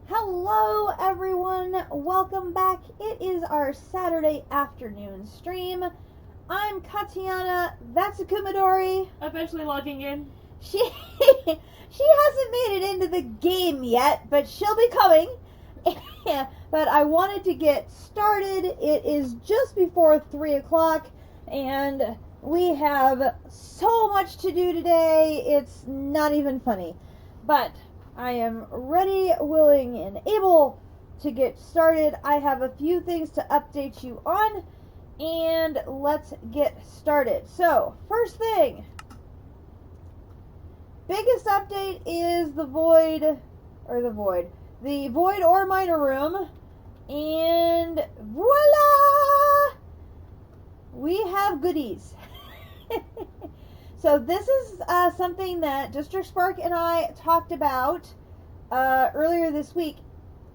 Hello everyone, welcome back. It is our Saturday afternoon stream. I'm Katiana, that's Akumadori. Eventually logging in. She hasn't made it into the game yet, but she'll be coming. But I wanted to get started. It is just before 3 o'clock, and we have so much to do today, it's not even funny. But I am ready, willing, and able to get started. I have a few things to update you on, and let's get started. So, first thing, biggest update is the Void Ore Miner Room, and voila! We have goodies. So this is something that District Spark and I talked about earlier this week,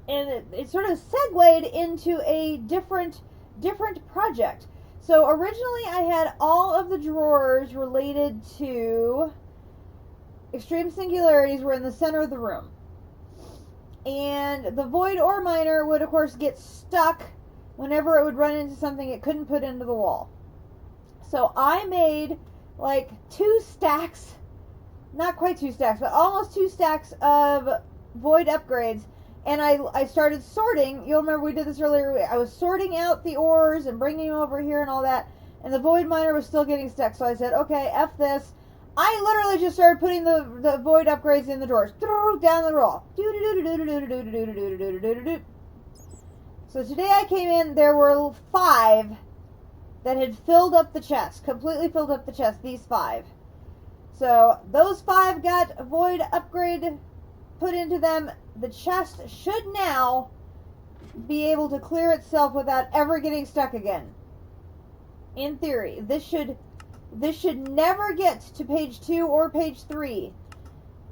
and it sort of segued into a different project. So originally I had all of the drawers related to extreme singularities were in the center of the room. And the Void Ore Miner would of course get stuck whenever it would run into something it couldn't put into the wall. So I made like 2 stacks, not quite 2 stacks, but almost 2 stacks of void upgrades, and I started sorting. You'll remember we did this earlier. I was sorting out the ores and bringing them over here and all that, and the void miner was still getting stuck, so I said, okay, F this. I literally just started putting the void upgrades in the drawers, down the row. So today I came in, there were 5 that had filled up the chest, completely filled up the chest, these 5. So those 5 got a void upgrade put into them. The chest should now be able to clear itself without ever getting stuck again. In theory, this should never get to page 2 or page 3,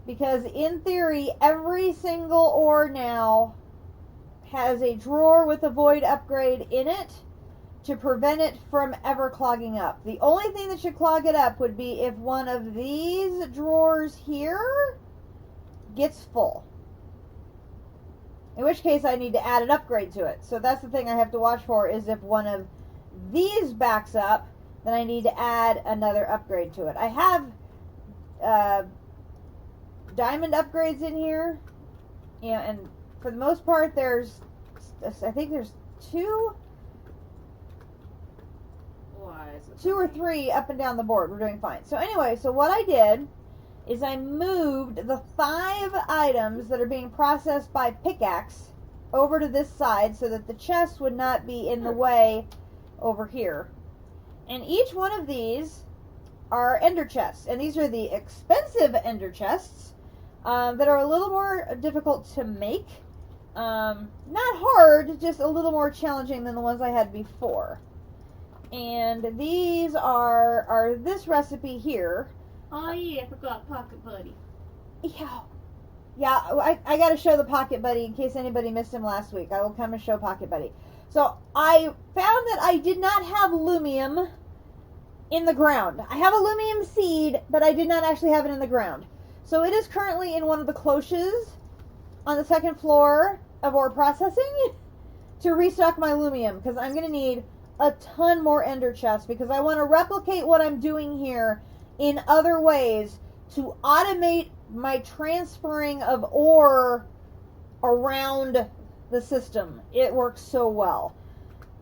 because in theory every single ore now has a drawer with a void upgrade in it to prevent it from ever clogging up. The only thing that should clog it up would be if one of these drawers here gets full. In which case I need to add an upgrade to it. So that's the thing I have to watch for, is if one of these backs up, then I need to add another upgrade to it. I have diamond upgrades in here. You know, and for the most part I think there's 2 or 3 up and down the board. We're doing fine. So anyway, so what I did is I moved the 5 items that are being processed by pickaxe over to this side so that the chest would not be in the way over here. And each one of these are ender chests. And these are the expensive ender chests that are a little more difficult to make. Not hard, just a little more challenging than the ones I had before. And these are this recipe here. Oh yeah, I forgot Pocket Buddy. Yeah, I got to show the Pocket Buddy in case anybody missed him last week. I will come and show Pocket Buddy. So I found that I did not have lumium in the ground. I have a lumium seed, but I did not actually have it in the ground. So it is currently in one of the cloches on the 2nd floor of ore processing to restock my lumium, because I'm going to need a ton more ender chests, because I want to replicate what I'm doing here in other ways to automate my transferring of ore around the system. It works so well.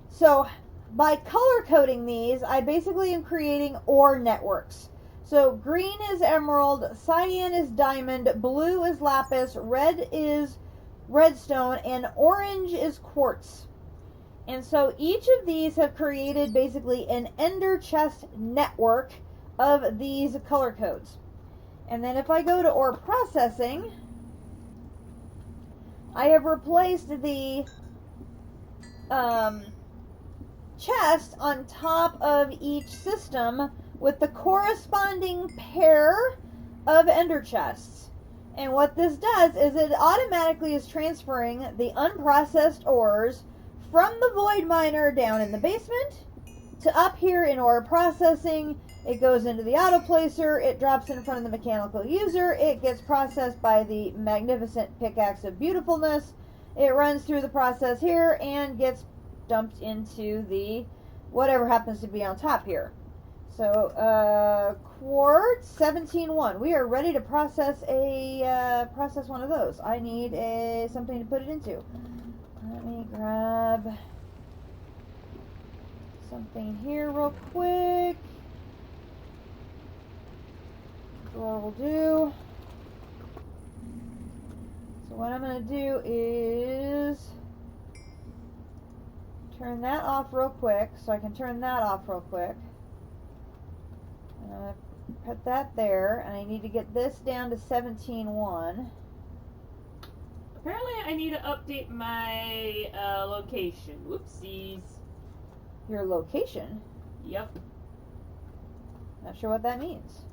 So by color coding these, I basically am creating ore networks. So green is emerald, cyan is diamond, blue is lapis, red is redstone, and orange is quartz. And so each of these have created basically an ender chest network of these color codes. And then if I go to ore processing, I have replaced the chest on top of each system with the corresponding pair of ender chests. And what this does is it automatically is transferring the unprocessed ores from the void miner down in the basement to up here in ore processing. It goes into the auto placer, it drops in front of the mechanical user, it gets processed by the magnificent pickaxe of beautifulness, it runs through the process here and gets dumped into the whatever happens to be on top here. So quartz 17.1. We are ready to process process one of those. I need something to put it into. Let me grab something here real quick. Drawer will do. So what I'm going to do is turn that off real quick, so I can turn that off real quick. And I'm going to put that there, and I need to get this down to 17.1. Apparently I need to update my location. Whoopsies. Your location? Yep. Not sure what that means.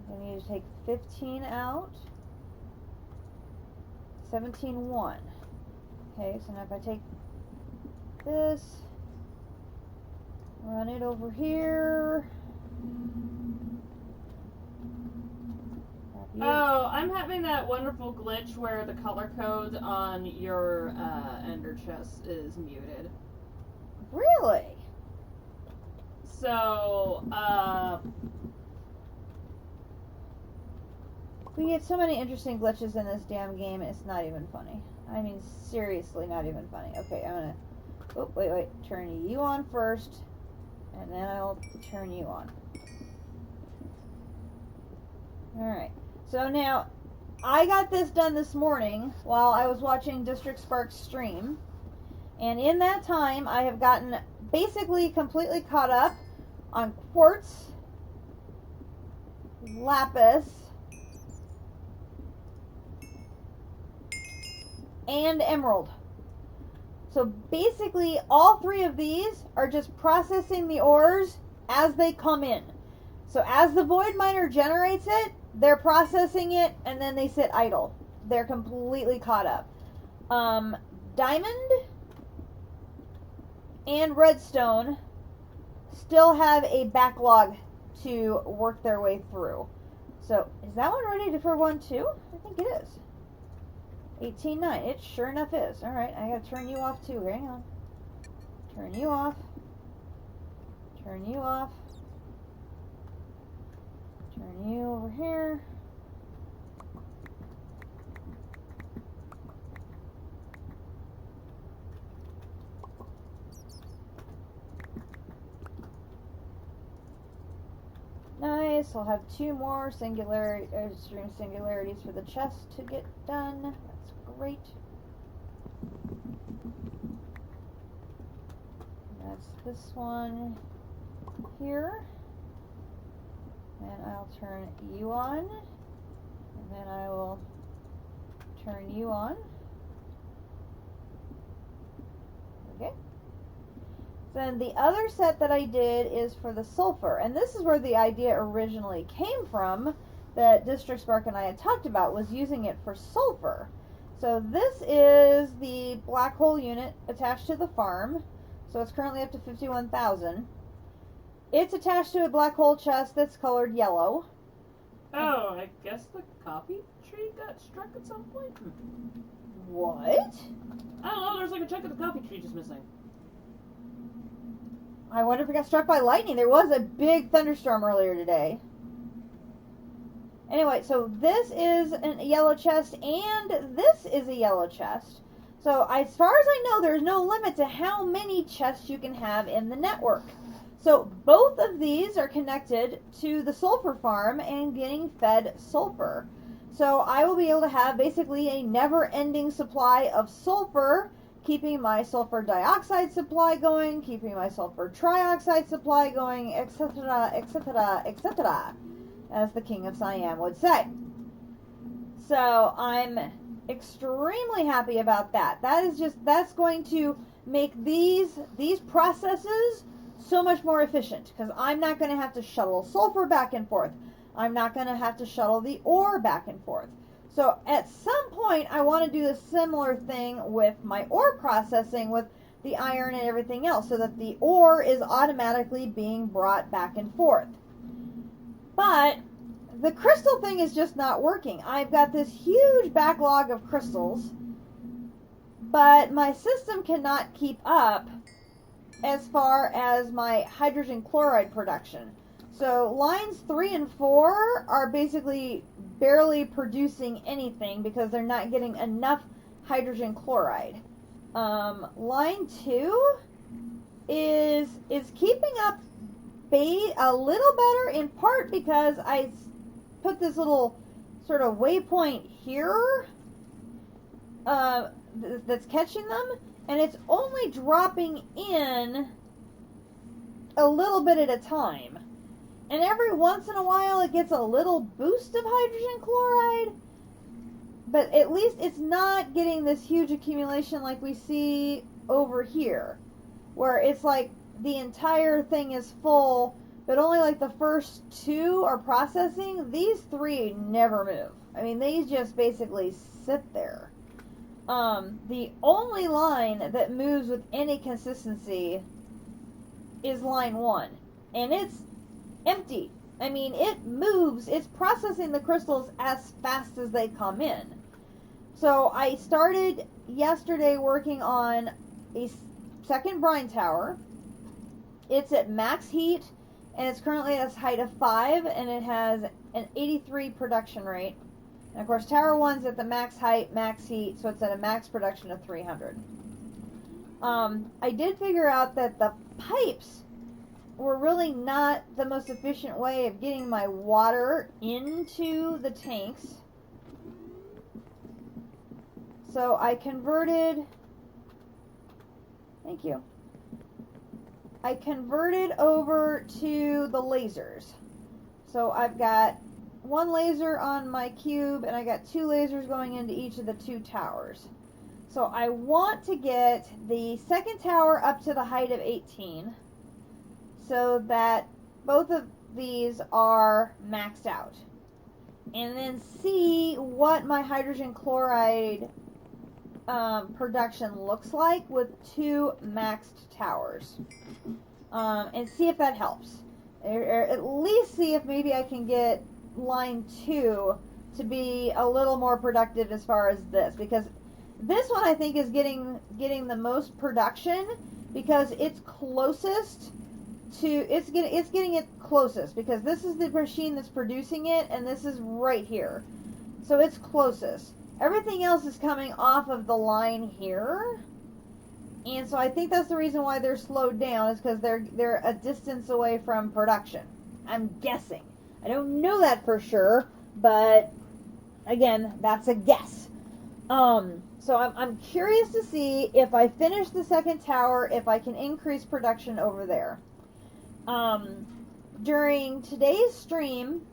I need to take 15 out. 17.1. Okay, so now if I take this, run it over here. Oh, I'm having that wonderful glitch where the color code on your ender chest is muted. Really? So, we get so many interesting glitches in this damn game, it's not even funny. I mean, seriously, not even funny. Okay, I'm gonna... Oh, wait. Turn you on first, and then I'll turn you on. Alright. So now, I got this done this morning while I was watching District Spark's stream. And in that time, I have gotten basically completely caught up on quartz, lapis, and emerald. So basically, all three of these are just processing the ores as they come in. So as the void miner generates it, they're processing it, and then they sit idle. They're completely caught up. Diamond and redstone still have a backlog to work their way through. So, is that one ready for one too? I think it is. 18.9. It sure enough is. Alright, I gotta turn you off too. Hang on. Turn you off. Turn you off. Turn you over here. Nice. I'll have two more extreme singularities for the chest to get done. That's great. That's this one here. And I'll turn you on. And then I will turn you on. Okay. Then the other set that I did is for the sulfur. And this is where the idea originally came from that District Spark and I had talked about, was using it for sulfur. So this is the black hole unit attached to the farm. So it's currently up to 51,000. It's attached to a black hole chest that's colored yellow. oh, I guess the coffee tree got struck at some point? What? I don't know, there's like a chunk of the coffee tree just missing. I wonder if it got struck by lightning. There was a big thunderstorm earlier today. Anyway, so this is a yellow chest, and this is a yellow chest. So as far as I know, there's no limit to how many chests you can have in the network. So both of these are connected to the sulfur farm and getting fed sulfur. So I will be able to have basically a never-ending supply of sulfur, keeping my sulfur dioxide supply going, keeping my sulfur trioxide supply going, etc., etc., etc., as the King of Siam would say. So I'm extremely happy about that. That's going to make these processes so much more efficient, because I'm not going to have to shuttle sulfur back and forth. I'm not going to have to shuttle the ore back and forth. So at some point, I want to do a similar thing with my ore processing with the iron and everything else, so that the ore is automatically being brought back and forth. But the crystal thing is just not working. I've got this huge backlog of crystals, but my system cannot keep up as far as my hydrogen chloride production. So lines 3 and 4 are basically barely producing anything because they're not getting enough hydrogen chloride. Line 2 is keeping up a little better, in part because I put this little sort of waypoint here that's catching them, and it's only dropping in a little bit at a time. And every once in a while it gets a little boost of hydrogen chloride, but at least it's not getting this huge accumulation like we see over here, where it's like the entire thing is full, but only like the first 2 are processing. These 3 never move. I mean, they just basically sit there. The only line that moves with any consistency is line 1, and it's empty. I mean, it moves. It's processing the crystals as fast as they come in. So I started yesterday working on a second brine tower. It's at max heat, and it's currently at a height of 5, and it has an 83 production rate. And of course, Tower 1's at the max height, max heat, so it's at a max production of 300. I did figure out that the pipes were really not the most efficient way of getting my water into the tanks. So I converted, thank you, I converted over to the lasers. So I've got 1 laser on my cube, and I got 2 lasers going into each of the 2 towers. So I want to get the second tower up to the height of 18, so that both of these are maxed out. And then see what my hydrogen chloride production looks like with 2 maxed towers. And see if that helps. Or at least see if maybe I can get line 2 to be a little more productive as far as this, because this one I think is getting the most production because it's closest to it's getting it closest, because this is the machine that's producing it, and this is right here, so it's closest. Everything else is coming off of the line here, and so I think that's the reason why they're slowed down, is because they're a distance away from production. I'm guessing. I don't know that for sure, but again, that's a guess. So I'm curious to see if I finish the second tower, if I can increase production over there. During today's stream,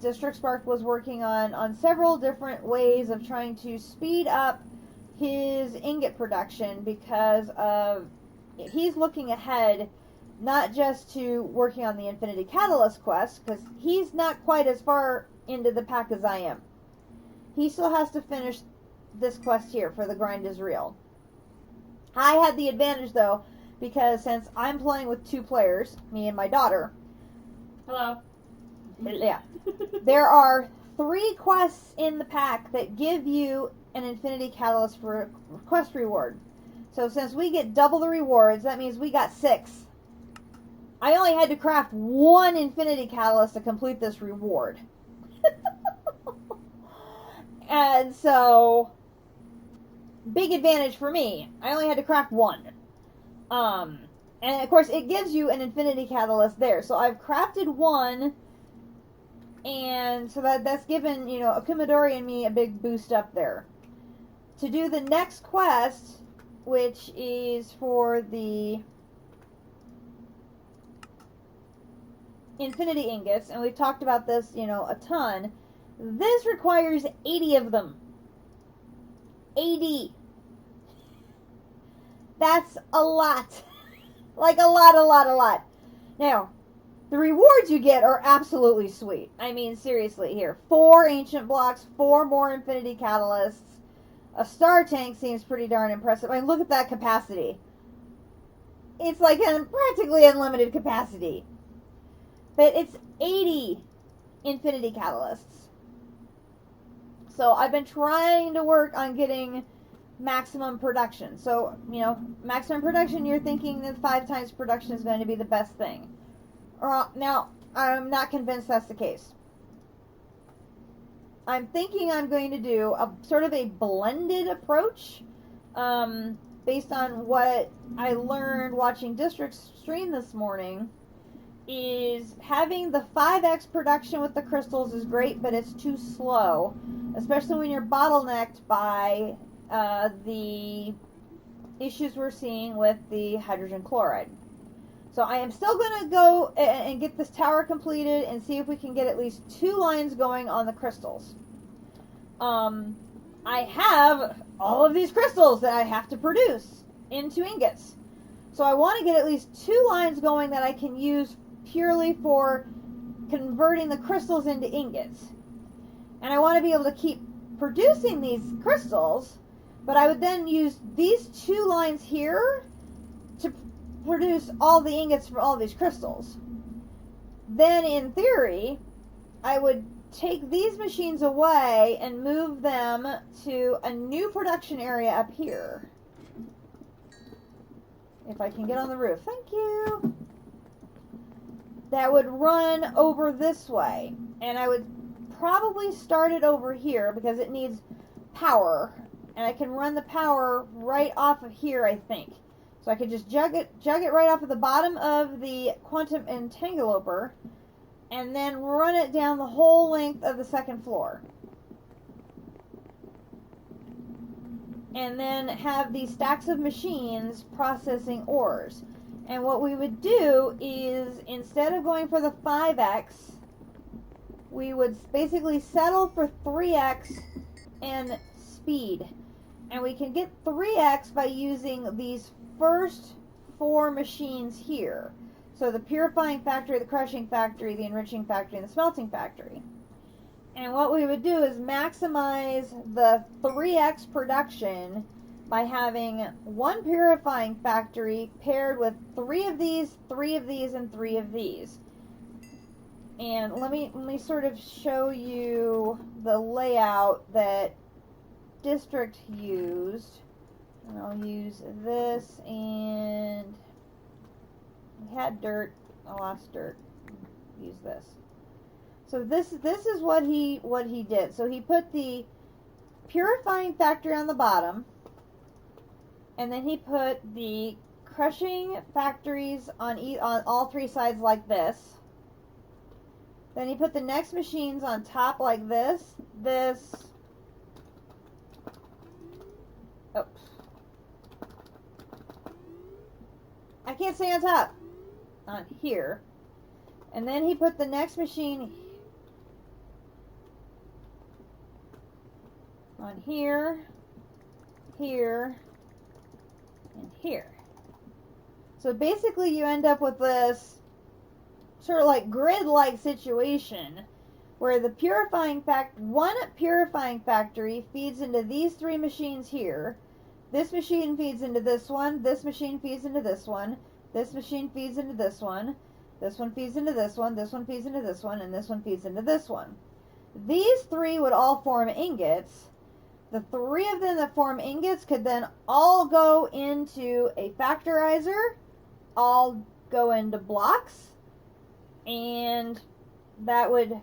District Spark was working on several different ways of trying to speed up his ingot production, because he's looking ahead, not just to working on the Infinity Catalyst quest, because he's not quite as far into the pack as I am. He still has to finish this quest here for the grind is real. I had the advantage though, because since I'm playing with 2 players, me and my daughter. Hello. Yeah. There are 3 quests in the pack that give you an Infinity Catalyst for quest reward. So since we get double the rewards, that means we got 6. I only had to craft 1 Infinity Catalyst to complete this reward. And so, big advantage for me. I only had to craft 1. And of course it gives you an Infinity Catalyst there. So I've crafted 1, and so that's given, Akumidori and me a big boost up there. To do the next quest, which is for the Infinity Ingots, and we've talked about this, a ton. This requires 80 of them. 80. That's a lot. Like a lot. Now, the rewards you get are absolutely sweet. I mean, seriously, here. 4 ancient blocks, 4 more Infinity Catalysts. A star tank seems pretty darn impressive. I mean, look at that capacity. It's like a practically unlimited capacity. But it's 80 infinity catalysts. So I've been trying to work on getting maximum production. So, maximum production, you're thinking that 5 times production is going to be the best thing. Now, I'm not convinced that's the case. I'm thinking I'm going to do a sort of a blended approach, based on what I learned watching District stream this morning. Is having the 5x production with the crystals is great, but it's too slow, especially when you're bottlenecked by the issues we're seeing with the hydrogen chloride. So I am still going to go and get this tower completed and see if we can get at least 2 lines going on the crystals. I have all of these crystals that I have to produce into ingots. So I want to get at least 2 lines going that I can use purely for converting the crystals into ingots. And I want to be able to keep producing these crystals, but I would then use these 2 lines here to produce all the ingots for all these crystals. Then, in theory, I would take these machines away and move them to a new production area up here. If I can get on the roof. Thank you. That would run over this way. And I would probably start it over here because it needs power. And I can run the power right off of here, I think. So I could just jug it right off of the bottom of the quantum entangloper and then run it down the whole length of the 2nd floor. And then have these stacks of machines processing ores. And what we would do is, instead of going for the 5x, we would basically settle for 3x and speed. And we can get 3x by using these first 4 machines here. So the purifying factory, the crushing factory, the enriching factory, and the smelting factory. And what we would do is maximize the 3x production by having 1 purifying factory paired with 3 of these, 3 of these, and 3 of these. And let me sort of show you the layout that District used. And I'll use this, and we had dirt. I lost dirt. Use this. So this is what he did. So he put the purifying factory on the bottom, and then he put the crushing factories on all 3 sides like this. Then he put the next machines on top like this. Oh. I can't stay on top. On here. And then he put the next machine on here, here, and here. So basically you end up with this sort of like grid-like situation where the one purifying factory feeds into these 3 machines here. This machine feeds into this one, this machine feeds into this one, this machine feeds into this one, this one feeds into this one, this one feeds into this one, and this one feeds into this one. These 3 would all form ingots. The 3 of them that form ingots could then all go into a factorizer, all go into blocks, and that would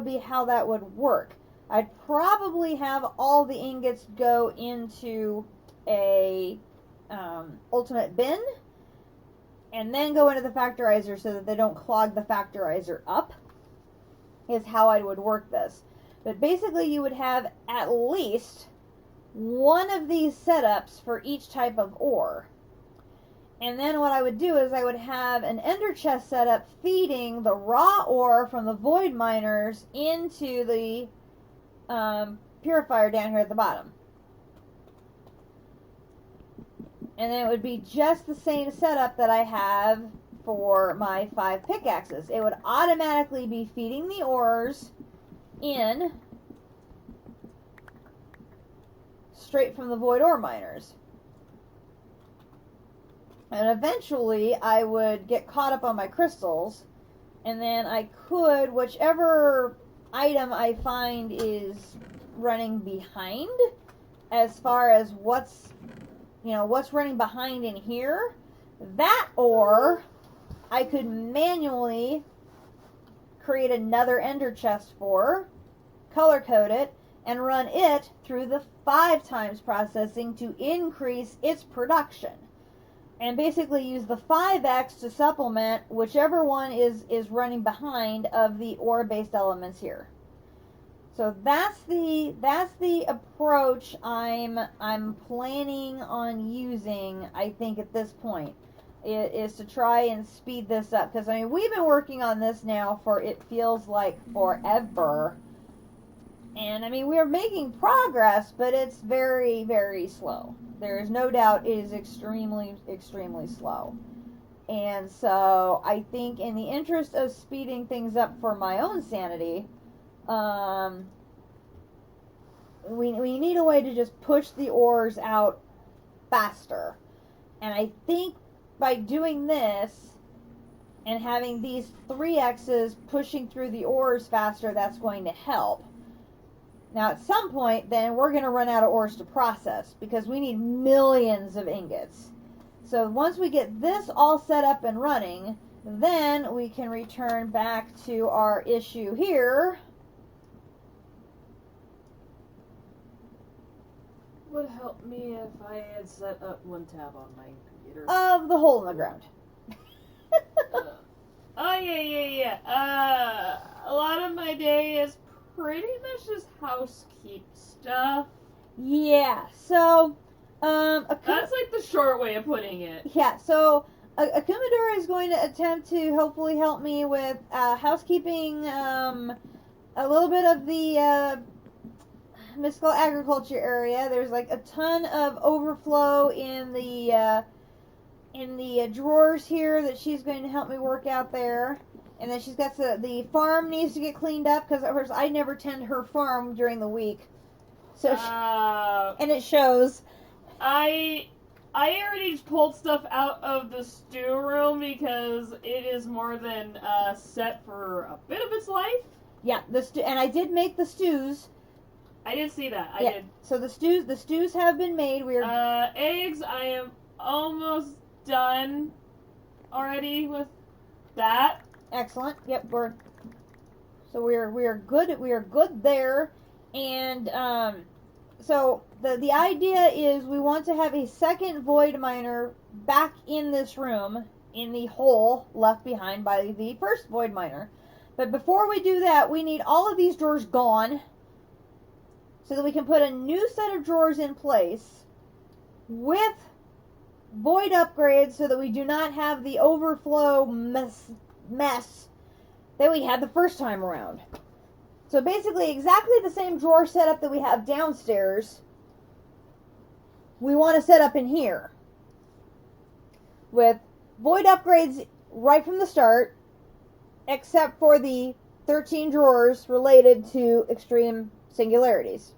be how that would work. I'd probably have all the ingots go into a ultimate bin, and then go into the factorizer so that they don't clog the factorizer up, is how I would work this. But basically you would have at least 1 of these setups for each type of ore. And then what I would do is I would have an ender chest setup feeding the raw ore from the void miners into the purifier down here at the bottom. And then it would be just the same setup that I have for my 5 pickaxes. It would automatically be feeding the ores in straight from the void ore miners. And eventually I would get caught up on my crystals, and then I could, whichever item I find is running behind, as far as what's running behind in here, that ore I could manually create another ender chest for, color code it, and run it through the 5 times processing to increase its production. And basically use the 5x to supplement whichever one is running behind of the ore-based elements here. So that's the approach I'm planning on using, I think, at this point. It is to try and speed this up. Because, I mean, we've been working on this now for, it feels like, forever. And, I mean, we're making progress, but it's very, very slow. There is no doubt it is extremely, extremely slow. And so, I think in the interest of speeding things up for my own sanity, we need a way to just push the ores out faster. And I think by doing this and having these 3X's pushing through the ores faster, that's going to help. Now, at some point, then, we're going to run out of ores to process because we need millions of ingots. So once we get this all set up and running, then we can return back to our issue here. Would help me if I had set up one tab on my computer. Of the hole in the ground. Oh, yeah. A lot of my day is pretty much just housekeep stuff. Yeah, so, That's like the short way of putting it. Yeah, so Akumadora is going to attempt to hopefully help me with housekeeping, a little bit of the mystical agriculture area. There's like a ton of overflow in the drawers here that she's going to help me work out there. And then she's got the farm needs to get cleaned up because, of course, I never tend her farm during the week. So and it shows. I already just pulled stuff out of the stew room because it is more than set for a bit of its life. Yeah, and I did make the stews. I did see that. I did. So the stews have been made. Eggs, I am almost done already with that. Excellent. Yep, we are good. We are good there. And so the idea is we want to have a second void miner back in this room in the hole left behind by the first void miner. But before we do that, we need all of these drawers gone so that we can put a new set of drawers in place with void upgrades so that we do not have the overflow mess that we had the first time around. So basically exactly the same drawer setup that we have downstairs, we want to set up in here with void upgrades right from the start, except for the 13 drawers related to extreme singularities.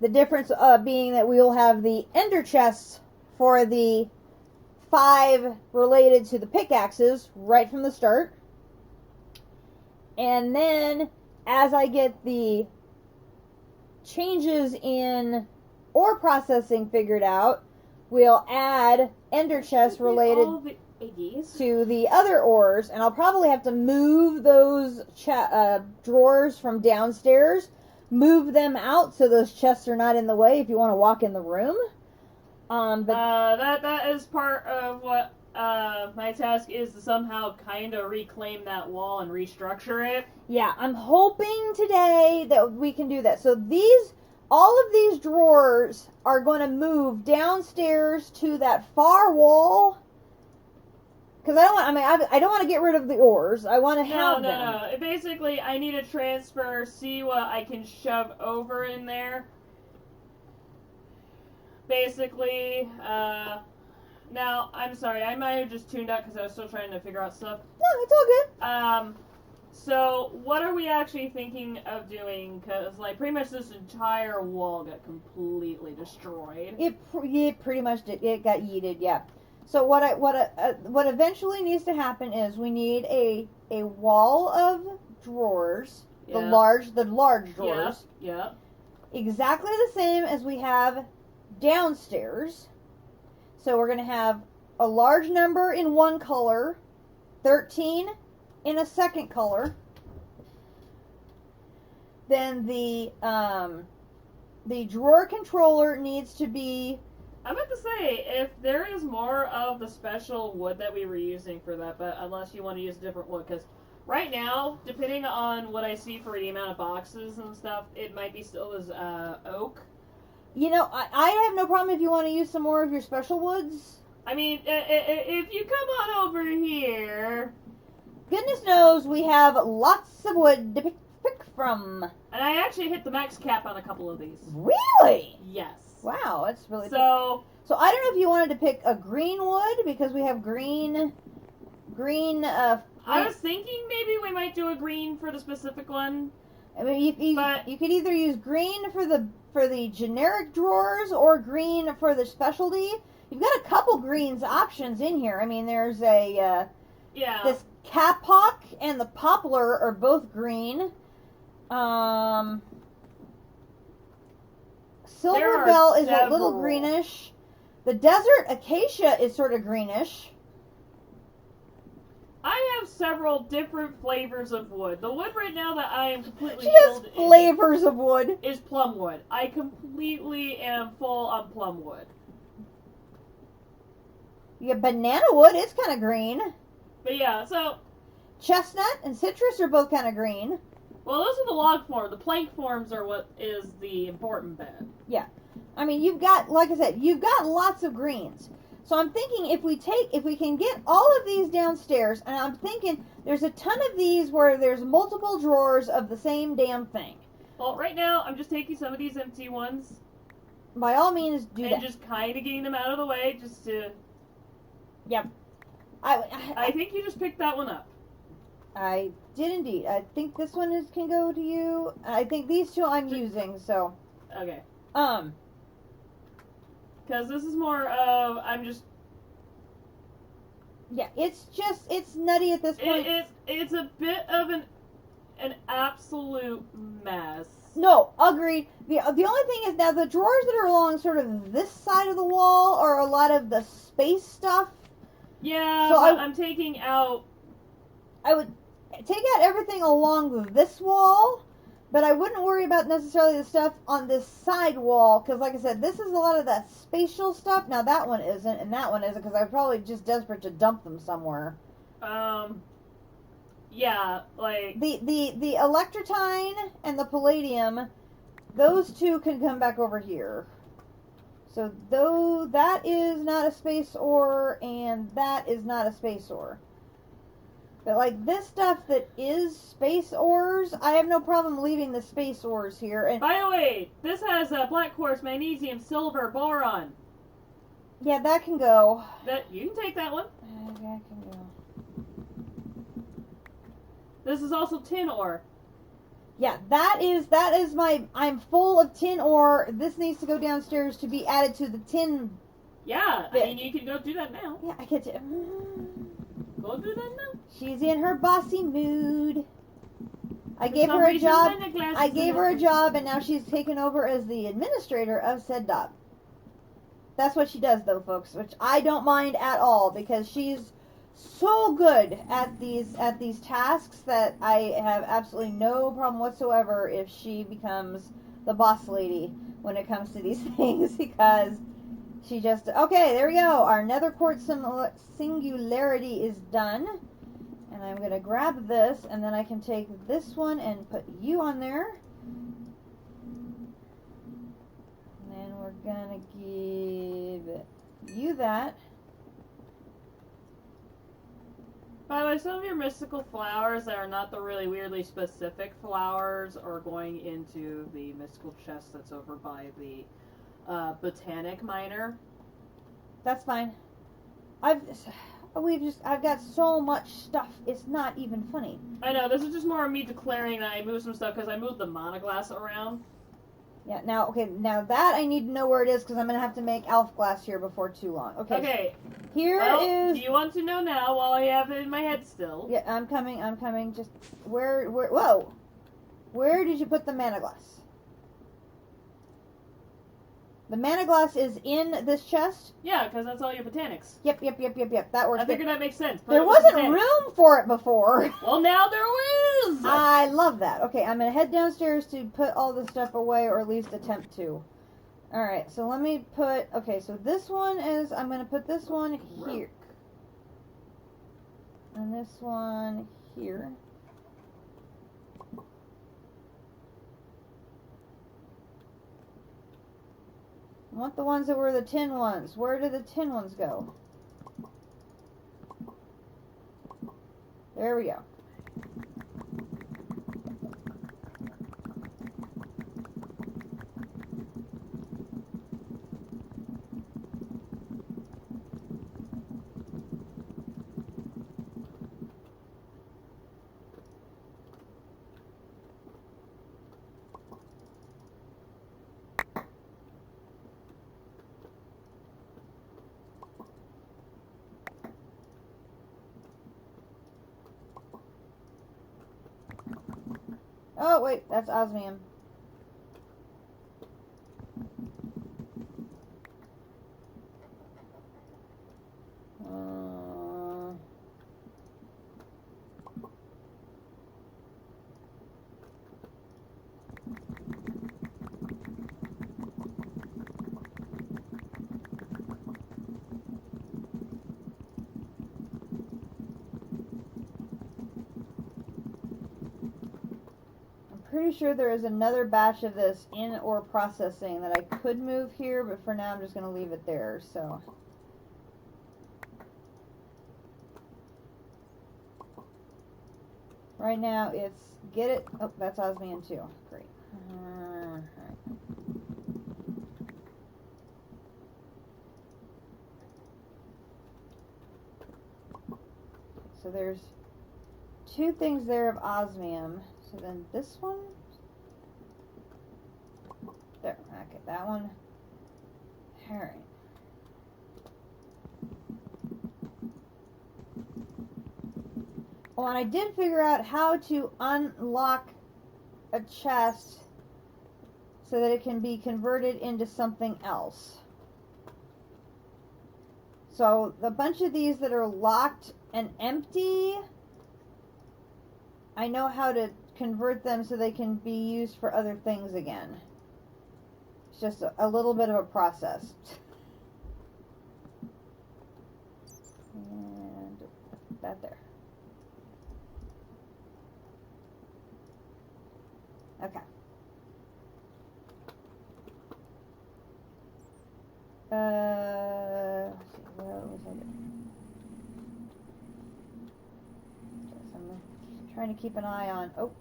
The difference being that we will have the ender chests for the 5 related to the pickaxes right from the start. And then as I get the changes in ore processing figured out, we'll add ender chests related to the other ores, and I'll probably have to move those drawers from downstairs, move them out so those chests are not in the way if you want to walk in the room. That is part of what my task is, to somehow kind of reclaim that wall and restructure it. Yeah, I'm hoping today that we can do that. So all of these drawers are going to move downstairs to that far wall. Because I don't want to get rid of the ores. I want to have them. No. Basically, I need to transfer, see what I can shove over in there. Basically, now, I'm sorry, I might have just tuned out because I was still trying to figure out stuff. No, it's all good. So, what are we actually thinking of doing? Because, like, pretty much this entire wall got completely destroyed. It pretty much did. It got yeeted. Yeah. So what eventually needs to happen is we need a wall of drawers, Yeah. the large drawers, Yeah. exactly the same as we have downstairs. So we're gonna have a large number in one color, 13 in a second color. Then the drawer controller needs to be. I'm about to say, if there is more of the special wood that we were using for that, but unless you want to use a different wood, because right now, depending on what I see for the amount of boxes and stuff, it might be still as oak. You know, I have no problem if you want to use some more of your special woods. I mean, if you come on over here... Goodness knows we have lots of wood to pick from. And I actually hit the max cap on a couple of these. Really? Yes. Wow, that's really so. So I don't know if you wanted to pick a green wood because we have green. I was thinking maybe we might do a green for the specific one. I mean, you could either use green for the generic drawers or green for the specialty. You've got a couple greens options in here. I mean, there's this kapok and the poplar are both green. Silver bell is a little greenish. The desert acacia is sort of greenish. I have several different flavors of wood. The wood right now that I am completely She has flavors of wood. Is plum wood. I completely am full on plum wood. You get banana wood, it's kind of green. But yeah, so... Chestnut and citrus are both kind of green. Well, those are the log form. The plank forms are what is the important bit. Yeah. I mean, you've got, like I said, you've got lots of greens. So I'm thinking if we can get all of these downstairs, and I'm thinking there's a ton of these where there's multiple drawers of the same damn thing. Well, right now, I'm just taking some of these empty ones. By all means, do that. And just kind of getting them out of the way, just to... Yep. I think you just picked that one up. I did indeed. I think this one can go to you. I think these two I'm using, so... Okay. Because this is more of, I'm just... Yeah, it's nutty at this point. It's a bit of an absolute mess. No, agreed. The only thing is now the drawers that are along sort of this side of the wall are a lot of the space stuff. Yeah, so I'm taking out... I would take out everything along this wall, but I wouldn't worry about necessarily the stuff on this side wall, because like I said, this is a lot of that spatial stuff. Now that one isn't, and that one isn't, because I'm probably just desperate to dump them somewhere. Yeah, like... The electrotine and the palladium, those two can come back over here. So, though, that is not a space ore, and that is not a space ore. But, like, this stuff that is space ores, I have no problem leaving the space ores here. And by the way, this has black quartz, magnesium, silver, boron. Yeah, that can go. You can take that one. That can go. This is also tin ore. Yeah, that is my... I'm full of tin ore. This needs to go downstairs to be added to the tin... Yeah, bit. I mean, you can go do that now. Yeah, I get to... Go do that now. She's in her bossy mood. I gave her a job. I gave her a job, and now she's taken over as the administrator of said job. That's what she does, though, folks, which I don't mind at all, because she's so good at these tasks that I have absolutely no problem whatsoever if she becomes the boss lady when it comes to these things, because she just... Okay, there we go. Our nether quartz singularity is done. And I'm going to grab this, and then I can take this one and put you on there. And then we're going to give you that. By the way, some of your mystical flowers that are not the really weirdly specific flowers are going into the mystical chest that's over by the botanic miner. That's fine. I've got so much stuff. It's not even funny. I know, this is just more of me declaring that I moved some stuff because I moved the monoglass around. Yeah, now that I need to know where it is because I'm going to have to make elf glass here before too long. Okay. Here is... Do you want to know now while I have it in my head still? Yeah, I'm coming. Just, whoa. Where did you put the mana glass? The mana glass is in this chest? Yeah, because that's all your botanics. Yep. That works. I figured that makes sense. There wasn't room for it before. Well, now there is! I love that. Okay, I'm going to head downstairs to put all this stuff away, or at least attempt to. Alright, so let me put... Okay, so this one is... I'm going to put this one here. And this one here. I want the ones that were the tin ones. Where did the tin ones go? There we go. Oh, wait, that's osmium. Pretty sure there is another batch of this in ore processing that I could move here, but for now I'm just going to leave it there, so. Right now it's get it. Oh, that's osmium too. Great. Alright. So there's 2 things there of osmium. So then this one, there, okay, that one, alright. Oh, and I did figure out how to unlock a chest so that it can be converted into something else. So, the bunch of these that are locked and empty, I know how to convert them so they can be used for other things again. It's just a little bit of a process. And that there. Okay. Let's see, where was I? I'm trying to keep an eye on. Oh.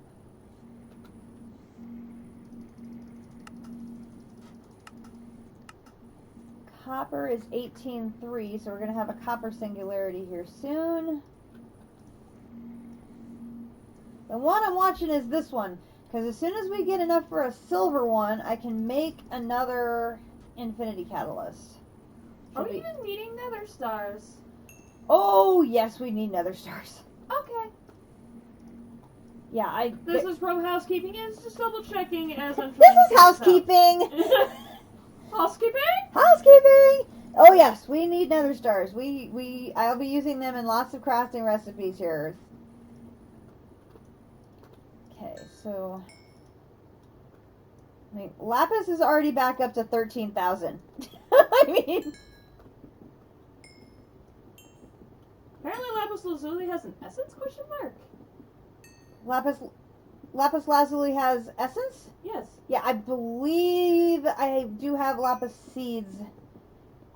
Copper is 18.3, so we're going to have a copper singularity here soon. The one I'm watching is this one, because as soon as we get enough for a silver one, I can make another infinity catalyst. Are we even needing nether stars? Oh, yes, we need nether stars. Okay. Yeah, This is from housekeeping. It's just double checking as I'm trying This is housekeeping! Housekeeping? Housekeeping! Oh yes, we need nether stars. I'll be using them in lots of crafting recipes here. Okay, so I mean, lapis is already back up to 13,000. I mean, apparently lapis lazuli has an essence? Question mark. lapis lazuli has essence? Yes. Yeah, I believe I do have lapis seeds.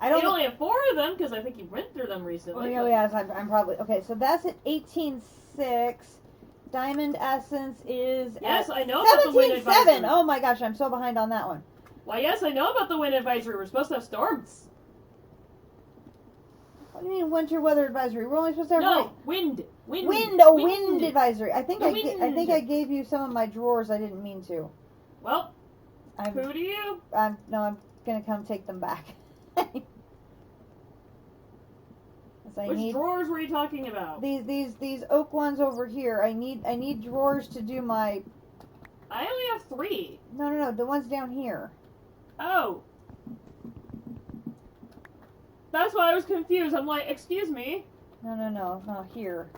I don't. You only have 4 of them because I think you went through them recently. Oh yes, I'm probably okay. So that's at 18.6. Diamond essence is yes, at I know about the wind advisory. 17.7. Oh my gosh, I'm so behind on that one. Why, yes, I know about the wind advisory. We're supposed to have storms. What do you mean winter weather advisory? We're only supposed to have No, wind. Wind advisory. I think The I think I wind. gave you some of my drawers. I didn't mean to. Well, I'm who do you? I'm gonna come take them back. 'Cause I Which need drawers were you talking about? these oak ones over here. I need drawers to do my. I only have 3. No, the ones down here. Oh. That's why I was confused. I'm like, excuse me. No, here.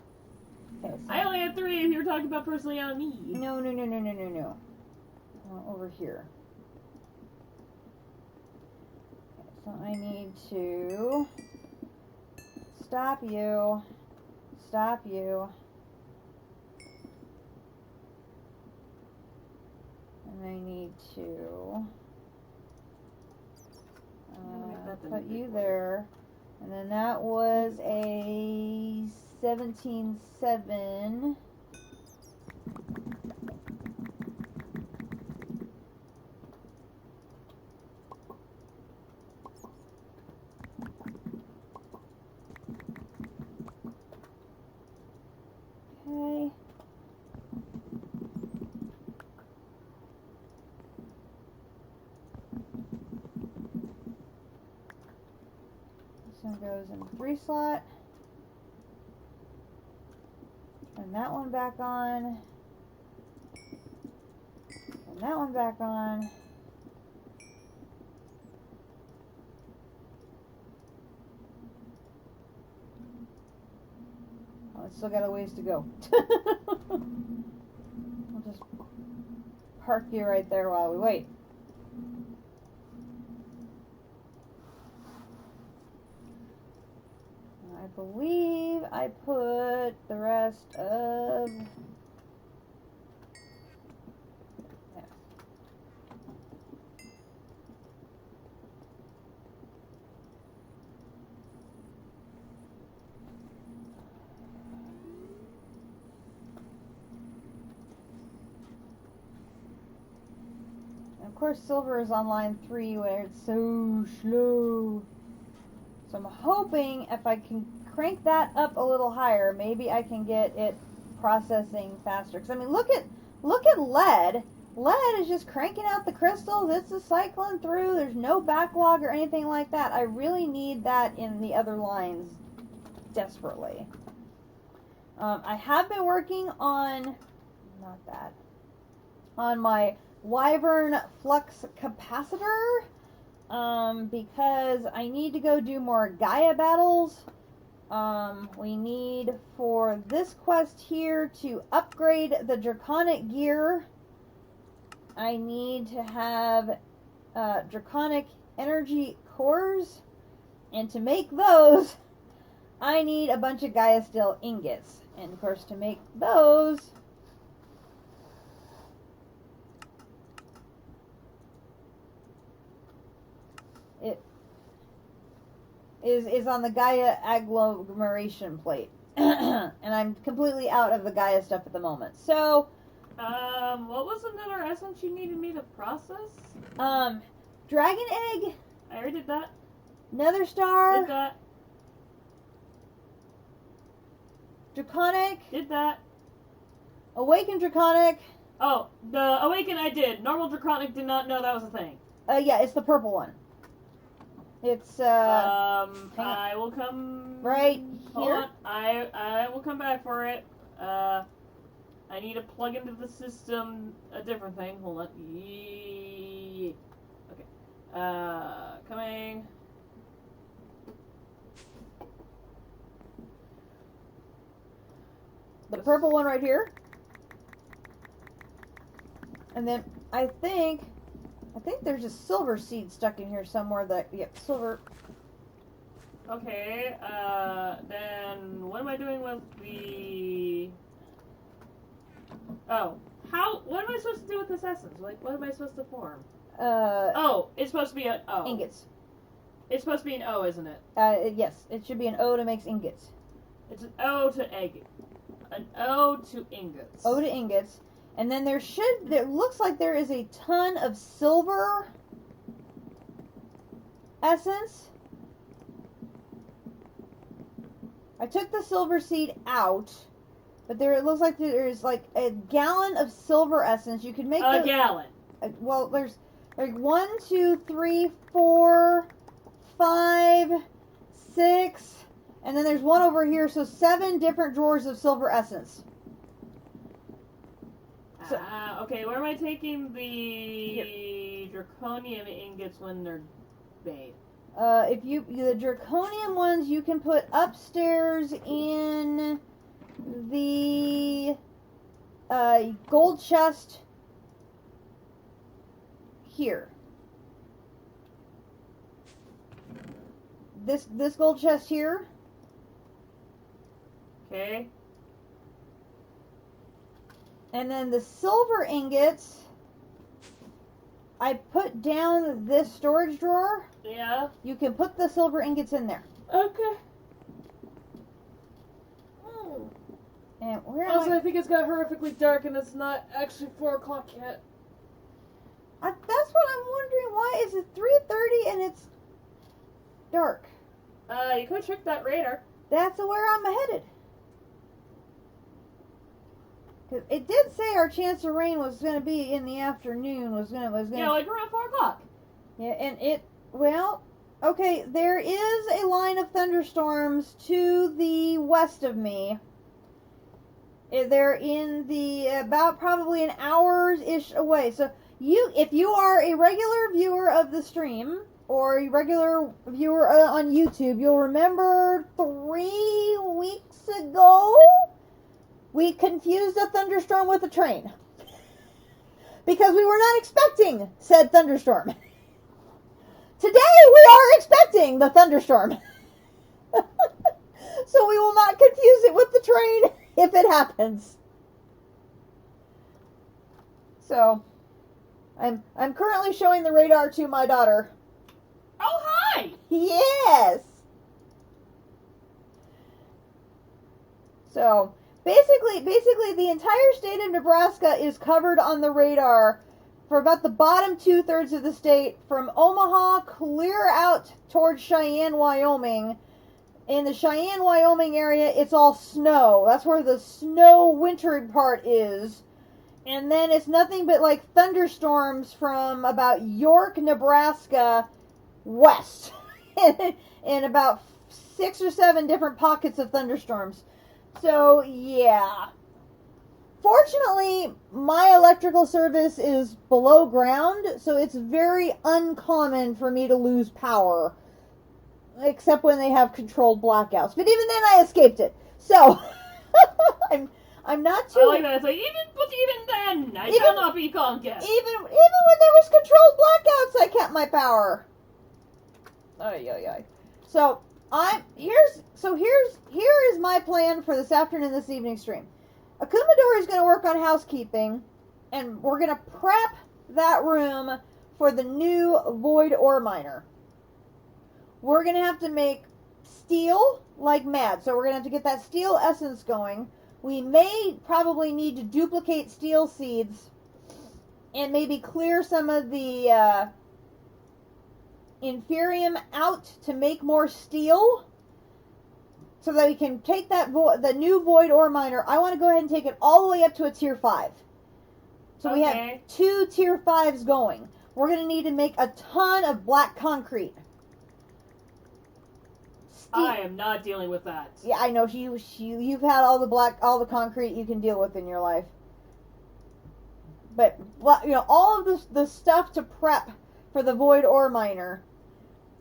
Okay, so I only had 3 if you were talking about personally on me. no. Over here. Okay, so I need to stop you. And I need to put you there. And then that was a 17.7. Okay. This one goes in the 3 slot. Turn that one back on. Turn that one back on. Oh, it's still got a ways to go. We'll just park you right there while we wait. I believe I put the rest of... Yeah. And of course, silver is on line 3 where it's so slow. So I'm hoping if I can crank that up a little higher, maybe I can get it processing faster. Because I mean, look at lead. Lead is just cranking out the crystals. It's just cycling through. There's no backlog or anything like that. I really need that in the other lines desperately. I have been working on on my Wyvern flux capacitor. Because I need to go do more Gaia battles. We need for this quest here to upgrade the Draconic gear. I need to have Draconic energy cores. And to make those, I need a bunch of Gaia Steel ingots. And of course, to make those, it is on the Gaia agglomeration plate. And I'm completely out of the Gaia stuff at the moment. So, what was another essence you needed me to process? Dragon Egg, I already did that. Nether Star, Did that. Draconic, Did that. Awakened Draconic. Oh, the Awaken I did. Normal Draconic did not know that was a thing. Yeah, it's the purple one. It's, I will come... right Hold here. on. I will come back for it. I need to plug into the system a different thing. Hold on. Okay. Coming. The purple one right here. And then I think there's a silver seed stuck in here somewhere that, yep, silver. Okay, then what am I doing with the... Oh, what am I supposed to do with this essence? Like, what am I supposed to form? Oh, it's supposed to be an O. Ingots. It's supposed to be an O, isn't it? Yes, it should be an O to make ingots. It's an O to egg. An O to ingots. O to ingots. And then there looks like there is a ton of silver essence. I took the silver seed out, but it looks like there's like a gallon of silver essence. You could make A gallon. Well, there's like 1, 2, 3, 4, 5, 6, and then there's one over here, so 7 different drawers of silver essence. So, Okay, where am I taking the draconium ingots when they're made? the draconium ones you can put upstairs in the gold chest here. This gold chest here. Okay. And then the silver ingots, I put down this storage drawer. Yeah. You can put the silver ingots in there. Okay. And where Also, am I think it's got horrifically dark and it's not actually 4 o'clock yet. that's what I'm wondering. Why is it 3:30 and it's dark? You could check that radar. That's where I'm headed. 'Cause it did say our chance of rain was going to be in the afternoon. Yeah, like around 4 o'clock. Yeah, and okay, there is a line of thunderstorms to the west of me. They're in the about probably an hour-ish away. So if you are a regular viewer of the stream or a regular viewer on YouTube, you'll remember 3 weeks ago we confused a thunderstorm with a train because we were not expecting said thunderstorm. Today we are expecting the thunderstorm. So we will not confuse it with the train if it happens. So I'm currently showing the radar to my daughter. Oh, hi! Yes. So basically the entire state of Nebraska is covered on the radar for about the bottom 2/3 of the state, from Omaha clear out towards Cheyenne, Wyoming. In the Cheyenne, Wyoming area, it's all snow. That's where the snow winter part is. And then it's nothing but like thunderstorms from about York, Nebraska, west. And about 6 or 7 different pockets of thunderstorms. So, yeah. Fortunately, my electrical service is below ground, so it's very uncommon for me to lose power. Except when they have controlled blackouts. But even then, I escaped it. So, I'm not too... I like that. It's like, even then, I shall not be conquered. Even when there was controlled blackouts, I kept my power. Ay. So, here is my plan for this afternoon, this evening stream. Akumadori is going to work on housekeeping, and we're going to prep that room for the new void ore miner. We're going to have to make steel like mad. So we're going to have to get that steel essence going. We may probably need to duplicate steel seeds and maybe clear some of the inferium out to make more steel so that we can take that the new void ore miner. I want to go ahead and take it all the way up to a tier 5. So we have 2 tier 5s going. We're going to need to make a ton of black concrete. I am not dealing with that. Yeah, I know. You've had all the concrete you can deal with in your life. But, all of the stuff to prep for the void ore miner.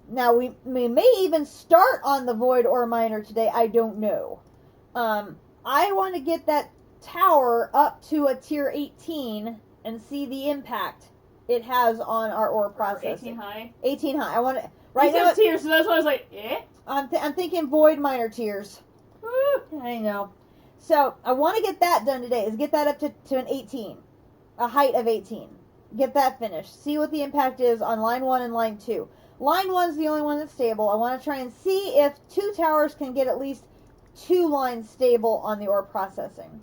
Now, we may even start on the void ore miner today. I don't know. I want to get that tower up to a tier 18 and see the impact it has on our ore processing. 18 high? 18 high. I want to... Right you now... said tiers, so that's why I was like, eh? I'm thinking void miner tiers. Woo. I know. So, I want to get that done today, is get that up to an 18. A height of 18. Get that finished. See what the impact is on line 1 and line 2. Line 1's the only one that's stable. I want to try and see if 2 towers can get at least 2 lines stable on the ore processing.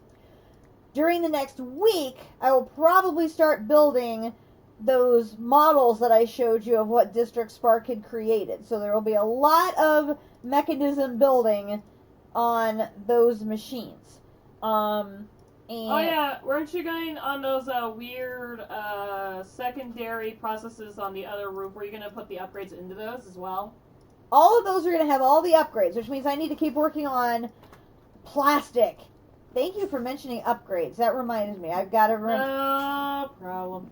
During the next week, I will probably start building those models that I showed you of what District Spark had created. So there will be a lot of mechanism building on those machines. And Oh yeah, weren't you going on those weird secondary processes on the other roof? Were you going to put the upgrades into those as well? all of those are going to have all the upgrades, which means I need to keep working on plastic. Thank you for mentioning upgrades. That reminds me. I've got to No problem.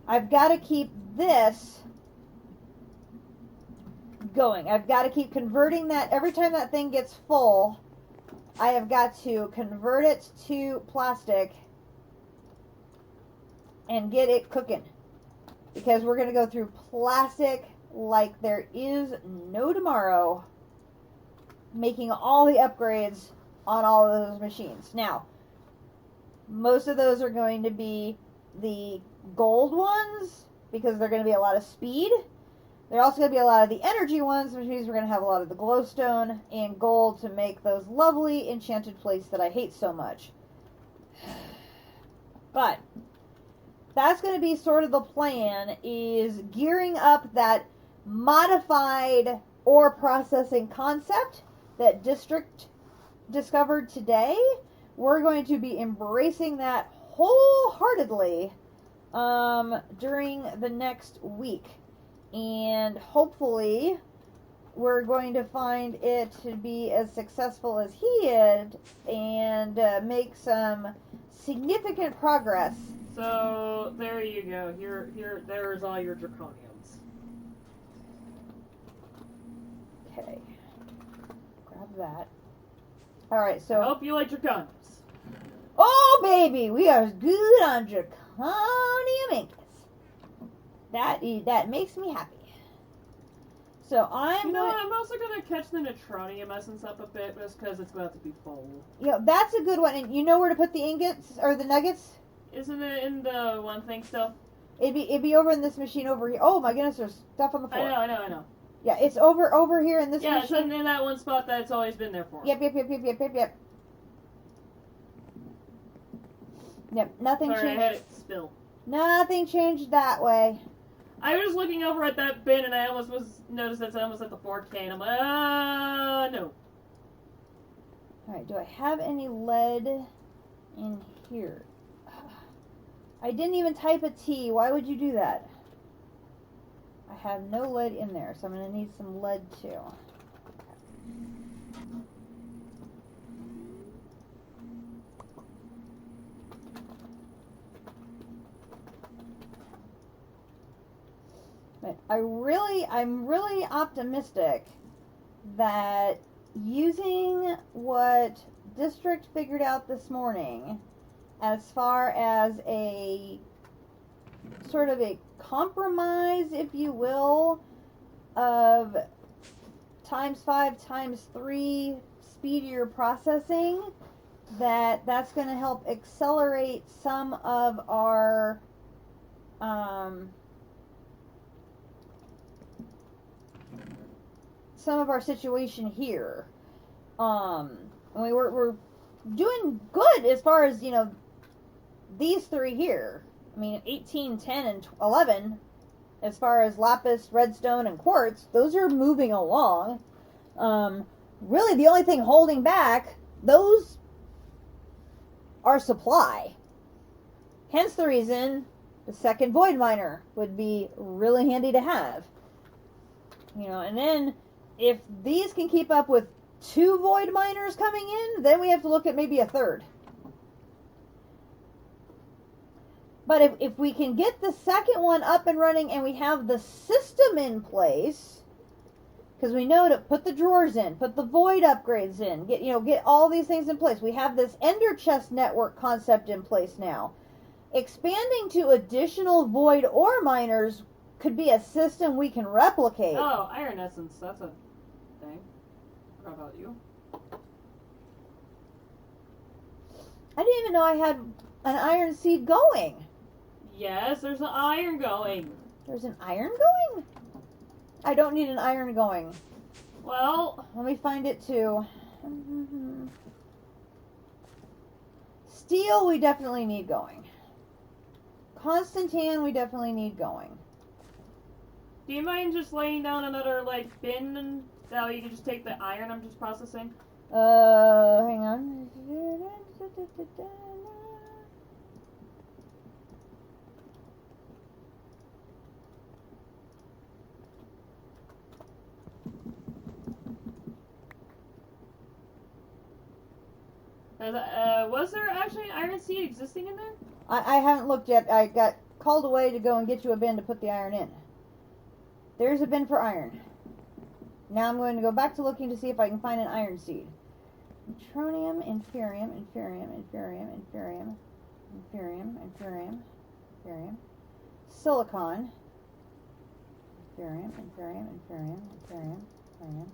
I've got to keep this going. I've got to keep converting that. Every time that thing gets full, I have got to convert it to plastic and get it cooking. Because we're going to go through plastic like there is no tomorrow, making all the upgrades on all of those machines. Now, most of those are going to be the gold ones because they're going to be a lot of speed. They're also going to be a lot of the energy ones, which means we're going to have a lot of the glowstone and gold to make those lovely enchanted plates that I hate so much. But that's going to be sort of the plan, is gearing up that modified ore processing concept that District discovered today. We're going to be embracing that wholeheartedly during the next week. And hopefully we're going to find it to be as successful as he is and make some significant progress. So there you go. There's all your draconiums. Okay. Grab that. Alright, so... I hope you like draconiums. Oh, baby! We are good on Draconium Incus. That makes me happy. So I'm I'm also going to catch the Neutronium essence up a bit just because it's about to be full. That's a good one. And you know where to put the ingots or the nuggets? Isn't it in the one thing still? It'd be over in this machine over here. Oh my goodness, there's stuff on the floor. I know. Yeah, it's over here in this machine. machine. Yeah, it's in that one spot that it's always been there for. Yep. Yep, nothing Sorry, changed. I had it spill. Nothing changed that way. I was looking over at that bin and I almost noticed that's almost at the 4K and I'm like, no. Alright, do I have any lead in here? I didn't even type a T. Why would you do that? I have no lead in there, so I'm going to need some lead too. But I'm really optimistic that using what District figured out this morning as far as a sort of a compromise, if you will, of ×5 ×3 speedier processing, that's going to help accelerate some of our situation here. We're doing good as far as, these three here. I mean, 18, 10, and 11, as far as lapis, redstone, and quartz, those are moving along. Really, the only thing holding back those are supply. Hence the reason the second void miner would be really handy to have. And then if these can keep up with 2 void miners coming in, then we have to look at maybe a third. But if we can get the second one up and running and we have the system in place, because we know to put the drawers in, put the void upgrades in, get all these things in place. We have this Ender Chest network concept in place now. Expanding to additional void ore miners could be a system we can replicate. Oh, iron essence, that's a thing. How about you? I didn't even know I had an iron seed going. Yes, there's an iron going. There's an iron going? I don't need an iron going. Well, let me find it too. Steel we definitely need going. Constantan we definitely need going. Do you mind just laying down another bin and you can just take the iron I'm just processing? Hang on. Was there actually an iron seed existing in there? I haven't looked yet. I got called away to go and get you a bin to put the iron in. There's a bin for iron. Now I'm going to go back to looking to see if I can find an iron seed. Neutronium, inferium, inferium, inferium, inferium, inferium, inferium, inferium, silicon, inferium, inferium, inferium, inferium, inferium,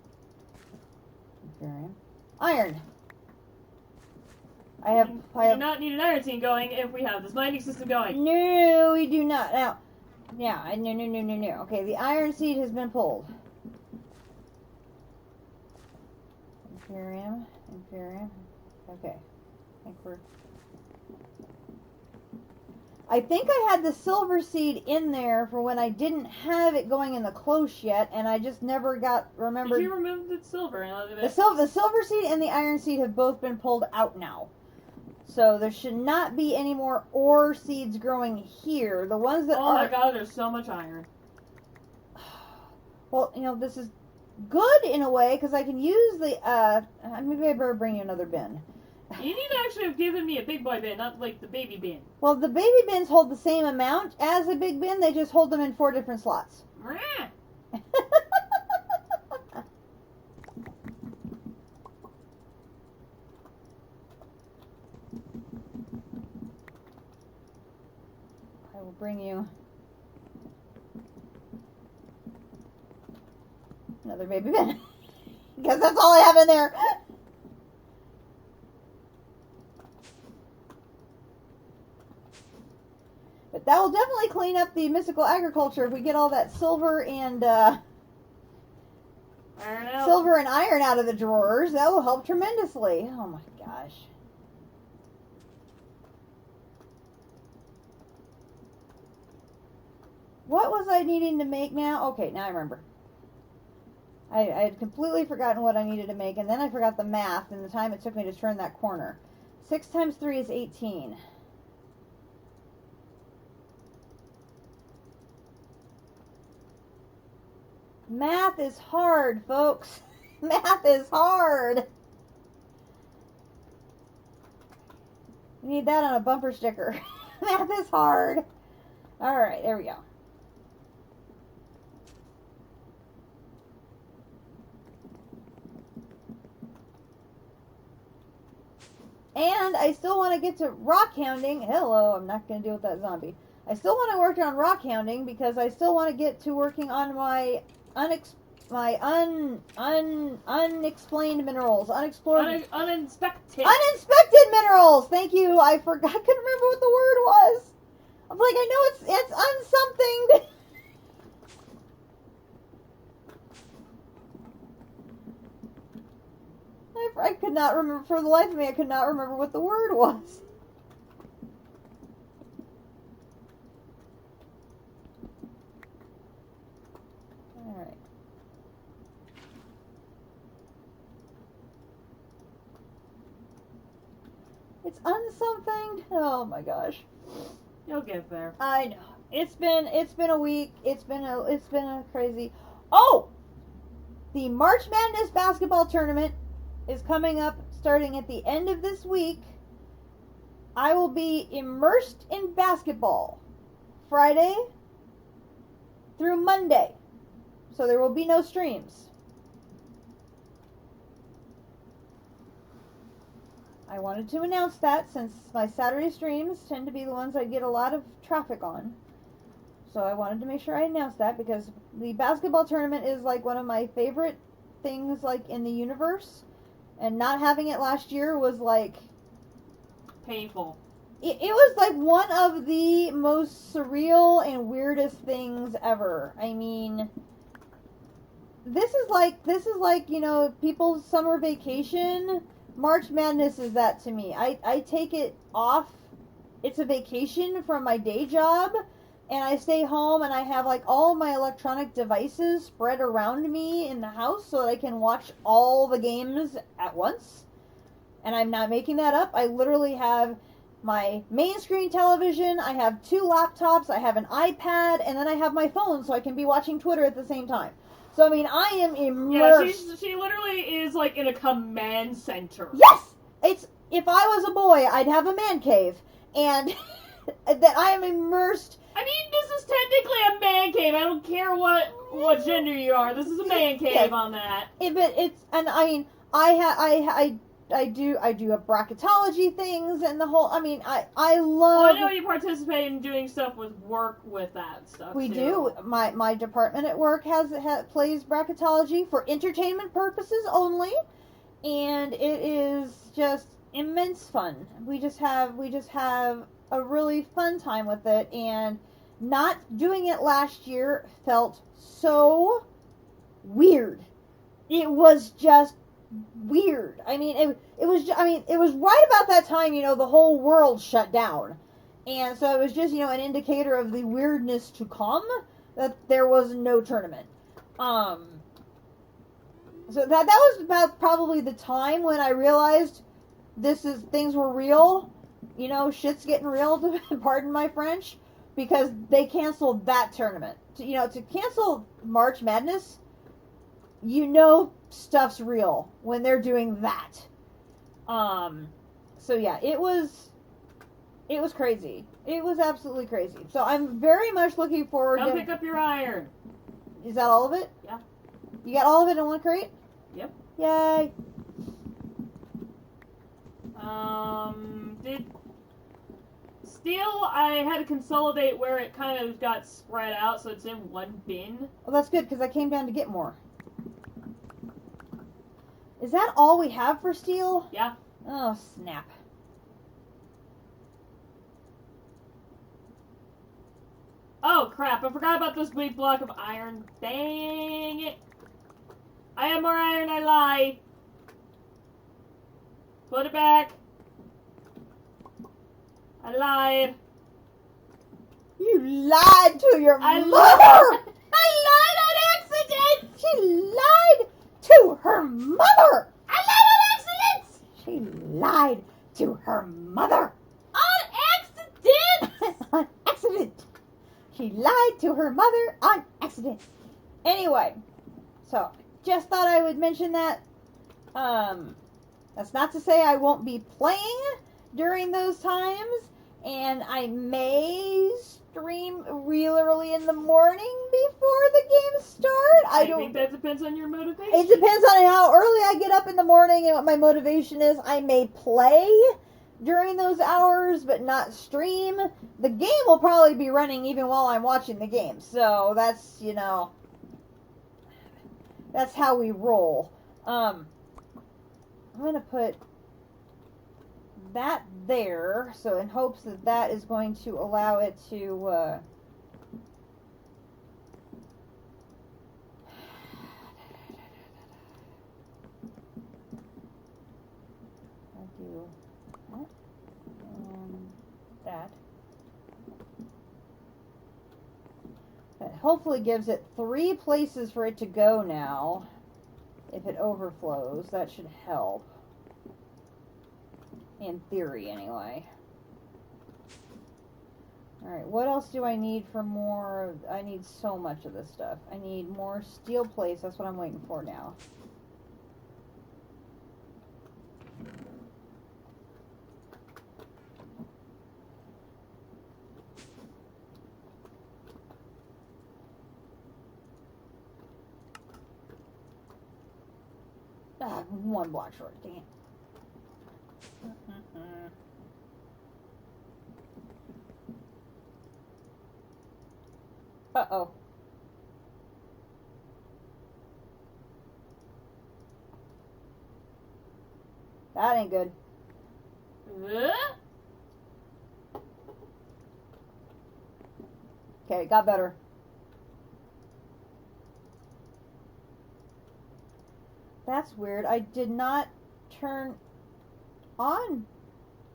inferium, iron. I We have. do not need an iron seed going if we have this mining system going. No, we do not. Now, yeah, no. Okay, the iron seed has been pulled. Inferium, inferium. Okay, I think I had the silver seed in there for when I didn't have it going in the close yet, and I just never remembered. Did you remove the silver? The silver seed and the iron seed have both been pulled out now. So there should not be any more ore seeds growing here. The ones that Oh my god, there's so much iron. Well, this is good in a way, because I can use the, maybe I better bring you another bin. You need to actually have given me a big boy bin, not like the baby bin. Well, the baby bins hold the same amount as a big bin, they just hold them in 4 different slots. I will bring you another baby bin. Because that's all I have in there. But that will definitely clean up the mystical agriculture if we get all that silver and iron out of the drawers. That will help tremendously. Oh my gosh. What was I needing to make now? Okay, now I remember. I had completely forgotten what I needed to make, and then I forgot the math and the time it took me to turn that corner. 6 times 3 is 18. Math is hard, folks. Math is hard. We need that on a bumper sticker. Math is hard. Alright, there we go. And I still want to get to rock hounding. Hello, I'm not going to deal with that zombie. I still want to work on rock hounding because I still want to get to working on my unexplained minerals, unexplored, uninspected minerals. Thank you. I couldn't remember what the word was. I'm like, I know it's unsomething. I could not remember, for the life of me, I could not remember what the word was. Alright. It's unsomething. Oh my gosh. You'll get there. I know. It's been a week. It's been a crazy. Oh! The March Madness basketball tournament is coming up starting at the end of this week. I will be immersed in basketball Friday through Monday. So there will be no streams. I wanted to announce that since my Saturday streams tend to be the ones I get a lot of traffic on. So I wanted to make sure I announced that because the basketball tournament is like one of my favorite things like in the universe. And not having it last year was like painful. It was like one of the most surreal and weirdest things ever. I mean, this is like, people's summer vacation. March Madness is that to me. I take it off. It's a vacation from my day job and I stay home and I have like all of my electronic devices spread around me in the house so that I can watch all the games at once. And I'm not making that up. I literally have my main screen television, I have 2 laptops, I have an iPad, and then I have my phone so I can be watching Twitter at the same time. So, I mean, I am immersed. Yeah, she literally is like in a command center. Yes! If I was a boy, I'd have a man cave. And that I am immersed. I mean, this is technically a man cave. I don't care what gender you are. This is a man cave Yes. on that. But it's, and I mean, I do a bracketology things and the whole. I mean, I love. Well, I know you participate in doing stuff with work with that stuff. We too. do. My department at work plays bracketology for entertainment purposes only, and it is just immense fun. We just have a really fun time with it, and not doing it last year felt so weird. It was just weird. I mean, it was right about that time, the whole world shut down. And so it was just, an indicator of the weirdness to come that there was no tournament. So that was about probably the time when I realized things were real. Shit's getting real, pardon my French, because they canceled that tournament. To cancel March Madness, stuff's real when they're doing that. So yeah, it was crazy. It was absolutely crazy. So I'm very much looking forward Come to... pick up your iron. Is that all of it? Yeah. You got all of it in one crate? Yep. Yay. Did steel, I had to consolidate where it kind of got spread out, so it's in one bin. Well, that's good, because I came down to get more. Is that all we have for steel? Yeah. Oh, snap. Oh, crap, I forgot about this big block of iron. Dang it. I have more iron, I lied. Put it back. I lied. You lied to your I mother! lied. I lied on accident! She lied to her mother! I lied on accident! She lied to her mother! On accident! On accident! She lied to her mother on accident. Anyway, so just thought I would mention that. That's not to say I won't be playing during those times, and I may stream real early in the morning before the games start. I think that depends on your motivation. It depends on how early I get up in the morning and what my motivation is. I may play during those hours, but not stream. The game will probably be running even while I'm watching the game. So that's, that's how we roll. I'm going to put that there, so in hopes that that is going to allow it to, I do that and that. That hopefully gives it 3 places for it to go now. If it overflows, that should help. In theory, anyway. Alright, what else do I need for more? I need so much of this stuff. I need more steel plates. That's what I'm waiting for now. Ah, 1 block short. Dang it. Uh-oh. That ain't good. Okay, got better. That's weird. I did not turn on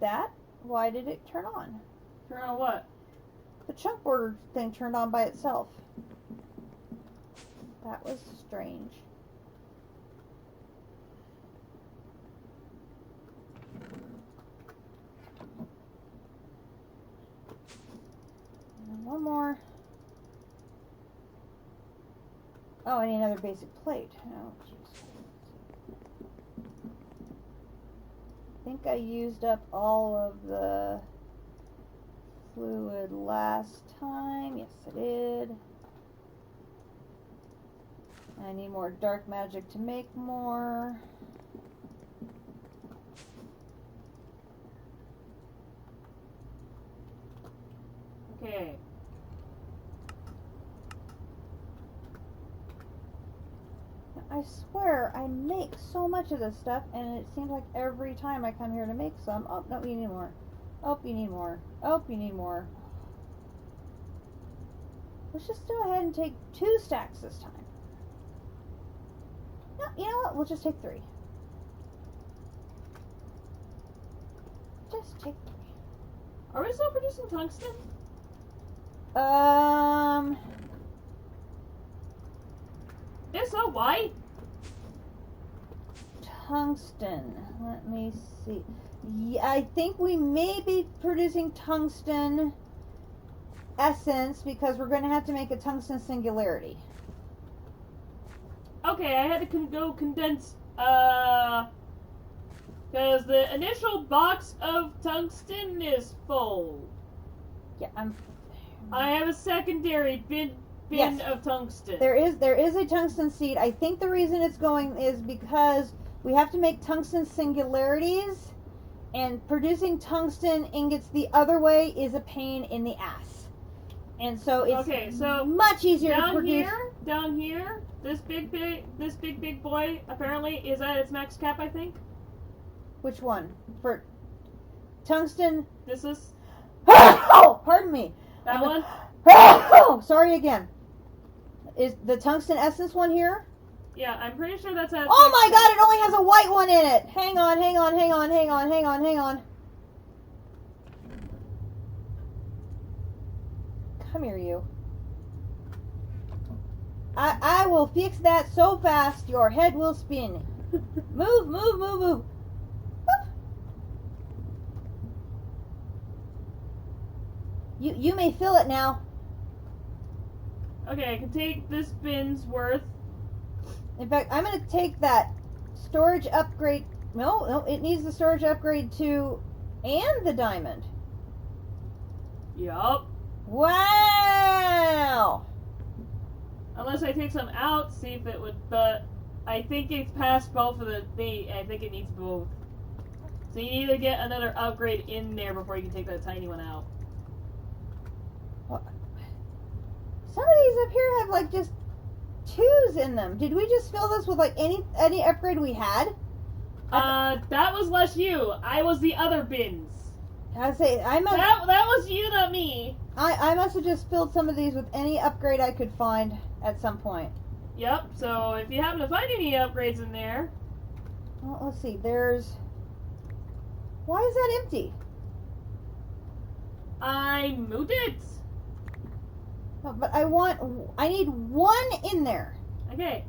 that. Why did it turn on? Turn on what? The chunk border thing turned on by itself. That was strange. And one more. Oh, I need another basic plate. Oh, jeez. I think I used up all of the fluid last time. Yes, I did. I need more dark magic to make more. Okay. I swear I make so much of this stuff, and it seems like every time I come here to make some, oh, no, you need more. Oh, you need more. Oh, you need more. Let's just go ahead and take 2 stacks this time. No, you know what? We'll just take 3. Just take 3. Are we still producing tungsten? If so, why? Tungsten. Let me see. Yeah, I think we may be producing tungsten essence because we're going to have to make a tungsten singularity. Okay, I had to go condense, because the initial box of tungsten is full. Yeah, I have a secondary bin Yes. of tungsten. There is a tungsten seed. I think the reason it's going is because we have to make tungsten singularities, and producing tungsten ingots the other way is a pain in the ass. And so it's okay, so much easier to produce. Down here, this big boy apparently is at its max cap, I think. Which one? For tungsten? This is Oh, pardon me. that one. Oh, sorry again. Is the tungsten essence one here? Yeah, I'm pretty sure that's at. Oh my god, it only has a white one in it. Hang on. Come here, you. I will fix that so fast your head will spin. Move. You may fill it now. Okay, I can take this bin's worth. In fact, I'm going to take that storage upgrade. No, it needs the storage upgrade too, and the diamond. Yup. Wow! Unless I take some out, see if it would. But I think it's past both of the. I think it needs both. So you need to get another upgrade in there before you can take that tiny one out. Some of these up here have like just 2s in them. Did we just fill this with like any upgrade we had? That was less you. I was the other bins. I say That was you, not me. I must have just filled some of these with any upgrade I could find at some point. Yep. So if you happen to find any upgrades in there, Well, let's see. There's. Why is that empty? I moved it. No, but I need 1 in there. Okay.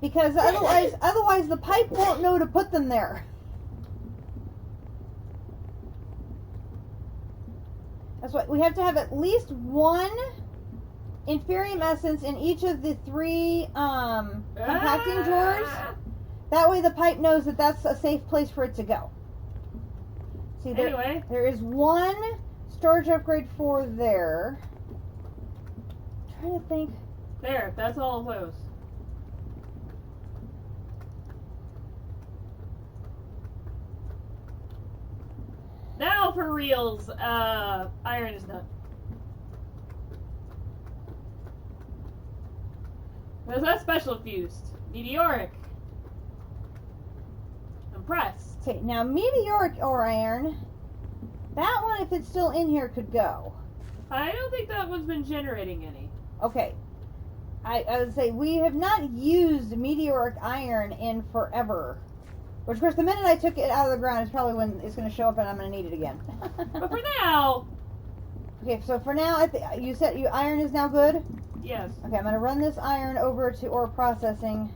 Because otherwise the pipe won't know to put them there. That's why we have to have at least 1 inferium essence in each of the 3 compacting drawers. That way the pipe knows that that's a safe place for it to go. See, there is 1 storage upgrade for there. I'm trying to think. There, that's all of those. Now for reals, iron is done. Because that's special fused. Meteoric. Impressed. Okay, now meteoric ore iron. That one, if it's still in here, could go. I don't think that one's been generating any. Okay. I would say we have not used meteoric iron in forever. Which, of course, the minute I took it out of the ground is probably when it's going to show up and I'm going to need it again. But for now, Okay, so for now, you said iron is now good? Yes. Okay, I'm going to run this iron over to ore processing.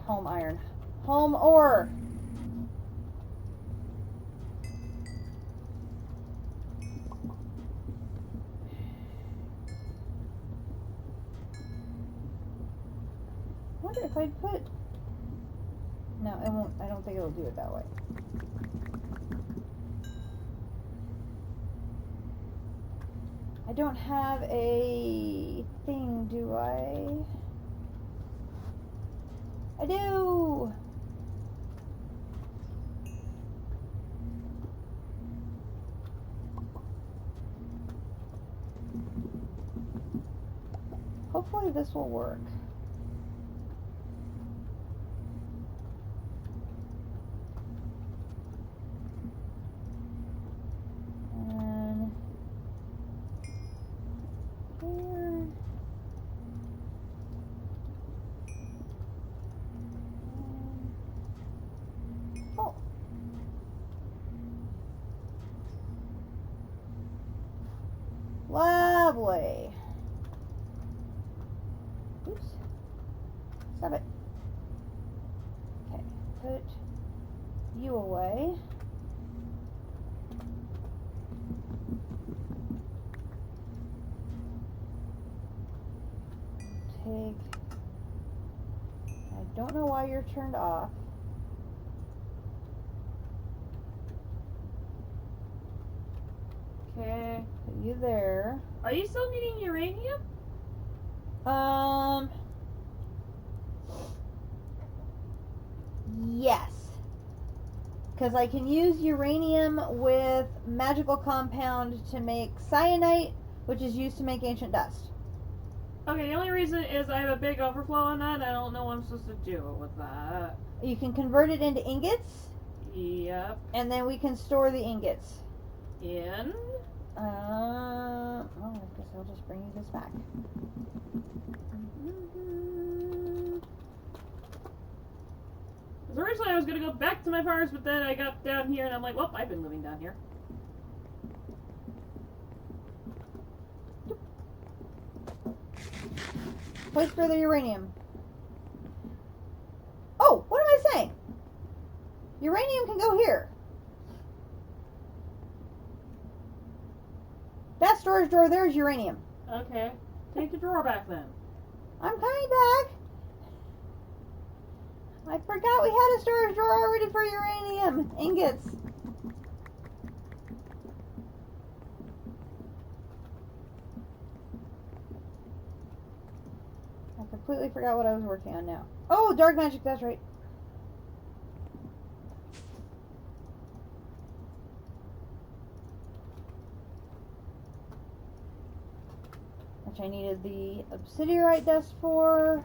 Home iron. Home ore! I wonder if I'd put... No, it won't. I don't think it'll do it that way. I don't have a thing, do I? I do! Hopefully this will work. And here. Oh. Lovely. Oops. Stop it. Okay, put you away. Take... I don't know why you're turned off. Okay. Put you there. Are you still needing uranium? Yes. Because I can use uranium with magical compound to make cyanite, which is used to make ancient dust. Okay, the only reason is I have a big overflow on that, and I don't know what I'm supposed to do with that. You can convert it into ingots, Yep. and then we can store the ingots. In. Oh, I guess I'll just bring you this back. Because originally I was going to go back to my farms, but then I got down here and I'm like, well, I've been living down here. Place for the uranium. Oh, what am I saying? Uranium can go here. That storage drawer there is uranium. Okay. Take the drawer back then. I'm coming back. I forgot we had a storage drawer already for uranium ingots. I completely forgot what I was working on now. Oh, dark magic, that's right. Which I needed the obsidianite dust for.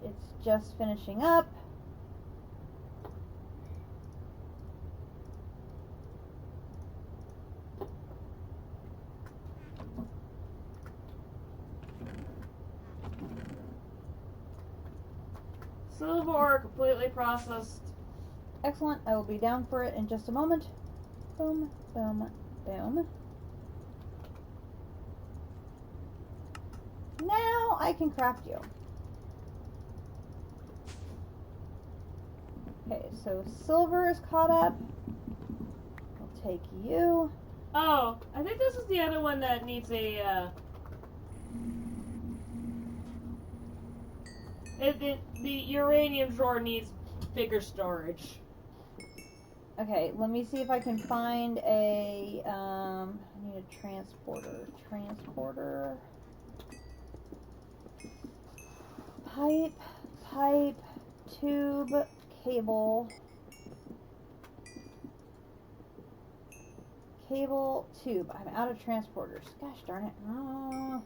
It's just finishing up. Silver ore completely processed. Excellent. I will be down for it in just a moment. Boom, boom, boom. Now I can craft you. Okay, so silver is caught up. I'll take you. Oh, I think this is the other one that needs a, the uranium drawer needs bigger storage. Okay, let me see if I can find a, I need a transporter. Transporter. Pipe, tube, cable. Cable, tube. I'm out of transporters. Gosh darn it. Oh.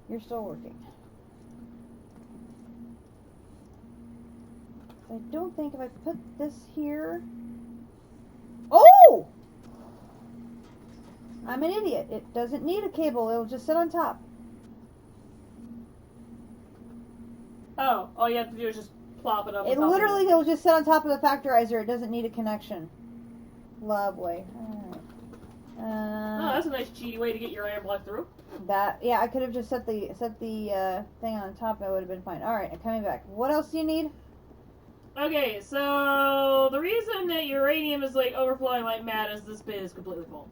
You're still working. I don't think if I put this here... Oh! I'm an idiot. It doesn't need a cable. It'll just sit on top. Oh, all you have to do is just plop it up. It on top literally Of will just sit on top of the factorizer. It doesn't need a connection. Lovely. Oh, that's a nice cheaty way to get your iron block through. Yeah, I could have just set the thing on top. It would have been fine. All right, I'm coming back. What else do you need? Okay, so the reason that uranium is like overflowing like mad is this bin is completely full.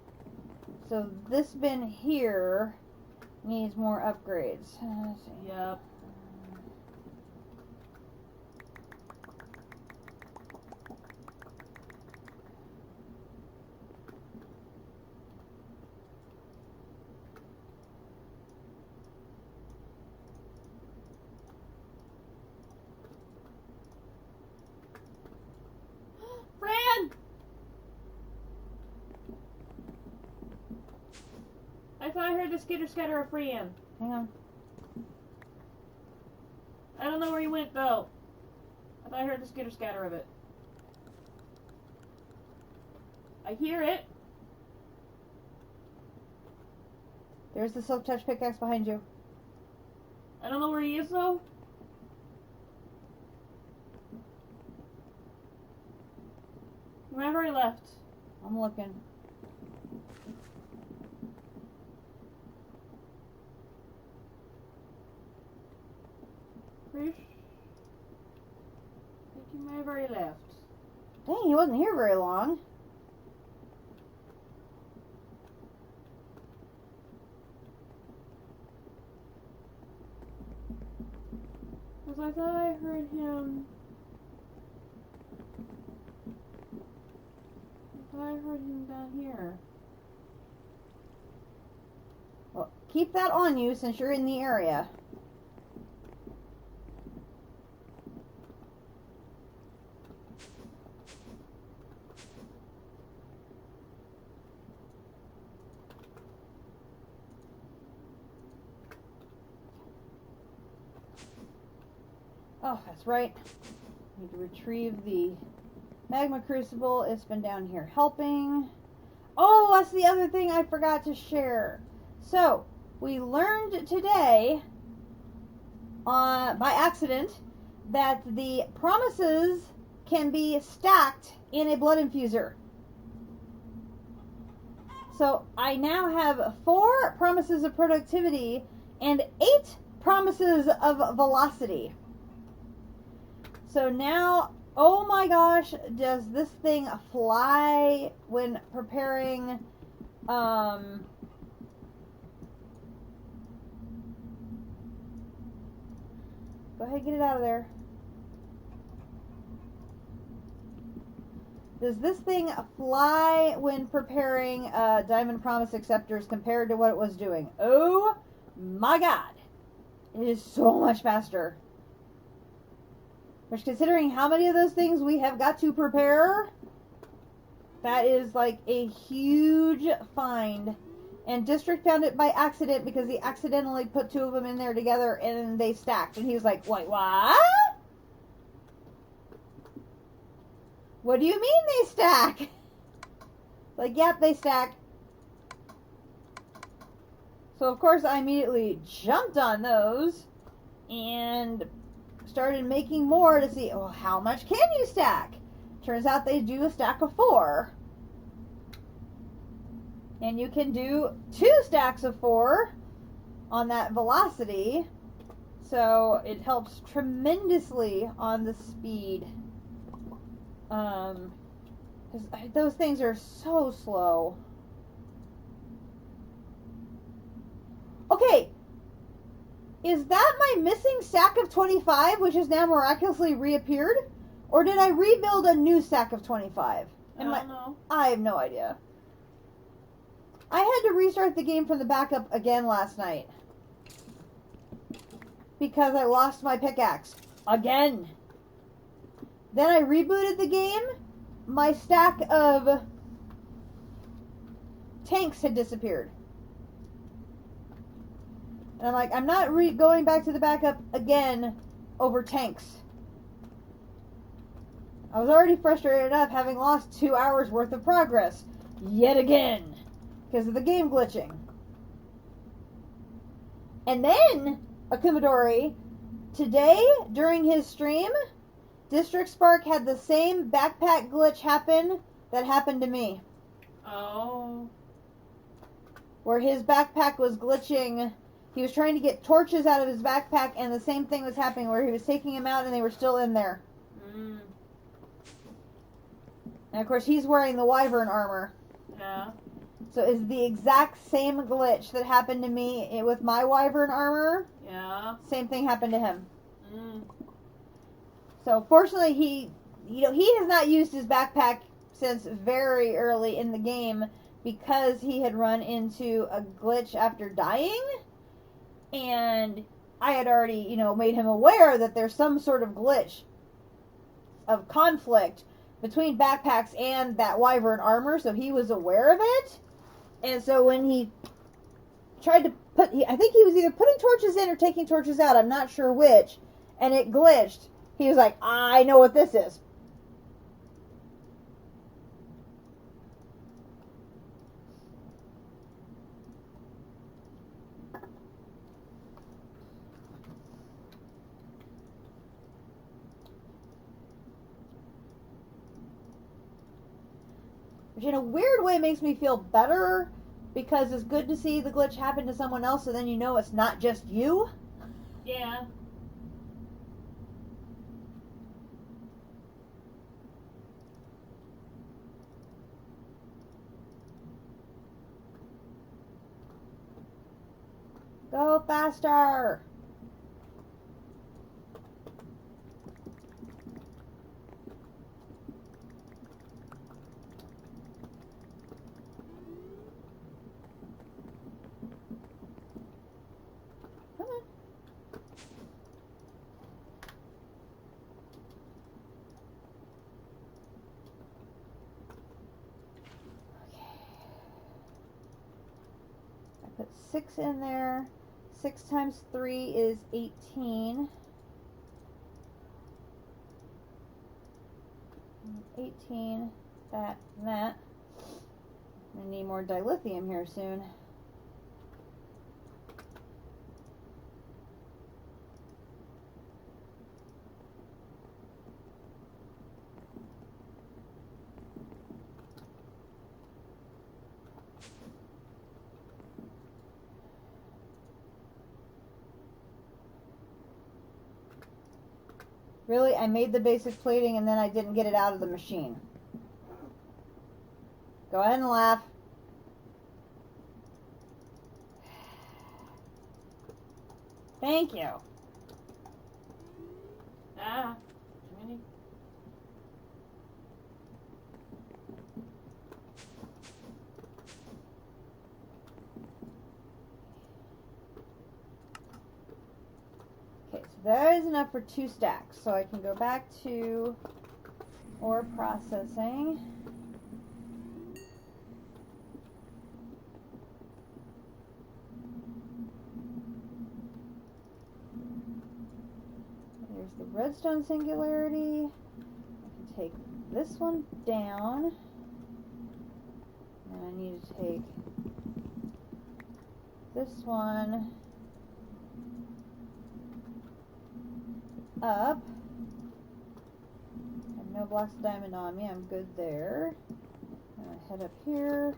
So this bin here needs more upgrades. Let's see. Yep. Fran! I thought I heard the skitter scatter of Fran. Hang on. I don't know where he went though. I thought I heard the skitter scatter of it. I hear it. There's the silk touch pickaxe behind you. I don't know where he is though. Wherever he left. I'm looking. I think he may have already left. Dang, he wasn't here very long. Because I thought I heard him. I thought I heard him down here. Well, keep that on you since you're in the area. Oh, that's right. Need to retrieve the magma crucible. It's been down here helping. Oh, that's the other thing I forgot to share. So, we learned today, by accident, that the promises can be stacked in a blood infuser. So, I now have 4 promises of productivity and 8 promises of velocity. So now, oh my gosh, does this thing fly when preparing, go ahead, get it out of there. Does this thing fly when preparing Diamond Promise Acceptors compared to what it was doing? Oh my god. It is so much faster. Which, considering how many of those things we have got to prepare, that is like a huge find. And District found it by accident because he accidentally put 2 of them in there together and they stacked. And he was like, wait, what? What do you mean they stack? Like, yep, they stack. So, of course, I immediately jumped on those and started making more to see, well, how much can you stack? Turns out they do a stack of 4. And you can do 2 stacks of 4 on that velocity. So it helps tremendously on the speed. 'Cause those things are so slow. Okay. Is that my missing stack of 25, which has now miraculously reappeared? Or did I rebuild a new stack of 25? I don't know. I have no idea. I had to restart the game from the backup again last night. Because I lost my pickaxe. Again. Then I rebooted the game. My stack of tanks had disappeared. And I'm like, I'm not going back to the backup again over tanks. I was already frustrated enough having lost 2 hours worth of progress. Yet again. Because of the game glitching. And then, Akumadori, today, during his stream, District Spark had the same backpack glitch happen that happened to me. Oh. Where his backpack was glitching. He was trying to get torches out of his backpack, and the same thing was happening where he was taking them out and they were still in there. Mm. And of course, he's wearing the Wyvern armor. Yeah. So it's the exact same glitch that happened to me with my Wyvern armor. Yeah. Same thing happened to him. Mm. So fortunately, he has not used his backpack since very early in the game because he had run into a glitch after dying, and I had already, made him aware that there's some sort of glitch of conflict between backpacks and that Wyvern armor, so he was aware of it. And so when he tried to I think he was either putting torches in or taking torches out, I'm not sure which, and it glitched. He was like, I know what this is. Which in a weird way makes me feel better, because it's good to see the glitch happen to someone else, so then you know it's not just you. Yeah. Go faster! Come on. Okay. I put 6 in there. 6 times 3 is 18. 18, that, and that. I need more dilithium here soon. Really, I made the basic plating and then I didn't get it out of the machine. Go ahead and laugh. Thank you. Ah. Too many. Okay, so that is enough for 2 stacks. So I can go back to ore processing. There's the redstone singularity. I can take this one down. And I need to take this one up. I have no blocks of diamond on me. I'm good there. I'm going to head up here.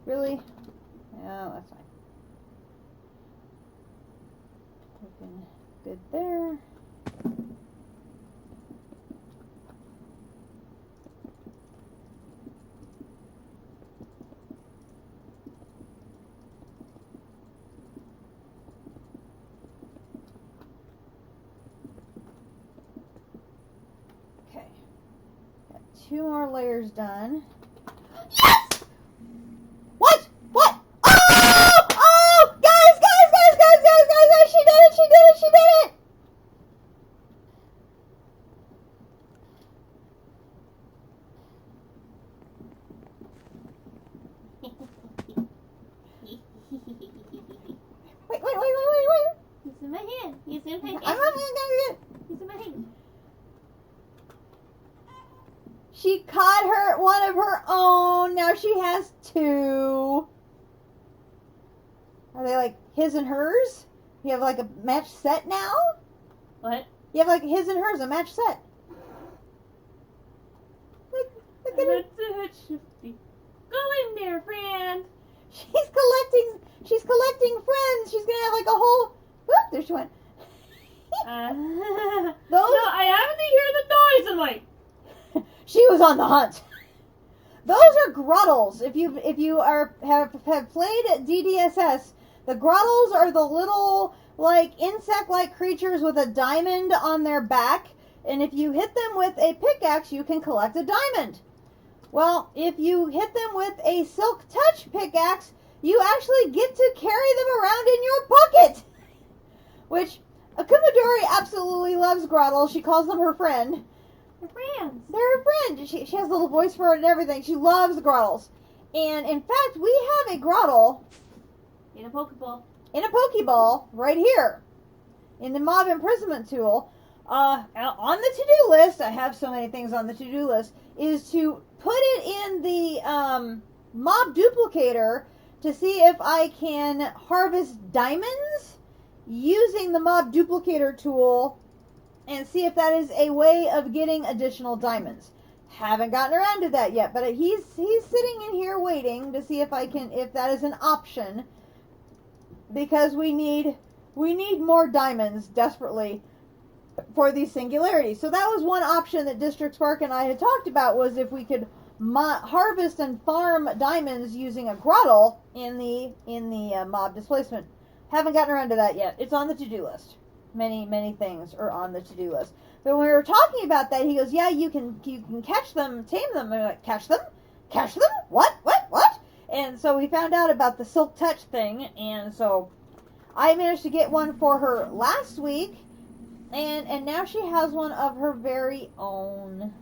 Really? No, that's fine. Looking good there. Okay. Got 2 more layers done. Yes! What? What? Oh! Oh! Guys! She did it! She did it! She did it! Wait. It's in my hand. It's in my hand. I'm not gonna do it. It's in my hand. She caught her one of her own. Now she has two. Are they like his and hers? You have like a match set now? What? You have like his and hers, a match set. Look at her. Go in there, friend. She's collecting friends. She's gonna have like a whole. Whoop! There she went. No, Those. I haven't hear the noise. I'm like, She was on the hunt. Those are gruddles. If you have played at DDSS, the gruddles are the little like insect-like creatures with a diamond on their back, and if you hit them with a pickaxe, you can collect a diamond. Well, if you hit them with a silk touch pickaxe, you actually get to carry them around in your pocket. Which Akumadori absolutely loves gruddles. She calls them her friend. friends. They're her friend. She has a little voice for it and everything. She loves gruddles. And in fact, we have a gruddle In a Pokeball. in a Pokeball right here in the mob imprisonment tool. On the to-do list, I have so many things on the to-do list, is to put it in the mob duplicator to see if I can harvest diamonds using the mob duplicator tool and see if that is a way of getting additional diamonds. Haven't gotten around to that yet, but he's sitting in here waiting to see if that is an option, because we need more diamonds desperately for these singularities. So that was one option that District Spark and I had talked about, was if we could harvest and farm diamonds using a gruddle in the mob displacement. Haven't gotten around to that yet. It's on the to-do list. Many things are on the to-do list. But when we were talking about that, he goes, "Yeah, you can catch them, tame them." And we're like, "Catch them? Catch them? What? And so we found out about the silk touch thing, and so I managed to get one for her last week, and now she has one of her very own.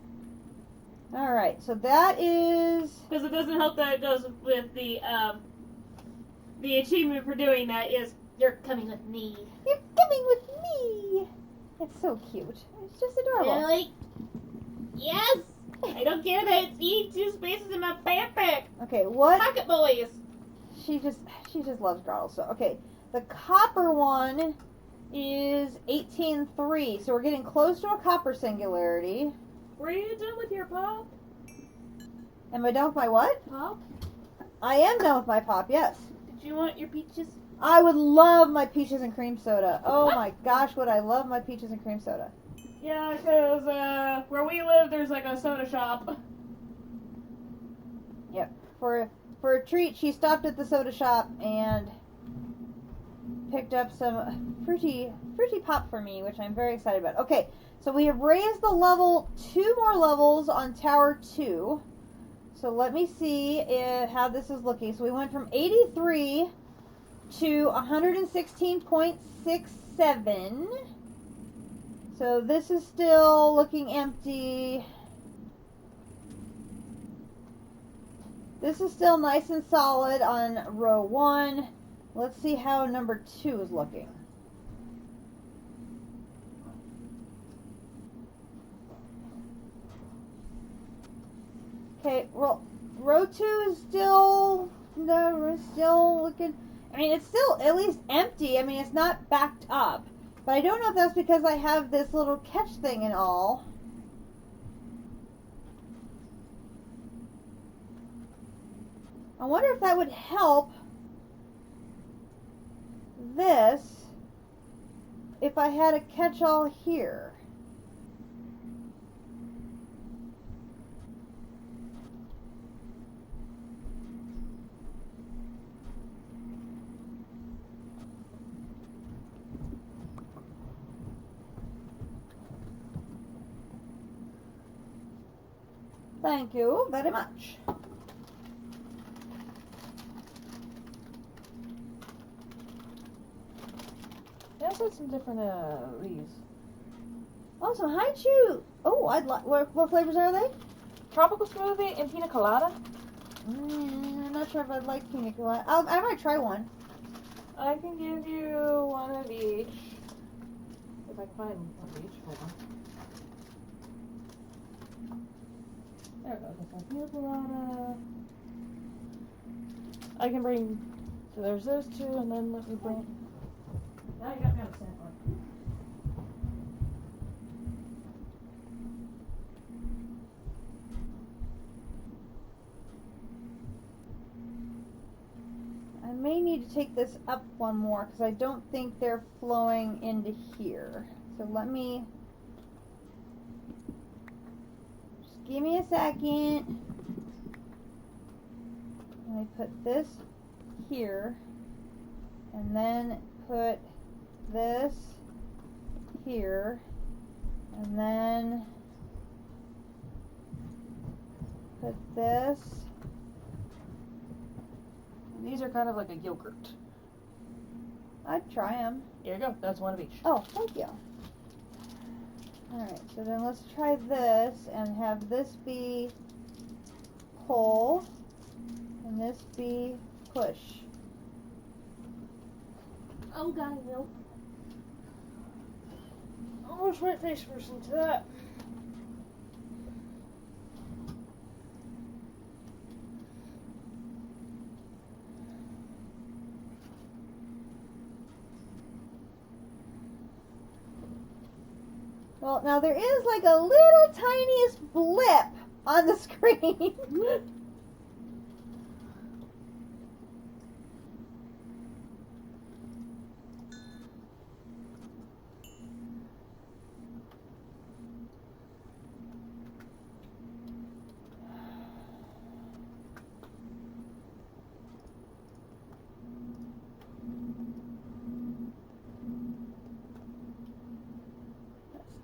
All right, so that is, Because it doesn't help that it goes with the achievement for doing that is you're coming with me. you're coming with me. It's so cute. It's just adorable. Really? Yes. I don't care that it's eating 2 spaces in my backpack. Okay, what? Pocket boys. She just loves girls. So okay, the copper one is 18.3, so we're getting close to a copper singularity. Were you done with your pop? Am I done with my what? Pop? I am done with my pop. Yes. Did you want your peaches? I would love my peaches and cream soda. Oh my gosh, would I love my peaches and cream soda. Yeah, because where we live, there's like a soda shop. Yep. For a treat, she stopped at the soda shop and picked up some fruity pop for me, which I'm very excited about. Okay, so we have raised the level 2 more levels on Tower 2. So let me see how this is looking. So we went from 83 to 116.67. So this is still looking empty. This is still nice and solid on row 1. Let's see how number 2 is looking. Okay, well, row 2 is still looking. I mean, it's still at least empty. I mean, it's not backed up. But I don't know if that's because I have this little catch thing and all. I wonder if that would help this if I had a catch-all here. Thank you very much. Let's get some different leaves. Oh, some Haichu. Oh, I'd like. What flavors are they? Tropical smoothie and pina colada. I'm not sure if I'd like pina colada. I might try one. I can give you one of each. If I can find one of each. Hold on. There we go. Because I feel a lot of. I can bring. So there's those two, and then let me bring. Now you got me on the sand one. I may need to take this up one more because I don't think they're flowing into here. So let me. Just give me a second. Let me put this here, and then put this here, and then put this. These are kind of like a yogurt. I'd try them. Here you go. That's one of each. Oh, thank you. Alright, so then let's try this and have this be pull and this be push. Oh, God, nope. I'll wash my face first into that. Well, now there is like a little tiniest blip on the screen.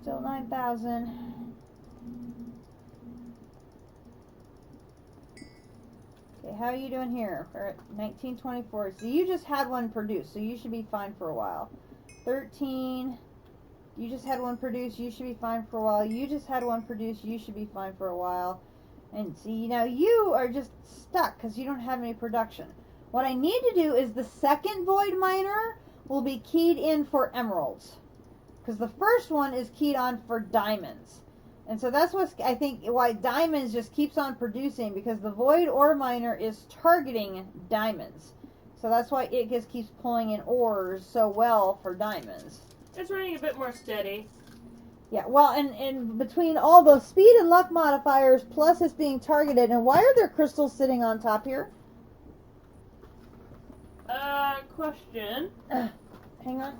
Still 9,000. Okay, how are you doing here? We're at 1924. So you just had one produced, so you should be fine for a while. 13. You just had one produced, you should be fine for a while. You just had one produced, you should be fine for a while. And see, now you are just stuck because you don't have any production. What I need to do is the second void miner will be keyed in for emeralds. Because the first one is keyed on for diamonds. And so that's what I think why diamonds just keeps on producing, because the void ore miner is targeting diamonds. So that's why it just keeps pulling in ores so well for diamonds. It's running a bit more steady. Yeah, well, and between all those speed and luck modifiers, plus it's being targeted, and why are there crystals sitting on top here? Question. Hang on.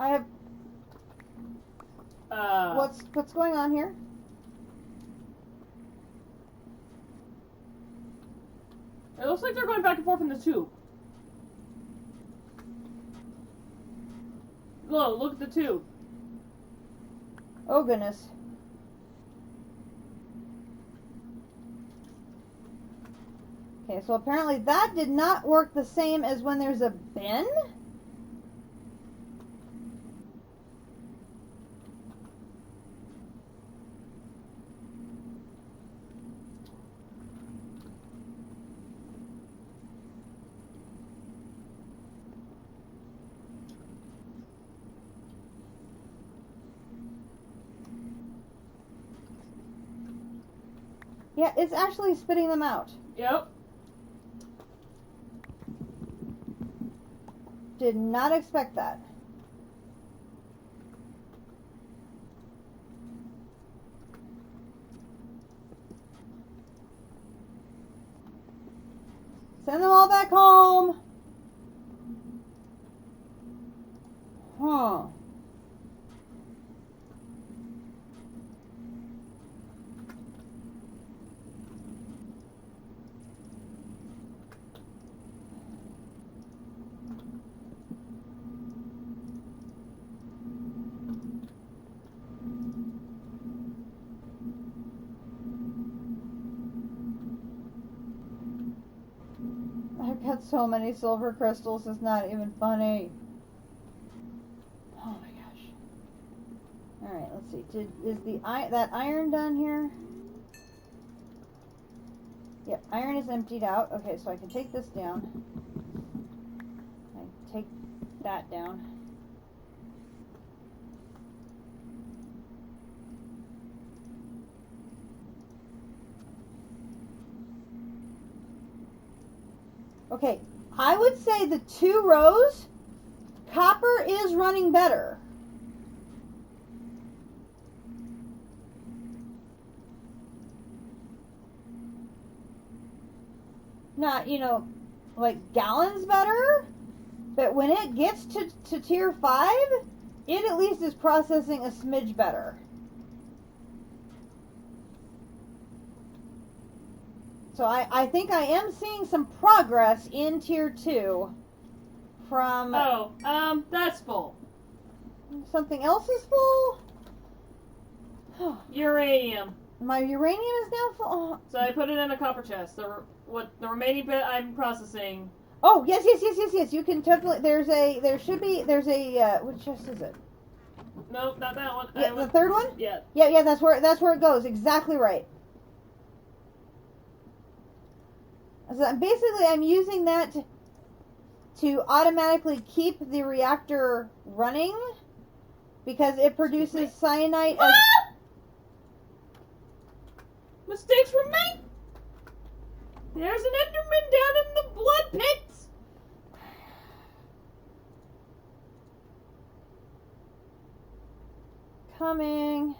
I have... What's going on here? It looks like they're going back and forth in the tube. Look at the tube. Oh, goodness. Okay, so apparently that did not work the same as when there's a bin. Yeah, it's actually spitting them out. Yep. Did not expect that. Send them all back home. Huh. I've got so many silver crystals, it's not even funny. Oh my gosh. Alright, let's see. Is that iron done here? Yep, iron is emptied out. Okay, so I can take this down. I take that down. Okay, I would say the 2 rows, copper is running better. Not, like gallons better, but when it gets to tier 5, it at least is processing a smidge better. So I think I am seeing some progress in tier 2 from... Oh, that's full. Something else is full? Uranium. My uranium is now full? Oh. So I put it in a copper chest. The remaining bit I'm processing. Oh, yes. You can totally... There's a... which chest is it? No, not that one. Yeah, the third one? Yeah. Yeah, that's where it goes. Exactly right. So basically, I'm using that to automatically keep the reactor running because it produces cyanide. As... Mistakes were made. There's an Enderman down in the blood pits. Coming.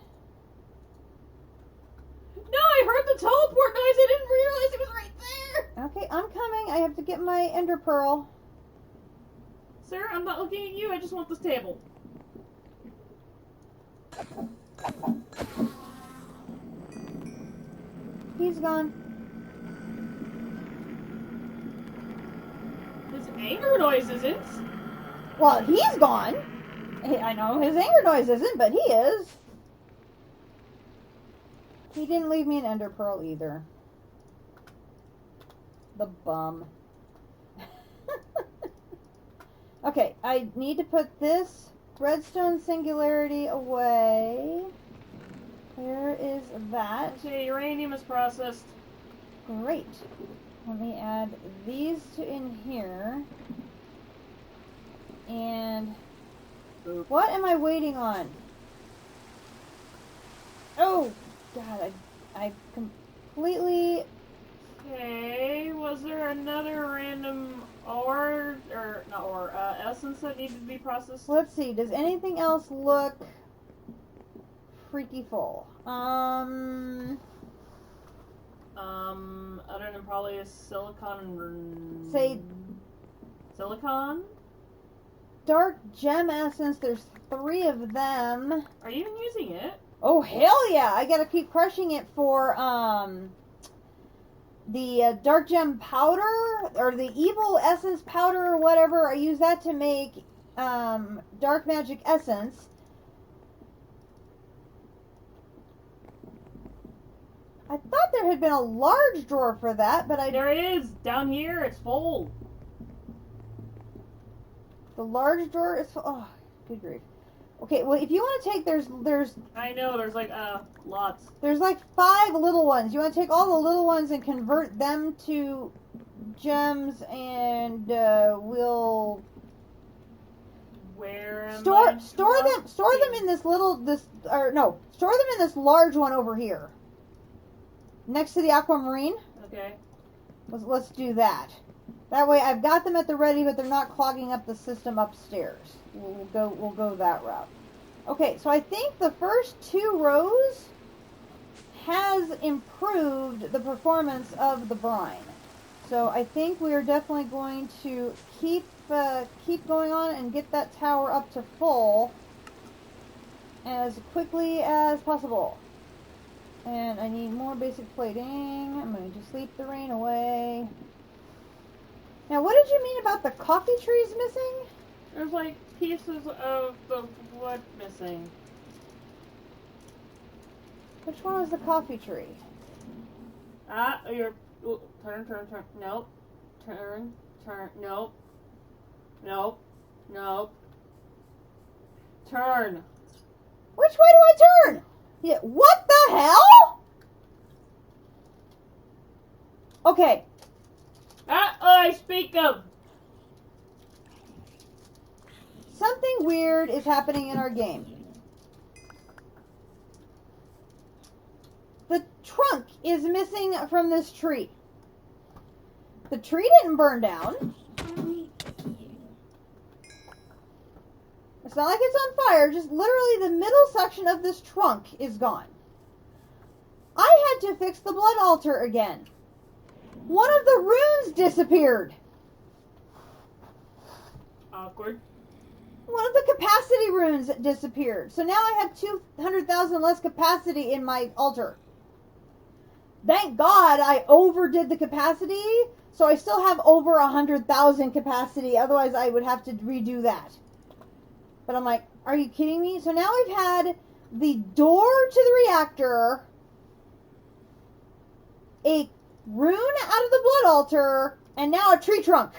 No, I heard the teleport noise. I didn't realize it was right there. Okay, I'm coming. I have to get my ender pearl. Sir, I'm not looking at you. I just want this table. He's gone. His anger noise isn't. Well, he's gone. I know his anger noise isn't, but he is. He didn't leave me an ender pearl either. The bum. Okay, I need to put this redstone singularity away. Where is that? Okay, uranium is processed. Great. Let me add these two in here. And what am I waiting on? Oh, God, I completely... Okay, was there another random ore, or not ore, essence that needed to be processed? Let's see, does anything else look freaky full? Other than probably a silicon... Say... Silicon? Dark gem essence, there's 3 of them. Are you even using it? Oh, hell yeah! I gotta keep crushing it for, the dark gem powder, or the evil essence powder, or whatever. I use that to make, dark magic essence. I thought there had been a large drawer for that, but There is! Down here, it's full. the large drawer is, oh, good grief. Okay, well, if you want to take, there's I know, there's like, lots. There's like 5 little ones. You want to take all the little ones and convert them to gems, and we'll Where am store I them in store them in this large one over here, next to the aquamarine. Okay. Let's do that. That way, I've got them at the ready, but they're not clogging up the system upstairs. We'll go that route. Okay, so I think the first 2 rows has improved the performance of the brine. So I think we are definitely going to keep going on and get that tower up to full as quickly as possible. And I need more basic plating. I'm going to sleep the rain away. Now, what did you mean about the coffee trees missing? There's like pieces of the wood missing. Which one was the coffee tree? You're... Turn. Nope. Turn. Nope. Turn. Which way do I turn? Yeah, what the hell? Okay. I speak of. Something weird is happening in our game. The trunk is missing from this tree. The tree didn't burn down. It's not like it's on fire, just literally the middle section of this trunk is gone. I had to fix the blood altar again. One of the runes disappeared. Awkward. One of the capacity runes disappeared. So now I have 200,000 less capacity in my altar. Thank God I overdid the capacity, so I still have over 100,000 capacity. Otherwise, I would have to redo that. But I'm like, are you kidding me? So now we've had the door to the reactor, a rune out of the blood altar, and now a tree trunk.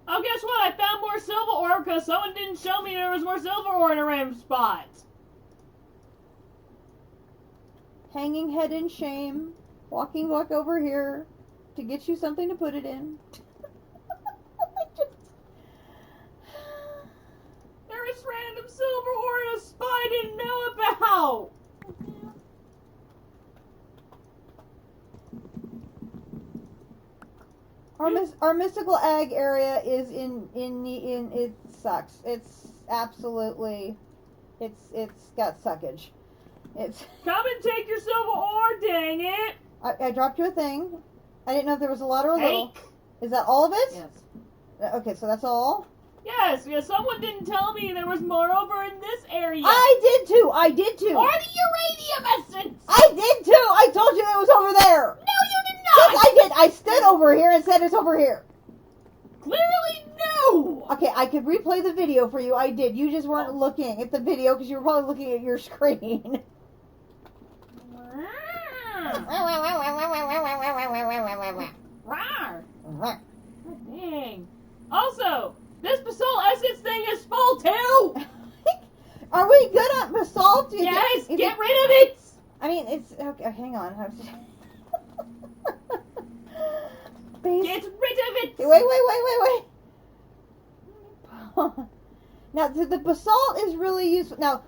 Oh, guess what? I found more silver ore because someone didn't show me there was more silver ore in a random spot. Hanging head in shame, walking back over here to get you something to put it in. There is random silver ore in a spot I didn't know about. Our mystical egg area is in it sucks. It's absolutely, it's got suckage. It's. Come and take your silver ore, dang it! I dropped you a thing. I didn't know if there was a lot or a little. Is that all of it? Yes. Okay, so that's all. Yes, because someone didn't tell me there was more over in this area. I did too. I did too. Or the uranium essence. I did too. I told you it was over there. No, you did not. Yes, I did. I stood over here and said it's over here. Clearly, no. Okay, I could replay the video for you. I did. You just weren't looking at the video because you were probably looking at your screen. Rawr. Dang. Also, this basalt essence thing is full too. Are we good at basalt? Yes, get rid of it. I mean, it's okay. Hang on. Get rid of it. Wait. Now, the basalt is really useful. Now,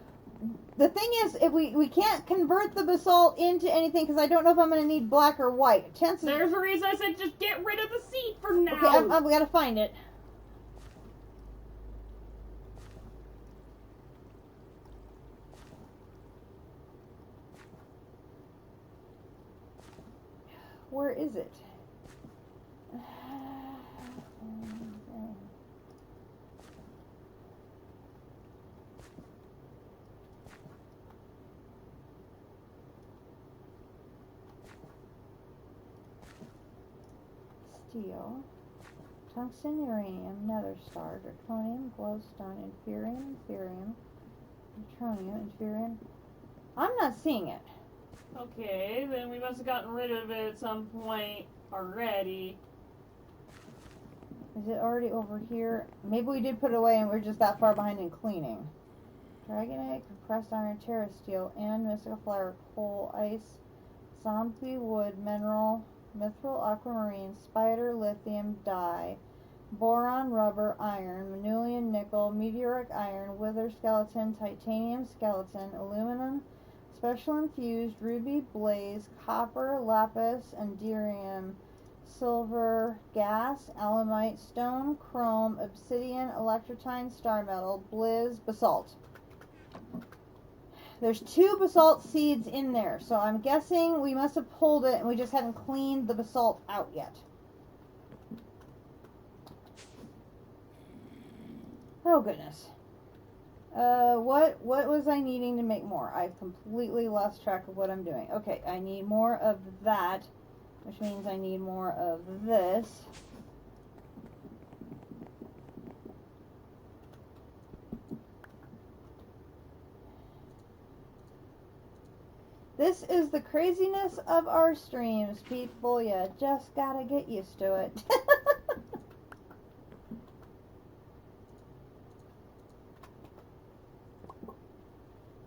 the thing is, if we can't convert the basalt into anything, because I don't know if I'm going to need black or white. Chances. There's a reason I said just get rid of the seed for now. Okay, we got to find it. Where is it? Steel, tungsten, uranium, nether star, draconium, glowstone, inferium, neutronium, inferium. I'm not seeing it. Okay, then we must have gotten rid of it at some point already. Is it already over here? Maybe we did put it away and we're just that far behind in cleaning. Dragonite, compressed iron, terra steel, and mystical flower, coal, ice, zombie wood, mineral, mithril, aquamarine, spider, lithium, dye, boron, rubber, iron, manulian, nickel, meteoric iron, wither skeleton, titanium skeleton, aluminum, special infused, ruby, blaze, copper, lapis, enderium, silver, gas, alamite, stone, chrome, obsidian, electrotine, star metal, blizz, basalt. There's 2 basalt seeds in there, so I'm guessing we must have pulled it and we just hadn't cleaned the basalt out yet. Oh goodness. What was I needing to make more? I've completely lost track of what I'm doing. Okay, I need more of that, which means I need more of this. This is the craziness of our streams, people. You just gotta get used to it.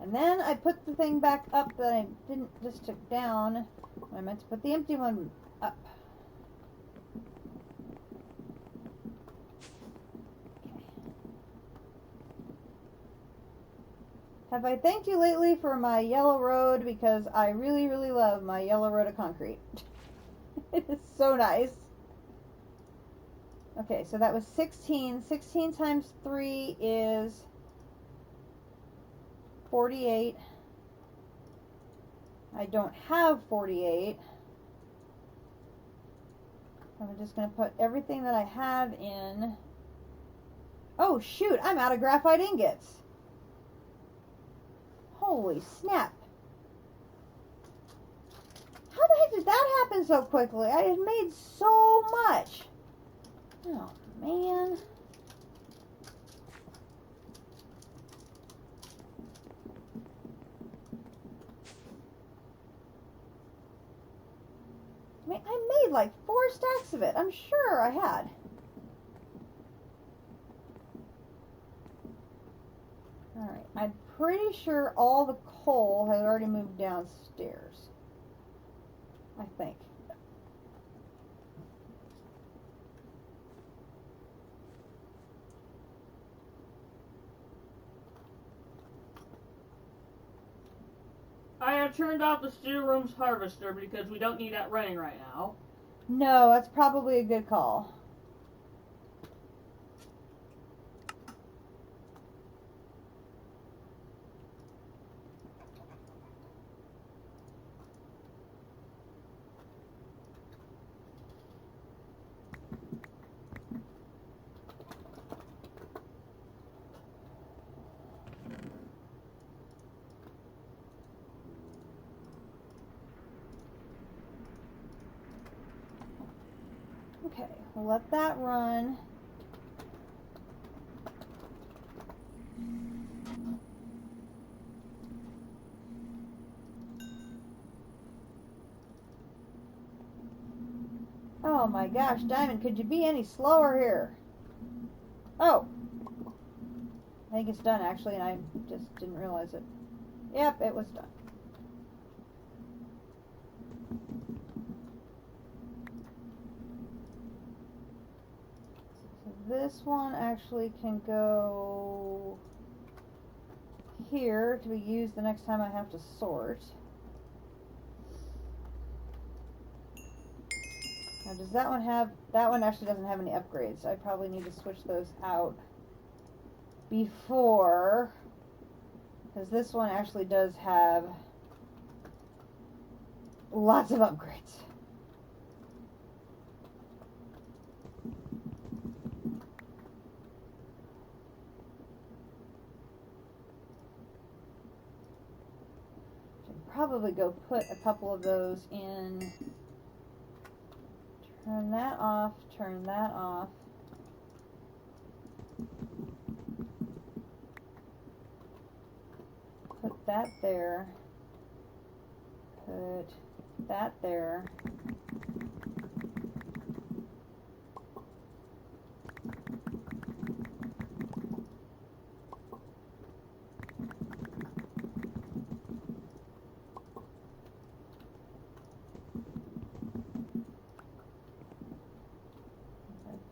And then I put the thing back up that I didn't just took down. I meant to put the empty one up. Okay. Have I thanked you lately for my yellow road? Because I really, really love my yellow road of concrete. It is so nice. Okay, so that was 16. 16 times 3 is 48. I don't have 48. I'm just going to put everything that I have in. Oh, shoot, I'm out of graphite ingots. Holy snap. How the heck did that happen so quickly? I had made so much. Oh, man. I mean, I made like 4 stacks of it. I'm sure I had. Alright, I'm pretty sure all the coal had already moved downstairs. I think. I have turned off the stew room's harvester because we don't need that running right now. No, that's probably a good call. Okay, we'll let that run. Oh my gosh, Diamond, could you be any slower here? Oh! I think it's done actually, and I just didn't realize it. Yep, it was done. So this one actually can go here to be used the next time I have to sort. Now does that one have, that one actually doesn't have any upgrades, so I probably need to switch those out before, because this one actually does have lots of upgrades. Should probably go put a couple of those in. Turn that off, turn that off. Put that there. Put that there.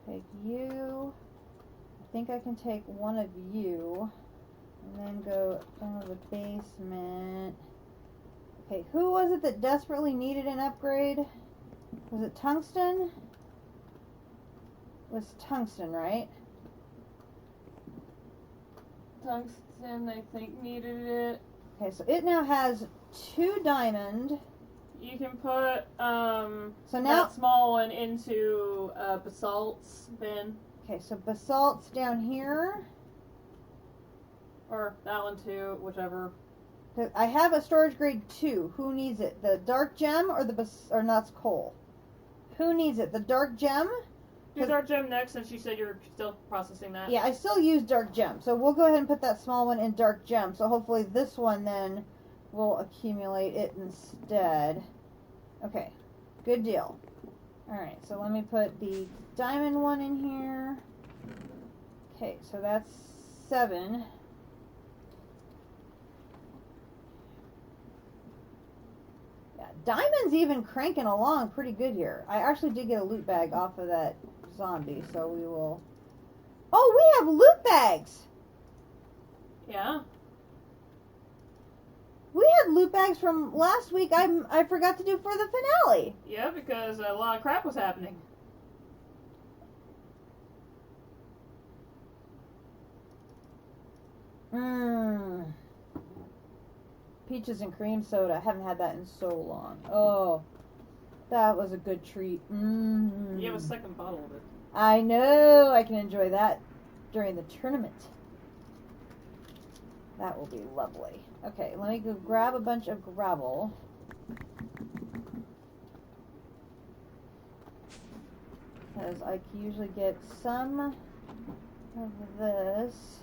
Take you. I think I can take one of you. And then go down to the basement. Okay, who was it that desperately needed an upgrade? Was it tungsten? It was tungsten, right? Tungsten, I think, needed it. Okay, so it now has 2 diamond. You can put So now, that small one into basalt's bin. okay, so basalt's down here. Or that one too, whichever. I have a storage grade 2. Who needs it? The dark gem or the or not coal? Who needs it? The dark gem? Do dark gem next, since you said you're still processing that. Yeah, I still use dark gem. So we'll go ahead and put that small one in dark gem. So hopefully this one then will accumulate it instead. Okay, good deal. Alright, so let me put the diamond one in here. Okay, so that's 7. Yeah, diamond's even cranking along pretty good here. I actually did get a loot bag off of that zombie, so we will... Oh, we have loot bags! Yeah? We had loot bags from last week I forgot to do for the finale. Yeah, because a lot of crap was happening. Mmm. Peaches and cream soda. Haven't had that in so long. Oh, that was a good treat. Mmm. You have a second bottle of it. I know. I can enjoy that during the tournament. That will be lovely. Okay, let me go grab a bunch of gravel. Because I can usually get some of this.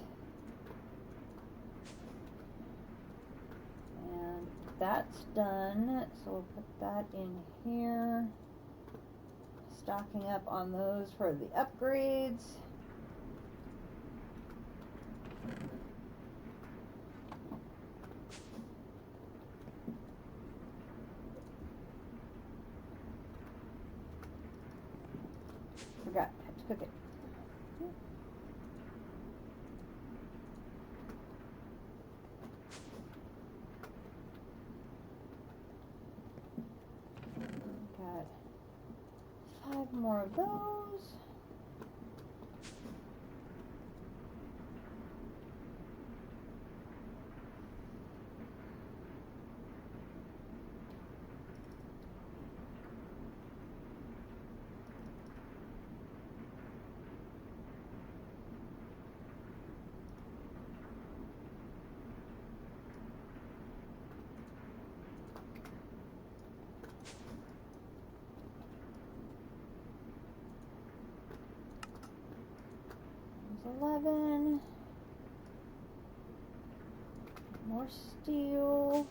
And that's done. So we'll put that in here. Stocking up on those for the upgrades. Forgot, I have to cook it. Got 5 more of those. There's 11. More steel.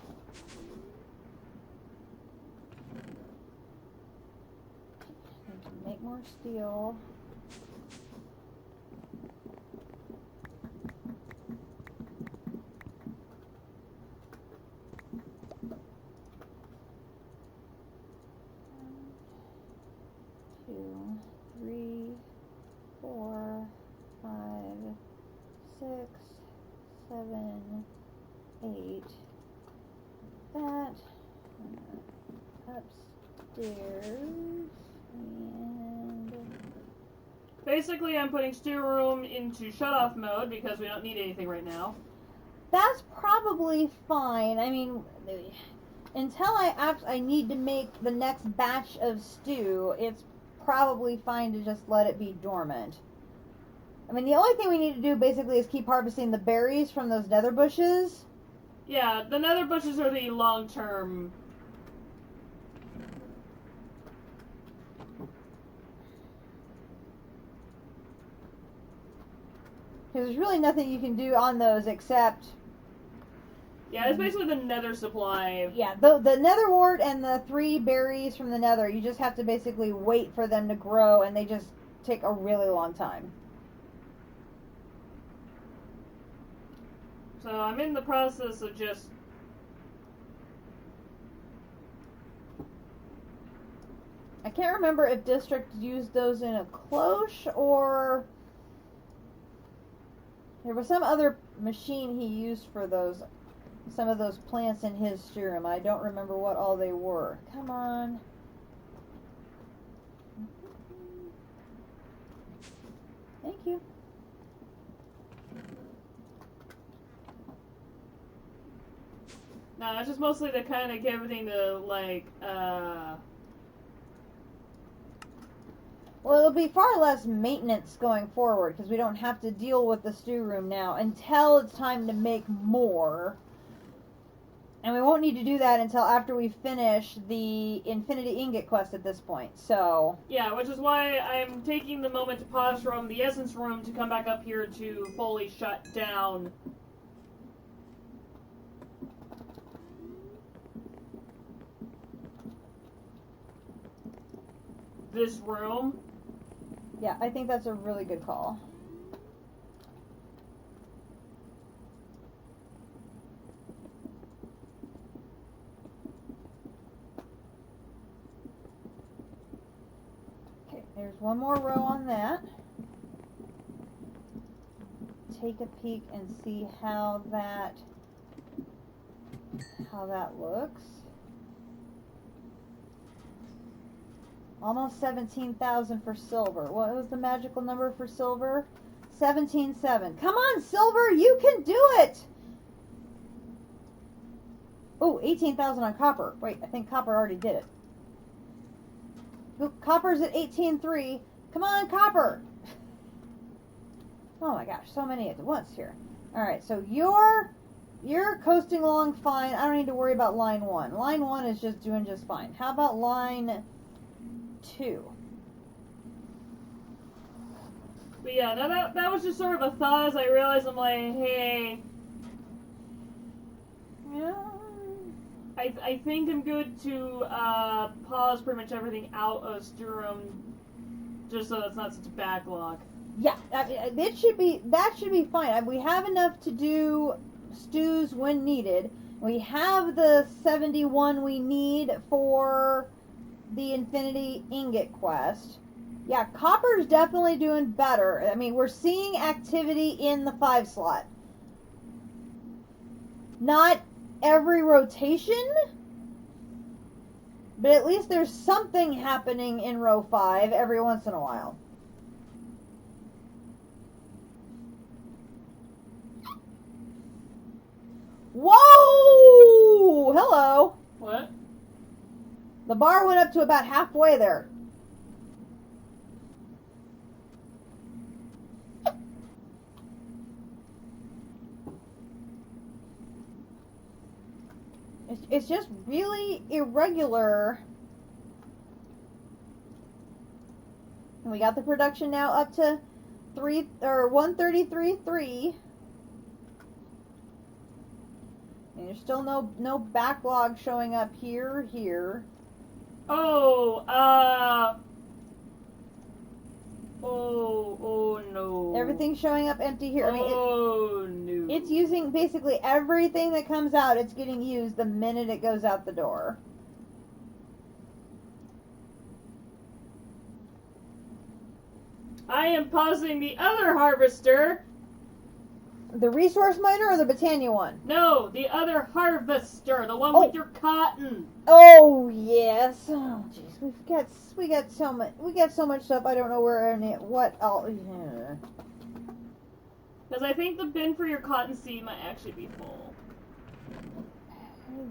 Need to make more steel. Two, three, 4, 5, 6, 7, 8. That upstairs and Basically, I'm putting stew room into shut-off mode because we don't need anything right now. that's probably fine. I mean, until I need to make the next batch of stew, it's probably fine to just let it be dormant. I mean, the only thing we need to do basically is keep harvesting the berries from those nether bushes. Yeah, the nether bushes are the long-term. Because there's really nothing you can do on those except... Yeah, it's basically the nether supply. Yeah, the nether wart and the 3 berries from the nether, you just have to basically wait for them to grow, and they just take a really long time. So I'm in the process of just... I can't remember if District used those in a cloche or... There was some other machine he used for those, some of those plants in his stew room. I don't remember what all they were. Come on. Thank you. No, it's just mostly to kind of get everything to, like, Well, it'll be far less maintenance going forward because we don't have to deal with the stew room now until it's time to make more. And we won't need to do that until after we finish the Infinity Ingot quest at this point. So yeah, which is why I'm taking the moment to pause from the Essence Room to come back up here to fully shut down this room. yeah, I think that's a really good call. Okay, there's one more row on that. Take a peek and see how how that looks. Almost 17,000 for silver. What was the magical number for silver? 17,700. Come on, silver, you can do it! Oh, 18,000 on copper. Wait, I think copper already did it. Copper's at 18,300. Come on, copper! Oh my gosh, so many at once here. Alright, so you're coasting along fine. I don't need to worry about line 1. Line 1 is just doing just fine. How about line 2? But yeah, that was just sort of a thought as I realized I'm like, hey, Yeah. I think I'm good to pause pretty much everything out of Sturum just so it's not such a backlog. Yeah, I mean, that should be fine. We have enough to do stews when needed. We have the 71 we need for the Infinity Ingot quest. Yeah, copper's definitely doing better. I mean, we're seeing activity in the 5 slot. Not every rotation, but at least there's something happening in row 5 every once in a while. Whoa! Hello. What? The bar went up to about halfway there. It's just really irregular. And we got the production now up to 133.3. And there's still no backlog showing up here. Oh no. Everything's showing up empty here. I mean, no. it's using basically everything that comes out. It's getting used the minute it goes out the door. I am pausing the other harvester. The resource miner or the Britannia one? No, the other harvester, the one Oh. with your cotton. Oh yes. Oh jeez, we got so much stuff. I don't know where any what all. Yeah. Because I think the bin for your cotton seed might actually be full.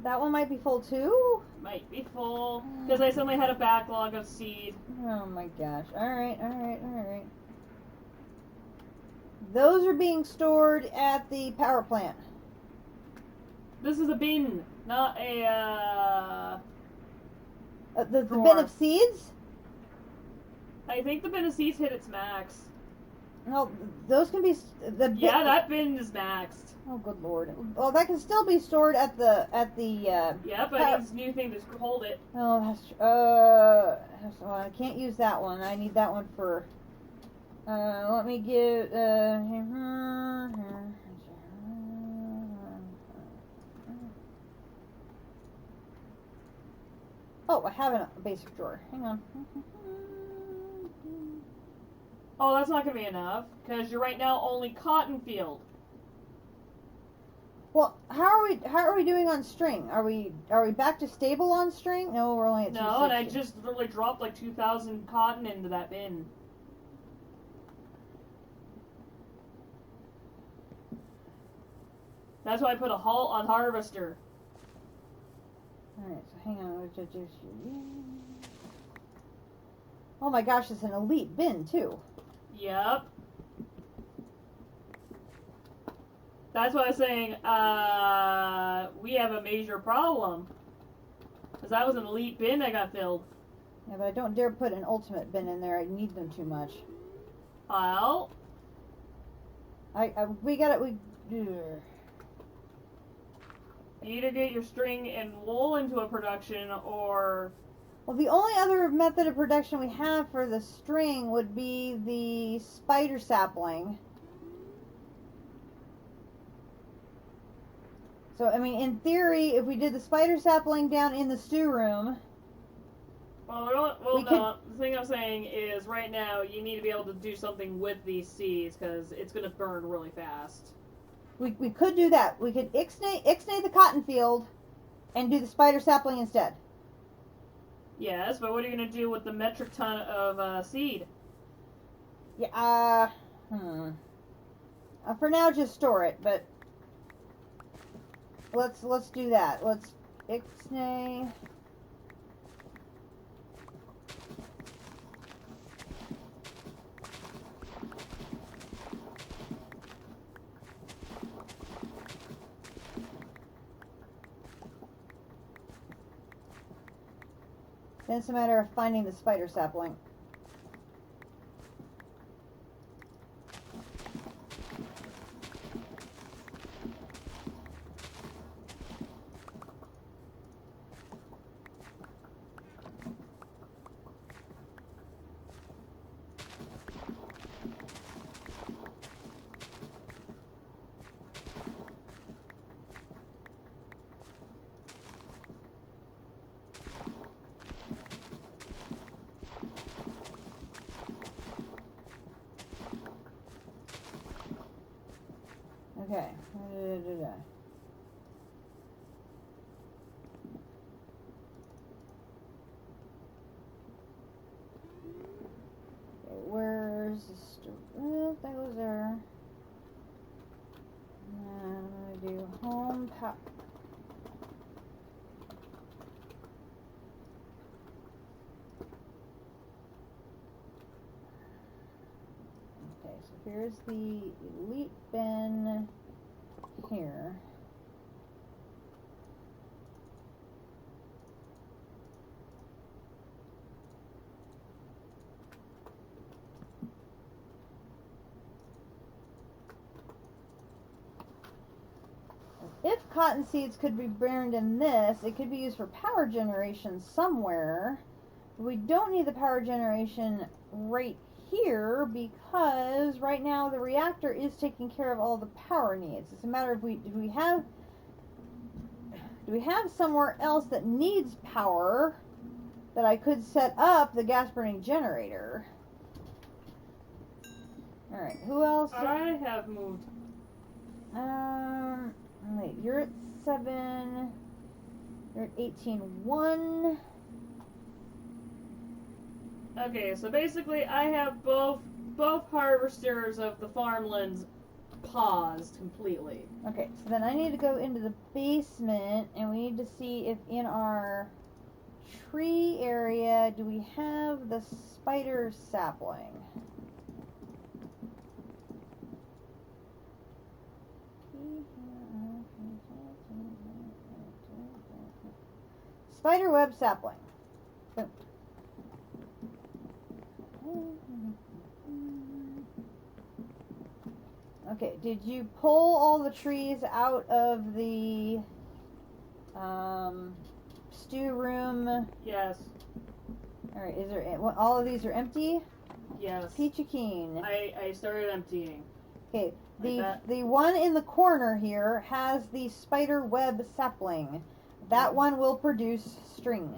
That one might be full too. Might be full. Because I suddenly had a backlog of seed. Oh my gosh. All right. Those are being stored at the power plant. This is a bin, not a, The drawer. bin of seeds. I think the bin of seeds hit its max. No, those can be Yeah, that bin is maxed. Oh good lord. Well, that can still be stored at the Yeah, but I need this new thing to hold it. Oh, that's well, I can't use that one. I need that one for. Let me give. Oh, I have a basic drawer. Hang on. Oh, that's not gonna be enough because you're right now only cotton field. Well, how are we doing on string? Are we back to stable on string? No, we're only at 260. No, and I just literally dropped like 2,000 cotton into that bin. That's why I put a halt on harvester. Alright, so hang on. Oh my gosh, it's an elite bin too. Yep. That's why I was saying, we have a major problem. Because that was an elite bin that got filled. Yeah, but I don't dare put an ultimate bin in there. I need them too much. Well, We got it. you either get your string and wool into a production, or... Well, the only other method of production we have for the string would be the spider sapling. So, I mean, in theory, if we did the spider sapling down in the stew room... The thing I'm saying is, right now, you need to be able to do something with these seeds, because it's going to burn really fast. We could do that. We could ixnay the cotton field and do the spider sapling instead. Yes, but what are you going to do with the metric ton of seed? Yeah, for now, just store it, but let's do that. Let's ixnay. Then it's a matter of finding the spider sapling. Okay. Where's the that goes there. And I'm gonna do home power. Okay, so here's the elite bin here. If cotton seeds could be burned in this, it could be used for power generation somewhere. We don't need the power generation right here because right now the reactor is taking care of all the power needs. It's a matter of do we have somewhere else that needs power that I could set up the gas burning generator. Alright, who else? I have moved. Wait, you're at 7. You're at 18-1. Okay, so basically I have both harvesters of the farmlands paused completely. Okay, so then I need to go into the basement and we need to see if in our tree area do we have the spider sapling. Spider web sapling. Boom. Okay, did you pull all the trees out of the stew room? Yes. Alright, is there all of these are empty? Yes. Peachy keen. I started emptying. Okay, Like the one in the corner here has the spider web sapling. That one will produce string.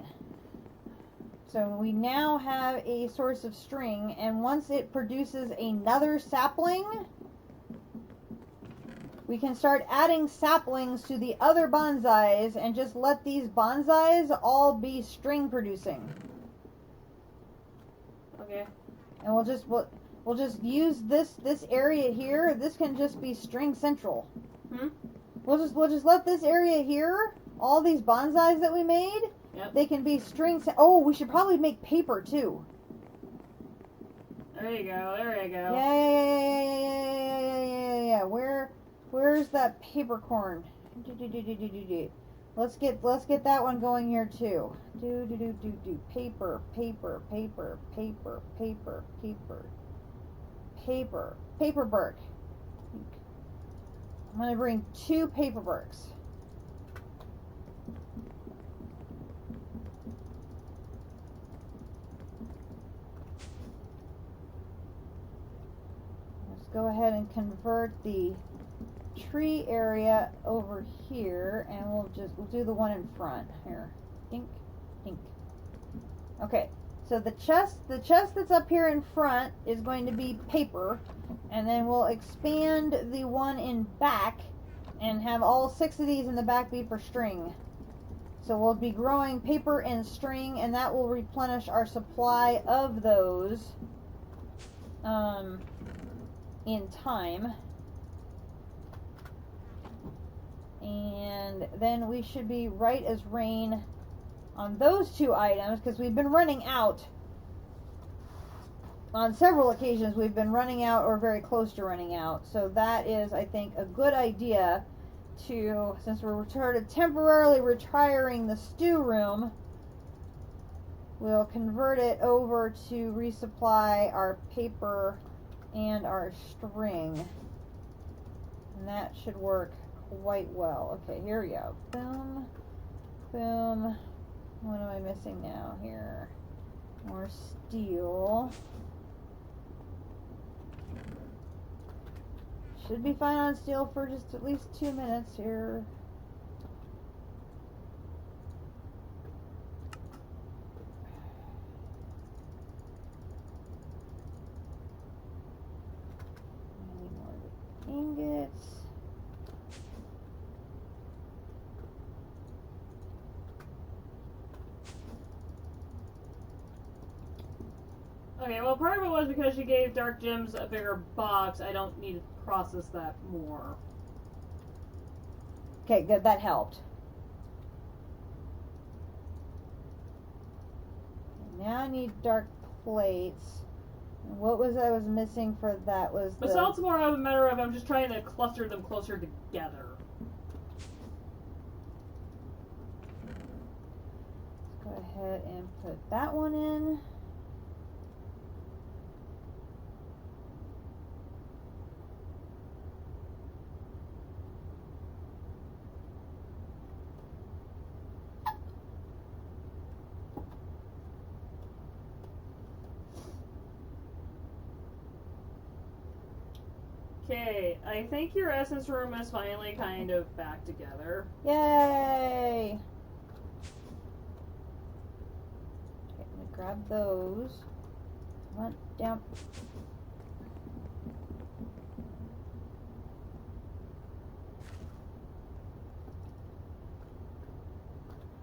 So we now have a source of string, and once it produces another sapling, we can start adding saplings to the other bonsais and just let these bonsais all be string producing. Okay. And we'll just use this area here. This can just be string central. We'll just let this area here, all these bonsais that we made, Yep. they can be string. Oh, we should probably make paper too. There you go. There you go. Yeah. Where's that paper corn? Let's get that one going here too. Paper. Paperberg. I'm gonna bring 2 paperbergs. Let's go ahead and convert the tree area over here, and we'll do the one in front here. Dink. Okay, so the chest that's up here in front is going to be paper, and then we'll expand the one in back and have all 6 of these in the back be for string. So we'll be growing paper and string, and that will replenish our supply of those in time. And then we should be right as rain on those two items, because we've been running out. On several occasions, we've been running out or very close to running out. So that is, I think, a good idea to, since we're temporarily retiring the stew room, we'll convert it over to resupply our paper and our string. And that should work quite well. Okay, here we go. Boom, boom. What am I missing now here? More steel. Should be fine on steel for just at least 2 minutes here. I need more of the ingots. Okay, well, part of it was because she gave Dark Gems a bigger box. I don't need to process that more. Okay, good. That helped. Now I need dark plates. And what was I was missing for that was the... Basalt's more of a matter of I'm just trying to cluster them closer together. Let's go ahead and put that one in. Okay, I think your essence room is finally kind of back together. Yay! Okay, I'm gonna grab those. Come on, down.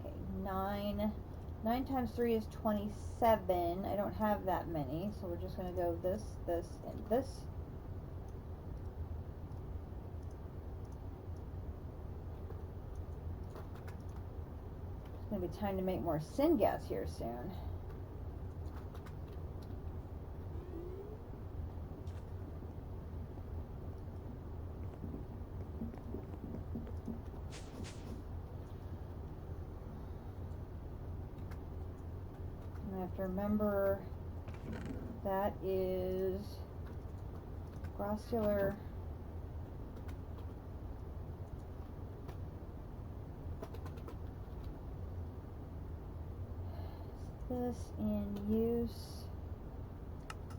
Okay, 9. 9 times 3 is 27. I don't have that many, so we're just gonna go this, this, and this. It's gonna be time to make more syngas here soon. And I have to remember that is glossular. This in use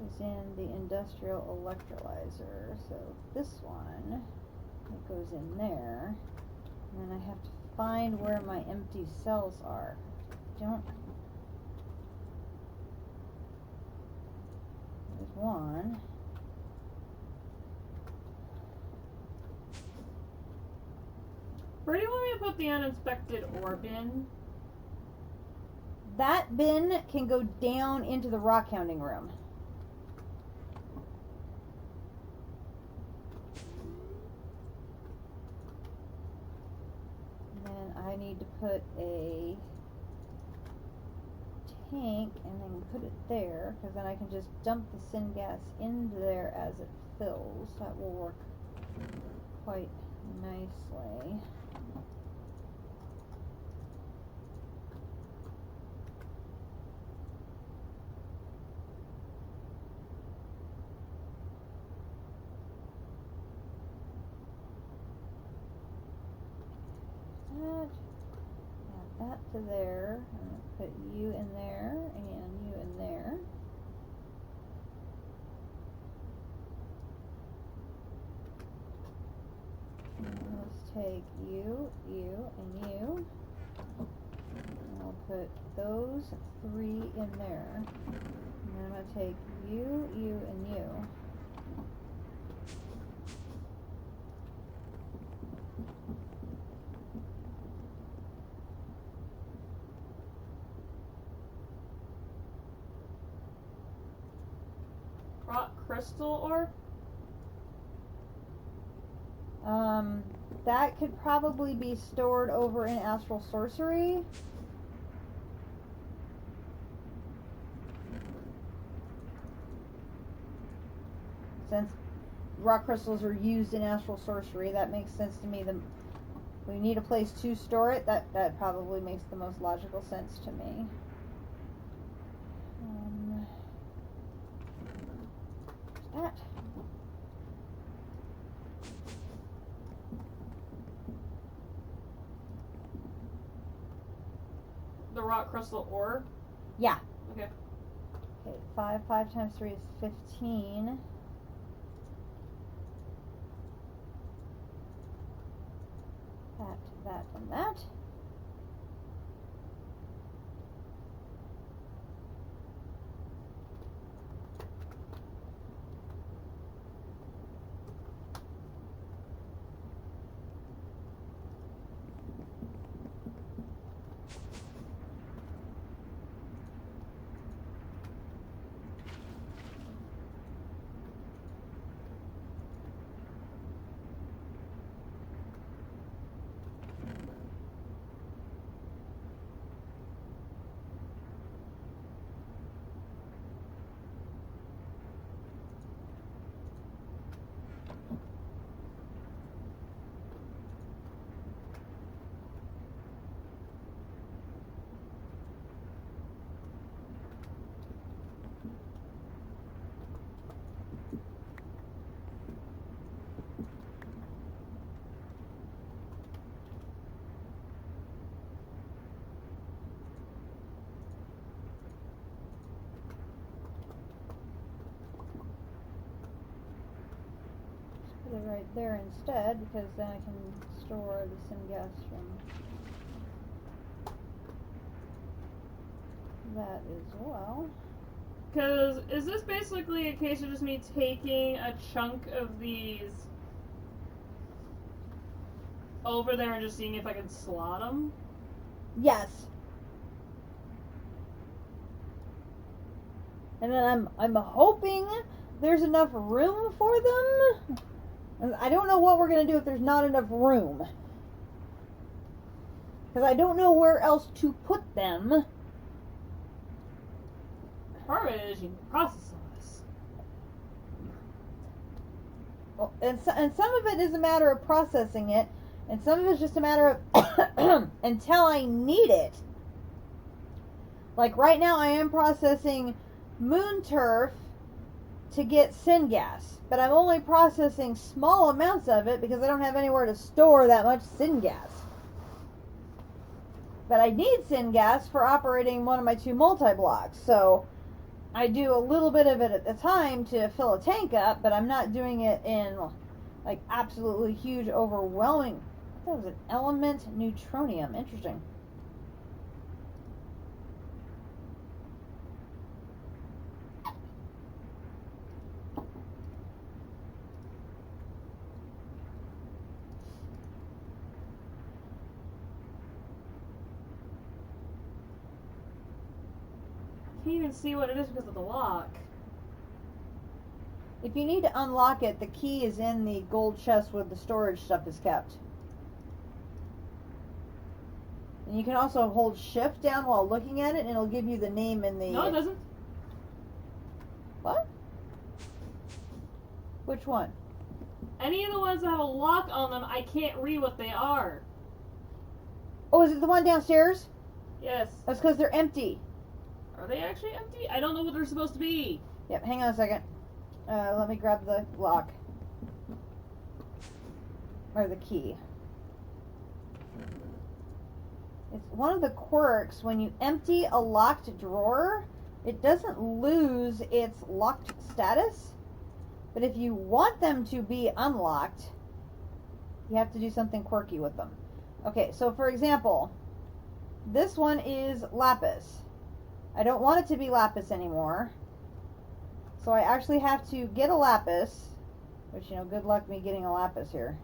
is in the industrial electrolyzer. So this one, it goes in there. And then I have to find where my empty cells are. Don't. There's one. Where do you want me to put the uninspected ore bin? That bin can go down into the rock hounding room. And then I need to put a tank and then put it there, because then I can just dump the syngas into there as it fills. That will work quite nicely. Add that to there. I'm going to put you in there and you in there. And let's take you, you, and you. And I'll put those 3 in there. And then I'm going to take you, you, and you. rock crystal ore? That could probably be stored over in Astral Sorcery. Since rock crystals are used in Astral Sorcery, that makes sense to me. We need a place to store it. That probably makes the most logical sense to me. That. The rock crystal ore? Yeah. Okay. Okay, 5 times 3 is 15. That, and that. Put it right there instead, because then I can store the syngas from that as well. Because is this basically a case of just me taking a chunk of these over there and just seeing if I can slot them? Yes. And then I'm hoping there's enough room for them. And I don't know what we're going to do if there's not enough room. Because I don't know where else to put them. Part of it is you can process all this. Well, and some of it is a matter of processing it. And some of it's just a matter of until I need it. Like right now I am processing moon turf to get syngas. But I'm only processing small amounts of it because I don't have anywhere to store that much syngas. But I need syngas for operating one of my 2 multi-blocks. So I do a little bit of it at a time to fill a tank up, but I'm not doing it in like absolutely huge, overwhelming. That was an element neutronium. Interesting. Can't even see what it is because of the lock. If you need to unlock it, the key is in the gold chest where the storage stuff is kept. And you can also hold shift down while looking at it, and it'll give you the name in the... No, it doesn't. What? Which one? Any of the ones that have a lock on them, I can't read what they are. Oh, is it the one downstairs? Yes. That's because they're empty. Are they actually empty? I don't know what they're supposed to be. Yep, hang on a second. Let me grab the lock. Or the key. It's one of the quirks. When you empty a locked drawer, it doesn't lose its locked status. But if you want them to be unlocked, you have to do something quirky with them. Okay, so for example, this one is lapis. I don't want it to be lapis anymore. So I actually have to get a lapis, which, you know, good luck me getting a lapis here.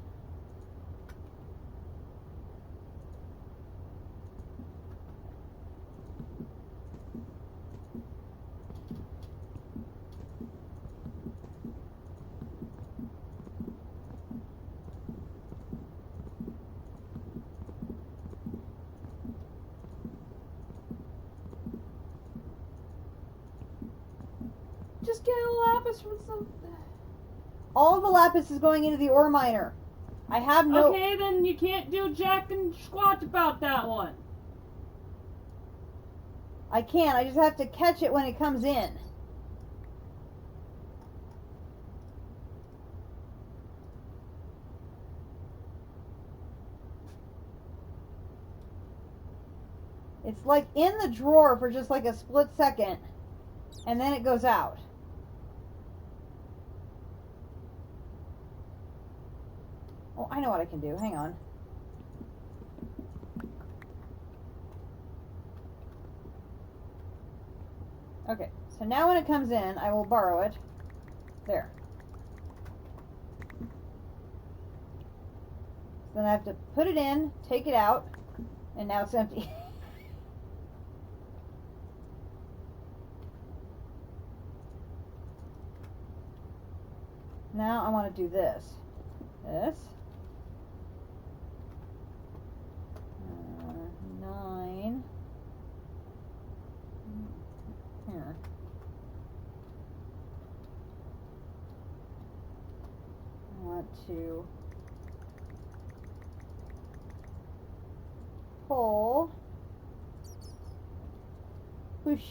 just get a lapis from some... All the lapis is going into the ore miner. I have no... Okay, then you can't do jack and squat about that one. I can't. I just have to catch it when it comes in. It's like in the drawer for just like a split second, and then it goes out. Oh, I know what I can do. Hang on. Okay, so now when it comes in, I will borrow it. There. Then I have to put it in, take it out, and now it's empty. Now I want to do this. This. 9. Here. I want to pull. Whoosh.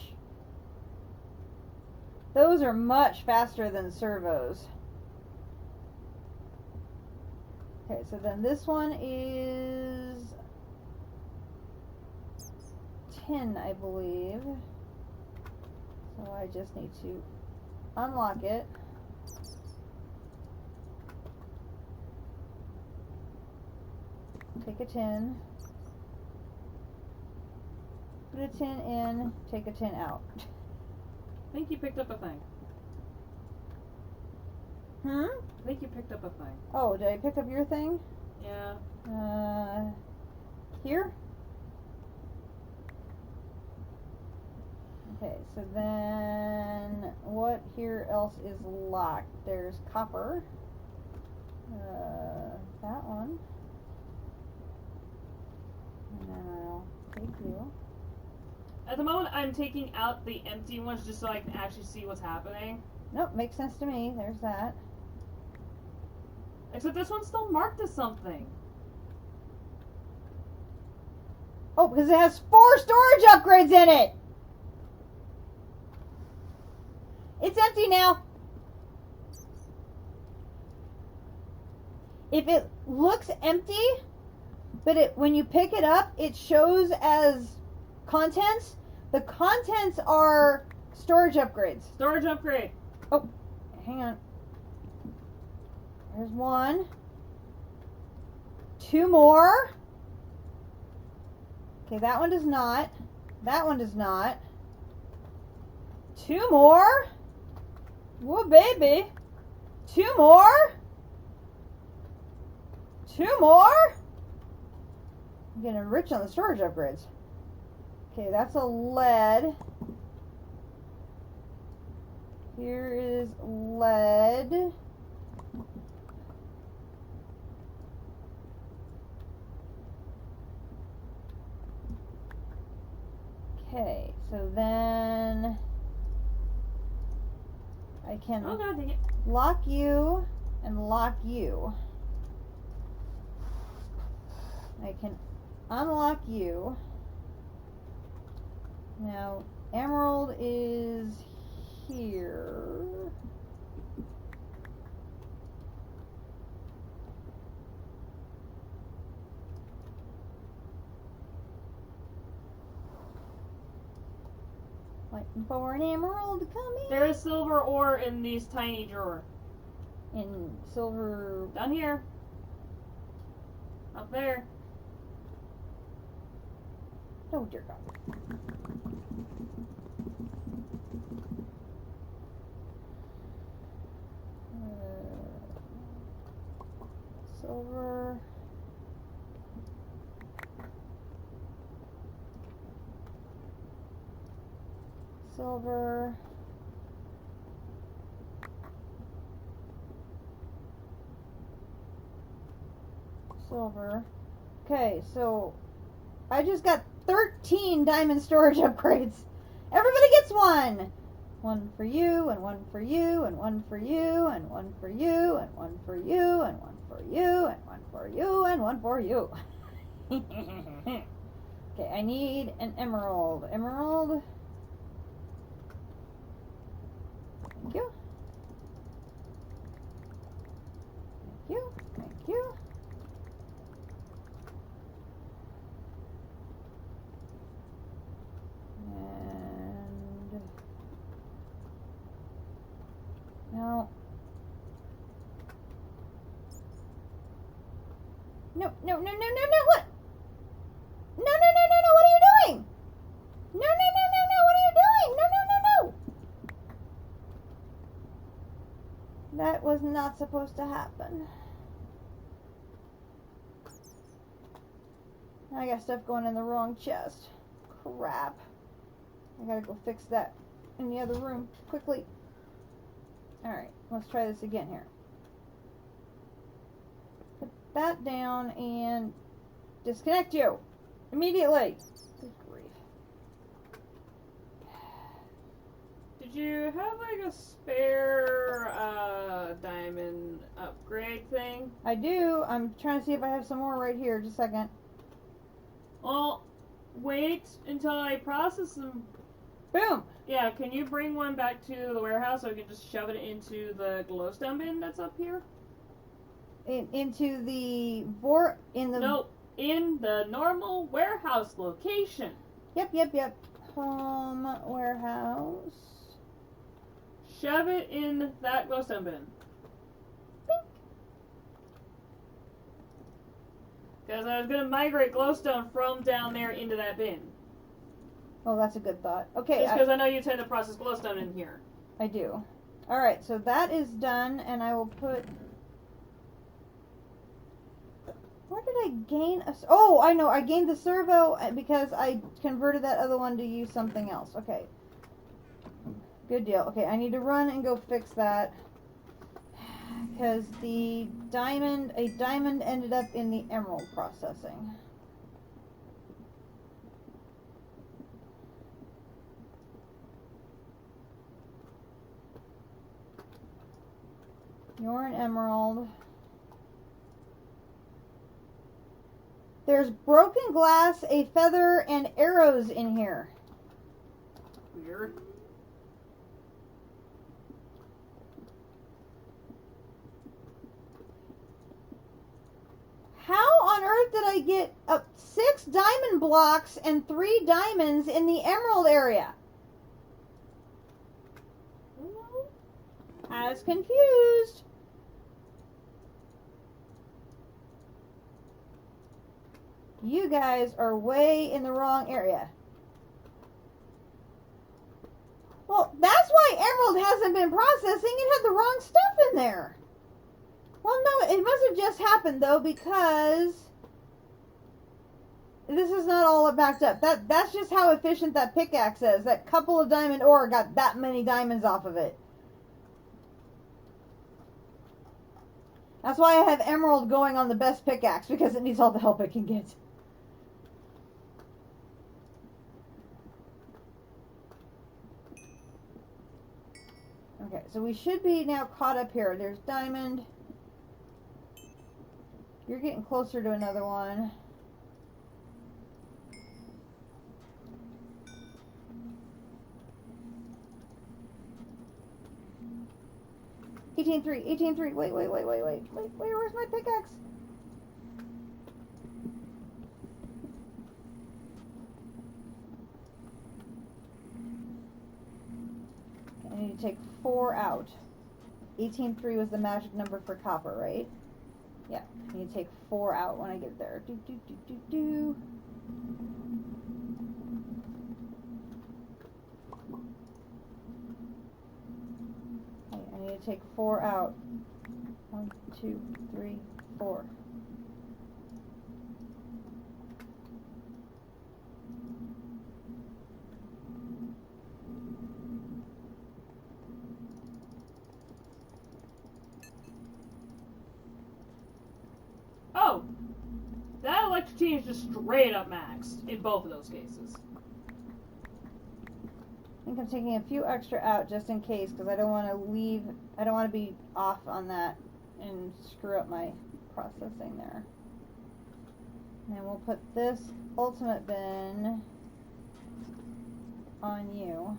Those are much faster than servos. Okay, so then this one is 10, I believe. So I just need to unlock it. Take a 10. Put a 10 in, take a 10 out. I think you picked up a thing. Hmm? I think you picked up a thing. Oh, did I pick up your thing? Yeah. Here? Okay, so then what here else is locked? There's copper. That one. And then I'll take you. At the moment, I'm taking out the empty ones just so I can actually see what's happening. Nope, makes sense to me. There's that. Except this one's still marked as something. Oh, because it has 4 storage upgrades in it! It's empty now. If it looks empty, but when you pick it up, it shows as contents. The contents are storage upgrades. Storage upgrade. Oh, hang on. There's 1. 2 more. Okay, that one does not. That one does not. 2 more. Whoa, baby. 2 more. 2 more. I'm getting rich on the storage upgrades. Okay, that's a lead. Here is lead. Okay, so then I can Oh, God, dang it. lock you and lock you. I can unlock you. Now, emerald is here. Waiting for an emerald to come in. There is silver ore in these tiny drawer. In silver. Down here. Up there. Oh, dear God. Silver. Silver. Silver. Okay, so I just got 13 diamond storage upgrades. Everybody gets one. One for you, and one for you, and one for you, and one for you, and one for you, and one for you, and one for you, and one for you. Okay, I need an emerald. Emerald. Thank you. Thank you. Thank you. And no. No, no, no, no, no, no, what? No, no, no, no, no, what are you doing? No, no, no, no, no, what are you doing? No, no, no, no. That was not supposed to happen. Now I got stuff going in the wrong chest. Crap. I gotta go fix that in the other room quickly. Alright, let's try this again here. Put that down and disconnect you immediately. Good grief. Did you have like a spare diamond upgrade thing? I do. I'm trying to see if I have some more right here. Just a second. Well, wait until I process them. Boom! Yeah, can you bring one back to the warehouse so we can just shove it into the glowstone bin that's up here? Into the No, in the normal warehouse location. Yep. Home warehouse. Shove it in that glowstone bin. Because I was going to migrate glowstone from down there into that bin. Oh, that's a good thought. Okay. Just because I know you tend to process glowstone in here. I do. Alright, so that is done, and I will put... Where did I gain a... Oh, I know. I gained the servo because I converted that other one to use something else. Okay. Good deal. Okay, I need to run and go fix that. Because a diamond ended up in the emerald processing. You're an emerald. There's broken glass, a feather, and arrows in here. Weird. How on earth did I get 6 diamond blocks and 3 diamonds in the emerald area? I was confused. You guys are way in the wrong area. Well, that's why emerald hasn't been processing. It had the wrong stuff in there. Well, no, it must have just happened, though, because this is not all backed up. That's just how efficient that pickaxe is. That couple of diamond ore got that many diamonds off of it. That's why I have emerald going on the best pickaxe, because it needs all the help it can get. Okay, so we should be now caught up here. There's diamond. You're getting closer to another one. Wait, where's my pickaxe? Okay, I need to take 4 out. 18.3 was the magic number for copper, right? Yeah, I need to take 4 out when I get there. Okay, I need to take 4 out. 1, 2, 3, 4. Oh! That electricity is just straight up maxed in both of those cases. think I'm taking a few extra out just in case, because I don't want to be off on that and screw up my processing there. And then we'll put this ultimate bin on you.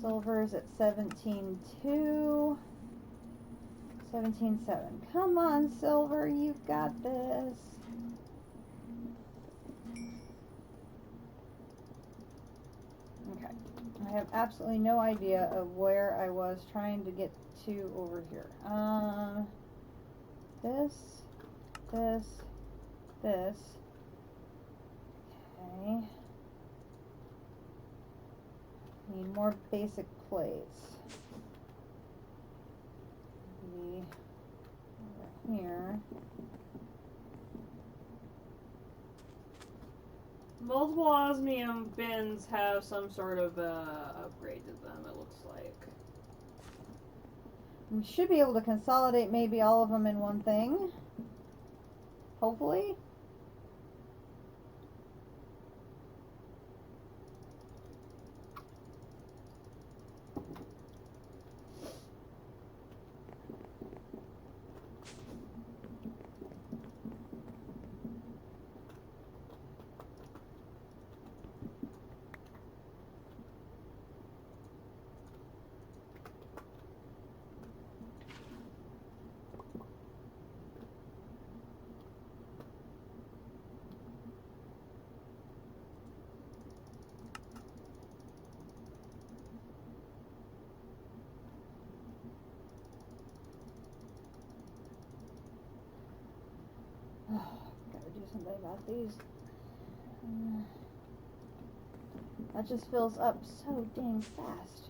Silver's at 17.2. 17.7. Come on, Silver, you've got this. Okay. I have absolutely no idea of where I was trying to get to over here. This. Okay. Need more basic plates. Be over here. Multiple osmium bins have some sort of upgrade to them, it looks like. We should be able to consolidate maybe all of them in one thing. Hopefully. Gotta do something about these. That just fills up so dang fast.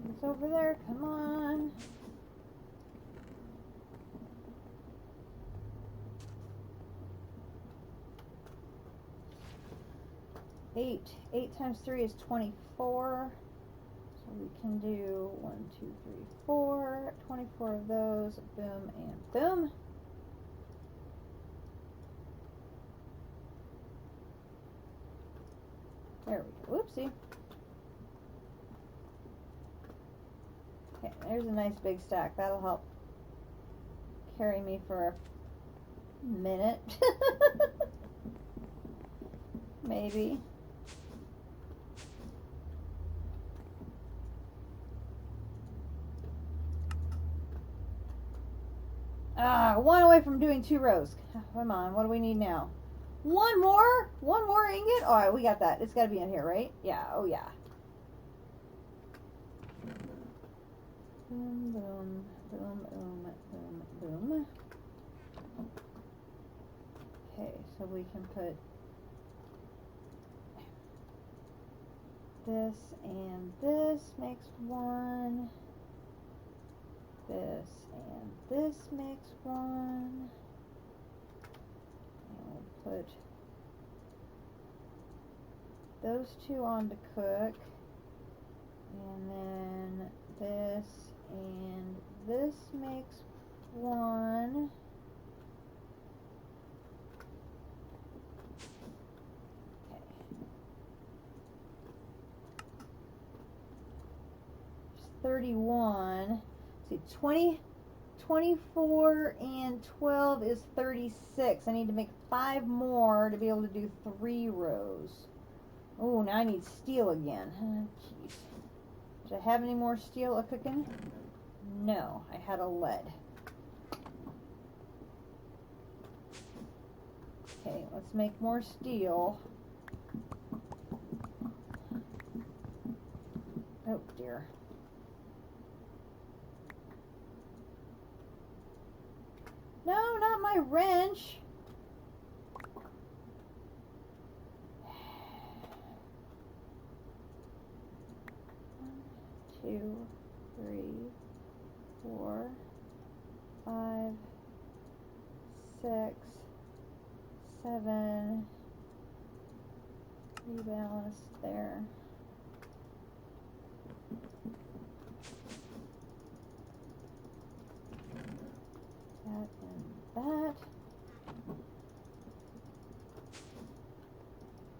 It's over there, come on. Eight times 3 is 24. So we can do 1, 2, 3, 4. 24 of those. Boom and boom. There we go. Whoopsie. Okay, there's a nice big stack. That'll help carry me for a minute. Maybe. One away from doing 2 rows. Come on, what do we need now? One more? One more ingot? Alright, we got that. It's gotta be in here, right? Yeah, oh yeah. Boom, boom, boom, boom, boom, boom. Okay, so we can put this and this makes 1. This and this makes 1. And we'll put those 2 on to cook. And then this and this makes 1. Okay. There's 31. See, 20 24 and 12 is 36. I need to make 5 more to be able to do 3 rows. Oh, now I need steel again. Jeez. Do I have any more steel cooking? No, I had a lead. Okay, let's make more steel. Oh dear. No, not my wrench. Two, 3, 4, 5, 6, 7. Rebalance there. That and that.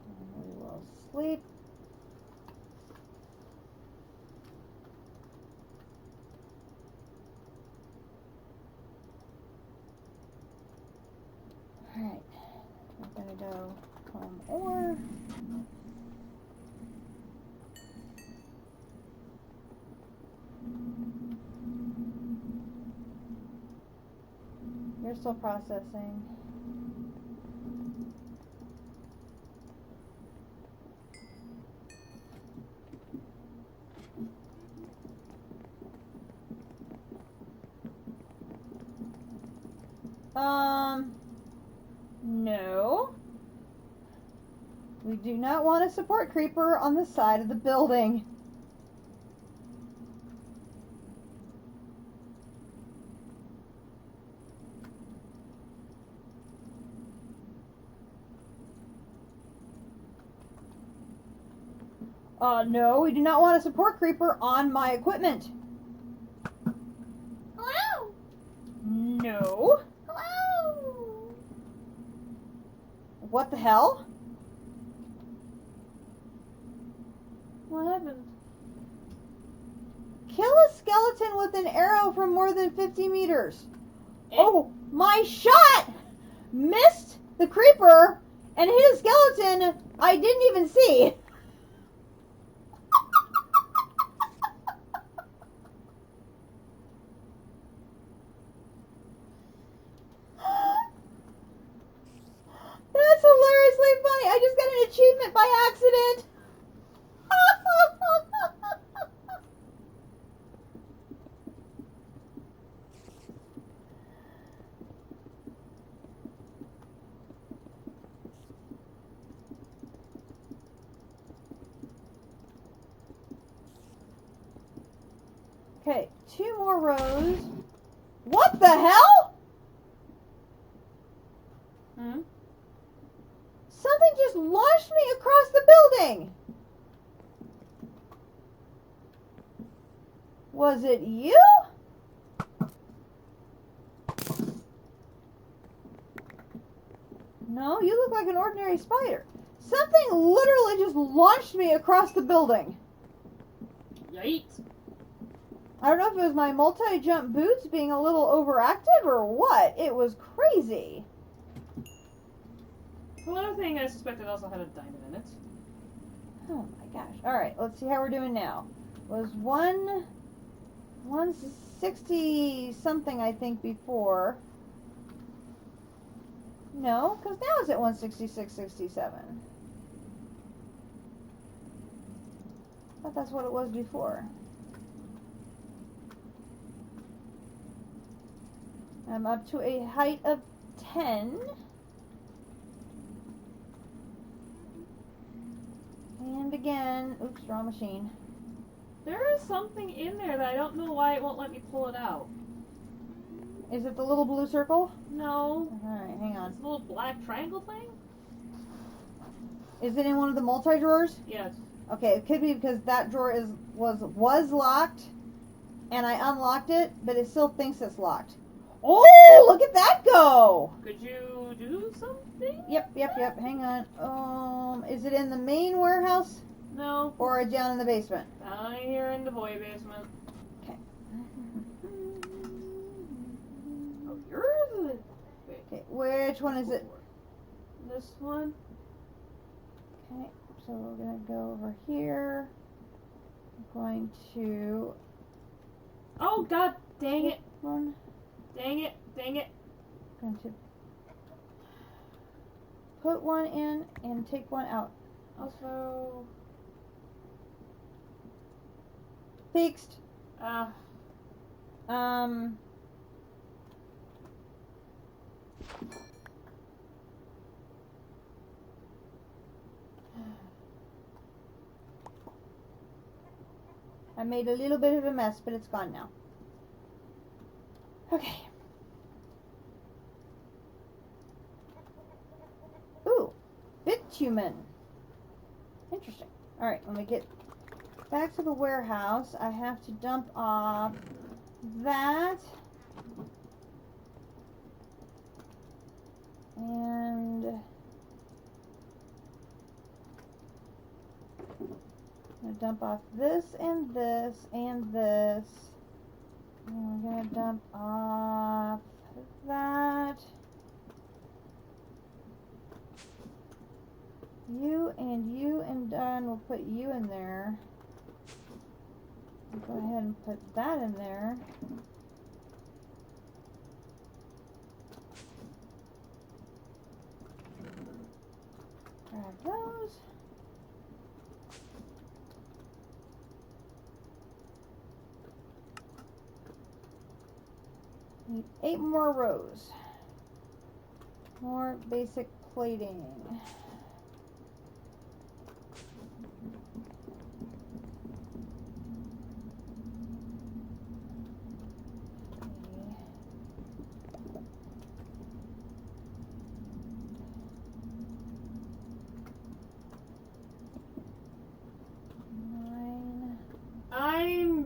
And we will sleep. Alright, we're gonna go home ore. You're still processing. No. We do not want a support creeper on the side of the building. No, we do not want a support creeper on my equipment. Hello? No. Hello? What the hell? What happened? Kill a skeleton with an arrow from more than 50 meters. Oh, my shot missed the creeper and hit a skeleton I didn't even see. That's hilariously funny. I just got an achievement by accident. Okay, 2 more rows. What the hell? Hmm? Something just launched me across the building. Was it you? No, you look like an ordinary spider. Something literally just launched me across the building. Yikes. I don't know if it was my multi-jump boots being a little overactive or what. It was crazy. Another thing I suspected also had a diamond in it. Oh my gosh. Alright, let's see how we're doing now. Was 160 something I think before. No, because now it's at 166.67. I thought that's what it was before. I'm up to a height of 10. And again, oops, wrong machine. There is something in there that I don't know why it won't let me pull it out. Is it the little blue circle? No. Alright, hang on. It's a little black triangle thing? Is it in one of the multi-drawers? Yes. Okay, it could be because that drawer was locked, and I unlocked it, but it still thinks it's locked. Oh, look at that go! Could you do something? Yep. Hang on. Is it in the main warehouse No. or down in the basement? Down here in the boy basement. Okay. Which one is it? This one. Okay, so we're gonna go over here. I'm going to Oh god, dang it. one. Dang it, dang it. Going to put one in and take one out. Also, Fixed. uh, I made a little bit of a mess, but it's gone now. Okay. Ooh, bitumen. Interesting. Alright, when we get back to the warehouse, I have to dump off that. And I'm going to dump off this and this and this. And we're going to dump off that. You and done. We'll put you in there. Go ahead and put that in there. Grab those. Need 8 more rows. More basic plating. I'm.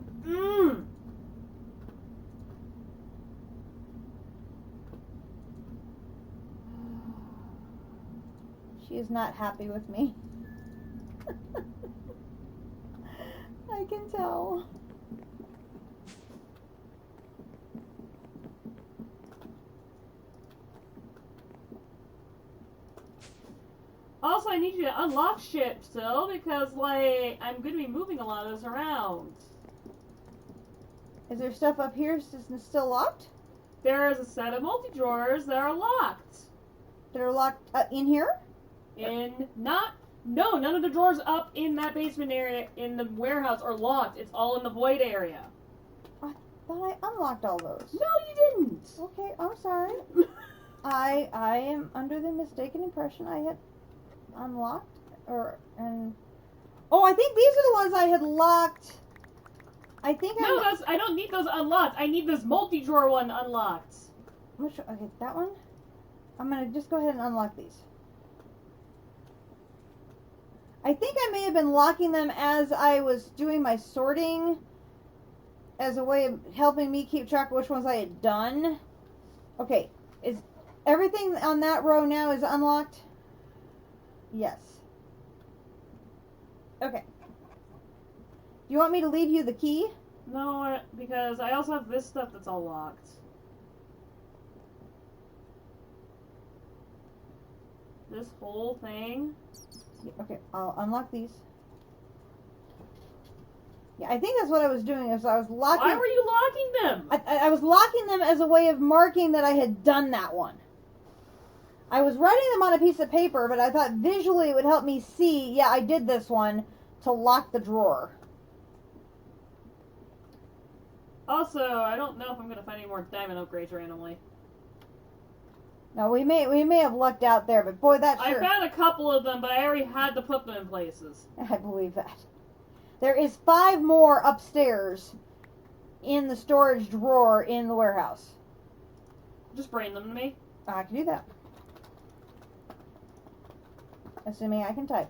She is not happy with me. I can tell. Also, I need you to unlock shit still because, like, I'm going to be moving a lot of this around. Is there stuff up here still locked? There is a set of multi-drawers that are locked. That are locked in here? No, none of the drawers up in that basement area in the warehouse are locked. It's all in the void area. I thought I unlocked all those. No, you didn't. Okay, I'm sorry. I am under the mistaken impression I had unlocked oh, I think these are the ones I had locked. I think I don't need those unlocked. I need this multi-drawer one unlocked. Okay, that one. I'm gonna just go ahead and unlock these. I think I may have been locking them as I was doing my sorting as a way of helping me keep track of which ones I had done. Okay, is everything on that row now is unlocked? Yes. Okay. Do you want me to leave you the key? No, because I also have this stuff that's all locked. This whole thing. Okay, I'll unlock these. Yeah, I think that's what I was doing. Is I was locking. Why were you locking them? I was locking them as a way of marking that I had done that one. I was writing them on a piece of paper, but I thought visually it would help me see, yeah, I did this one to lock the drawer. Also, I don't know if I'm going to find any more diamond upgrades randomly. Now, we may have lucked out there, but boy, that sure... I found a couple of them, but I already had to put them in places. I believe that. There is 5 more upstairs in the storage drawer in the warehouse. Just bring them to me. I can do that. Assuming I can type.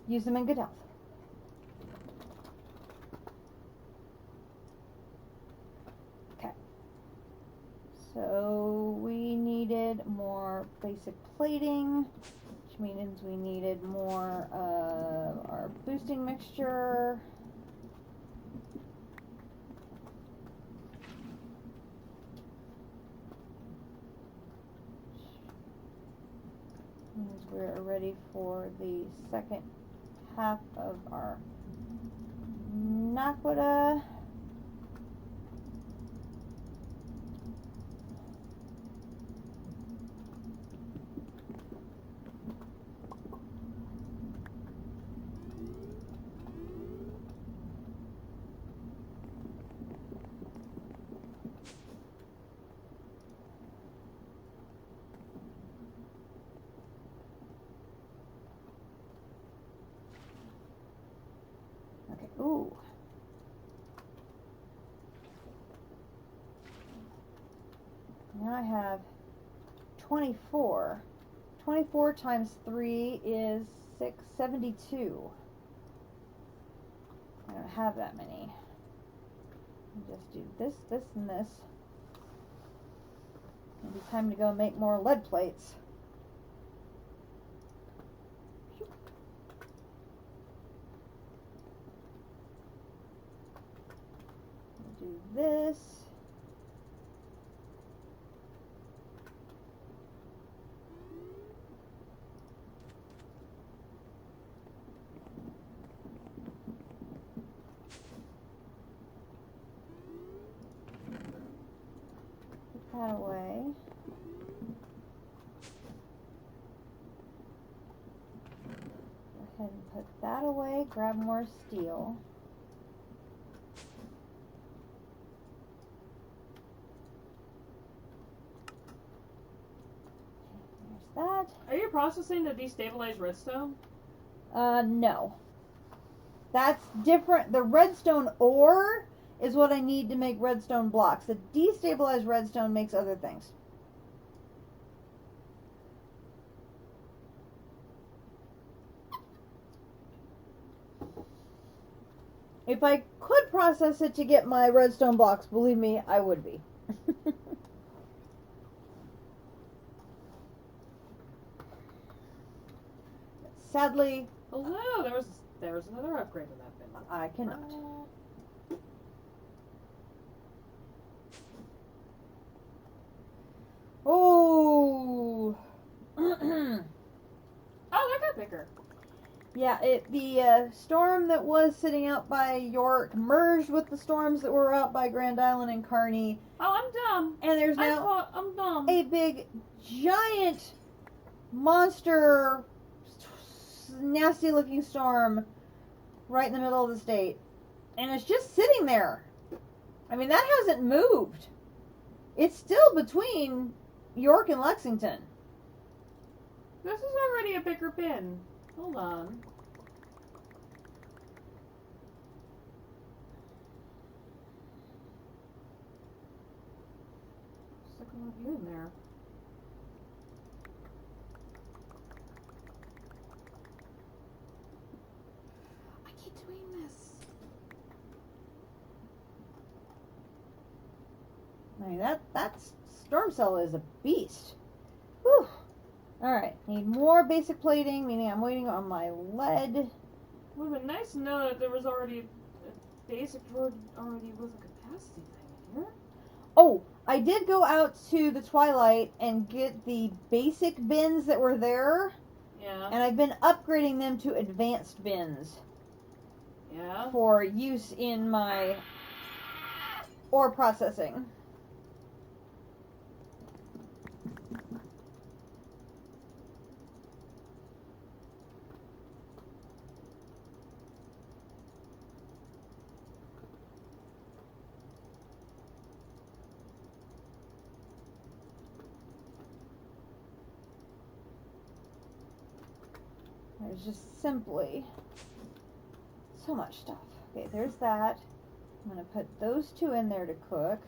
Use them in good health. basic plating, which means we needed more of our boosting mixture. Means we're ready for the second half of our naquita. Okay, ooh. Now I have 24. 24 times 3 is 672. I don't have that many. I'll just do this, this, and this. It'll be time to go make more lead plates. Do this. Put that away. Go ahead and put that away. Grab more steel. That. Are you processing the destabilized redstone? No. That's different. The redstone ore is what I need to make redstone blocks. The destabilized redstone makes other things. If I could process it to get my redstone blocks, believe me, I would be. Sadly, Hello, there was another upgrade in that bin. I cannot. Oh. Oh, that got bigger. Yeah, the storm that was sitting out by York merged with the storms that were out by Grand Island and Kearney. Oh, I'm dumb. And there's now I'm dumb. a big, giant, monster, nasty-looking storm right in the middle of the state. And it's just sitting there. I mean, that hasn't moved. It's still between York and Lexington. This is already a bigger bin. Hold on. Stick a lot of you in there. I keep doing this. I mean, that storm cell is a beast. Whew. Alright, need more basic plating, meaning I'm waiting on my lead. It would have been nice to know that there was already a basic drawer already with a capacity thing in here. Oh, I did go out to the Twilight and get the basic bins that were there, Yeah. and I've been upgrading them to advanced bins Yeah. for use in my ore processing. There's just simply so much stuff. Okay, there's that. I'm going to put those two in there to cook.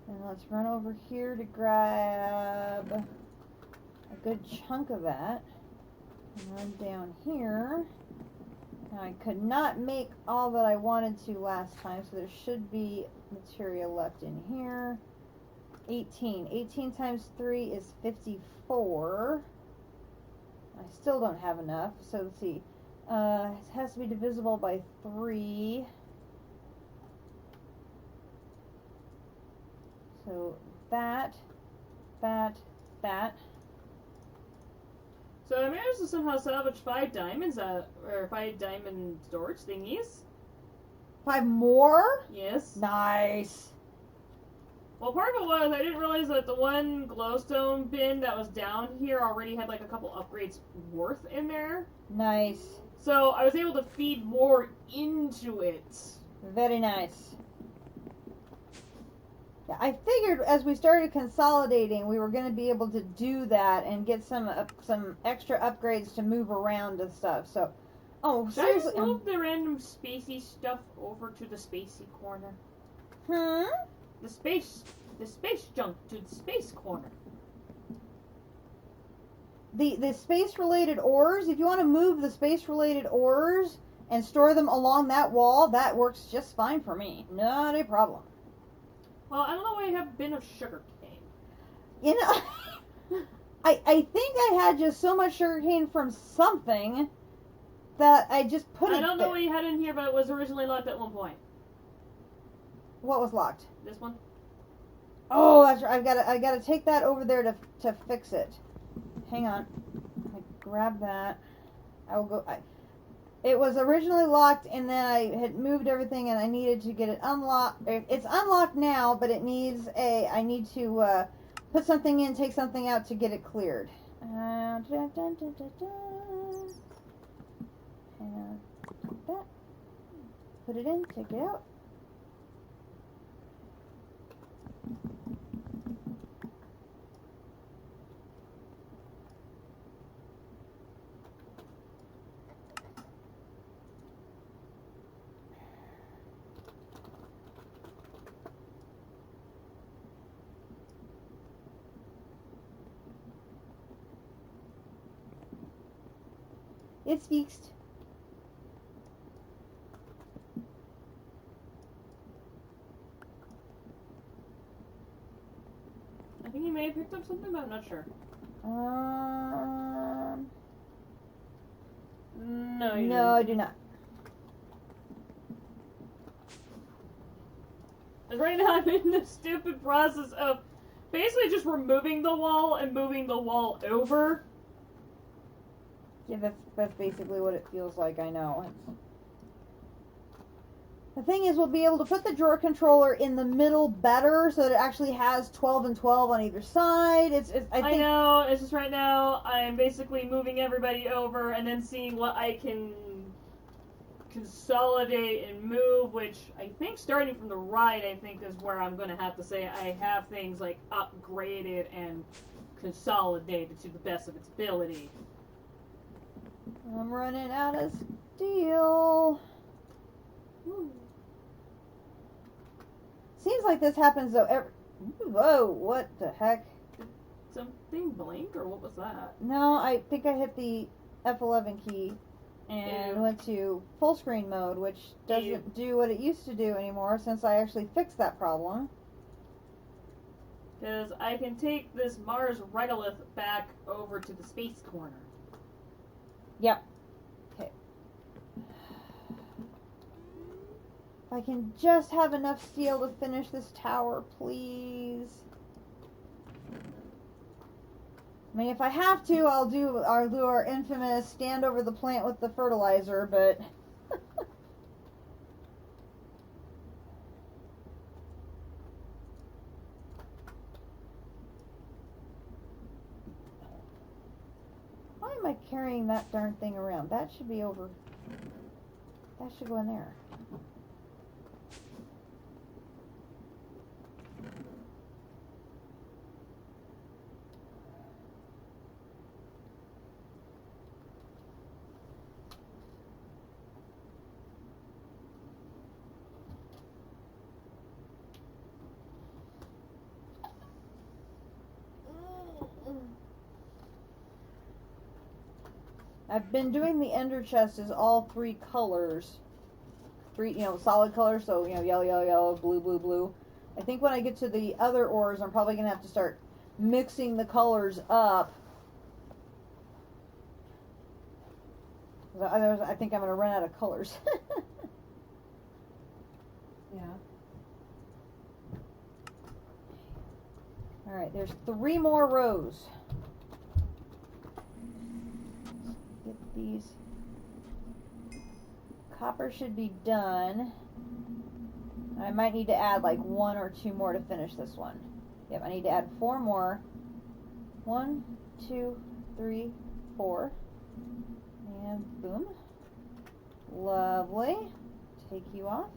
And let's run over here to grab a good chunk of that. And run down here. Now I could not make all that I wanted to last time, so there should be material left in here. 18. 18 times 3 is 54. I still don't have enough, so let's see. It has to be divisible by 3. So that. So I managed to somehow salvage 5 diamonds, or 5 diamond storage thingies. 5 more? Yes. Nice. Well, part of it was I didn't realize that the one glowstone bin that was down here already had like a couple upgrades worth in there. Nice. So I was able to feed more into it. Very nice. Yeah, I figured as we started consolidating, we were going to be able to do that and get some extra upgrades to move around and stuff. So, oh, Should seriously, I just move the random spacey stuff over to the spacey corner? The space junk to the space corner. The space-related ores, if you want to move the space-related ores and store them along that wall, that works just fine for me. Not a problem. Well, I don't know why I have a bin of sugar cane. You know, I think I had just so much sugarcane from something that I just put it I don't know there. what you had in here, but it was originally locked at one point. What was locked? This one? Oh, that's right. I gotta take that over there to fix it. Hang on. I grab that. I will go. It was originally locked, and then I had moved everything, and I needed to get it unlocked. It's unlocked now, but it needs I need to put something in, take something out to get it cleared. Hang on. Take that. Put it in. Take it out. It's fixed. I think you may have picked up something, but I'm not sure. No, you No, I didn't. do not. Right now I'm in the stupid process of basically just removing the wall and moving the wall over. Yeah, that's basically what it feels like. I know. The thing is, we'll be able to put the drawer controller in the middle better, so that it actually has 12 and 12 on either side. I think. I know, it's just right now I'm basically moving everybody over and then seeing what I can consolidate and move, which I think starting from the right, I think is where I'm going to have to say I have things like upgraded and consolidated to the best of its ability. I'm running out of steel. Seems like this happens though every. Whoa! What the heck? Something blink, or what was that? No, I think I hit the F11 key and Ew. went to full screen mode, which doesn't do what it used to do anymore since I actually fixed that problem. Because I can take this Mars regolith back over to the space corner. Yep. Okay. If I can just have enough steel to finish this tower, please. I mean, if I have to, I'll do our infamous stand over the plant with the fertilizer, but... Why am I carrying that darn thing around? That should be over... That should go in there. I've been doing the ender chest as all 3 colors. 3, solid colors, so, yellow, yellow, yellow, blue, blue, blue. I think when I get to the other ores, I'm probably going to have to start mixing the colors up. I think I'm going to run out of colors. Yeah. Alright, there's 3 more rows. Get these. Copper should be done. I might need to add like 1 or 2 more to finish this one. Yep, I need to add 4 more. 1, 2, 3, 4. And boom. Lovely. Take you off.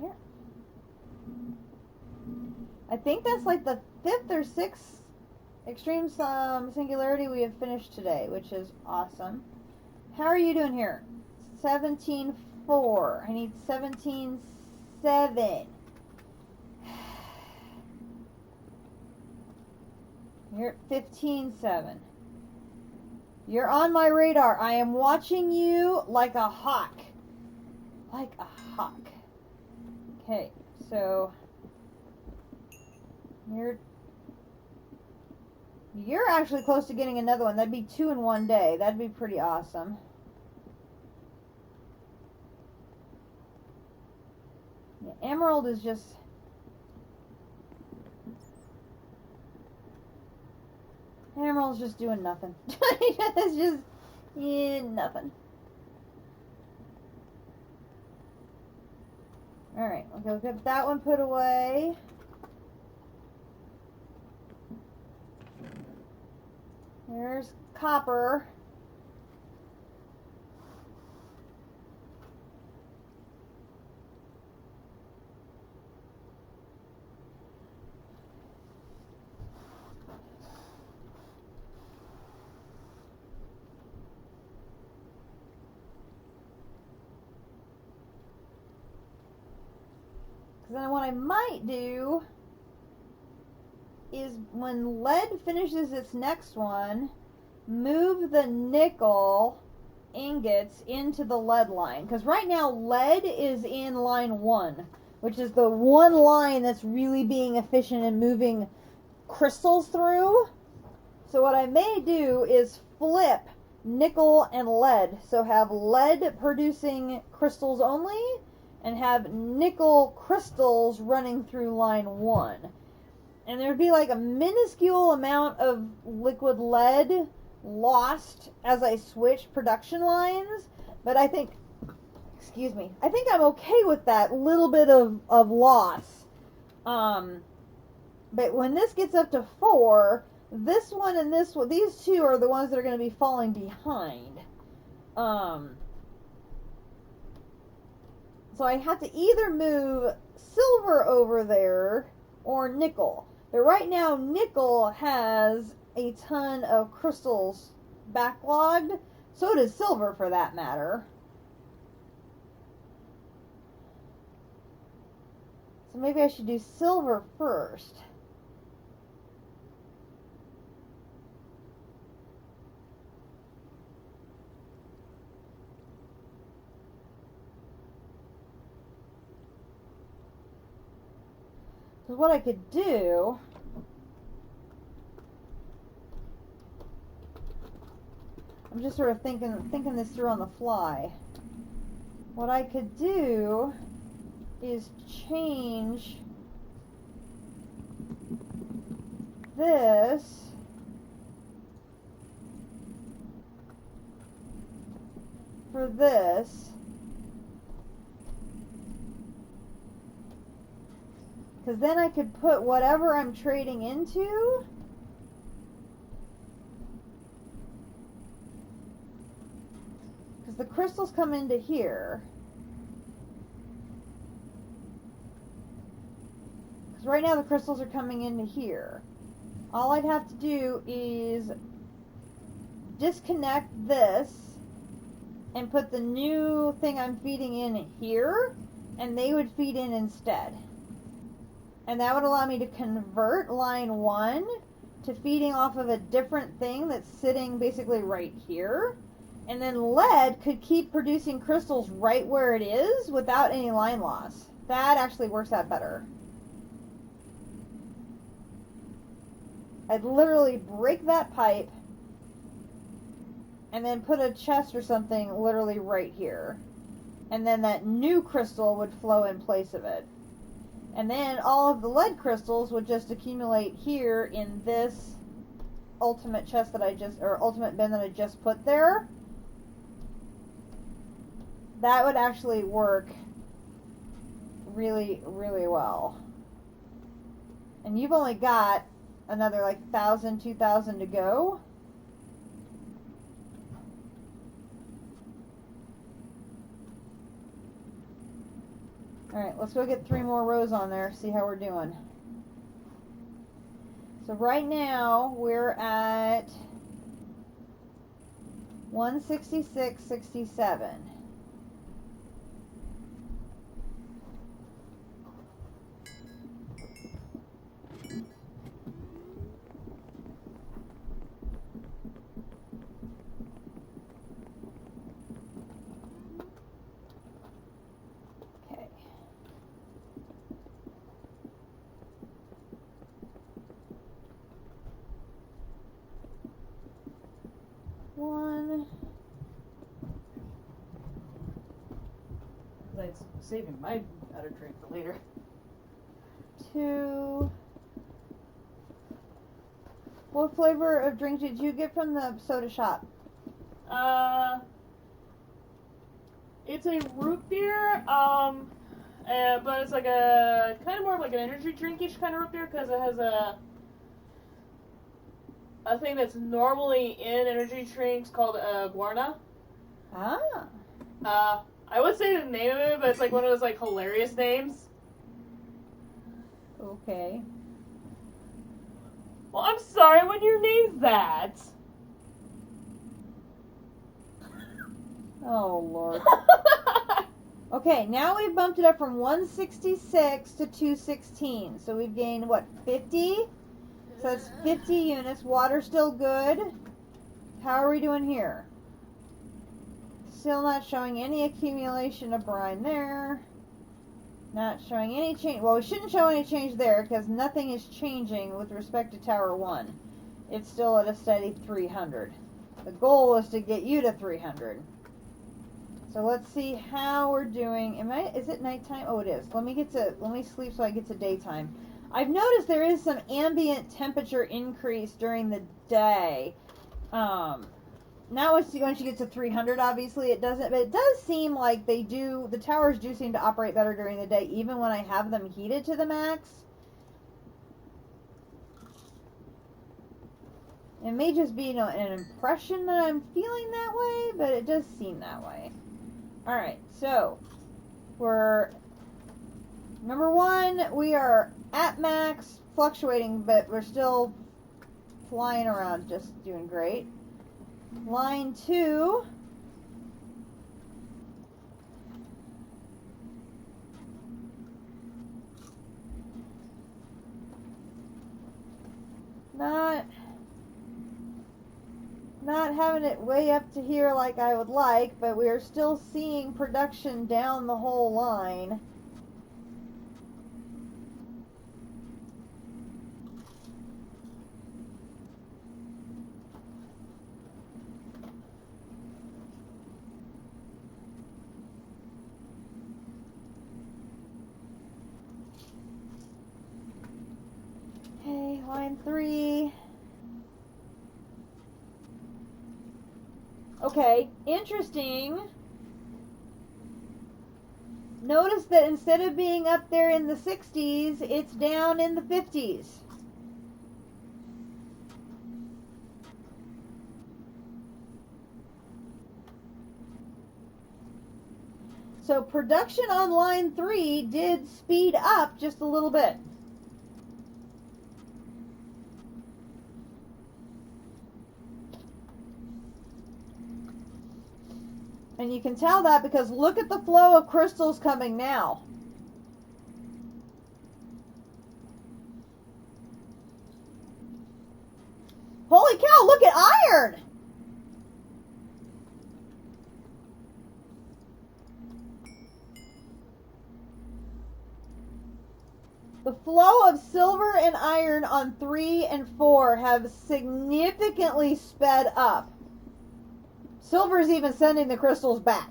Here. I think that's like the 5th or 6th extreme singularity we have finished today, which is awesome. How are you doing here? 17.4. I need 17.7. You're at 15.7. You're on my radar. I am watching you like a hawk. Like a hawk. Okay, so you're actually close to getting another one. That'd be 2 in one day. That'd be pretty awesome. Yeah, Emerald is just... Emerald's just doing nothing. It's just... yeah, nothing. Alright, we'll get that one put away. There's copper. Because then what I might do is when lead finishes its next one, move the nickel ingots into the lead line. Because right now lead is in line 1, which is the one line that's really being efficient in moving crystals through. So what I may do is flip nickel and lead. So have lead producing crystals only, and have nickel crystals running through line 1. And there'd be like a minuscule amount of liquid lead lost as I switch production lines, but I think, excuse me, I think I'm okay with that little bit of loss. But when this gets up to 4, this one and this one, these two are the ones that are going to be falling behind. So I have to either move silver over there or nickel. But right now, nickel has a ton of crystals backlogged. So does silver, for that matter. So maybe I should do silver first. So what I could do, I'm just sort of thinking this through on the fly. What I could do is change this for this. Because then I could put whatever I'm trading into because the crystals come into here. Because right now the crystals are coming into here. All I'd have to do is disconnect this and put the new thing I'm feeding in here, and they would feed in instead. And that would allow me to convert line 1 to feeding off of a different thing that's sitting basically right here. And then lead could keep producing crystals right where it is without any line loss. That actually works out better. I'd literally break that pipe and then put a chest or something literally right here. And then that new crystal would flow in place of it. And then all of the lead crystals would just accumulate here in this ultimate chest that ultimate bin that I just put there. That would actually work really, really well. And you've only got another like 1,000, 2,000 to go. Alright, let's go get 3 more rows on there, see how we're doing. So right now, we're at 166.67. One. That's saving my powder drink for later. 2. What flavor of drink did you get from the soda shop? It's a root beer, but it's like a kind of more like an energy drinkish kind of root beer because it has a thing that's normally in energy drinks called guarna. Ah. I would say the name of it, but it's like one of those like hilarious names. Okay. Well, I'm sorry when you named that. Oh, Lord. Okay, now we've bumped it up from 166 to 216. So we've gained, what, 50? So that's 50 units. Water's still good. How are we doing here? Still not showing any accumulation of brine there. Not showing any change. Well, we shouldn't show any change there because nothing is changing with respect to Tower 1. It's still at a steady 300. The goal is to get you to 300. So let's see how we're doing. Is it nighttime? Oh, it is. Let me sleep so I get to daytime. I've noticed there is some ambient temperature increase during the day. Now once you get to 300, obviously it doesn't, but it does seem like the towers do seem to operate better during the day, even when I have them heated to the max. It may just be an impression that I'm feeling that way, but it does seem that way. Alright, so we're number 1, we are at max, fluctuating, but we're still flying around, just doing great. Line 2. Not having it way up to here like I would like, but we are still seeing production down the whole line. Okay, line 3. Okay, interesting. Notice that instead of being up there in the 60s, it's down in the 50s. So production on line 3 did speed up just a little bit. And you can tell that because look at the flow of crystals coming now. Holy cow, look at iron! The flow of silver and iron on 3 and 4 have significantly sped up. Silver's even sending the crystals back.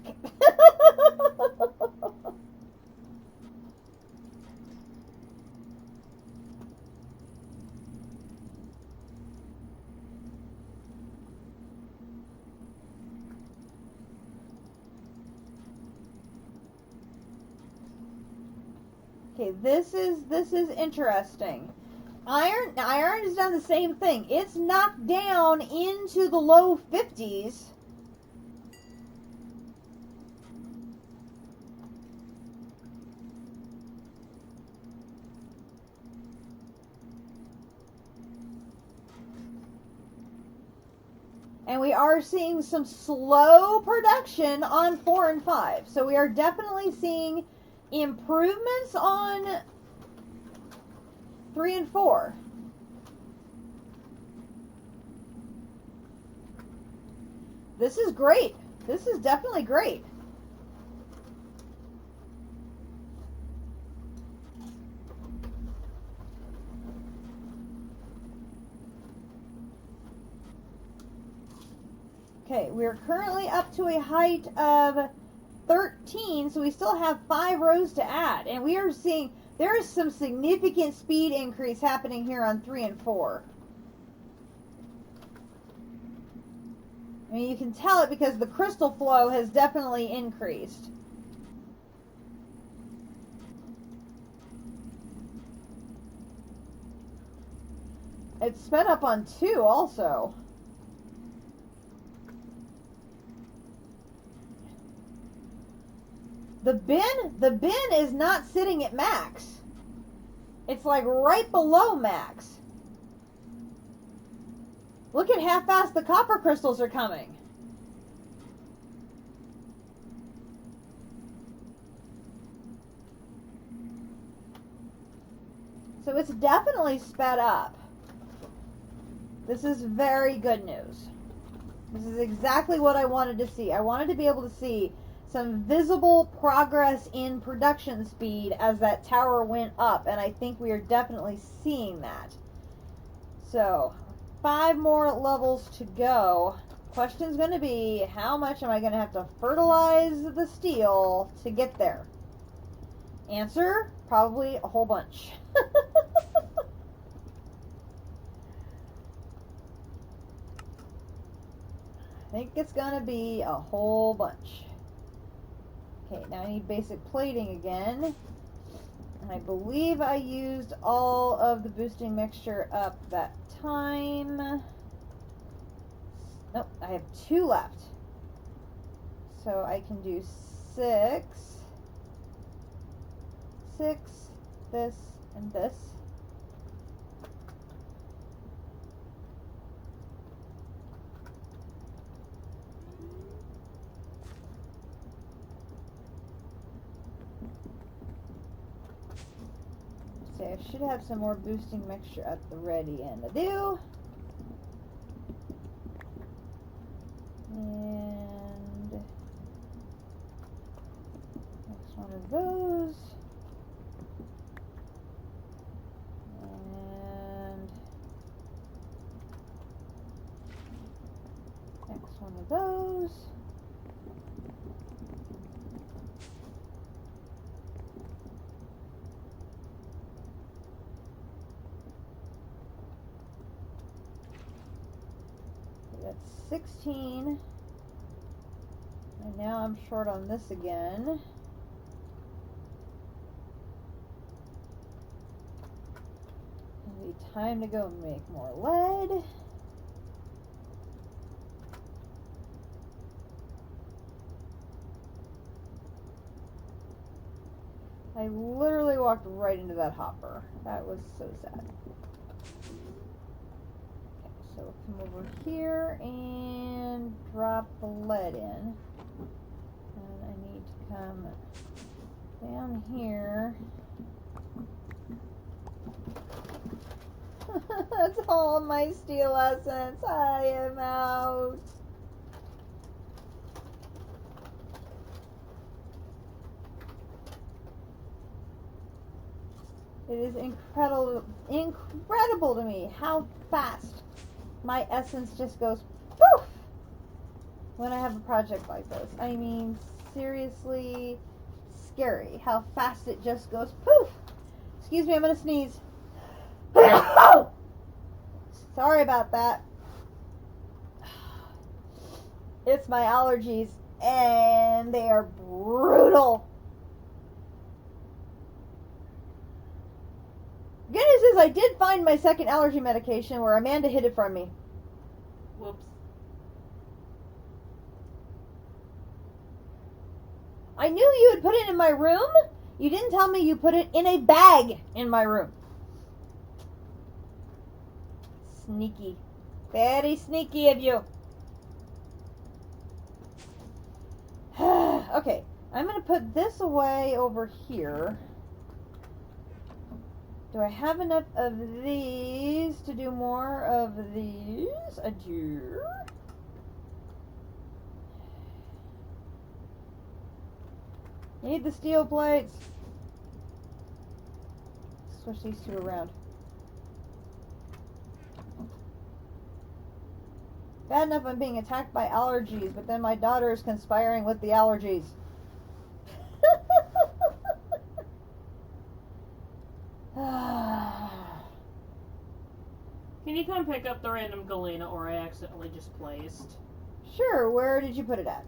Okay, this is interesting. Iron has done the same thing. It's knocked down into the low 50s. And we are seeing some slow production on 4 and 5. So we are definitely seeing improvements on 3 and 4. This is great. This is definitely great. Okay, we're currently up to a height of 13, so we still have 5 rows to add. And we are seeing there is some significant speed increase happening here on 3 and 4. I mean, you can tell it because the crystal flow has definitely increased. It's sped up on 2 also. The bin is not sitting at max. It's like right below max. Look at how fast the copper crystals are coming. So it's definitely sped up. This is very good news. This is exactly what I wanted to see. I wanted to be able to see some visible progress in production speed as that tower went up, and I think we are definitely seeing that. So, 5 more levels to go. Question's going to be, how much am I going to have to fertilize the steel to get there? Answer, probably a whole bunch. I think it's going to be a whole bunch. Okay, now I need basic plating again. And I believe I used all of the boosting mixture up that time. Nope, I have 2 left. So I can do 6, this, and this. I should have some more boosting mixture at the ready, and I do. And next one of those. And next one of those. That's 16. And now I'm short on this again. It'll be time to go make more lead. I literally walked right into that hopper. That was so sad. So come over here and drop the lead in. And I need to come down here. That's all my steel essence. I am out. It is incredible to me how fast my essence just goes poof when I have a project like this. I mean, seriously scary how fast it just goes poof. Excuse me, I'm gonna sneeze. Sorry about that. It's my allergies, and they are brutal. Good news is I did find my second allergy medication where Amanda hid it from me. Whoops. I knew you had put it in my room. You didn't tell me you put it in a bag in my room. Sneaky. Very sneaky of you. Okay, I'm going to put this away over here. Do I have enough of these to do more of these? I do. Need the steel plates. Switch these two around. Bad enough I'm being attacked by allergies, but then my daughter is conspiring with the allergies. Can you come pick up the random Galena or I accidentally just placed? Sure, where did you put it at?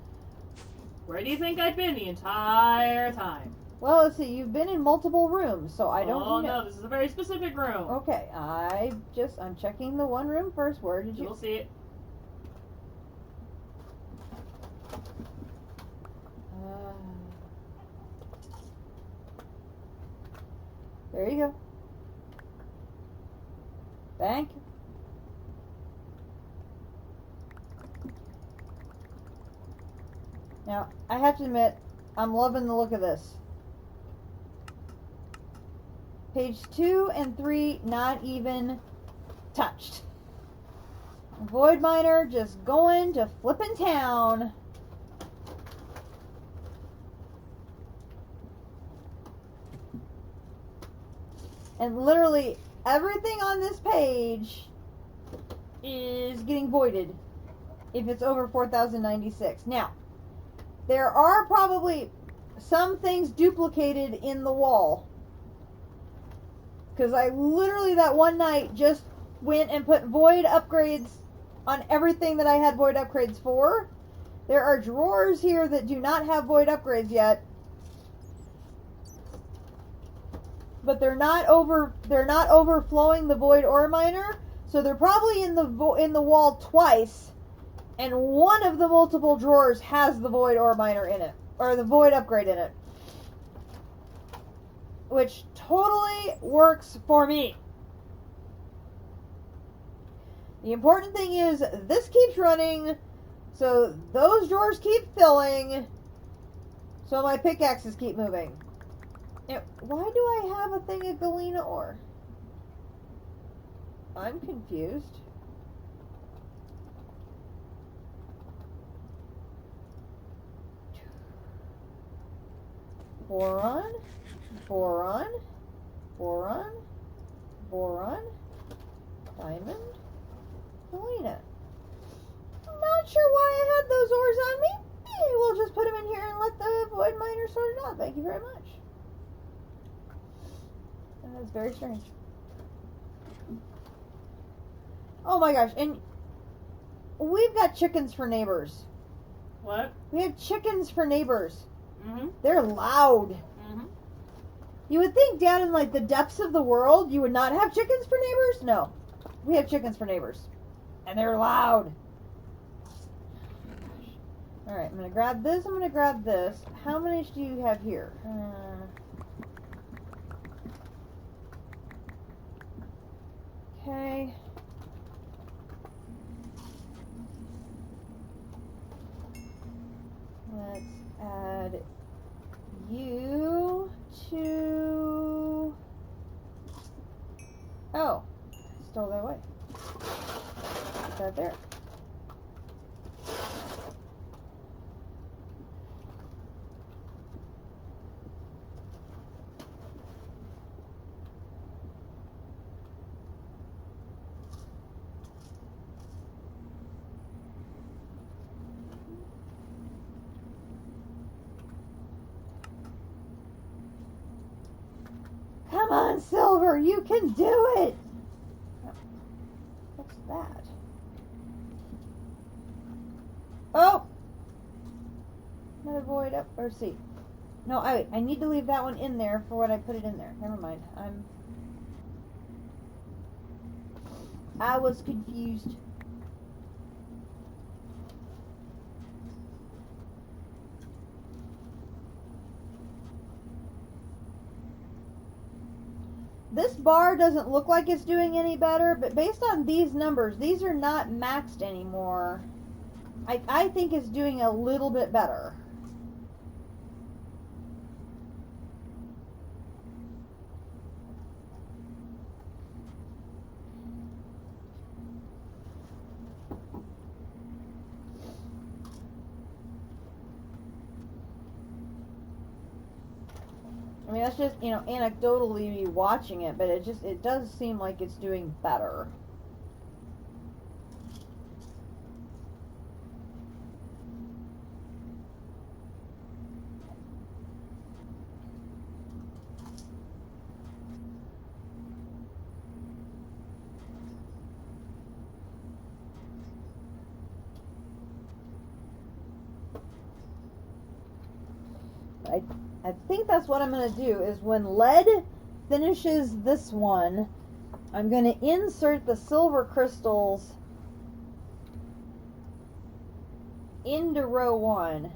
Where do you think I've been the entire time? Well, let's see, you've been in multiple rooms, so I don't know. Oh no, this is a very specific room. Okay, I'm checking the one room first. Where did you? You'll see it. There you go. Thank you. Now, I have to admit, I'm loving the look of this. Page 2 and 3, not even touched. Void Miner just going to flippin' town. And literally everything on this page is getting voided if it's over 4,096. Now, there are probably some things duplicated in the wall. Because I literally that one night just went and put void upgrades on everything that I had void upgrades for. There are drawers here that do not have void upgrades yet. But they're not overflowing the void ore miner, so they're probably in the wall twice, and one of the multiple drawers has the void ore miner in it, or the void upgrade in it, which totally works for me. The important thing is this keeps running, so those drawers keep filling, so my pickaxes keep moving. Now, why do I have a thing of Galena ore? I'm confused. Boron, boron, boron, boron, diamond, Galena. I'm not sure why I had those ores on me. We'll just put them in here and let the void miner sort it out. Thank you very much. That's very strange. Oh my gosh, and we've got chickens for neighbors. What? We have chickens for neighbors. Mm-hmm. They're loud. Mm-hmm. You would think down in like the depths of the world you would not have chickens for neighbors? No. We have chickens for neighbors. And they're loud. Alright, I'm going to grab this, I'm going to grab this. How many do you have here? Okay. Let's add you to... Oh, stole that away. Put that there. Come on, Silver, you can do it! What's that? Oh! Another void up, or see. No, I need to leave that one in there for when I put it in there. Never mind. I was confused. This bar doesn't look like it's doing any better, but based on these numbers, these are not maxed anymore. I think it's doing a little bit better. I mean, that's just, you know, anecdotally me watching it, but it does seem like it's doing better. I think that's what I'm going to do, is when lead finishes this one, I'm going to insert the silver crystals into row 1.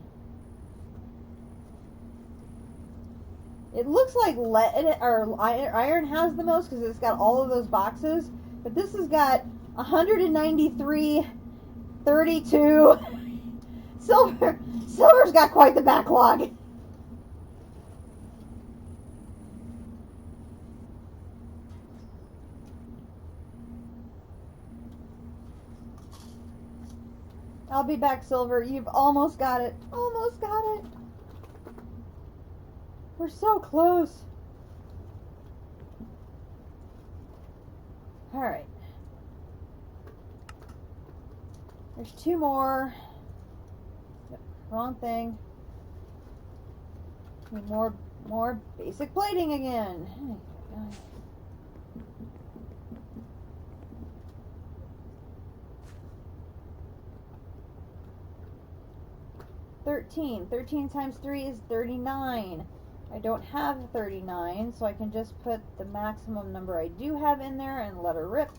It looks like lead or iron has the most because it's got all of those boxes, but this has got 193, 32. Silver's got quite the backlog. I'll be back, Silver. You've almost got it. Almost got it. We're so close. Alright. There's 2 more. Yep, wrong thing. Need more basic plating again. Oh my God. 13. 13 times 3 is 39. I don't have 39, so I can just put the maximum number I do have in there and let her rip.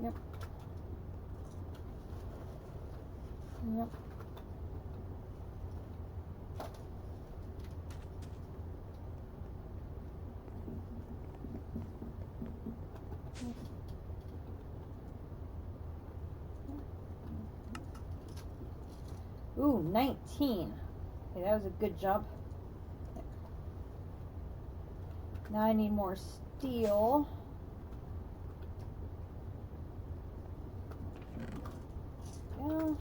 Yep. Yep. Ooh, 19. Okay, that was a good jump. Now I need more steel. Yeah.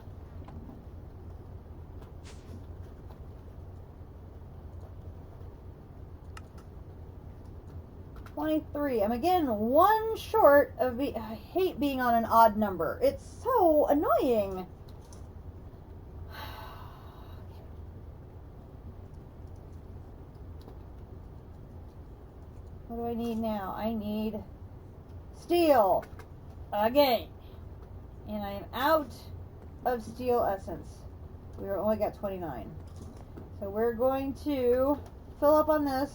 $23. I'm again 1 short of I hate being on an odd number. It's so annoying. What do I need now? I need steel again. And I am out of steel essence. We only got 29. So we're going to fill up on this.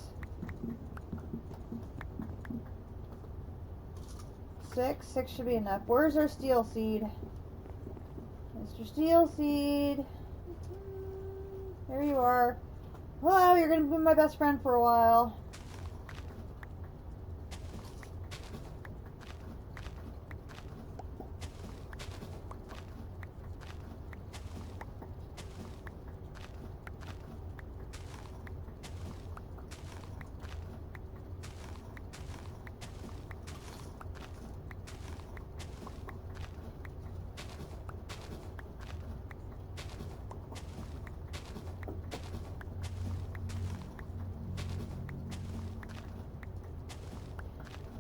6 should be enough. Where's our steel seed? Mr. Steel Seed. There you are. Hello, you're going to be my best friend for a while.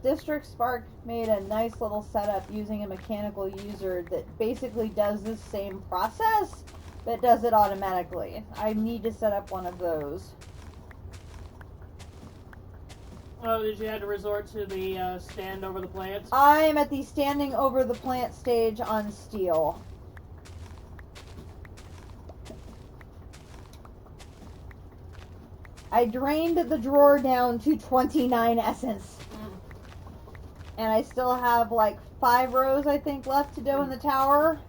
District Spark made a nice little setup using a mechanical user that basically does this same process, that does it automatically. I need to set up one of those. Oh, did you have to resort to the stand over the plants? I'm at the standing over the plant stage on steel. I drained the drawer down to 29 essence. And I still have like 5 rows, I think, left to do in the tower.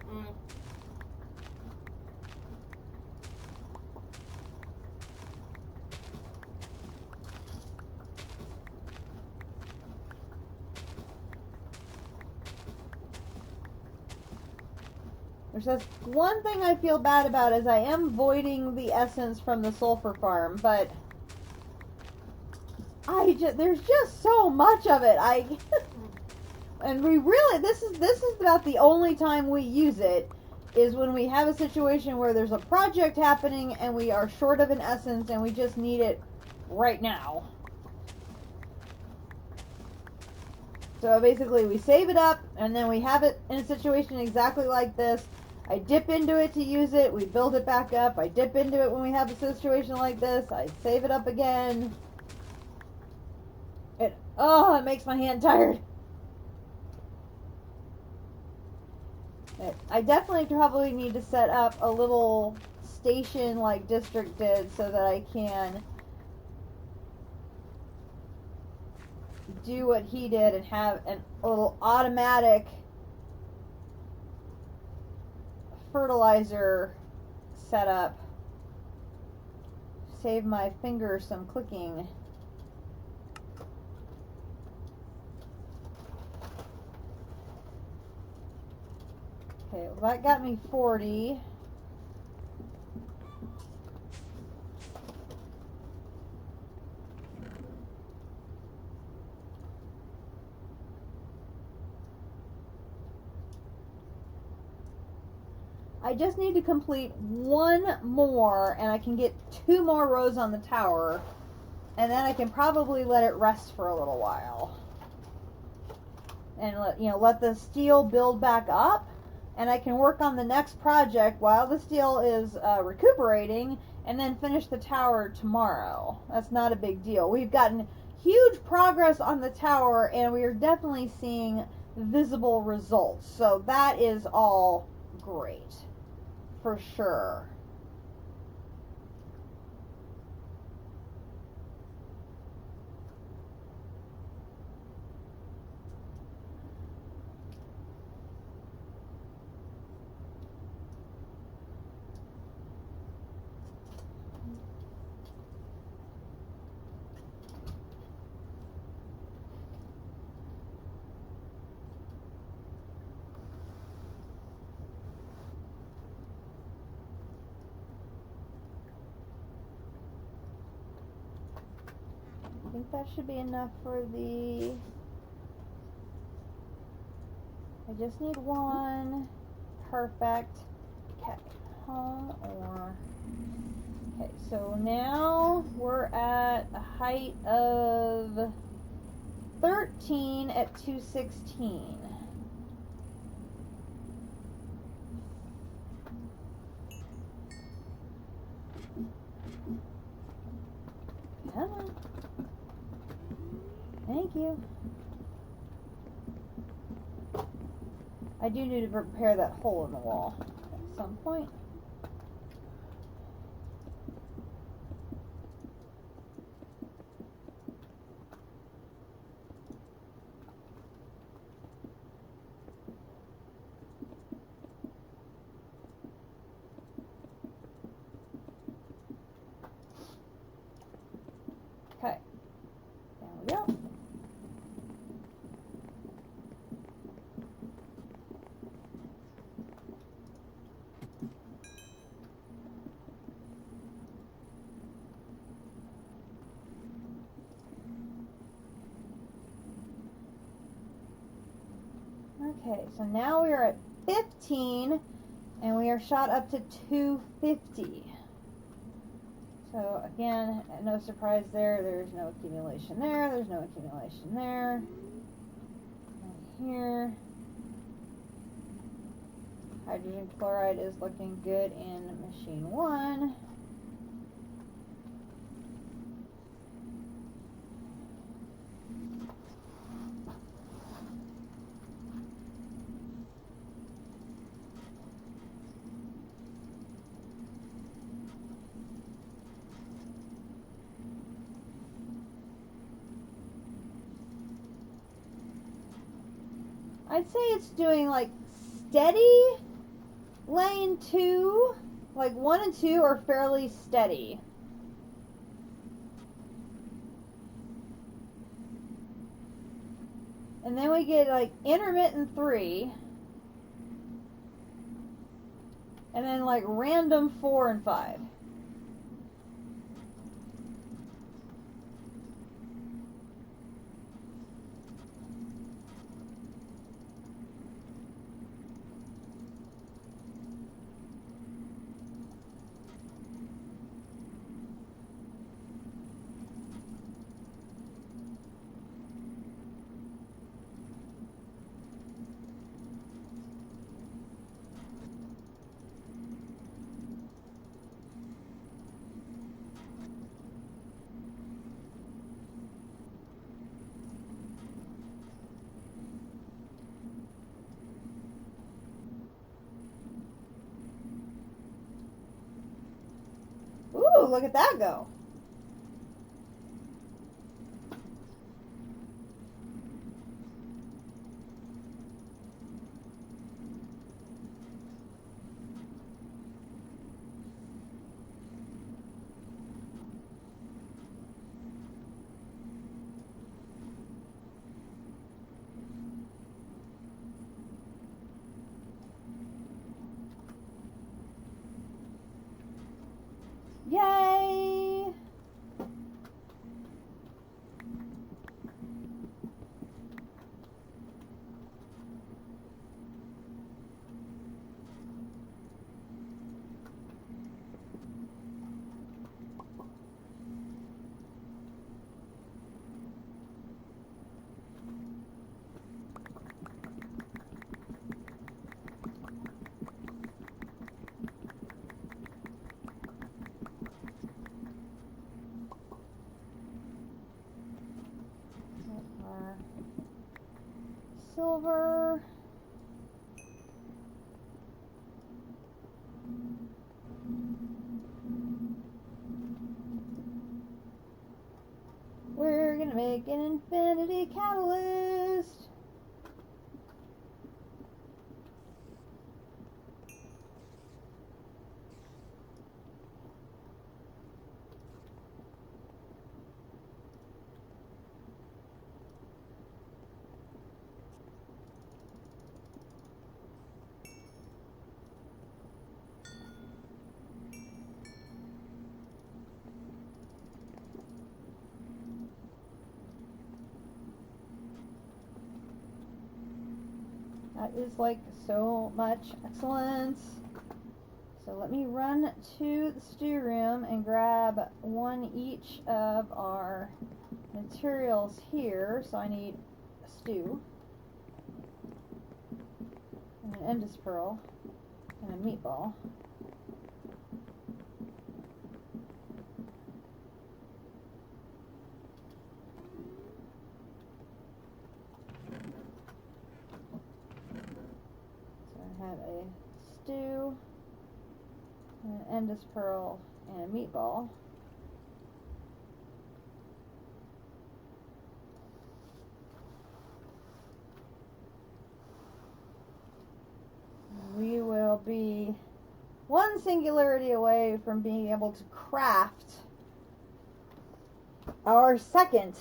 Which that's one thing I feel bad about is I am voiding the essence from the sulfur farm, but there's just so much of it. And we really this is about the only time we use it is when we have a situation where there's a project happening and we are short of an essence and we just need it right now. So basically we save it up and then we have it in a situation exactly like this. I dip into it to use it, we build it back up, I dip into it when we have a situation like this, I save it up again. It makes my hand tired. I definitely probably need to set up a little station like District did so that I can do what he did and have a little automatic fertilizer set up. Save my fingers some clicking. Okay, well that got me 40. I just need to complete one more and I can get 2 more rows on the tower and then I can probably let it rest for a little while. And let the steel build back up and I can work on the next project while the steel is recuperating and then finish the tower tomorrow. That's not a big deal. We've gotten huge progress on the tower and we are definitely seeing visible results. So that is all great. For sure. I think that should be enough for the... I just need one. Perfect. Okay, home or... Okay, so now we're at a height of 13 at 216. Come on. Thank you. I do need to repair that hole in the wall at some point. Okay. There we go. Okay, so now we are at 15, and we are shot up to 250. So again, no surprise there. There's no accumulation there. There's no accumulation there. And here. Hydrogen chloride is looking good in machine 1. I'd say it's doing like steady. Lane 2, like 1 and 2 are fairly steady. And then we get like intermittent 3. And then like random 4 and 5. Ooh, look at that go. Yay! Silver. We're gonna make an infinity catalyst. That is like so much excellence. So let me run to the stew room and grab one each of our materials here. So I need a stew, and an endus pearl, and a meatball. I have a stew, an endus pearl, and a meatball. We will be one singularity away from being able to craft our second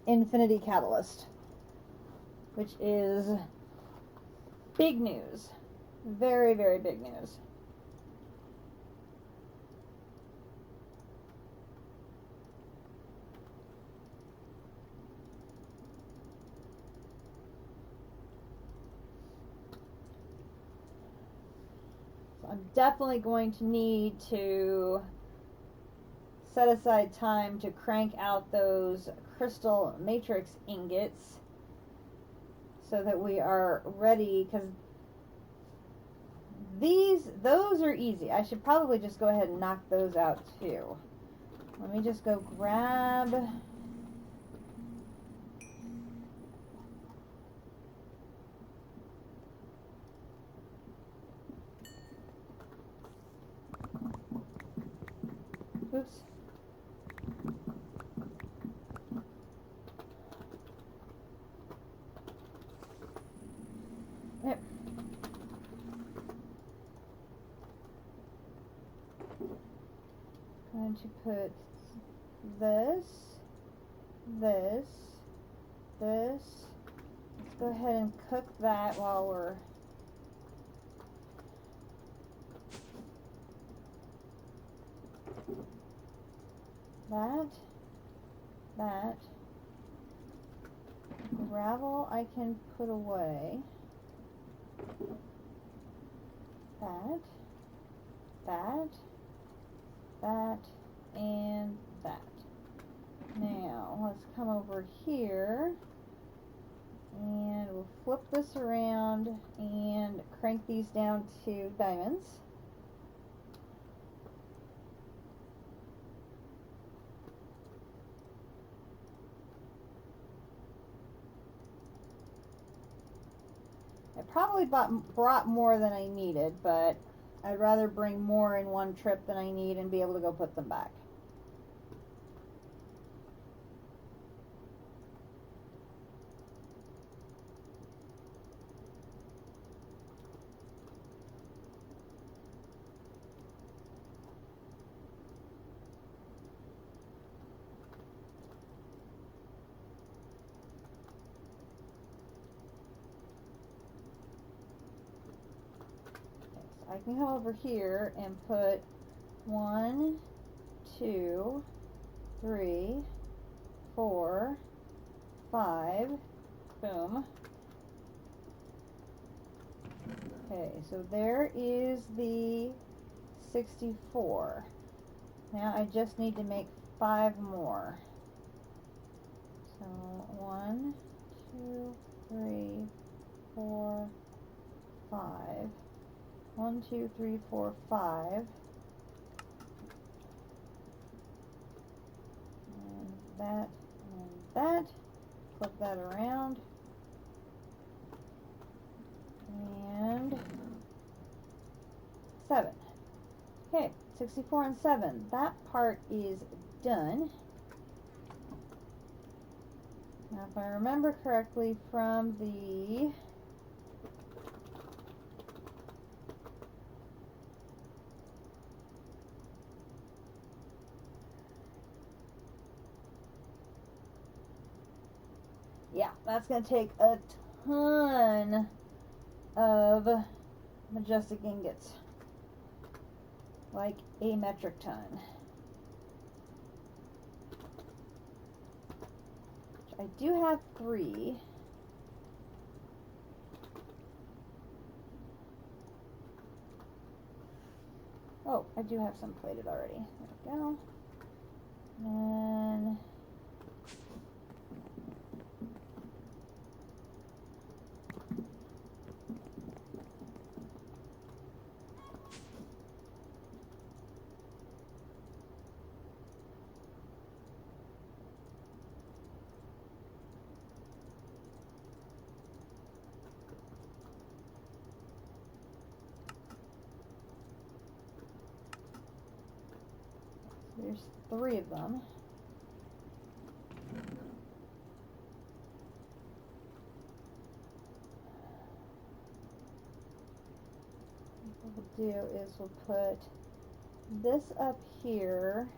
infinity catalyst, which is big news. Very, very big news. So I'm definitely going to need to set aside time to crank out those crystal matrix ingots so that we are ready, because Those are easy. I should probably just go ahead and knock those out too. Let me just go grab... Oops. Yep. Going to put this, this, this. Let's go ahead and cook that while we're... that. Gravel I can put away. That, and that. Now, let's come over here, and we'll flip this around and crank these down to diamonds. I probably brought more than I needed, but I'd rather bring more in one trip than I need and be able to go put them back. I can come over here and put 1, 2, 3, 4, 5. Boom. Okay, so there is the 64. Now I just need to make 5 more. So 1, 2, 3, 4, 5. 1, 2, 3, 4, 5. And that, and that. Flip that around. And 7. Okay, 64 and 7. That part is done. Now if I remember correctly from the... Yeah, that's going to take a ton of majestic ingots. Like a metric ton. Which I do have 3. Oh, I do have some plated already. There we go. And there's 3 of them. What we'll do is we'll put this up here.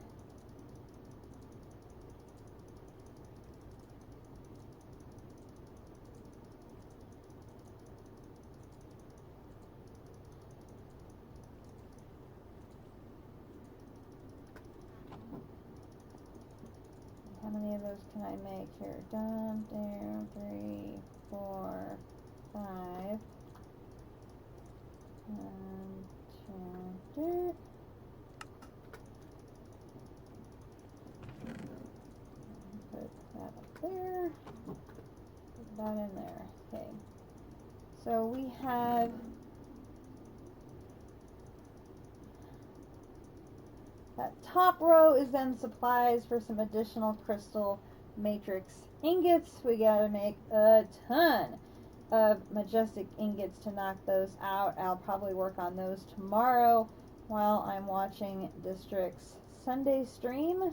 How many of those can I make here? Down, down, 3, 4, 5. And 2, put that up there. Put that in there. Okay. So we have That top row is then supplies for some additional crystal matrix ingots. We gotta make a ton of majestic ingots to knock those out. I'll probably work on those tomorrow while I'm watching District's Sunday stream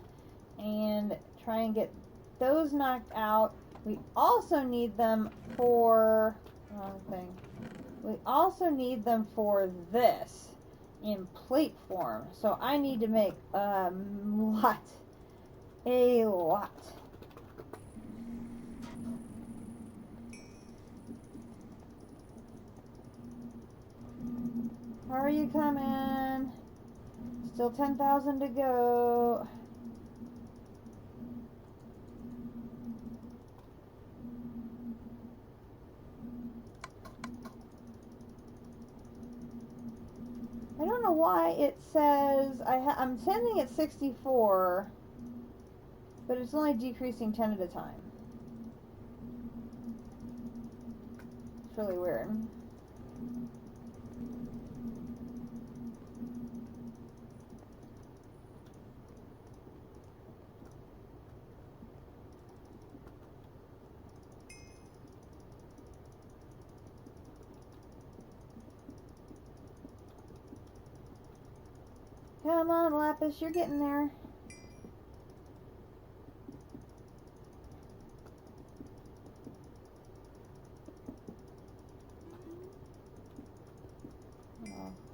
and try and get those knocked out. We also need them for wrong thing. We also need them for this in plate form. So I need to make a lot. How are you coming? Still 10,000 to go. I don't know why it says I'm sending it 64, but it's only decreasing 10 at a time. It's really weird. Come on, Lapis, you're getting there.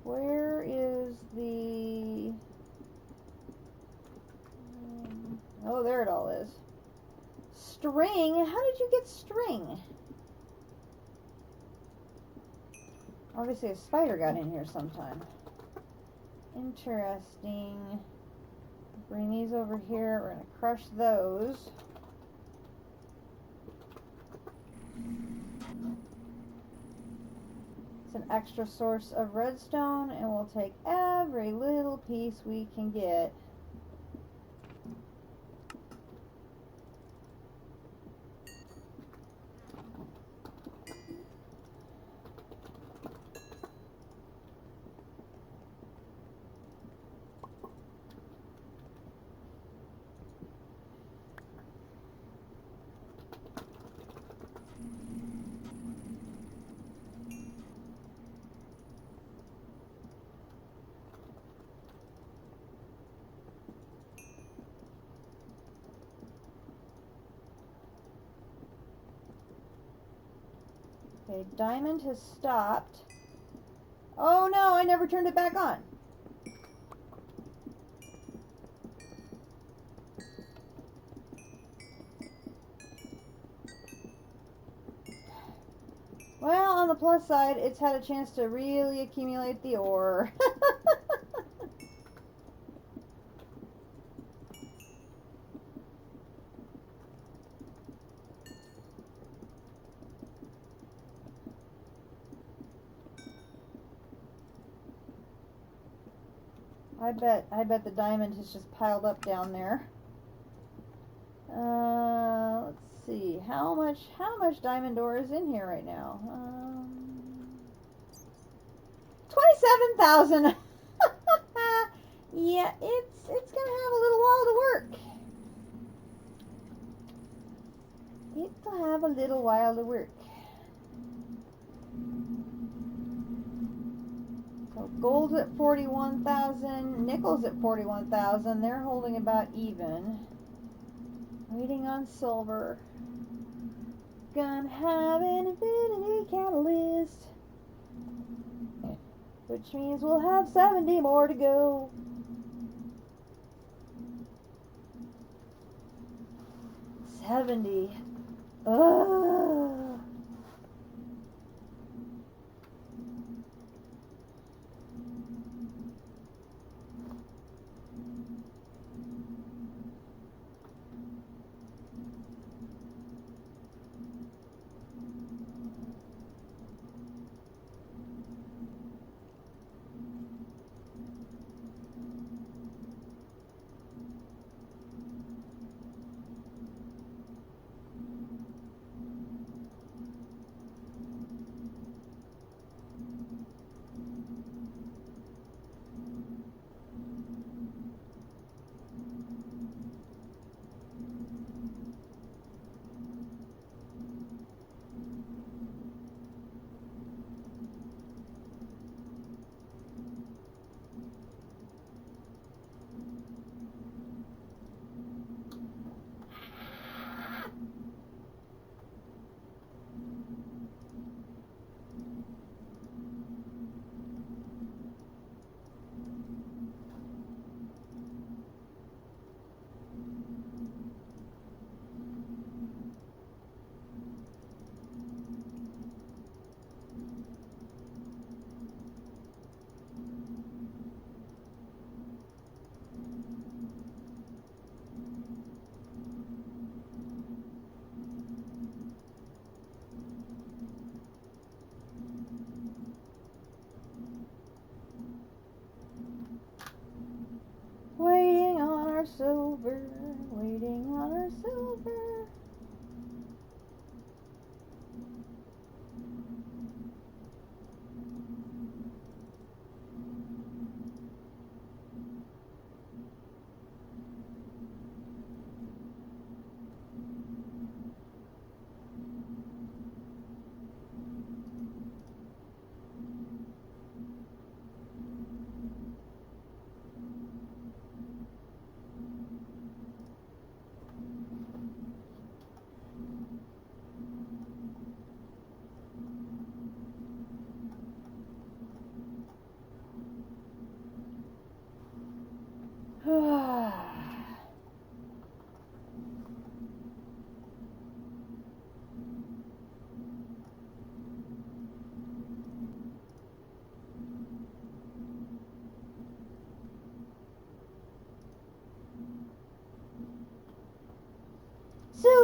Where is the... oh, there it all is. String? How did you get string? Obviously a spider got in here sometime. Interesting. Bring these over here. We're going to crush those. It's an extra source of redstone, and we'll take every little piece we can get. Okay, diamond has stopped. Oh no, I never turned it back on. Well, on the plus side, it's had a chance to really accumulate the ore. I bet the diamond has just piled up down there. Let's see, how much diamond ore is in here right now? 27,000. Yeah, it's gonna have a little while to work. It'll have a little while to work. So gold's at 41,000, nickel's at 41,000. They're holding about even. Waiting on silver. Gonna have an infinity catalyst, which means we'll have 70 more to go. $70. Ugh.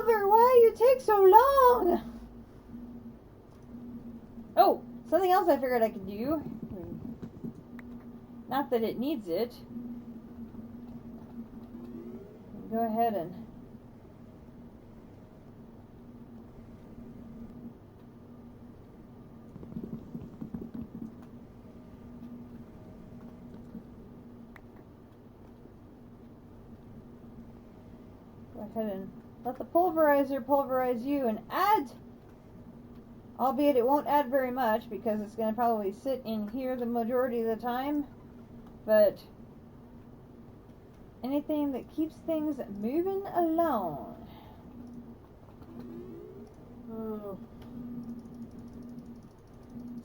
Silver, why you take so long? Oh, something else I figured I could do. Not that it needs it. Go ahead and go ahead and let the pulverizer pulverize you and add, albeit it won't add very much because it's going to probably sit in here the majority of the time, but anything that keeps things moving along. Oh.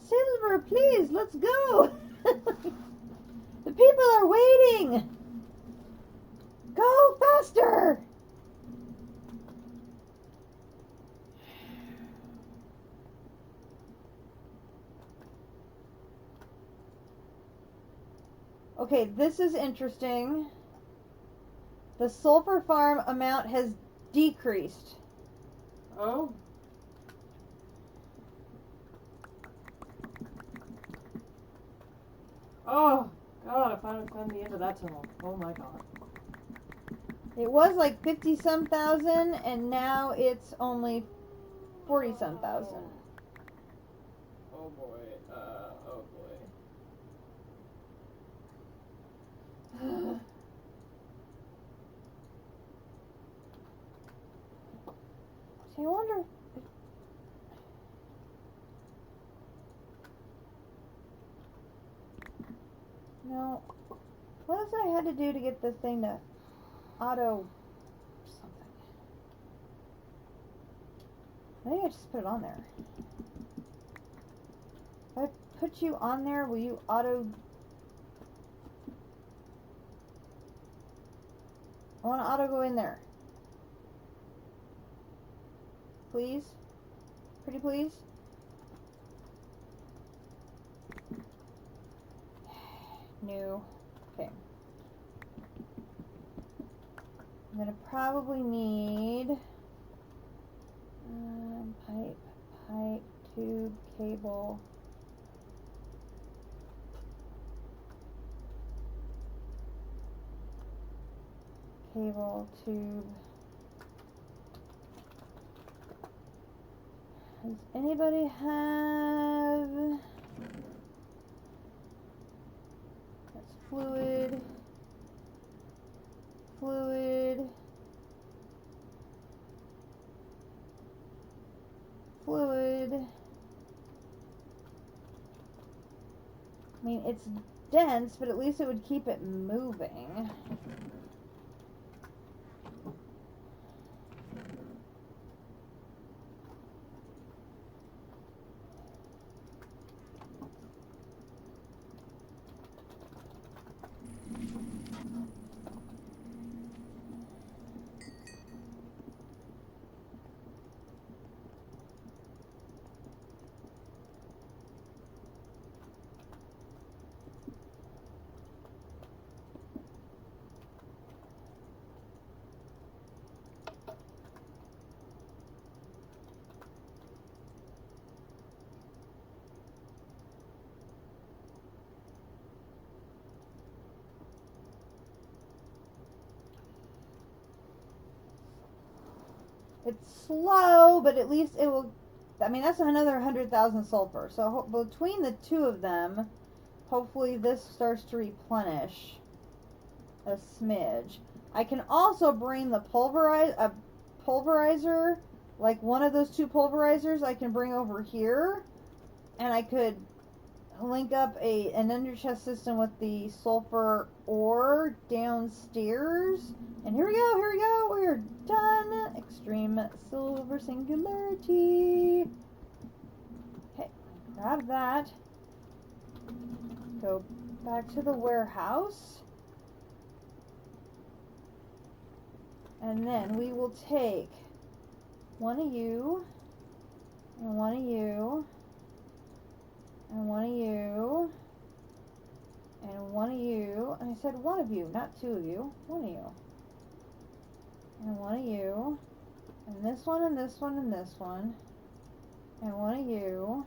Silver, please, let's go. The people are waiting. Go faster. Okay, this is interesting. The sulfur farm amount has decreased. Oh. Oh, God, I finally found the end of that tunnel. Oh my God. It was like 50-some thousand, and now it's only 40-some thousand. Oh boy. Oh boy. See, I wonder. No. What else I had to do to get this thing to auto something? Maybe I just put it on there. If I put you on there, will you auto? I want to auto go in there. Please? Pretty please? No. Okay. I'm gonna probably need pipe, tube, cable. Cable, tube. Does anybody have... That's fluid. Fluid. Fluid. I mean, it's dense, but at least it would keep it moving. It's slow, but at least it will... I mean, that's another 100,000 sulfur. So between the two of them, hopefully this starts to replenish a smidge. I can also bring the pulverizer, like one of those two pulverizers I can bring over here, and I could link up an under chest system with the sulfur ore downstairs. And here we go, we're done. Extreme silver singularity. Okay, grab that. Go back to the warehouse. And then we will take one of you, and one of you, and one of you, and one of you, and I said one of you, not two of you, one of you, and one of you, And this one, and this one, and this one. And one of you.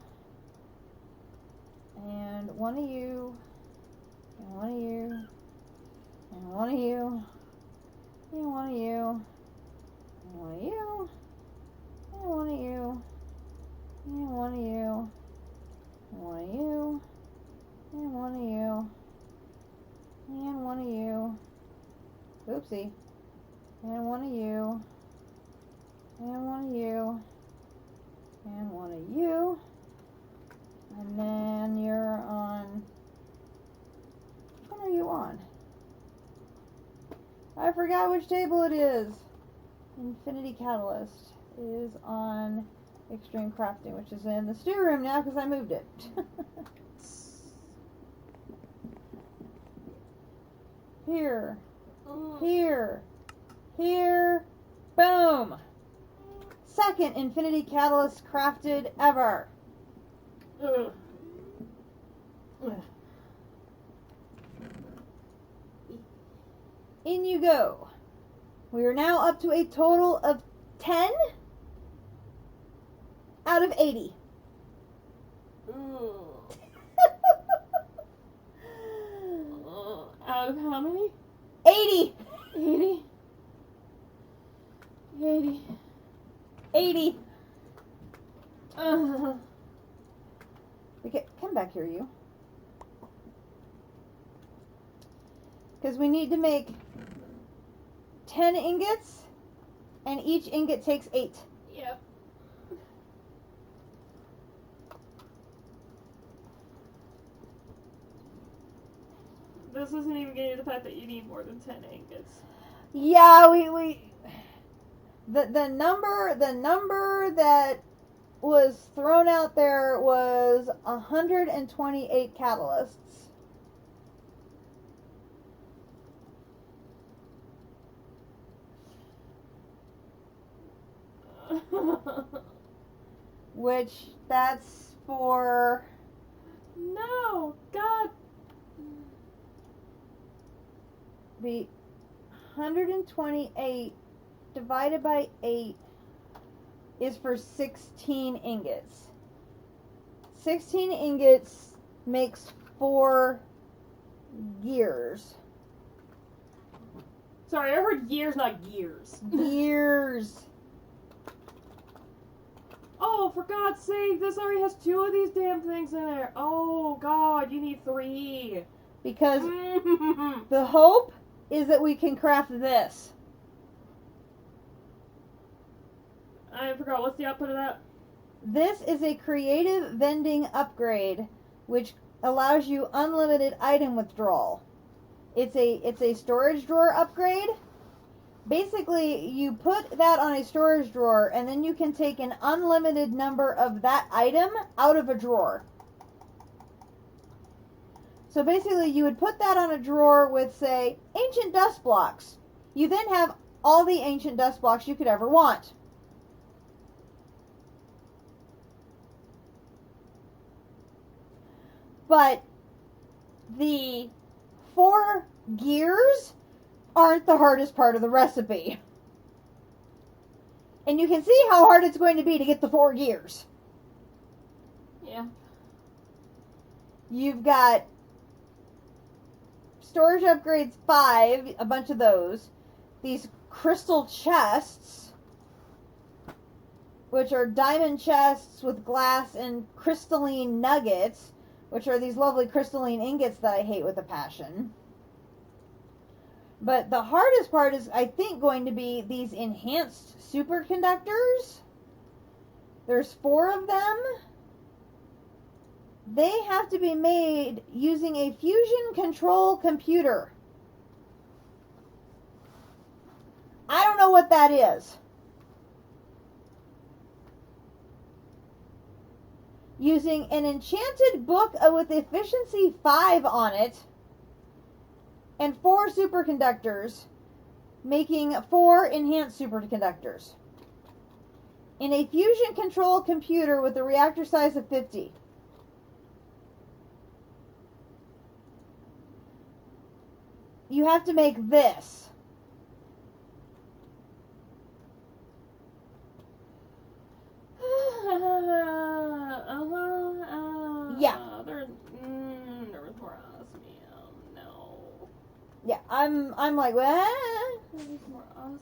And one of you. And one of you. And one of you. And one of you. And one of you. And one of you. And one of you. And one of you. And one of you. And one of you. Oopsie. And one of you. And one of you. And one of you. And then you're on. Which one are you on? I forgot which table it is. Infinity Catalyst is on Extreme Crafting, which is in the stew room now because I moved it. Here. Here. Here. Boom. Second Infinity Catalyst crafted ever. In you go. We are now up to a total of 10 out of 80. Out of how many? 80. 80. 80. 80. Okay, come back here, you. Because we need to make 10 ingots, and each ingot takes 8. Yep. This isn't even getting to the fact that you need more than 10 ingots. Yeah, the number that was thrown out there was 128 catalysts. Which that's for No, God. the 128 divided by 8 is for 16 ingots. 16 ingots makes 4 gears. Sorry, I heard years, not gears. Gears. Oh, for God's sake, this already has 2 of these damn things in there. Oh, God, you need 3. Because the hope is that we can craft this. I forgot, what's the output of that? This is a creative vending upgrade, which allows you unlimited item withdrawal. It's a storage drawer upgrade. Basically, you put that on a storage drawer, and then you can take an unlimited number of that item out of a drawer. So basically, you would put that on a drawer with, say, ancient dust blocks. You then have all the ancient dust blocks you could ever want. But the 4 gears aren't the hardest part of the recipe. And you can see how hard it's going to be to get the 4 gears. Yeah. You've got storage upgrades 5, a bunch of those. These crystal chests, which are diamond chests with glass and crystalline nuggets, which are these lovely crystalline ingots that I hate with a passion. But the hardest part is, I think, going to be these enhanced superconductors. There's 4 of them. They have to be made using a fusion control computer. I don't know what that is. Using an enchanted book with efficiency 5 on it, and 4 superconductors, making 4 enhanced superconductors. In a fusion control computer with a reactor size of 50. You have to make this. Yeah, I'm like, what? I need more osmium.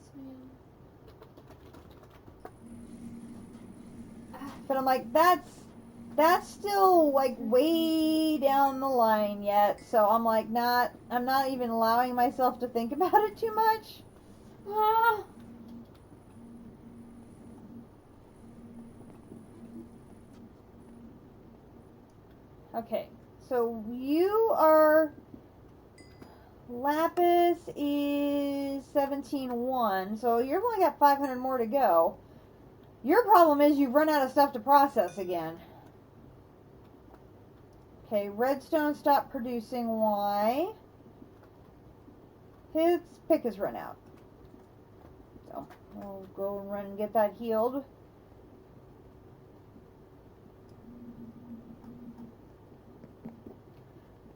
But I'm like, that's still like way down the line yet. So I'm like, I'm not even allowing myself to think about it too much. Ah. Okay, so you are. Lapis is 17.1, so you've only got 500 more to go. Your problem is you've run out of stuff to process again. Okay, redstone stopped producing. Why? His pick has run out. So we'll go and run and get that healed.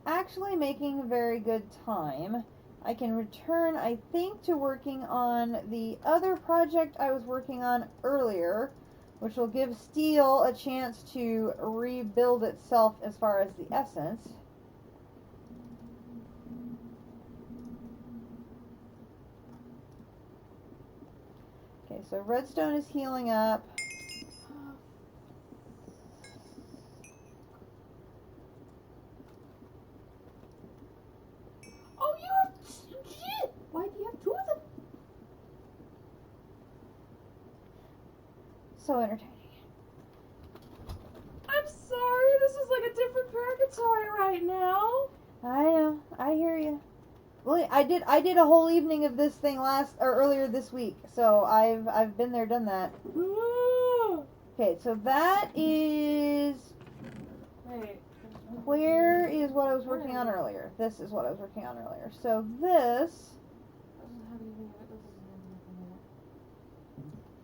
Actually making very good time. I can return, I think, to working on the other project I was working on earlier, which will give steel a chance to rebuild itself as far as the essence. Okay, so redstone is healing up. Oh, you have shit. Why do you have two of them? So entertaining. I'm sorry. This is like a different purgatory right now. I know, I hear you. Well, I did a whole evening of this thing earlier this week, so I've been there, done that. Okay, so that is. Wait. Where is what I was working on earlier? This is what I was working on earlier. So this,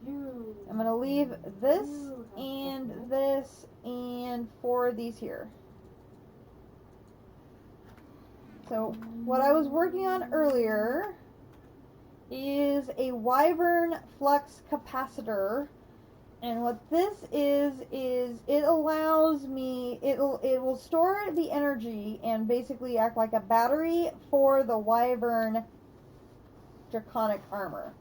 I'm going to leave this and this and 4 of these here. So what I was working on earlier is a Wyvern flux capacitor. And what this is it allows me, it will store the energy and basically act like a battery for the Wyvern draconic armor.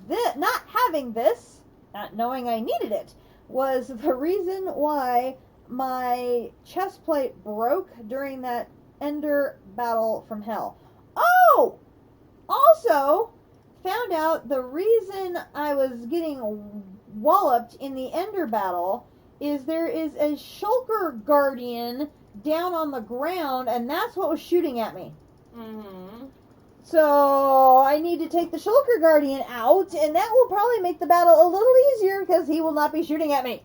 Not having this, not knowing I needed it, was the reason why my chest plate broke during that Ender battle from hell. Oh! Also, found out the reason I was getting walloped in the Ender battle is there is a shulker guardian down on the ground, and that's what was shooting at me. Mm-hmm. So I need to take the shulker guardian out, and that will probably make the battle a little easier because he will not be shooting at me.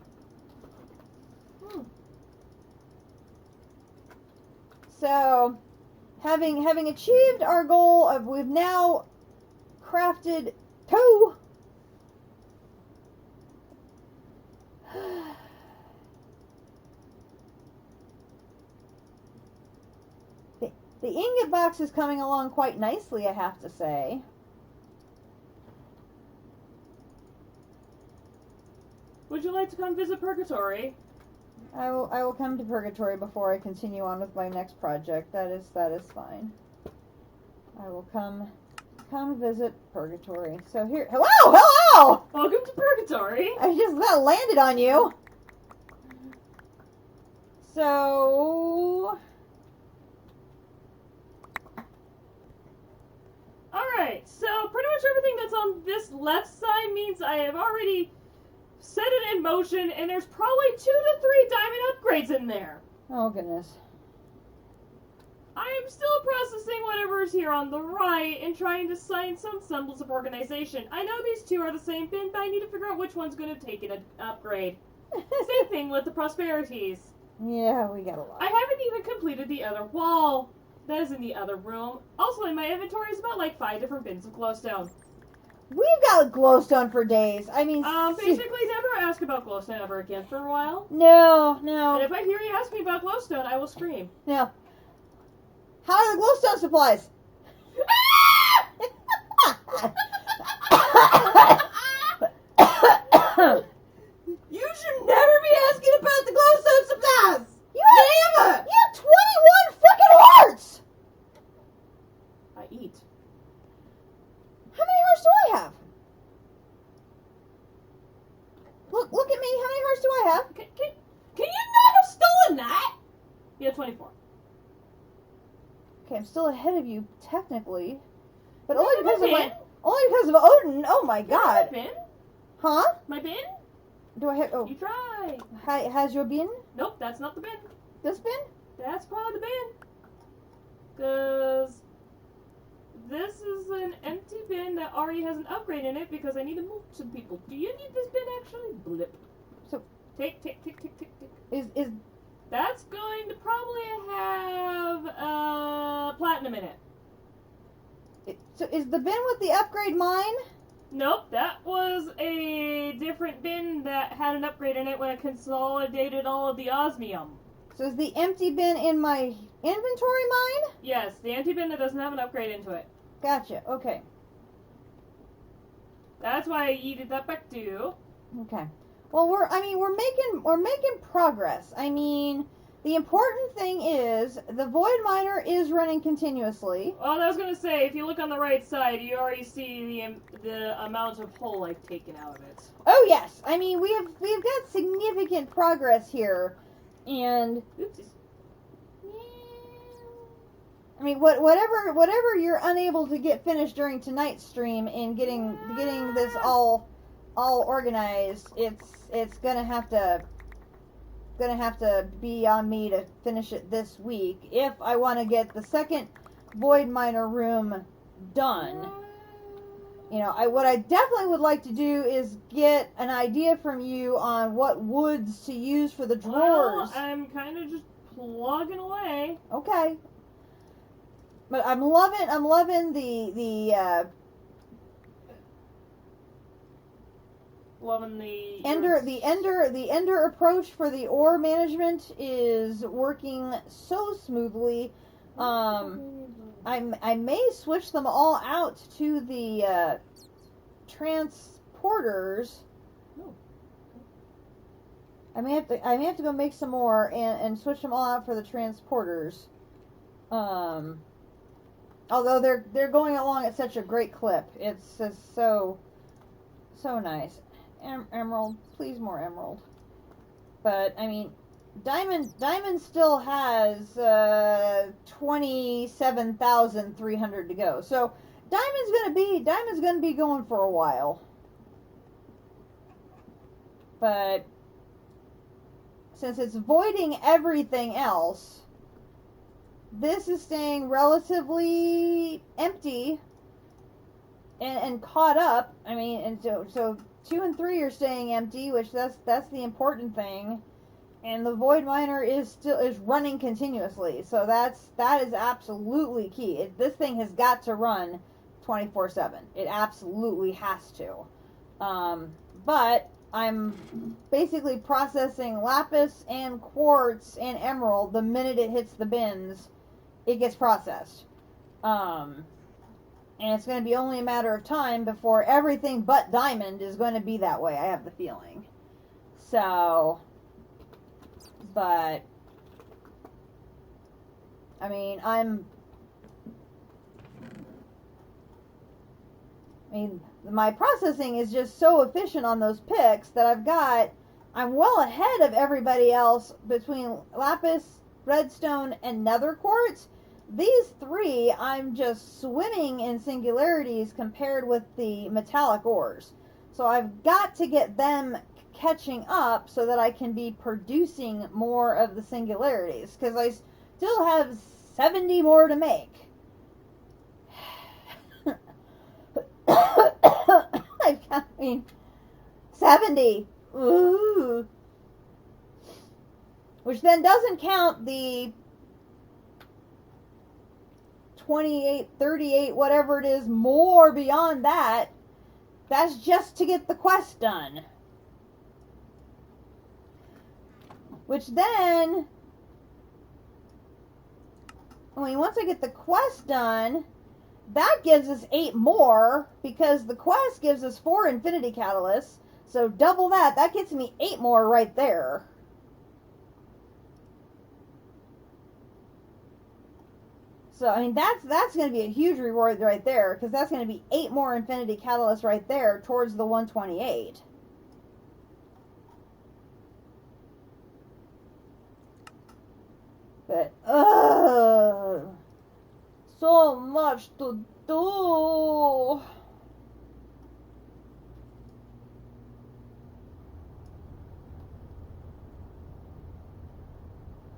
So, having achieved our goal of we've now crafted 2. The ingot box is coming along quite nicely, I have to say. Would you like to come visit Purgatory? I will come to Purgatory before I continue on with my next project. That is fine. I will come visit Purgatory. So here, hello! Welcome to Purgatory. I just about landed on you. So, Alright, so pretty much everything that's on this left side means I have already set it in motion, and there's probably 2 to 3 diamond upgrades in there. oh goodness. I am still processing whatever is here on the right and trying to find some semblance of organization. I know these 2 are the same bin, but I need to figure out which one's going to take an upgrade. Same thing with the prosperities. Yeah, we got a lot. I haven't even completed the other wall. That is in the other room. Also, in my inventory is about like 5 different bins of glowstone. We've got glowstone for days. I mean, Basically never ask about glowstone ever again for a while. No. And if I hear you ask me about glowstone, I will scream. No. How are the glowstone supplies? You should never be asking about the glowstone supplies! You have 21 freaking hearts! I eat Okay, I'm still ahead of you technically, but Look only at my because of bin. only because of Odin. Oh my Can I have God! my bin? Huh? My bin? Do I have? Oh, You try. has your bin? Nope, that's not the bin. This bin? That's probably the bin. Because this is an empty bin that already has an upgrade in it because I need to move some people. Do you need this bin actually? Blip. So Take. is That's going to probably have platinum in it. so is the bin with the upgrade mine? Nope, that was a different bin that had an upgrade in it when it consolidated all of the osmium. So is the empty bin in my inventory mine? Yes, the empty bin that doesn't have an upgrade into it. Gotcha. Okay. That's why I yeeted that back to you. Okay. Well, we're making progress. I mean, the important thing is the void miner is running continuously. Well, I was gonna say, if you look on the right side, you already see the amount of hole I've taken out of it. Oh yes. I mean, we've got significant progress here, and Oopsies. I mean, whatever you're unable to get finished during tonight's stream in getting this all organized, it's gonna have to be on me to finish it this week if I want to get the second void miner room done. You know, what I definitely would like to do is get an idea from you on what woods to use for the drawers. Well, I'm kind of just plugging away. Okay. But I'm loving the Loving the ender approach for the ore management is working so smoothly. I may switch them all out to the transporters. I may have to go make some more and switch them all out for the transporters. Although they're going along at such a great clip, it's just so nice. Emerald, please more emerald. But I mean, diamond still has 27,300 to go. So diamond's gonna be going for a while. But since it's voiding everything else, this is staying relatively empty and caught up. I mean, and so 2 and 3 are staying empty, which that's the important thing. And the void miner is running continuously. So that is absolutely key. This thing has got to run 24/7. It absolutely has to. But I'm basically processing lapis and quartz and emerald the minute it hits the bins. It gets processed. And it's going to be only a matter of time before everything but diamond is going to be that way, I have the feeling. So, but, I mean, my processing is just so efficient on those picks that I'm well ahead of everybody else between lapis, redstone, and nether quartz. These 3, I'm just swimming in singularities compared with the metallic ores. So I've got to get them catching up so that I can be producing more of the singularities, because I still have 70 more to make. I mean, 70. Ooh. Which then doesn't count the 28, 38, whatever it is, more beyond that. That's just to get the quest done. Which then, I mean, once I get the quest done, that gives us 8 more, because the quest gives us 4 infinity catalysts. So double that. That gets me 8 more right there. So, I mean, that's going to be a huge reward right there, because that's going to be 8 more infinity catalysts right there towards the 128. But, much to do.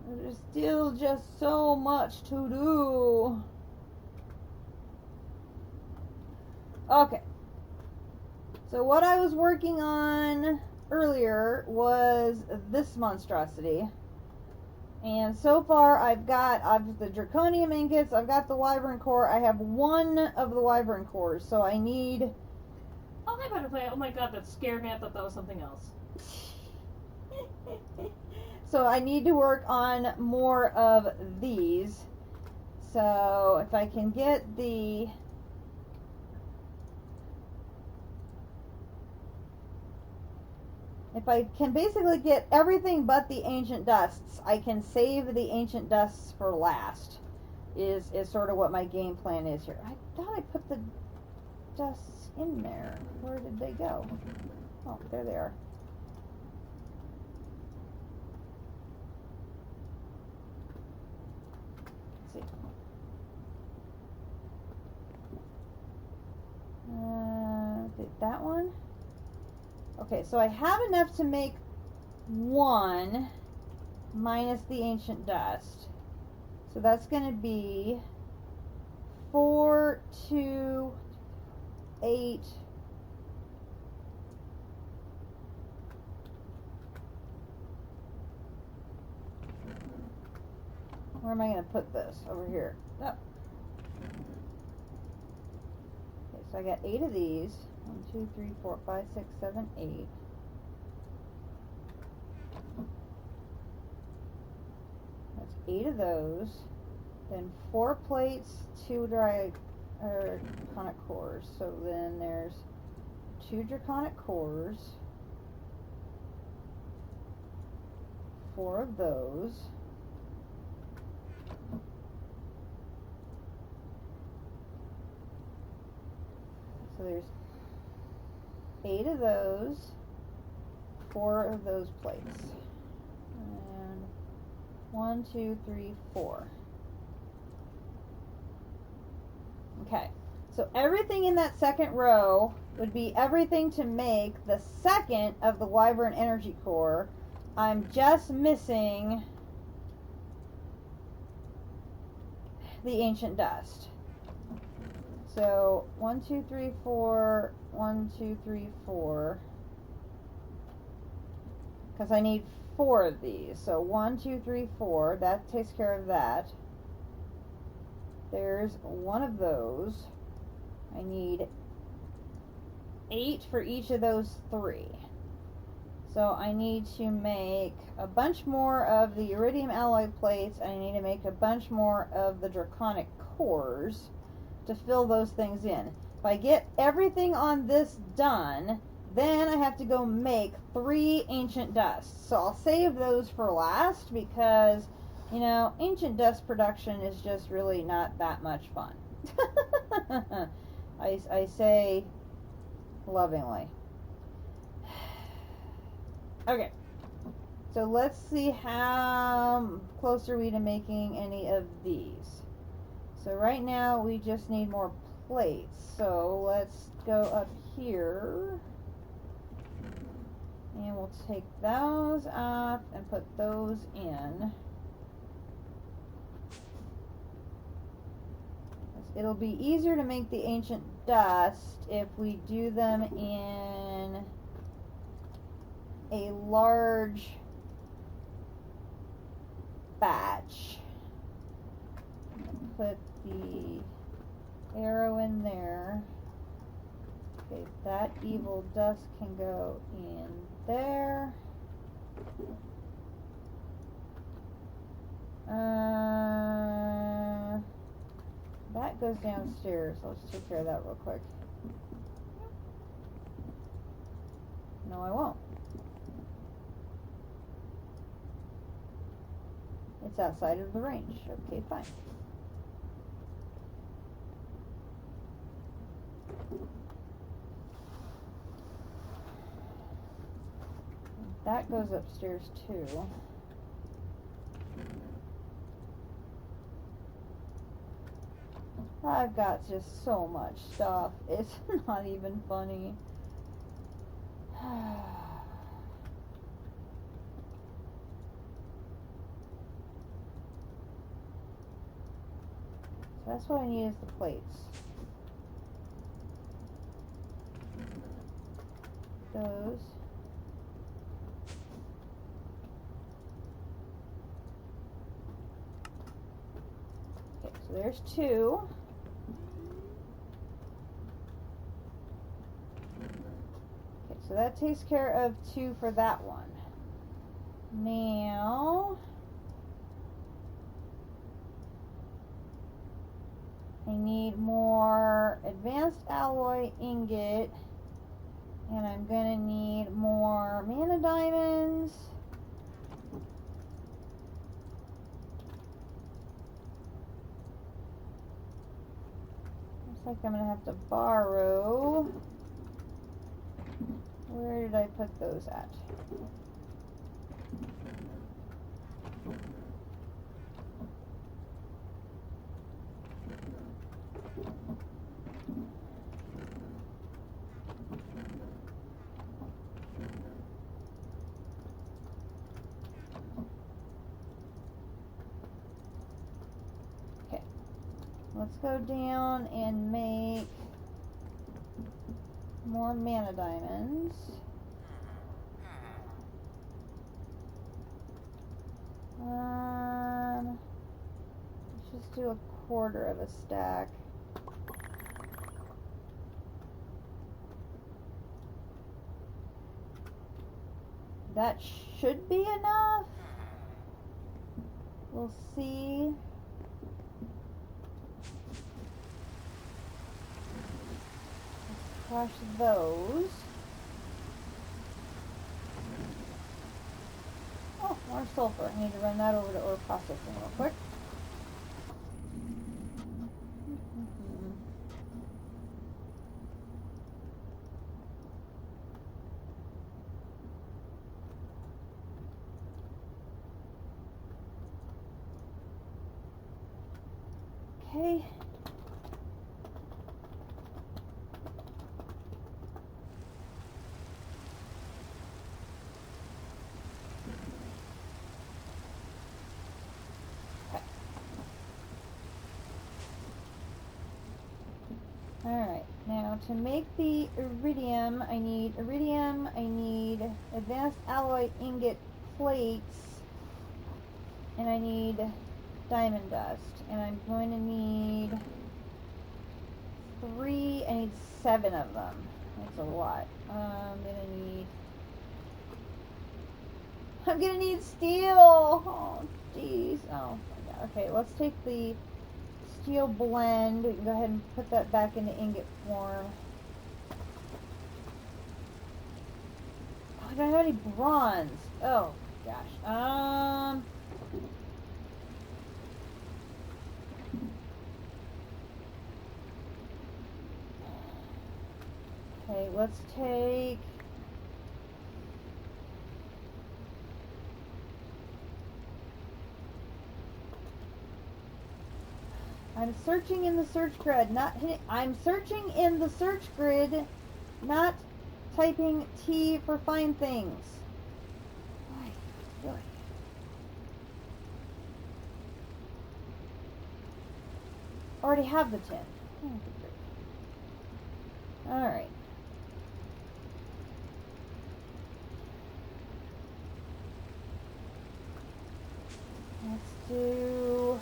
There's still just so much to do. Okay. So what I was working on earlier was this monstrosity. And so far I've got the draconium ingots, I've got the wyvern core, I have one of the wyvern cores, so I need... Oh, hi, butterfly. Oh my god, that scared me. I thought that was something else. So I need to work on more of these. So if I can get the... If I can basically get everything but the ancient dusts, I can save the ancient dusts for last. Is sort of what my game plan is here. I thought I put the dusts in there. Where did they go? Oh, there they are. Let's see. That one? Okay, so I have enough to make one minus the ancient dust. So that's going to be 4, 2, 8. Where am I going to put this? Over here. Oh. Okay, so I got 8 of these. 1, 2, 3, 4, 5, 6, 7, 8. That's 8 of those. Then 4 plates, 2 draconic cores. So then there's 2 draconic cores. 4 of those. So there's 8 of those, 4 of those plates, and 1, 2, 3, 4. Okay, so everything in that second row would be everything to make the second of the wyvern energy core. I'm just missing the ancient dust. So 1, 2, 3, 4, 1, 2, 3, 4. Because I need 4 of these. So 1, 2, 3, 4. That takes care of that. There's 1 of those. I need 8 for each of those 3. So I need to make a bunch more of the iridium alloy plates. And I need to make a bunch more of the draconic cores to fill those things in. If I get everything on this done, then I have to go make 3 ancient dusts. So I'll save those for last because, you know, ancient dust production is just really not that much fun. I say lovingly. Okay, so let's see how close are we to making any of these. So right now we just need more plates. So let's go up here and we'll take those off and put those in. It'll be easier to make the ancient dust if we do them in a large batch. Put the arrow in there. Okay, that evil dust can go in there. That goes downstairs. Let's take care of that real quick. No, I won't. It's outside of the range. Okay, fine. That goes upstairs too. I've got just so much stuff. It's not even funny. So that's what I need is the plates. Those. Okay, so there's 2. Okay, so that takes care of 2 for that one. Now I need more advanced alloy ingot, and I'm gonna need more mana diamonds. Looks like I'm gonna have to borrow. Where did I put those at? Let's go down and make more mana diamonds. Let's just do a quarter of a stack. That should be enough. We'll see. Crush those. Oh, more sulfur. I need to run that over to ore processing real quick. Okay. Alright, now to make the iridium, I need advanced alloy ingot plates, and I need diamond dust, and I'm going to need 3, I need 7 of them. That's a lot. I'm gonna need steel! Oh, jeez. Oh, my God. Okay, let's take the steel blend. We can go ahead and put that back into ingot form. Oh, I don't have any bronze. Oh, gosh. Okay, let's take... I'm searching in the search grid, not hitting... I'm searching in the search grid, not typing T for find things. Really? Already have the 10. Oh, great. Alright. Let's do...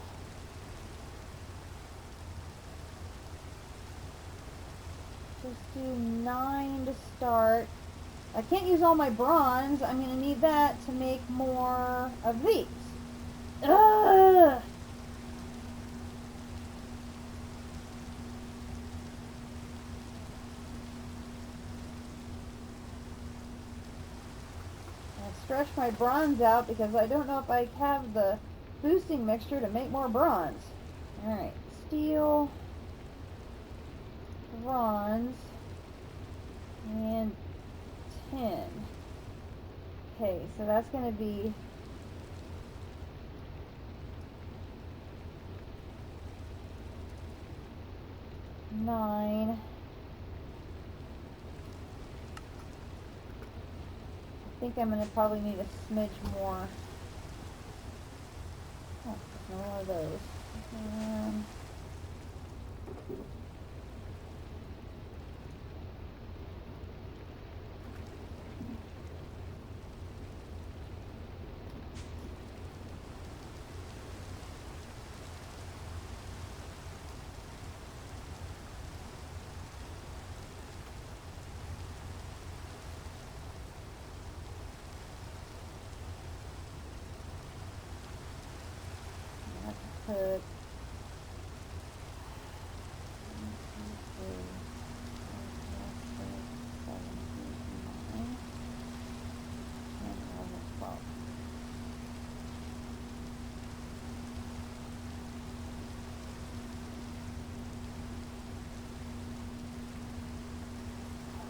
Just do 9 to start. I can't use all my bronze. I'm going to need that to make more of these. Ugh! I'll stretch my bronze out because I don't know if I have the boosting mixture to make more bronze. Alright, steel, bronze, and 10. Okay, so that's going to be 9. I think I'm gonna probably need a smidge more. Oh, no more of those. Put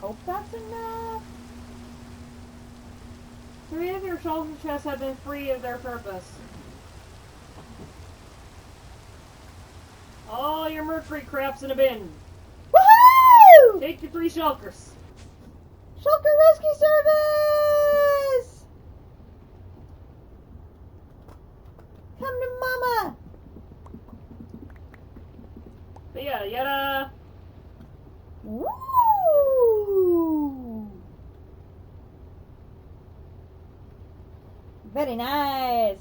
hope that's enough. 3 of your shoulder chests have been free of their purpose. All your mercury crap's in a bin. Woohoo! Take your 3 shulkers. Shulker Rescue Service! Come to Mama! But yeah, yada. Woo! Very nice.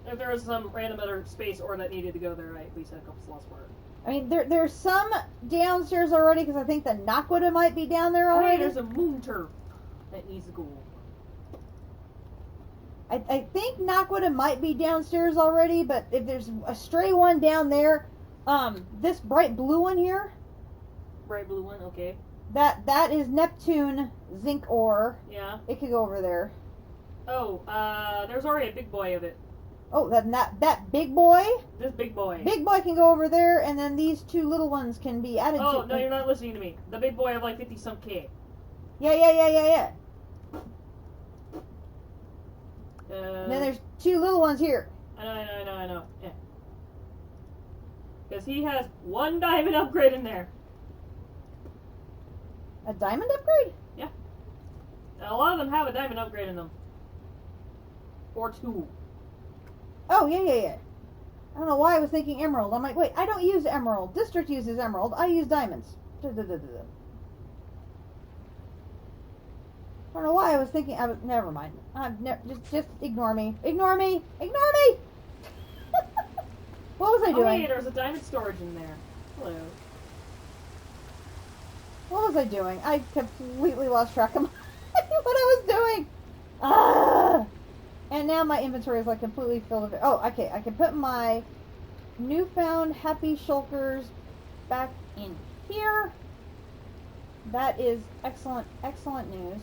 If there was some random other space or that needed to go there, I at least had a couple slots for it. I mean, there's some downstairs already because I think the Knockwood might be down there Hey, already. there's a moon turf that needs to go. I think Knockwood might be downstairs already, but if there's a stray one down there, this bright blue one here, Bright blue one, okay. that is Neptune zinc ore. Yeah. It could go over there. Oh, there's already a big boy of it. Oh, that big boy? This big boy. Big boy can go over there, and then these 2 little ones can be added Oh, to. no, you're not listening to me. The big boy of like 50 some K. Yeah. And then Uh, there's 2 little ones here. I know. Yeah. Because he has 1 diamond upgrade in there. A diamond upgrade? Yeah. And a lot of them have a diamond upgrade in them. Or 2. Oh, yeah. I don't know why I was thinking emerald. I'm like, wait, I don't use emerald. District uses emerald. I use diamonds. I don't know why I was thinking. Never mind. Just ignore me. Ignore me. What was I Oh, doing? hey, there's a diamond storage in there. Hello. What was I doing? I completely lost track of what I was doing. Ah! And now my inventory is like completely filled with. Oh, okay. I can put my newfound happy shulkers back in here. That is excellent news.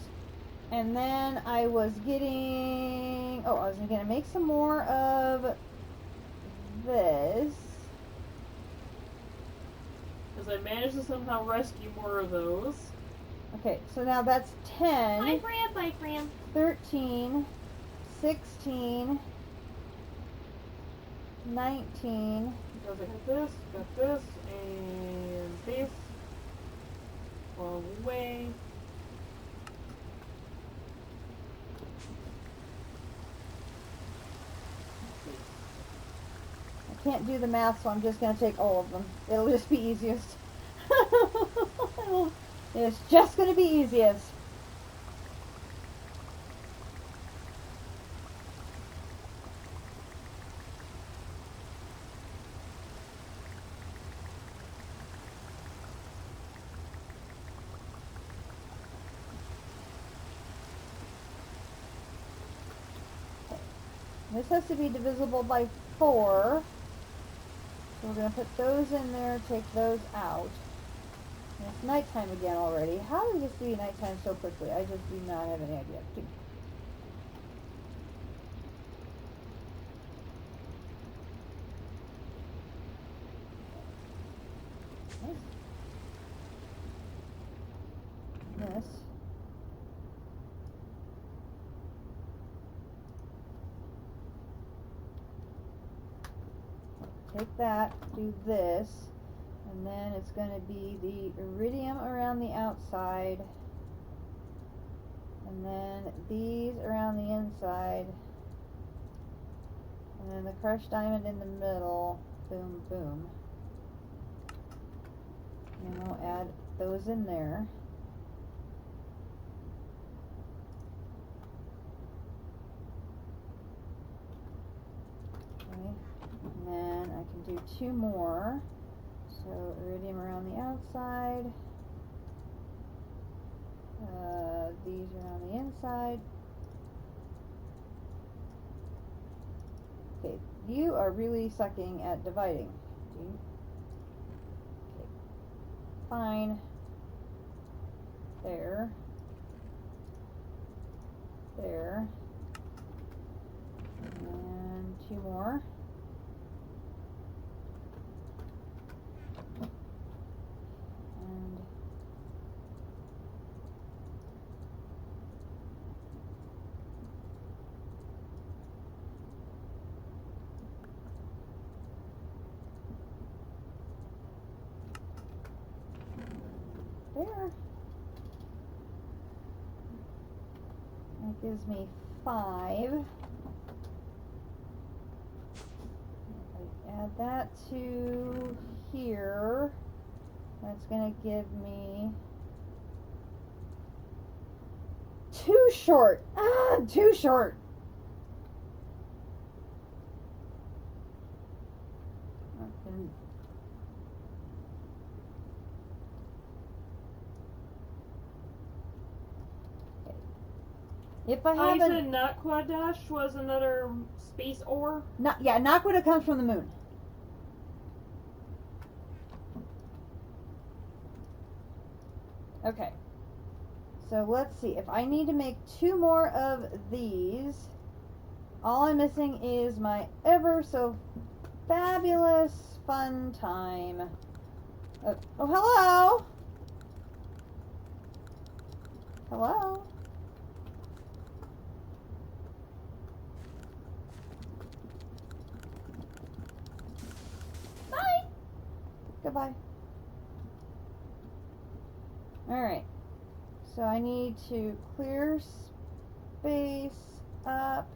And then I was getting. Oh, I was going to make some more of this. Because I managed to somehow rescue more of those. Okay, so now that's 10. Bye, Fran. 13, 16, 19. Because I got this, and this. Wrong way. I can't do the math, so I'm just going to take all of them. It'll just be easiest. It's just going to be easiest. This has to be divisible by 4. So we're going to put those in there, take those out. And it's nighttime again already. How did this be nighttime so quickly? I just do not have any idea. This. take that, do this, and then it's going to be the iridium around the outside, and then these around the inside, and then the crushed diamond in the middle. Boom, boom. And we'll add those in there. Okay, and then I can do 2 more. So iridium around the outside, these around the inside. Okay, you are really sucking at dividing. Okay, fine. There. There. And 2 more. And there. That gives me 5. If I add that to here, that's going to give me 2 short. Ah, 2 short. And if I Oh, you haven't, said not Quad Dash was another space ore? not yeah, Naquita comes from the moon. Okay. So let's see. If I need to make 2 more of these, all I'm missing is my ever so fabulous fun time. Oh, hello. Hello. Bye. Goodbye. Alright. So I need to clear space up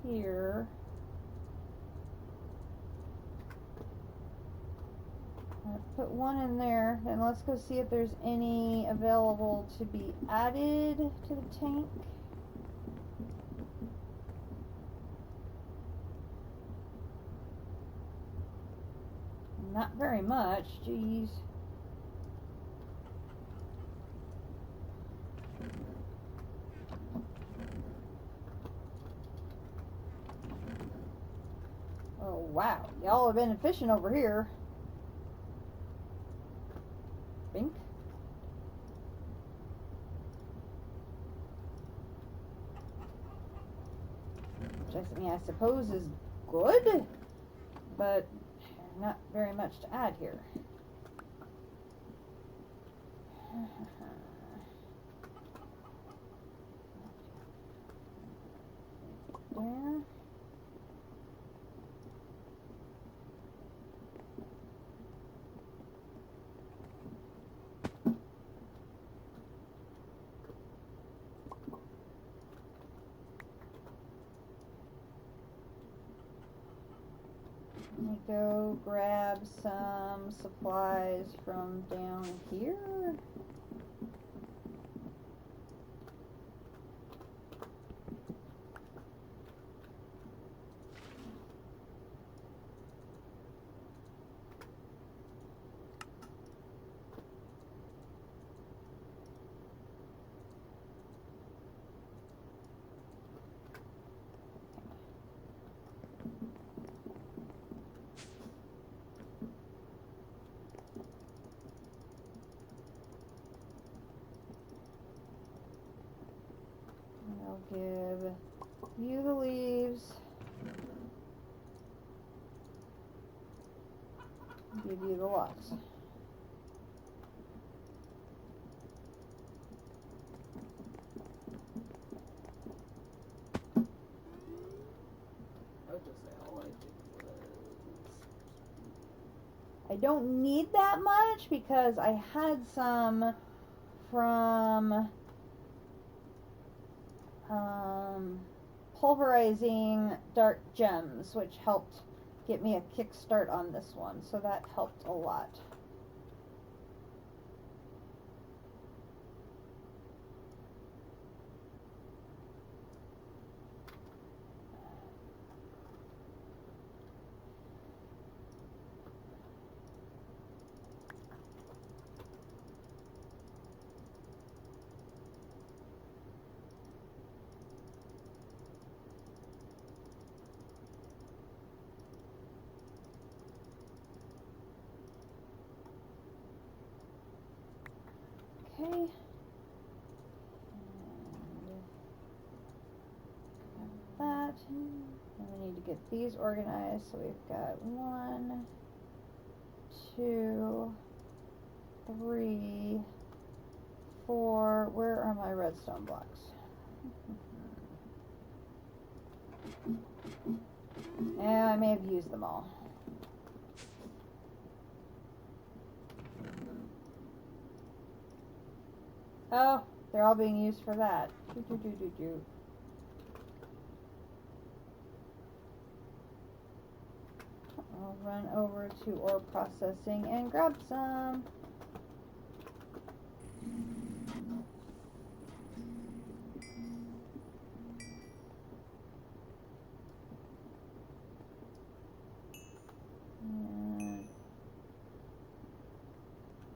here. Put 1 in there, and let's go see if there's any available to be added to the tank. Not very much, geez. Oh wow, y'all have been fishing over here. Bink. Which I suppose is good, but not very much to add here. There. Let me go grab some supplies from down here. I'll give you the leaves. Give you the logs. I would just say all I did was I don't need that much because I had some from pulverizing dark gems, which helped get me a kickstart on this one, so that helped a lot. Okay. And that. And we need to get these organized. So we've got 1, 2, 3, 4. Where are my redstone blocks? Yeah, I may have used them all. Oh, they're all being used for that. I'll run over to ore processing and grab some. And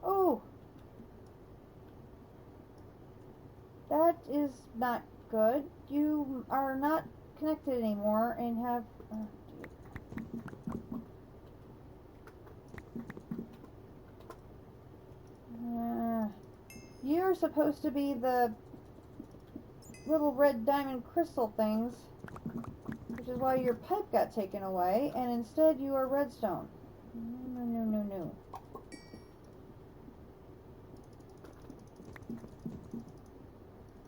oh! That is not good. You are not connected anymore and have... you're supposed to be the little red diamond crystal things, which is why your pipe got taken away, and instead you are redstone. No, no, no, no.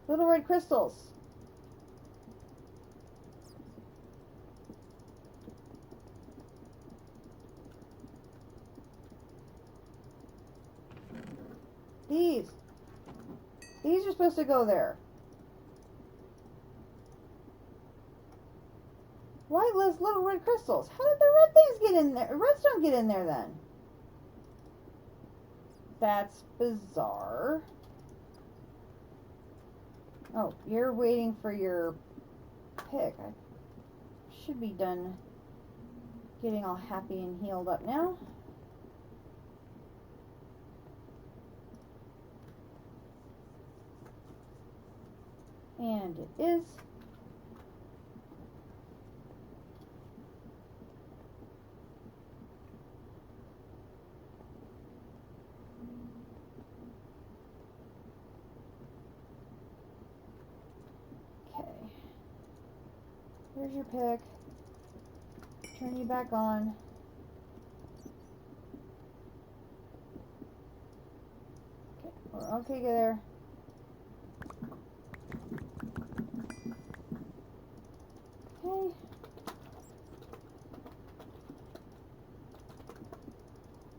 Little red crystals. These are supposed to go there. Why little red crystals? How did the red things get in there? Redstone get in there then? That's bizarre. Oh, you're waiting for your pick. I should be done getting all happy and healed up now. And it is. Okay. Here's your pick. Turn you back on. Okay, we're okay there. Okay.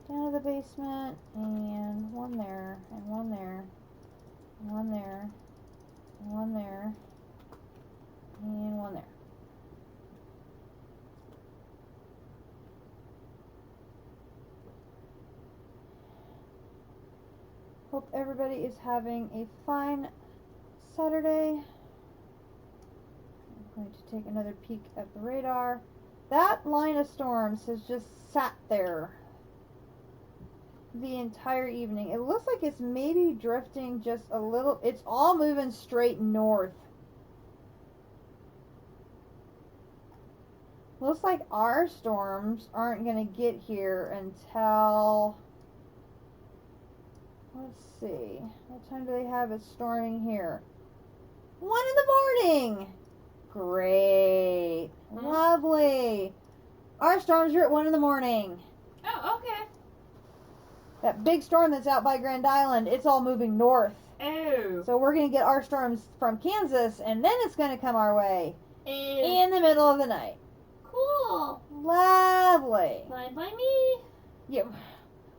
Down to the basement, and one there, and one there, and one there, and one there, and one there. Hope everybody is having a fine Saturday. I'm going to take another peek at the radar. That line of storms has just sat there the entire evening. It looks like it's maybe drifting just a little. It's all moving straight north. Looks like our storms aren't going to get here until... Let's see. What time do they have it storming here? 1 in the morning! Great. Lovely. Our storms are at 1 in the morning. Oh, okay. That big storm that's out by Grand Island, it's all moving north. Oh. So we're going to get our storms from Kansas, and then it's going to come our way. Ew. In the middle of the night. Cool. Lovely. Fine by me. Yeah.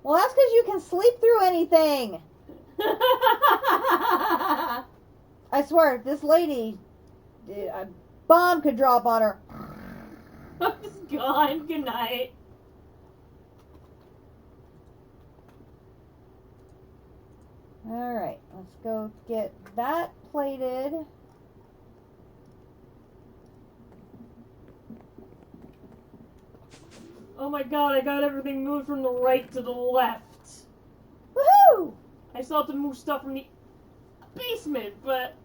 Well, that's because you can sleep through anything. I swear, this lady, a bomb could drop on her. I'm just gone. Good night. Alright, let's go get that plated. Oh my god, I got everything moved from the right to the left. Woohoo! I still have to move stuff from the basement, but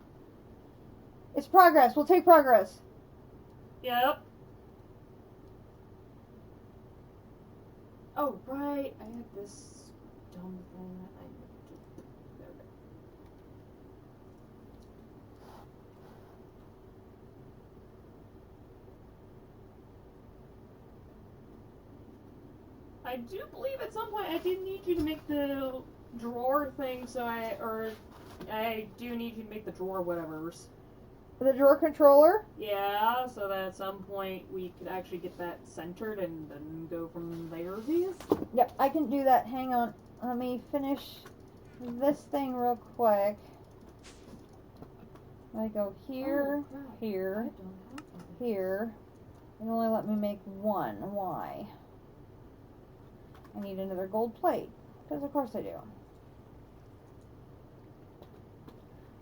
It's progress. We'll take progress. yep. Oh, right. I had this dumb thing that I there we go. I do believe at some point I did need you to make the drawer thing, so I do need you to make the drawer whatever's. The drawer controller. Yeah, so that at some point we could actually get that centered and then go from there. Yep, I can do that. Hang on. Let me finish this thing real quick. I go here, here, here. It only let me make one. Why? I need another gold plate. Because of course I do.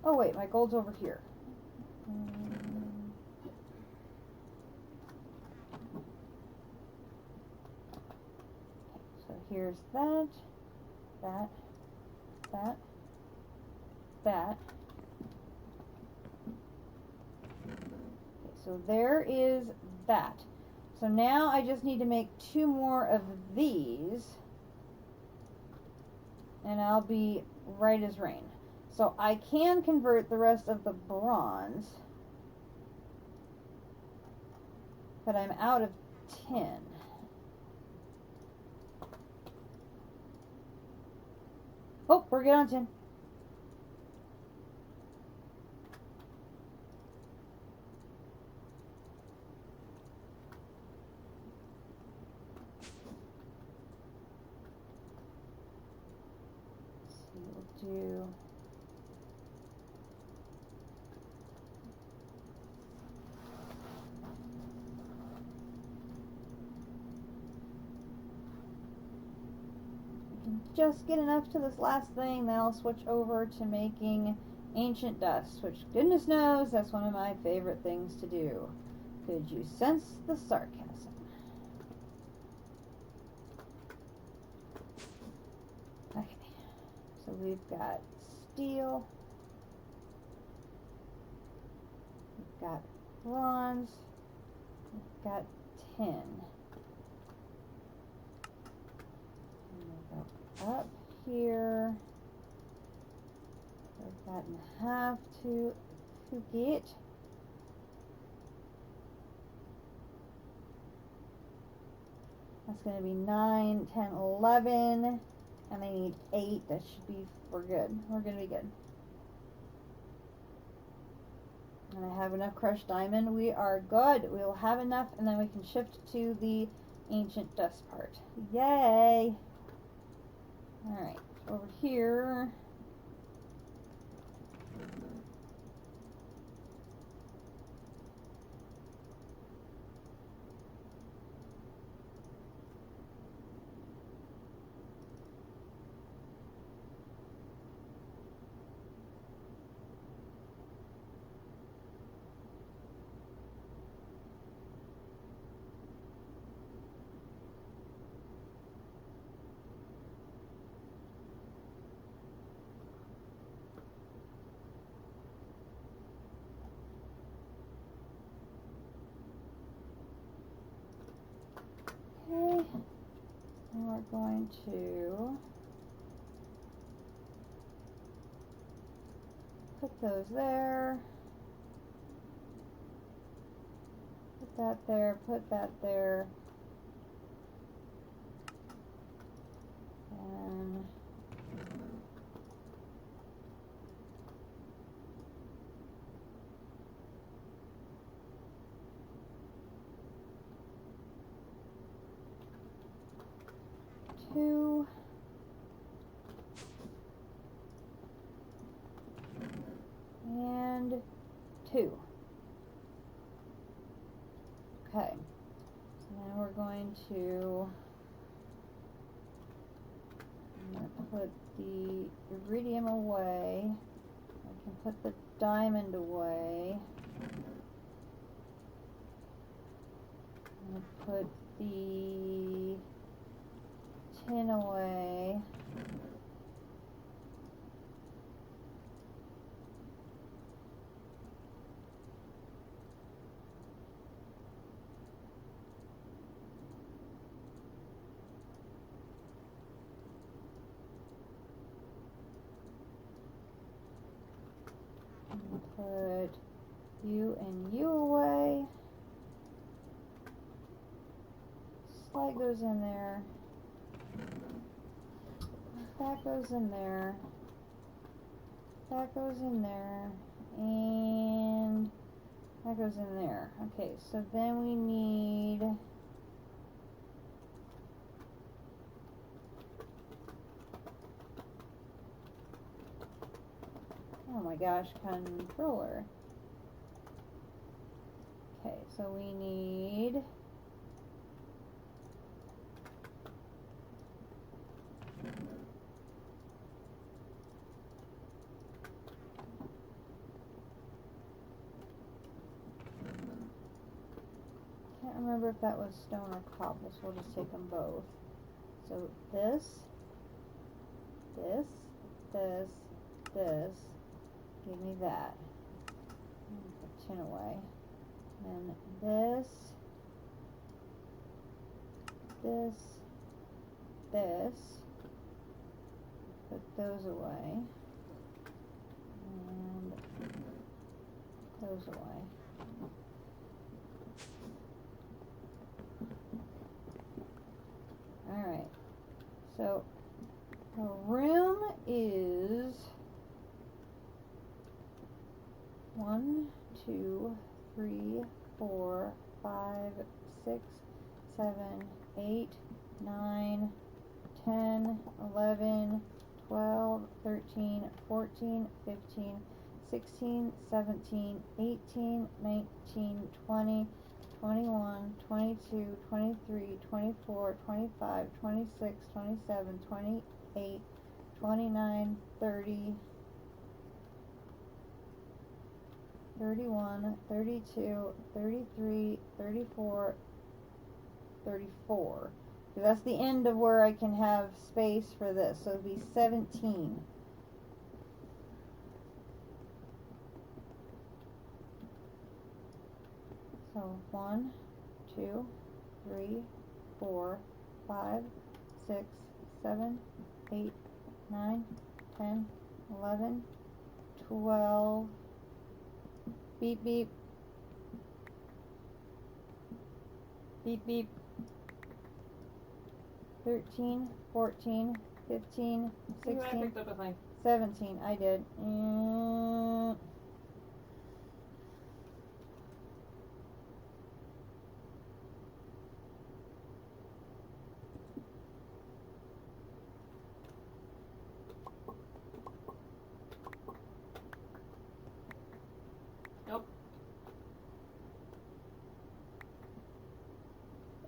Oh wait, my gold's over here. So here's that, that, that, that. Okay, so there is that. So now I just need to make 2 more of these. And I'll be right as rain. So I can convert the rest of the bronze. But I'm out of tin. Oh, we're good on tin. So we'll do just get enough to this last thing, then I'll switch over to making ancient dust, which goodness knows that's one of my favorite things to do. Could you sense the sarcasm? Okay, so we've got steel, we've got bronze, we've got tin. Up here, break that in half to get. That's going to be 9, 10, 11, and I need 8. That should be, we're good. We're going to be good. And I have enough crushed diamond. We are good. We will have enough, and then we can shift to the ancient dust part. Yay! Alright, over here. Okay, and we're going to put those there, put that there, put that there, and two. Now we're going to put the iridium away. I can put the diamond away. I'm going to put the tin away. Put you and you away. Slide goes in there. That goes in there. That goes in there. And that goes in there. Okay, so then we need... Oh my gosh, controller. Okay, so we need... Can't remember if that was stone or cobble, so we'll just take them both. So this, this, this, this. Give me that. Put tin away. And this, this, this. Put those away. And those away. Alright. So the room is 1, 2, 3, 4, 5, 6, 7, 8, 9, 10, 11, 12, 13, 14, 15, 16, 17, 18, 19, 20, 21, 22, 23, 24, 25, 26, 27, 28, 29, 30, 31, 32, 33, 34, 34. So that's the end of where I can have space for this. So it'll be 17. So 1, 2, 3, 4, 5, 6, 7, 8, 9, 10, 11, 12. Beep, beep. Beep, beep. 13, 14, 15, 16, I picked up a thing. 17. I did. Nope.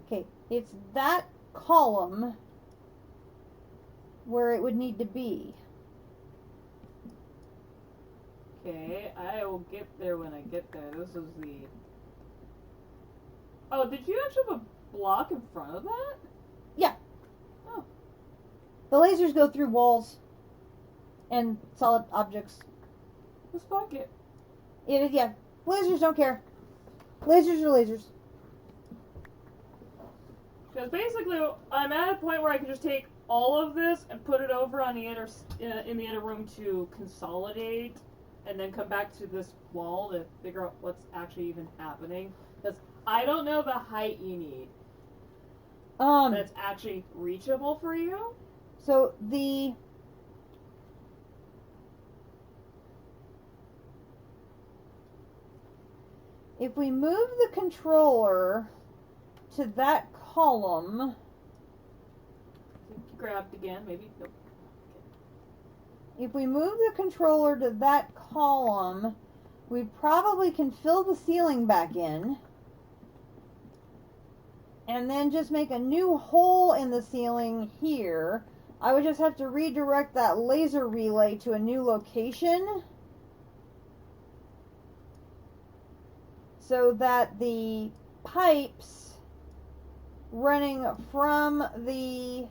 Okay, it's that column where it would need to be. Okay, I will get there when I get there. This is the... Oh, did you actually have a block in front of that? Yeah. Oh. The lasers go through walls and solid objects. Let's fuck it. Yeah. Lasers don't care. Lasers are lasers. Because basically, I'm at a point where I can just take all of this and put it over on the inner, in the inner room to consolidate, and then come back to this wall to figure out what's actually even happening. Because I don't know the height you need. That's actually reachable for you. So if we move the controller to that column, Grabbed again, maybe. Nope. if we move the controller to that column, we probably can fill the ceiling back in. and then just make a new hole in the ceiling here. I would just have to redirect that laser relay to a new location so that the pipes running from the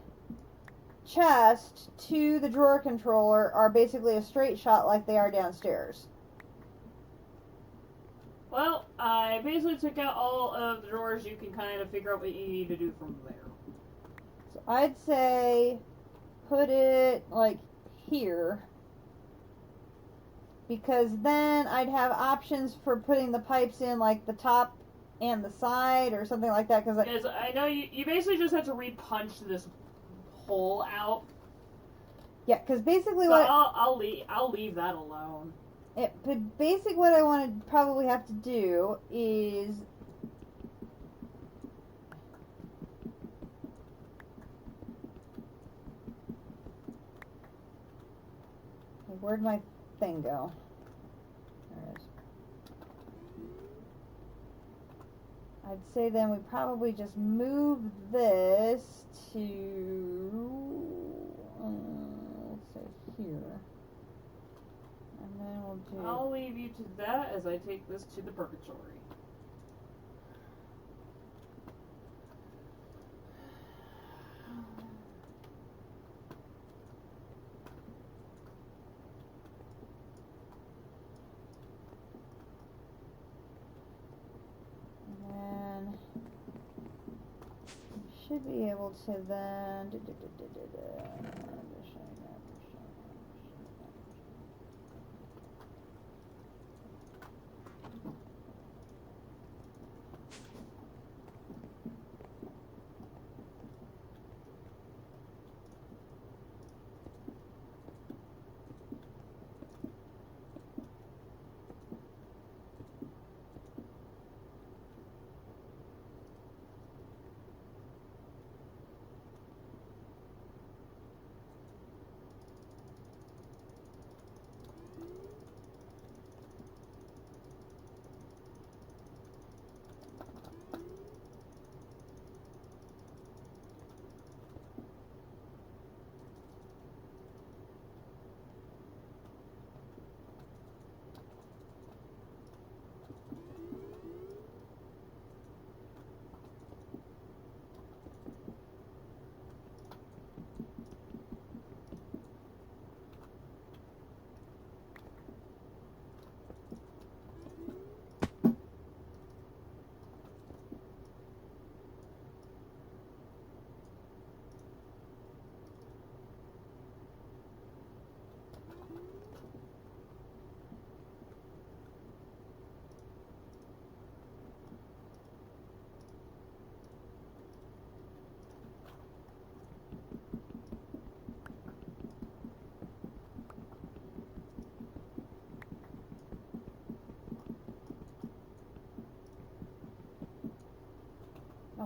chest to the drawer controller are basically a straight shot like they are downstairs. Well, I basically took out all of the drawers. You can kind of figure out what you need to do from there. So I'd say put it like here, because then I'd have options for putting the pipes in like the top and the side or something like that. Because I know you basically just have to re-punch this hole out. Yeah, because basically So what I'll leave that alone. but basic what I want to probably have to do is where'd my thing go? There it is. I'd say then we probably just move this to let's say here. And then we'll do... I'll leave you to that as I take this to the purgatory. And then should be able to then...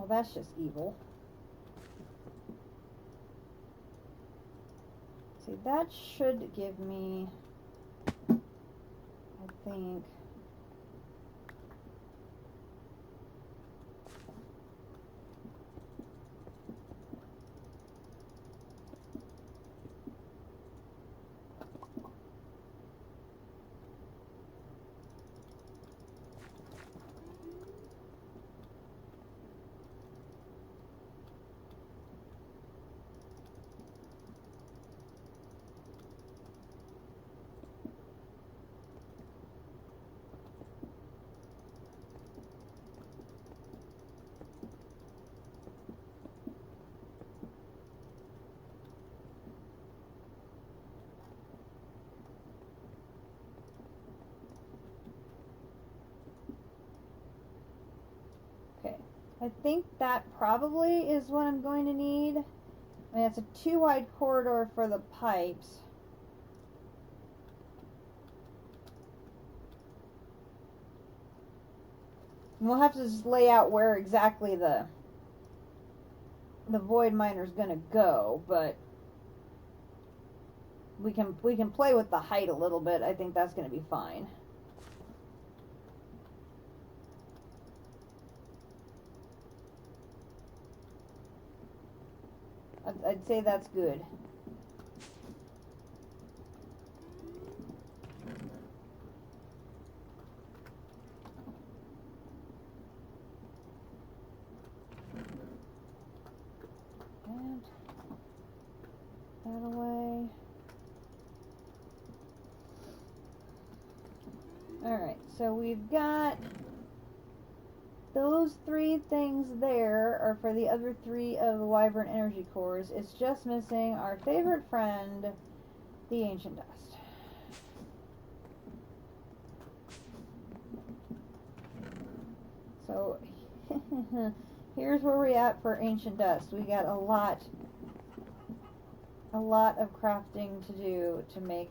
Oh, that's just evil. See, that should give me, I think... I think that probably is what I'm going to need. I mean, it's a 2-wide corridor for the pipes. And we'll have to just lay out where exactly the void miner's going to go, but we can play with the height a little bit. I think that's going to be fine. I'd say that's good. And that away. Alright, so we've got those 3 things there are for the other 3 of the Wyvern energy cores. It's just missing our favorite friend, the Ancient Dust. So here's where we're at for Ancient Dust. We got a lot of crafting to do to make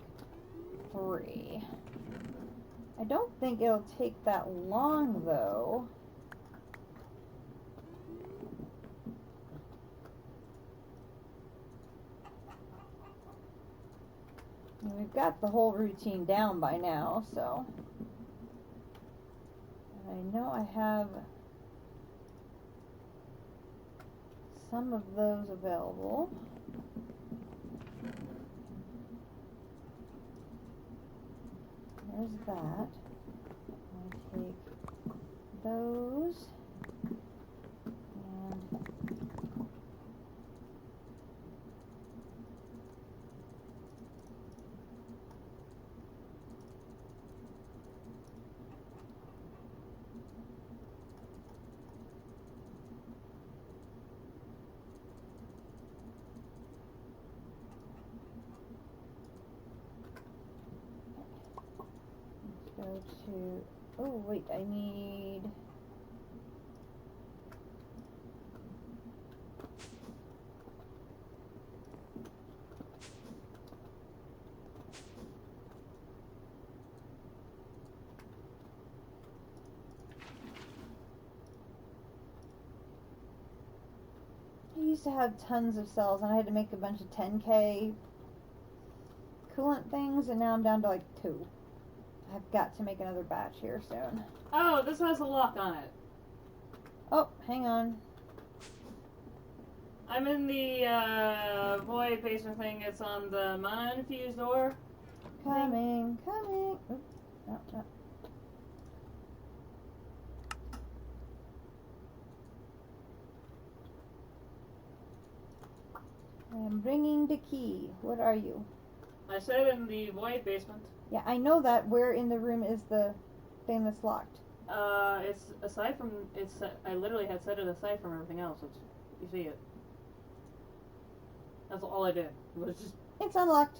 3. I don't think it'll take that long though. And we've got the whole routine down by now, so. And I know I have some of those available. There's that. I take those and go to, oh wait, I need, I used to have tons of cells and I had to make a bunch of 10K coolant things and now I'm down to like 2. I've got to make another batch here soon. Oh, this has a lock on it. Oh, hang on. I'm in the void basement thing. It's on the mana infused ore. Coming. Oop, no. I am bringing the key. What are you? I said in the void basement. Yeah, I know that. Where in the room is the thing that's locked? It's aside from I literally had set it aside from everything else. You see it. That's all I did. It was just. It's unlocked.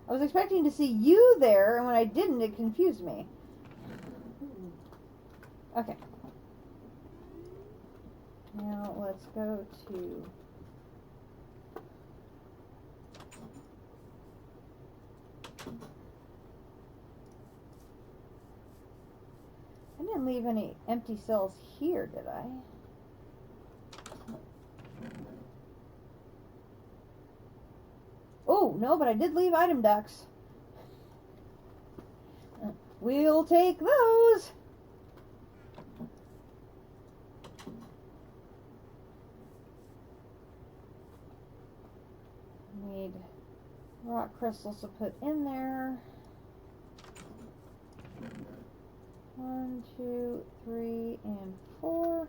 I was expecting to see you there, and when I didn't, it confused me. Okay. Now let's go to. I didn't leave any empty cells here, did I? Oh, no, but I did leave item ducts. We'll take those. Need rock crystals to put in there. 1, 2, 3, and 4.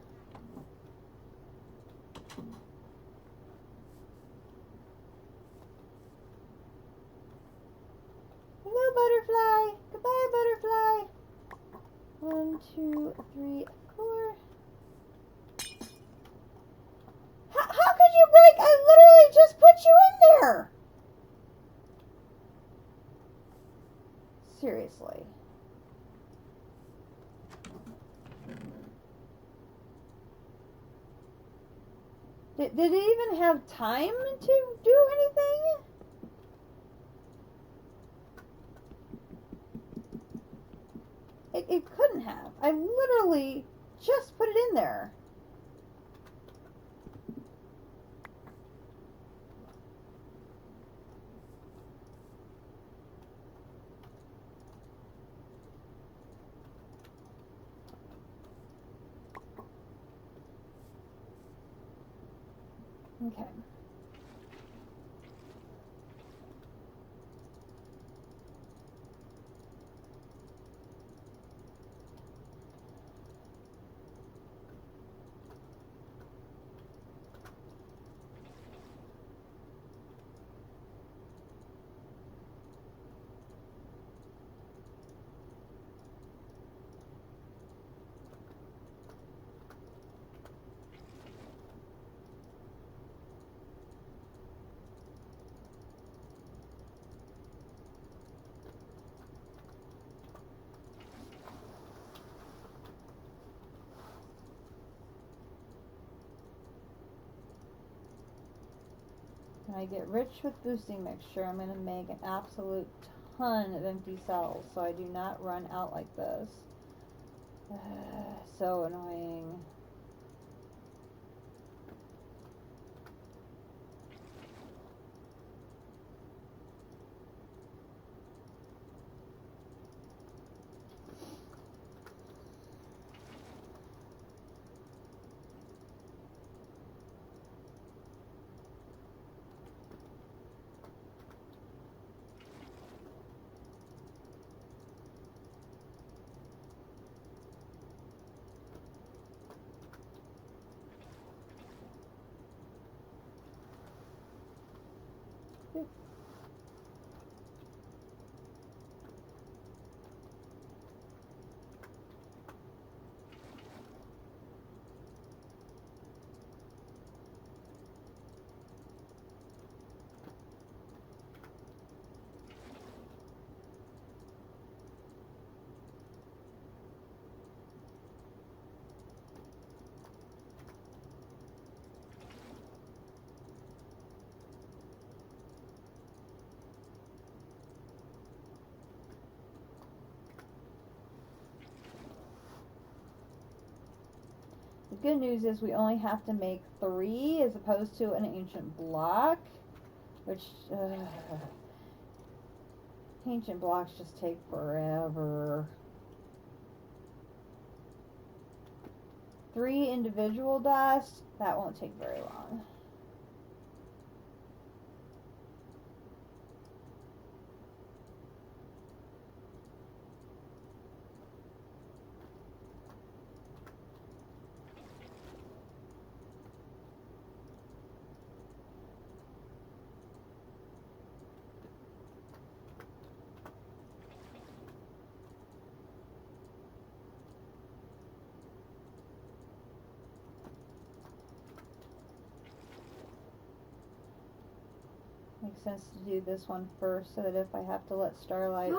Hello, butterfly. Goodbye, butterfly. 1, 2, 3, 4. How could you break? I literally just put you in there. Seriously. Did it even have time to do anything? It couldn't have. I literally just put it in there. Okay. When I get rich with boosting mixture, I'm going to make an absolute ton of empty cells so I do not run out like this. So annoying. The good news is we only have to make 3 as opposed to an ancient block, which ancient blocks just take forever. 3 individual dust, that won't take very long. Makes sense to do this one first so that if I have to let Starlight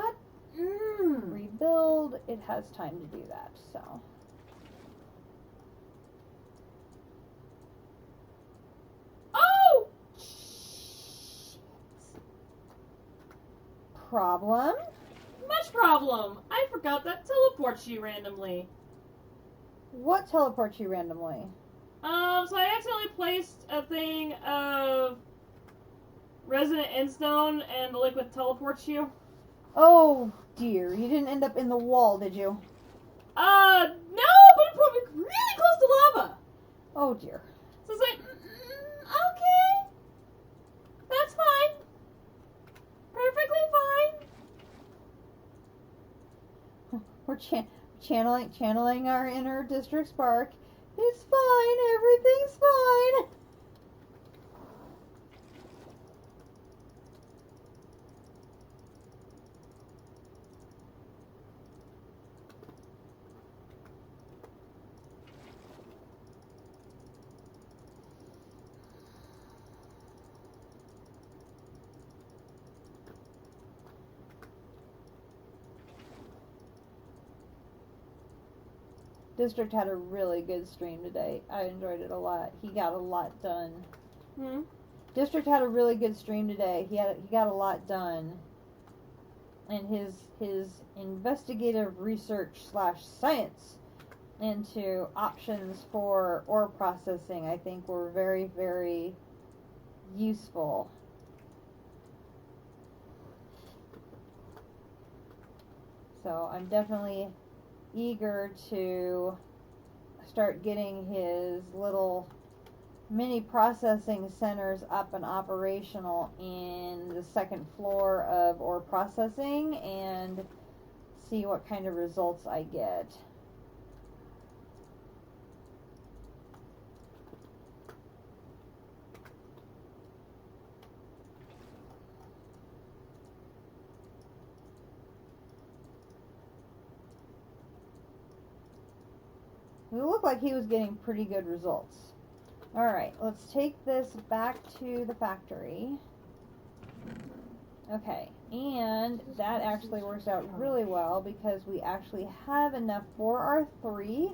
rebuild, it has time to do that, so. Oh! Problem? Much problem. I forgot that teleports you randomly. What teleports you randomly? So I accidentally placed a thing of Resident Endstone and the liquid teleports you. Oh dear, you didn't end up in the wall, did you? No, but it put me really close to lava. Oh dear. So it's like, okay, that's fine. Perfectly fine. We're channeling our inner District Spark. It's fine, everything's fine. District had a really good stream today. I enjoyed it a lot. He got a lot done. District had a really good stream today. He got a lot done. And his investigative research / science into options for ore processing, I think, were very, very useful. So I'm definitely eager to start getting his little mini processing centers up and operational in the second floor of ore processing and see what kind of results I get. It looked like he was getting pretty good results. Alright, let's take this back to the factory. Okay, and that actually works out really well because we actually have enough for our 3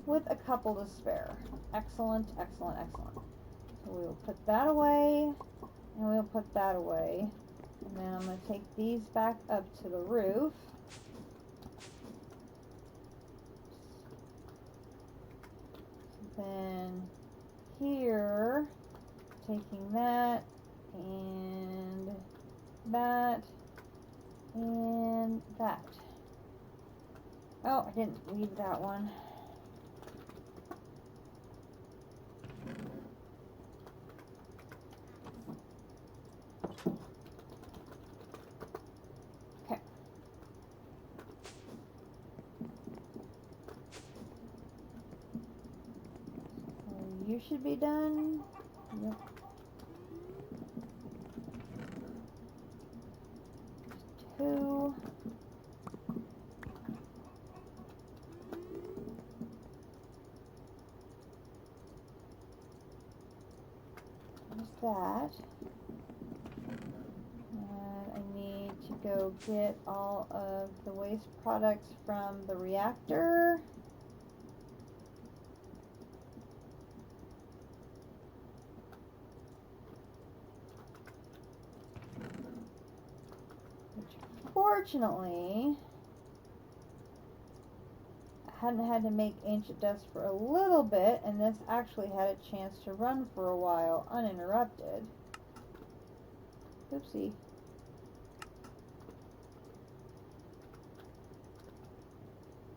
with a couple to spare. Excellent, excellent, excellent. So we'll put that away, and we'll put that away. And then I'm going to take these back up to the roof. Then here, taking that and that and that. Oh, I didn't leave that one. Okay. So you should be done. Yep. Two. There's that. And I need to go get all of the waste products from the reactor. Which, fortunately, I hadn't had to make ancient dust for a little bit, and this actually had a chance to run for a while uninterrupted. Oopsie.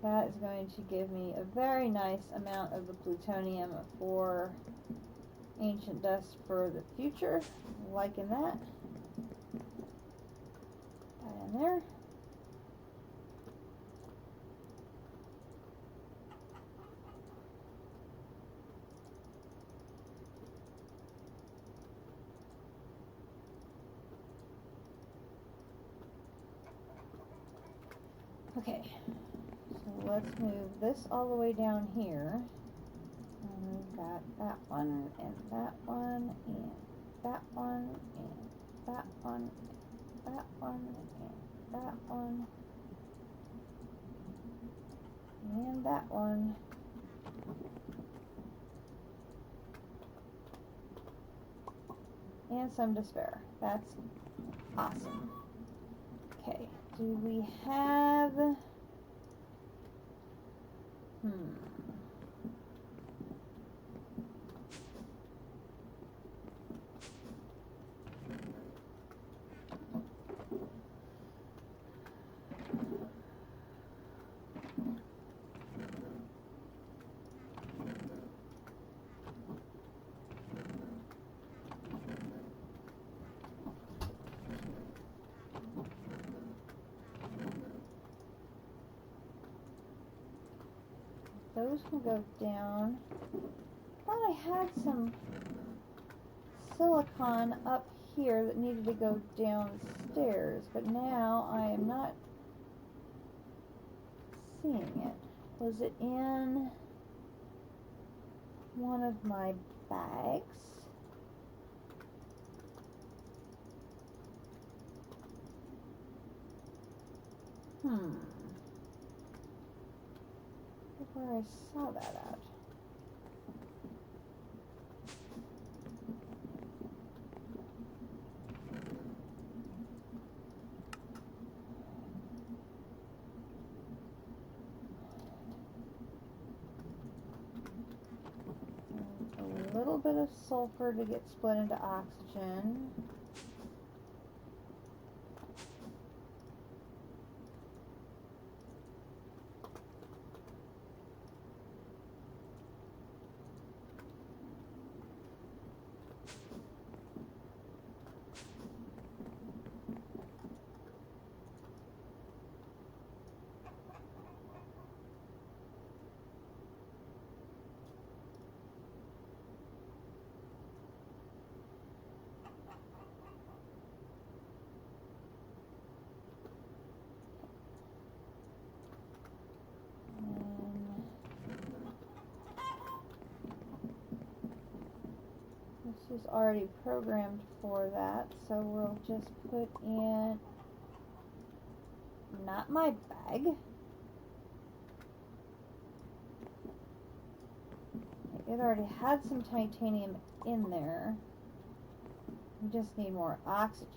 That is going to give me a very nice amount of the plutonium for ancient dust for the future. Liking that. That in there. Okay, so let's move this all the way down here. And we've got that one, and that one, and that one, and that one, and that one, and that one, and that one. And some to spare. That's awesome. Okay, do we have... Those can go down. I thought I had some silicon up here that needed to go downstairs, but now I am not seeing it. Was it in one of my bags? Where I saw that at. A little bit of sulfur to get split into oxygen. is already programmed for that, so we'll just put in not my bag. It already had some titanium in there. We just need more oxygen.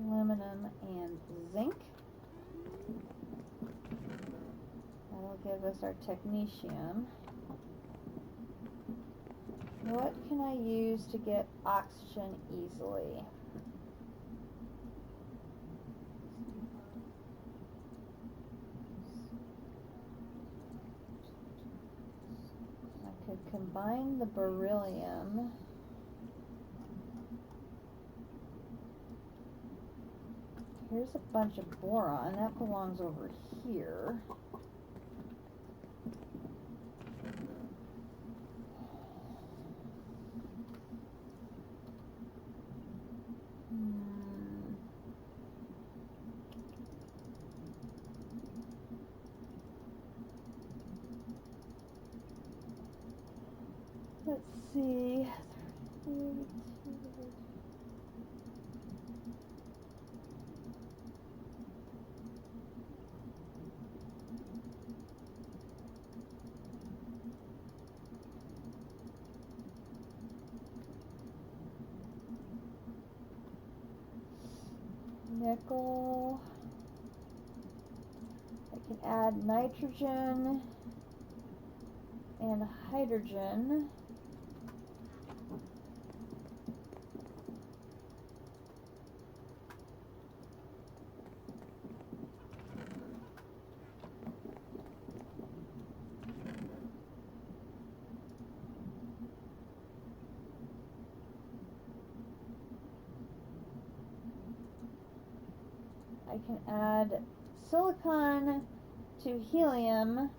Aluminum and zinc. That'll give us our technetium. What can I use to get oxygen easily? I could combine the beryllium. Here's a bunch of boron. That belongs over here. Let's see. Nickel. I can add nitrogen and hydrogen. I can add silicon to helium.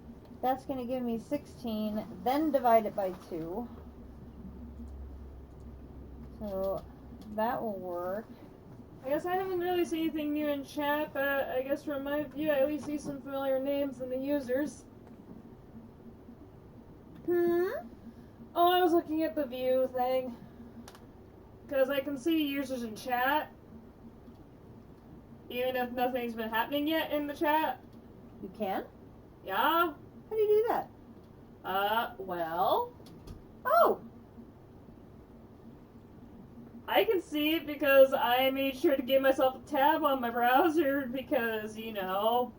That's going to give me 16, then divide it by 2. So that will work. I guess I haven't really seen anything new in chat, but I guess from my view, I at least see some familiar names in the users. Oh, I was looking at the view thing. Because I can see users in chat, even if nothing's been happening yet in the chat. You can? Yeah. How do you do that? Well, Oh! I can see it because I made sure to give myself a tab on my browser because, you know,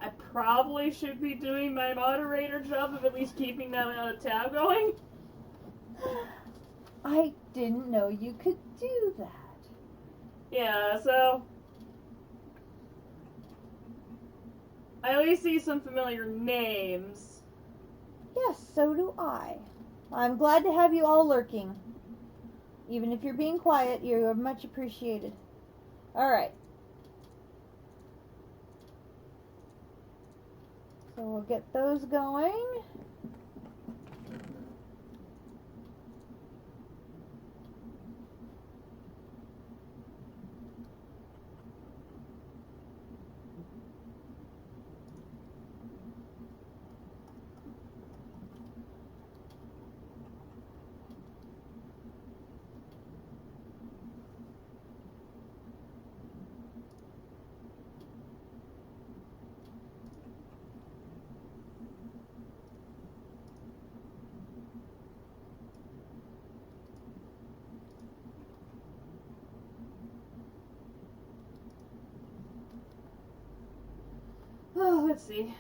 I probably should be doing my moderator job of at least keeping that tab going. I didn't know you could do that. Yeah, so I always see some familiar names. Yes, so do I. I'm glad to have you all lurking. Even if you're being quiet, you are much appreciated. Alright. So we'll get those going. let's see.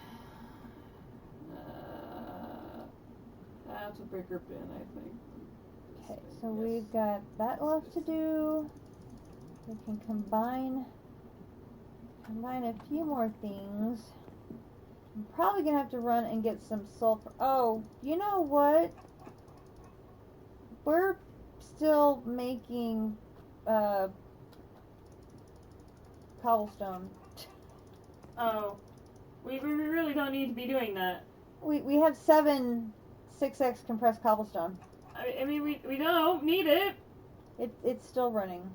That's a bigger bin, I think. Okay, so we've got that left to do. We can combine a few more things. I'm probably gonna have to run and get some sulfur. Oh, you know what? We're still making cobblestone. Oh, we really don't need to be doing that. We have 7 6x compressed cobblestone. I mean, we don't need it. It's still running.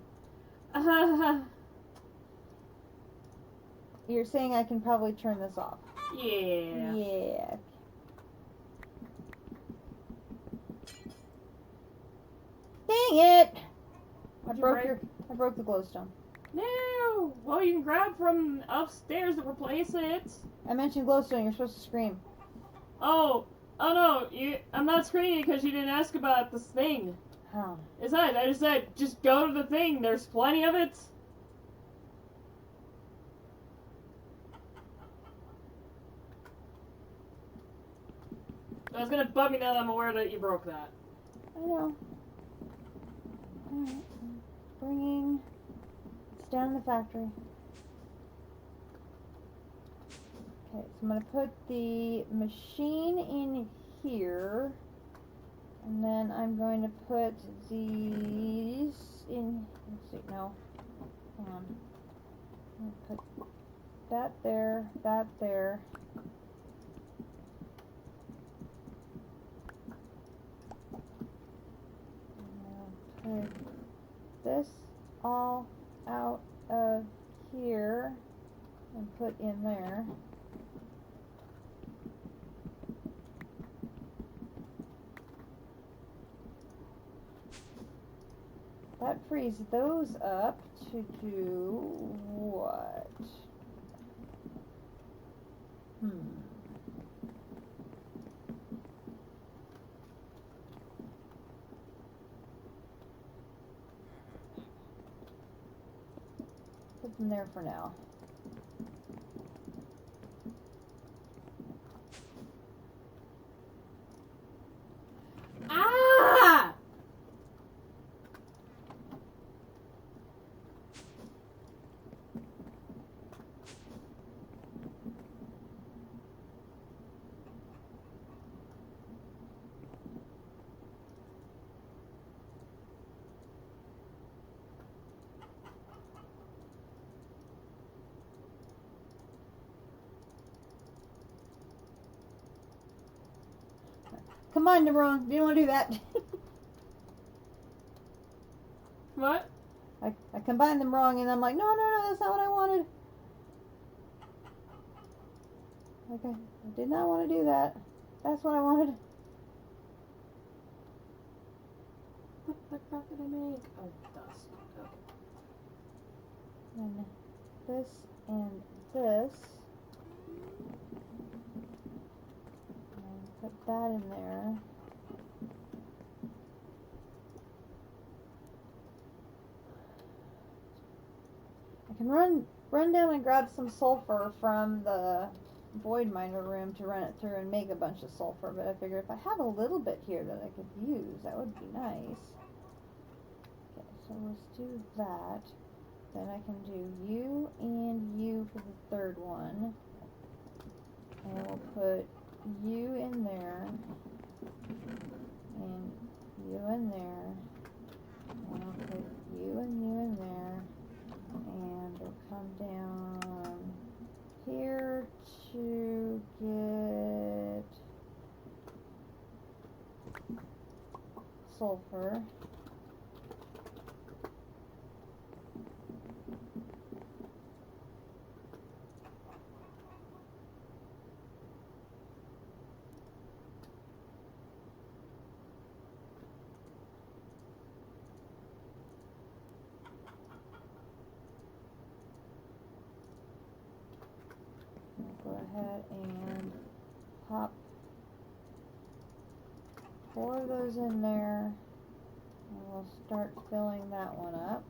You're saying I can probably turn this off. Yeah. Yeah. Dang it! I broke the glowstone. No! Well, you can grab from upstairs to replace it. I mentioned glowstone. You're supposed to scream. Oh no! I'm not screaming because you didn't ask about this thing. Oh. Besides, I just said just go to the thing. There's plenty of it. It's gonna bug me now that I'm aware that you broke that. I know. Alright. Bringing. It's down in the factory. Okay, so I'm going to put the machine in here. And then I'm going to put these in. Let's see, no. Hang on. I'm going to put that there, that there. Put this all out of here and put in there. That frees those up to do what? Put them there for now. Ah! Combine them wrong. You don't want to do that. What? I combined them wrong and I'm like, no, that's not what I wanted. Okay, I did not want to do that. That's what I wanted. What crap did I make? Oh, dust. Okay. And this and this. And put that in there. I can run down and grab some sulfur from the void miner room to run it through and make a bunch of sulfur, but I figure if I have a little bit here that I could use, that would be nice. Okay, so let's do that. Then I can do you and you for the third one. And we'll put you in there. And you in there. And I'll put you in there. And we'll come down here to get sulfur. Go ahead and pop 4 of those in there, and we'll start filling that one up.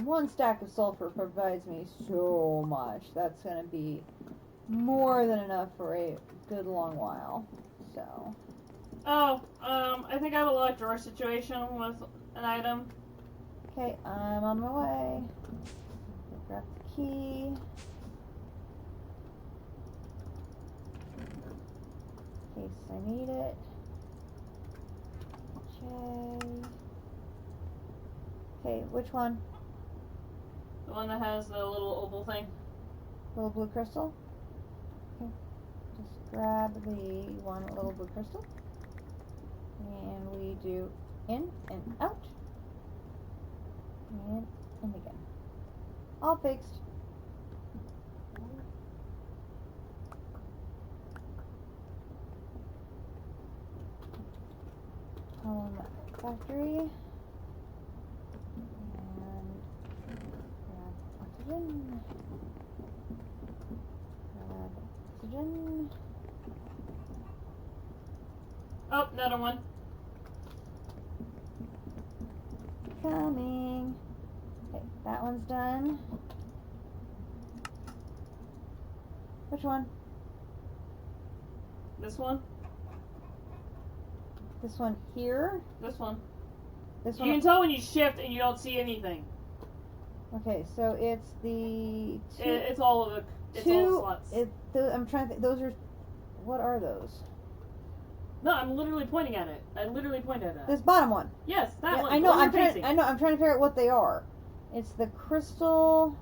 one stack of sulfur provides me so much. That's going to be more than enough for a good long while. So. Oh, I think I have a locked drawer situation with an item. Okay, I'm on my way. Grab the key. In case I need it. Okay, which one? The one that has the little oval thing. Little blue crystal? Okay. Just grab the one little blue crystal. And we do in and out. And in again. All fixed. Home factory. And grab oxygen. Grab oxygen. Oh, another one. Coming. Okay, that one's done. Which one? This one. This one here? This one. This You one? can tell when you shift and you don't see anything. Okay, so it's the two. It's all of the. It's all the slots. I'm trying to think. Those are. What are those? No, I'm literally pointing at it. I literally pointed at it. This bottom one. Yes, that Yeah, one. I know. The one I'm you're trying. facing. I know. I'm trying to figure out what they are. It's the crystal.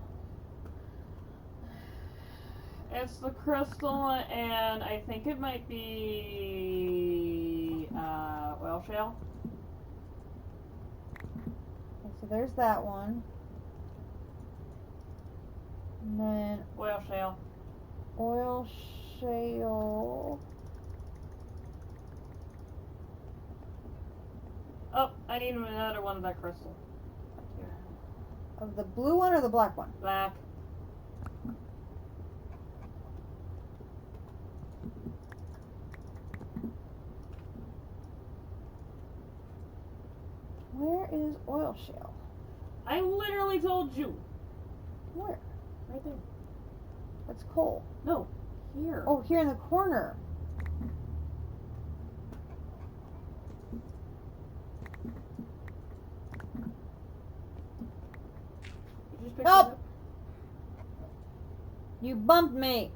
It's the crystal, and I think it might be oil shale. Okay, so there's that one. And then Oil shale. oil shale. Oh, I need another one of that crystal. Here. Of the blue one or the black one? Black. Where is oil shale? I literally told you. Where? Right there. That's coal. No. Here. Oh, here in the corner. You just picked Help! it up? You bumped me.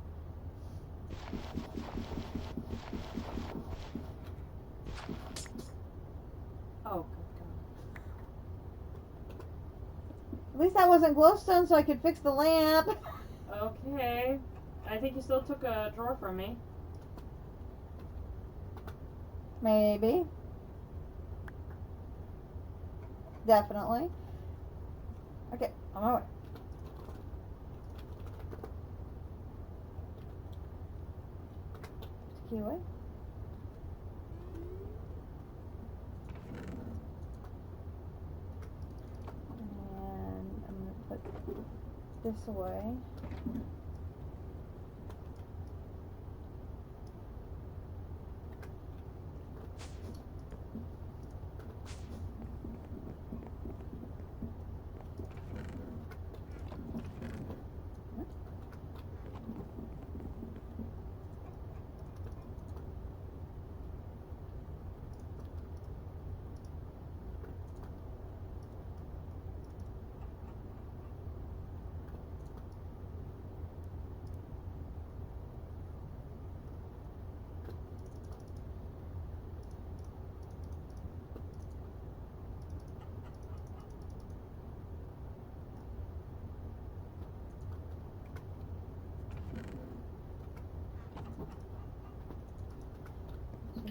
Oh, At least that wasn't glowstone, so I could fix the lamp. good. Okay. I think you still took a drawer from me. Maybe. Definitely. Okay, on my way. Key away. And I'm going to put this away.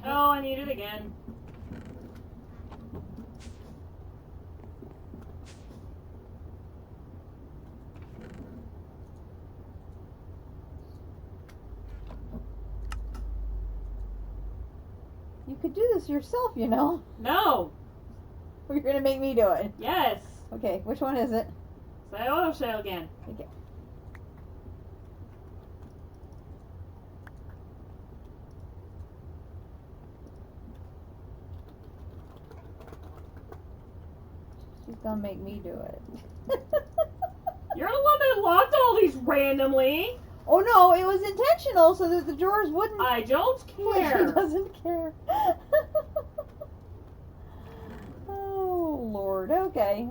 Oh, I need it again. You could do this yourself, you know. No. Or you're going to make me do it. Yes. Okay, which one is it? Say oil shale again. Okay. She's gonna make me do it. You're the one that locked all these randomly. Oh no, it was intentional so that the drawers wouldn't. I don't She care. doesn't care. Oh Lord. Okay.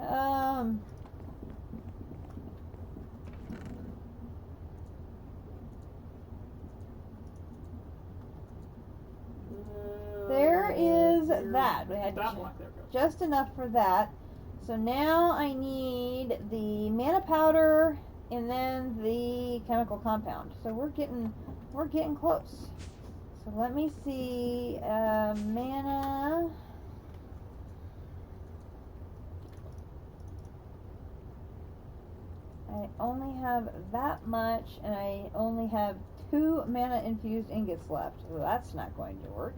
There is that. We had That block there goes. just enough for that. So now I need the mana powder and then the chemical compound. So we're getting close. So let me see. Mana. I only have that much, and I only have 2 mana infused ingots left. Well, that's not going to work.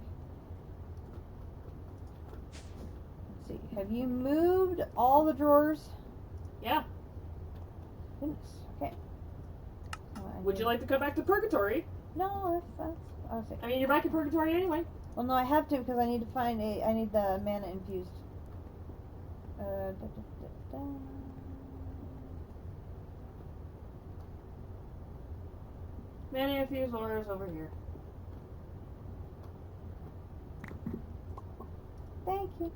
Let's see. Have you moved all the drawers? Yeah. Goodness. Okay. Would you like to come back to Purgatory? No, that's. I'll see. I mean, you're back in Purgatory anyway. Well, no, I have to because I need to find a. I need the mana infused. Da, da, da, da. Mana infused ore is over here. Thank you.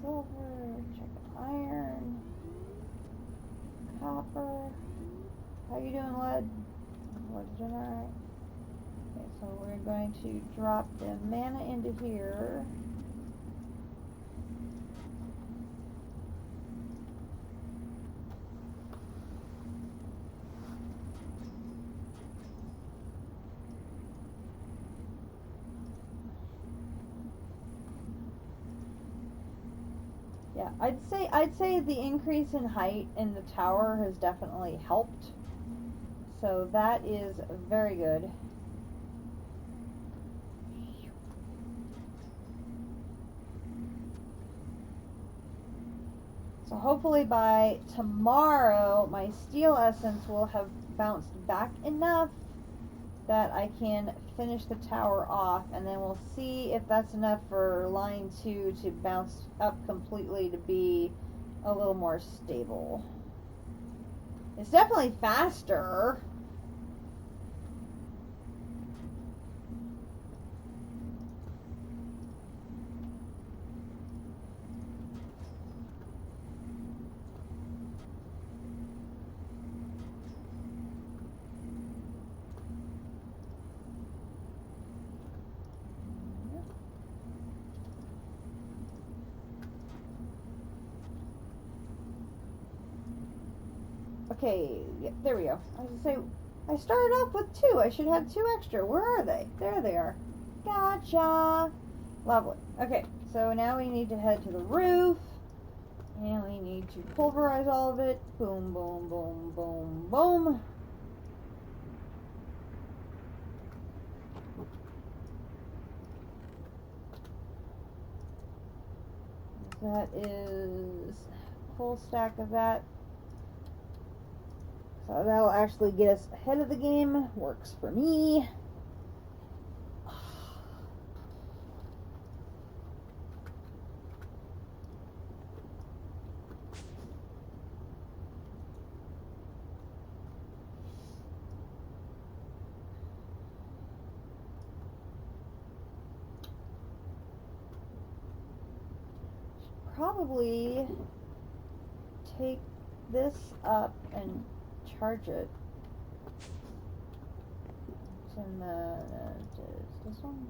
Silver, check iron, copper. How you doing, lead? Lead's doing alright. Okay, so we're going to drop the mana into here. Yeah, I'd say the increase in height in the tower has definitely helped. So that is very good. So hopefully by tomorrow my steel essence will have bounced back enough that I can finish the tower off, and then we'll see if that's enough for line 2 to bounce up completely to be a little more stable. It's definitely faster. Okay, yeah, there we go. I was gonna say, I started off with 2. I should have 2 extra. Where are they? There they are. Gotcha. Lovely. Okay, so now we need to head to the roof. And we need to pulverize all of it. Boom, boom, boom, boom, boom. That is a full stack of that. So that'll actually get us ahead of the game. Works for me. Probably take this up and charge it. It's in the is this one?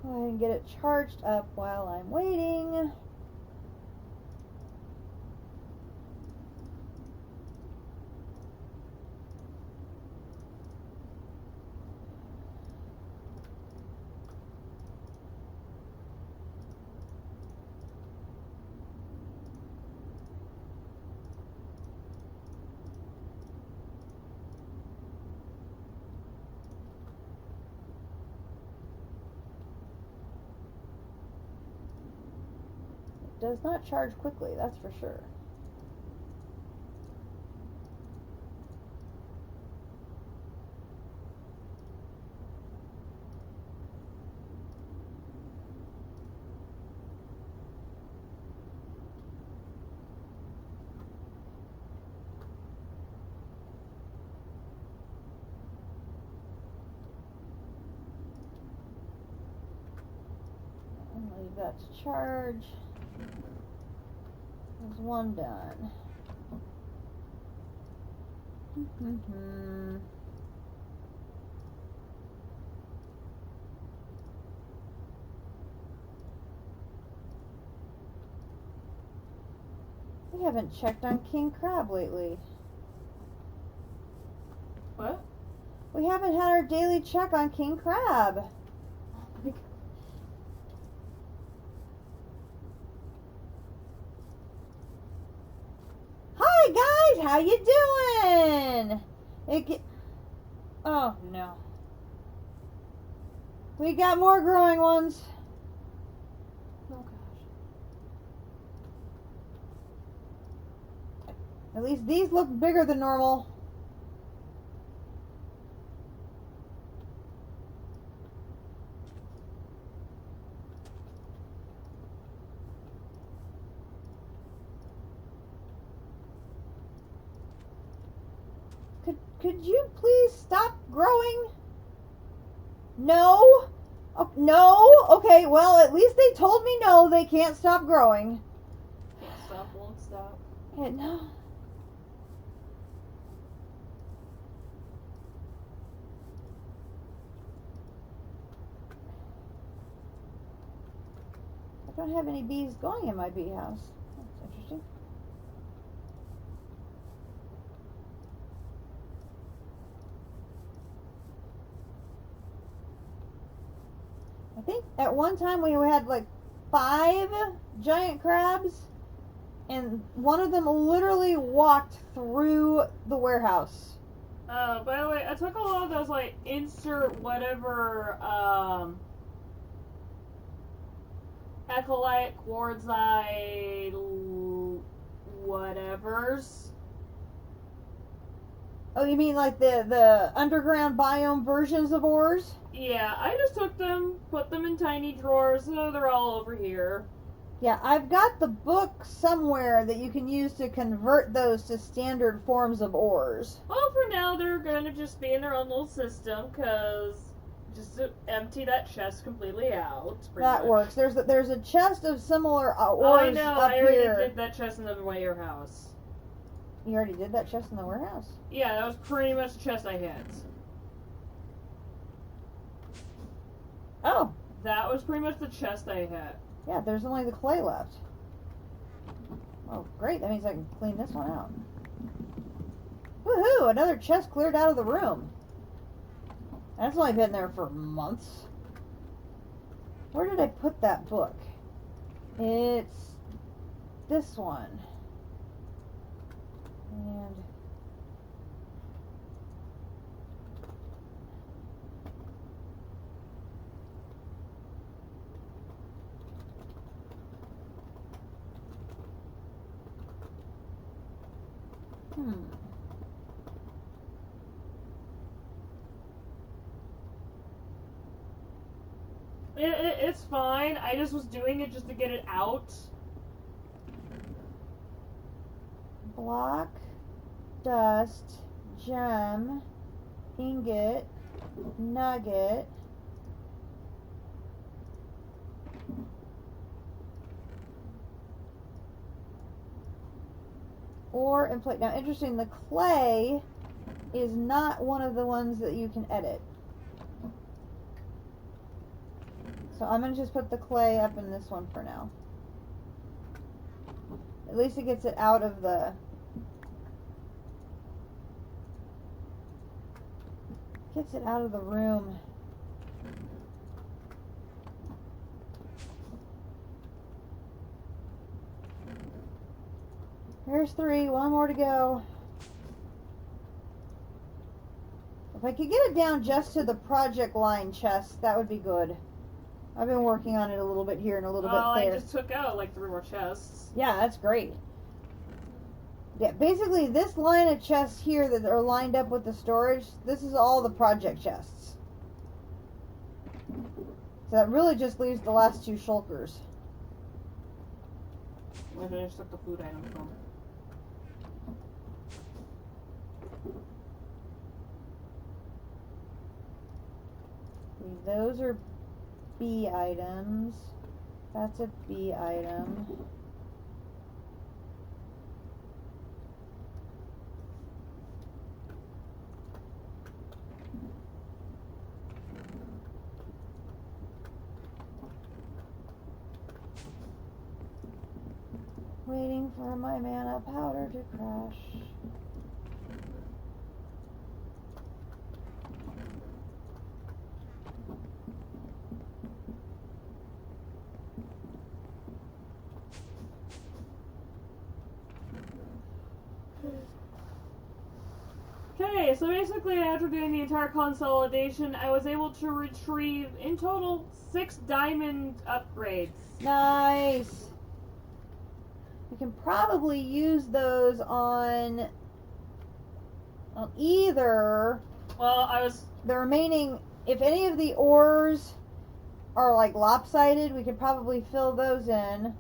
Go ahead and get it charged up while I'm waiting. does not charge quickly, that's for sure. And leave that to charge. There's one done. We haven't checked on King Crab lately. What? We haven't had our daily check on King Crab. Hi guys, how you doing? Oh no. We got more growing ones. Oh gosh. At least these look bigger than normal. Could you please stop growing? No? Oh, no? Okay, well, at least they told me no, they can't stop growing. Can't stop, won't stop. Yeah, no. I don't have any bees going in my bee house. That's interesting. I think at one time we had like 5 giant crabs, and one of them literally walked through the warehouse. By the way, I took a lot of those, like, insert whatever, Echolite, Quartzite, whatevers. Oh, you mean like the underground biome versions of ores? Yeah, I just took them, put them in tiny drawers, so they're all over here. Yeah, I've got the book somewhere that you can use to convert those to standard forms of ores. Well, for now, they're gonna just be in their own little system, because just to empty that chest completely out. That much. works. There's a chest of similar ores I know, up I already here. did that chest in the warehouse. You already did that chest in the warehouse? Yeah, that was pretty much the chest I had. Oh, That was pretty much the chest I had. yeah, there's only the clay left. Oh, great. That means I can clean this one out. Woohoo! Another chest cleared out of the room. That's only been there for months. Where did I put that book? It's this one. And It's fine. I just was doing it just to get it out. block, dust, gem, ingot, nugget, ore, and plate. Now, interesting, the clay is not one of the ones that you can edit. So I'm going to just put the clay up in this one for now. At least it gets it out of the... Gets it out of the room. Here's 3, 1 more to go. If I could get it down just to the project line chest, that would be good. I've been working on it a little bit here and a little Well, bit I there. just took out like 3 more chests. Yeah, that's great. Yeah, basically this line of chests here that are lined up with the storage, this is all the project chests. So that really just leaves the last 2 shulkers. Where did I just took the food item from? Those are B items. That's a B item. Waiting for my mana powder to crash. Okay, so basically after doing the entire consolidation, I was able to retrieve, in total, 6 diamond upgrades. Nice. We can probably use those on either Well, I was... the remaining. If any of the ores are like lopsided, we could probably fill those in.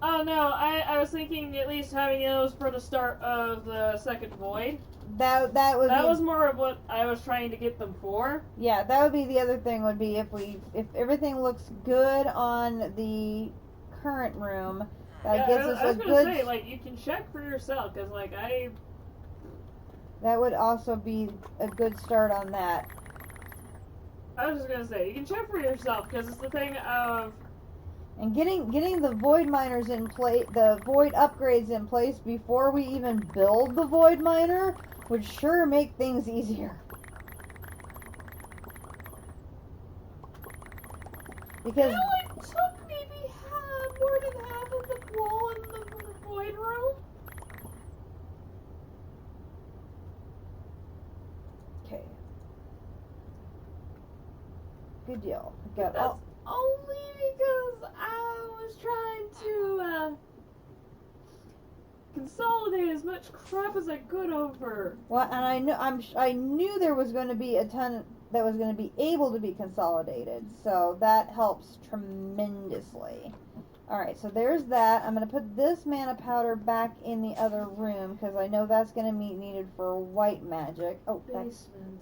Oh no, I was thinking at least having those for the start of the second void. That would That be, was more of what I was trying to get them for. yeah, that would be the other thing. Would be if everything looks good on the current room, that Yeah, gives I us was a gonna good. say, like, you can check for yourself, because, like, That would also be a good start on that. I was just gonna say, you can check for yourself, because it's the thing of... And getting the void miners in place, the void upgrades in place before we even build the void miner would sure make things easier. Because It only took maybe more than half of the coal in the void room. okay, good deal. We got That's all. only because I was trying to consolidate as much crap as I could over. Well, and I knew there was going to be a ton that was going to be able to be consolidated, so that helps tremendously. All right, so there's that. I'm going to put this mana powder back in the other room because I know that's going to be needed for white magic. Oh, Basement.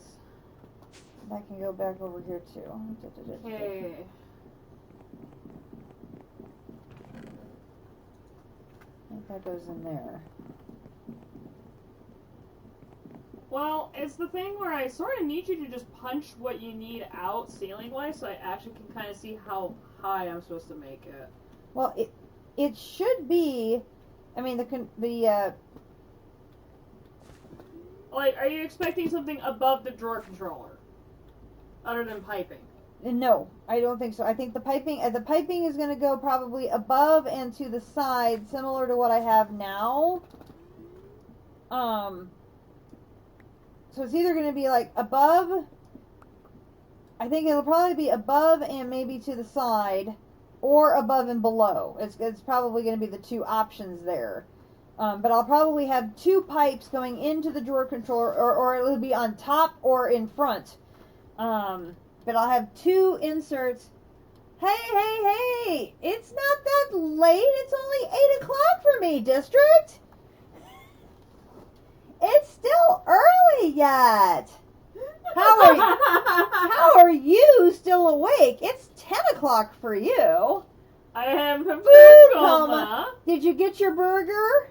that can go back over here too. Okay. I think that goes in there. Well, it's the thing where I sort of need you to just punch what you need out ceiling-wise so I actually can kind of see how high I'm supposed to make it. Well, it should be. I mean Like, are you expecting something above the drawer controller? Other than piping? No, I don't think so. I think the piping is going to go probably above and to the side, similar to what I have now. So it's either going to be like above. I think it'll probably be above and maybe to the side, or above and below. It's probably going to be the 2 options there. But I'll probably have 2 pipes going into the drawer controller, or it'll be on top or in front. But I'll have 2 inserts. Hey! It's not that late. It's only 8 o'clock for me, District. It's still early yet. How are you still awake? It's 10 o'clock for you. I am from Food coma. Did you get your burger?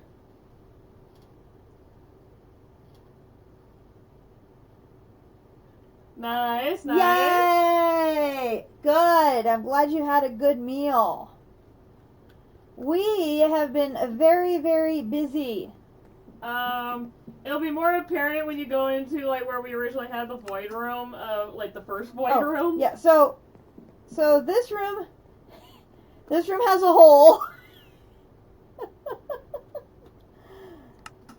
Nice. Yay! Good. I'm glad you had a good meal. We have been very, very busy. It'll be more apparent when you go into, like, where we originally had the void room, like, the first void room. Yeah, so this room has a hole.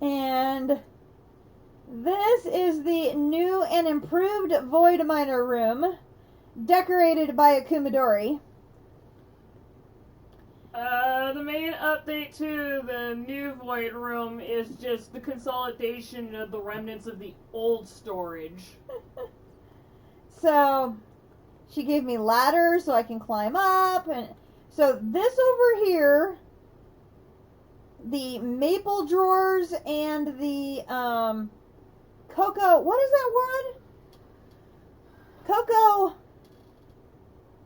And this is the new and improved void miner room, decorated by a Kumadori. The main update to the new Void Room is just the consolidation of the remnants of the old storage. So, she gave me ladders so I can climb up, and so this over here, the maple drawers and the cocoa. What is that word? Cocoa.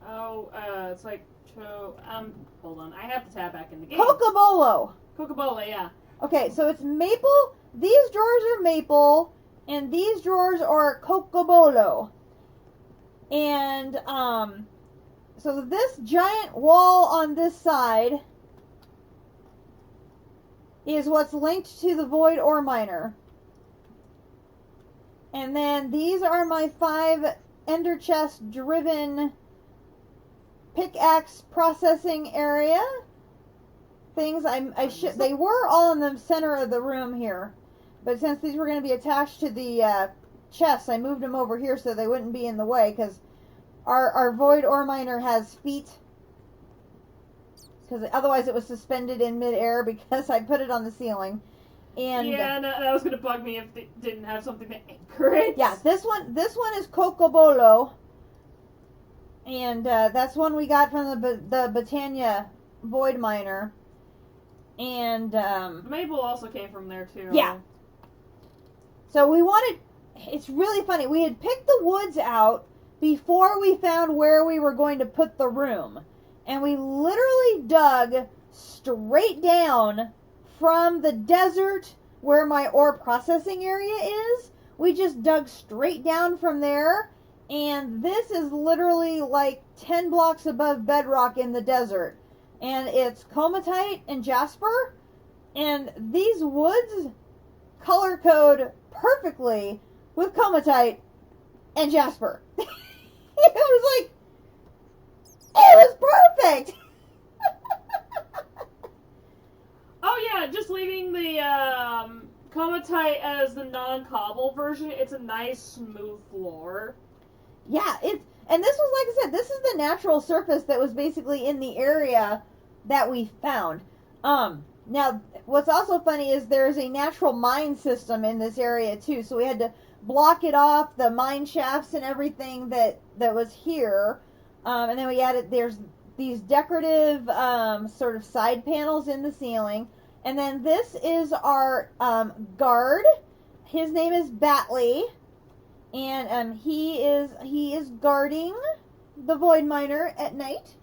Oh, it's like hold on. I have to tab back in the game. Cocobolo. Coca-Cola, yeah. Okay, so it's maple. These drawers are maple, and these drawers are cocobolo. And so this giant wall on this side is what's linked to the void ore miner. And then these are my 5 ender chest driven pickaxe processing area things. They were all in the center of the room here, but since these were going to be attached to the chests, I moved them over here so they wouldn't be in the way, because our void ore miner has feet, because otherwise it was suspended in midair because I put it on the ceiling. And yeah, no, that was going to bug me if it didn't have something to anchor it. yeah, this one is Cocobolo, and that's one we got from the Britannia void miner. And Maple also came from there too. Yeah. So we wanted. It's really funny. We had picked the woods out before we found where we were going to put the room, and we literally dug straight down from the desert where my ore processing area is. We just dug straight down from there, and this is literally like 10 blocks above bedrock in the desert. And it's comatite and jasper, and these woods color code perfectly with comatite and jasper. It was perfect. Oh yeah, just leaving the comatite as the non-cobble version. It's a nice smooth floor. Yeah, and this was, like I said, this is the natural surface that was basically in the area that we found. Now, what's also funny is there's a natural mine system in this area too, so we had to block it off, the mine shafts and everything that was here. And then we added, there's these decorative sort of side panels in the ceiling. And then this is our guard. His name is Batley. And he is guarding the void miner at night.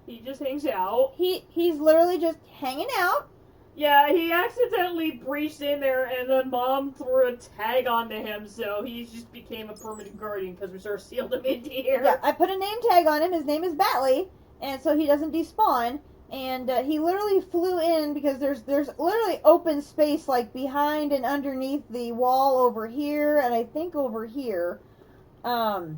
He just hangs out. He's literally just hanging out. Yeah, he accidentally breached in there, and then Mom threw a tag onto him, so he just became a permanent guardian because we sort of sealed him into here. Yeah, I put a name tag on him. His name is Batley, and so he doesn't despawn. And he literally flew in because there's literally open space like behind and underneath the wall over here, and I think over here. And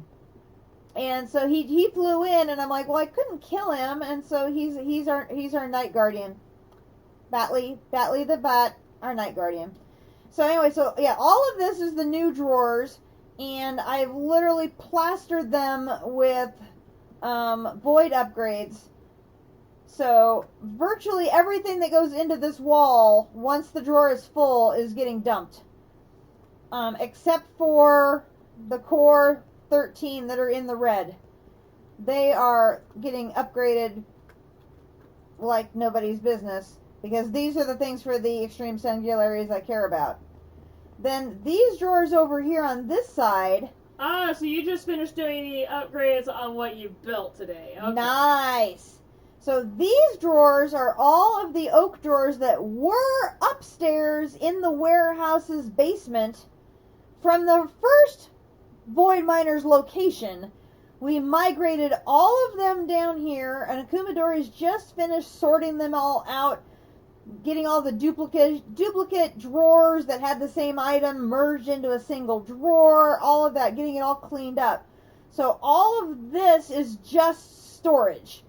so he flew in, and I'm like, well, I couldn't kill him, and so he's our night guardian. Batley the Bat, our night guardian. So anyway, so yeah, all of this is the new drawers, and I've literally plastered them with void upgrades. So virtually everything that goes into this wall, once the drawer is full, is getting dumped. Except for the core 13 that are in the red. They are getting upgraded like nobody's business, because these are the things for the extreme singularities I care about. Then these drawers over here on this side. Ah, so you just finished doing the upgrades on what you built today. Okay. Nice. So these drawers are all of the oak drawers that were upstairs in the warehouse's basement from the first void miner's location. We migrated all of them down here, and Akumadori's just finished sorting them all out, getting all the duplicate drawers that had the same item merged into a single drawer, all of that, getting it all cleaned up. So all of this is just storage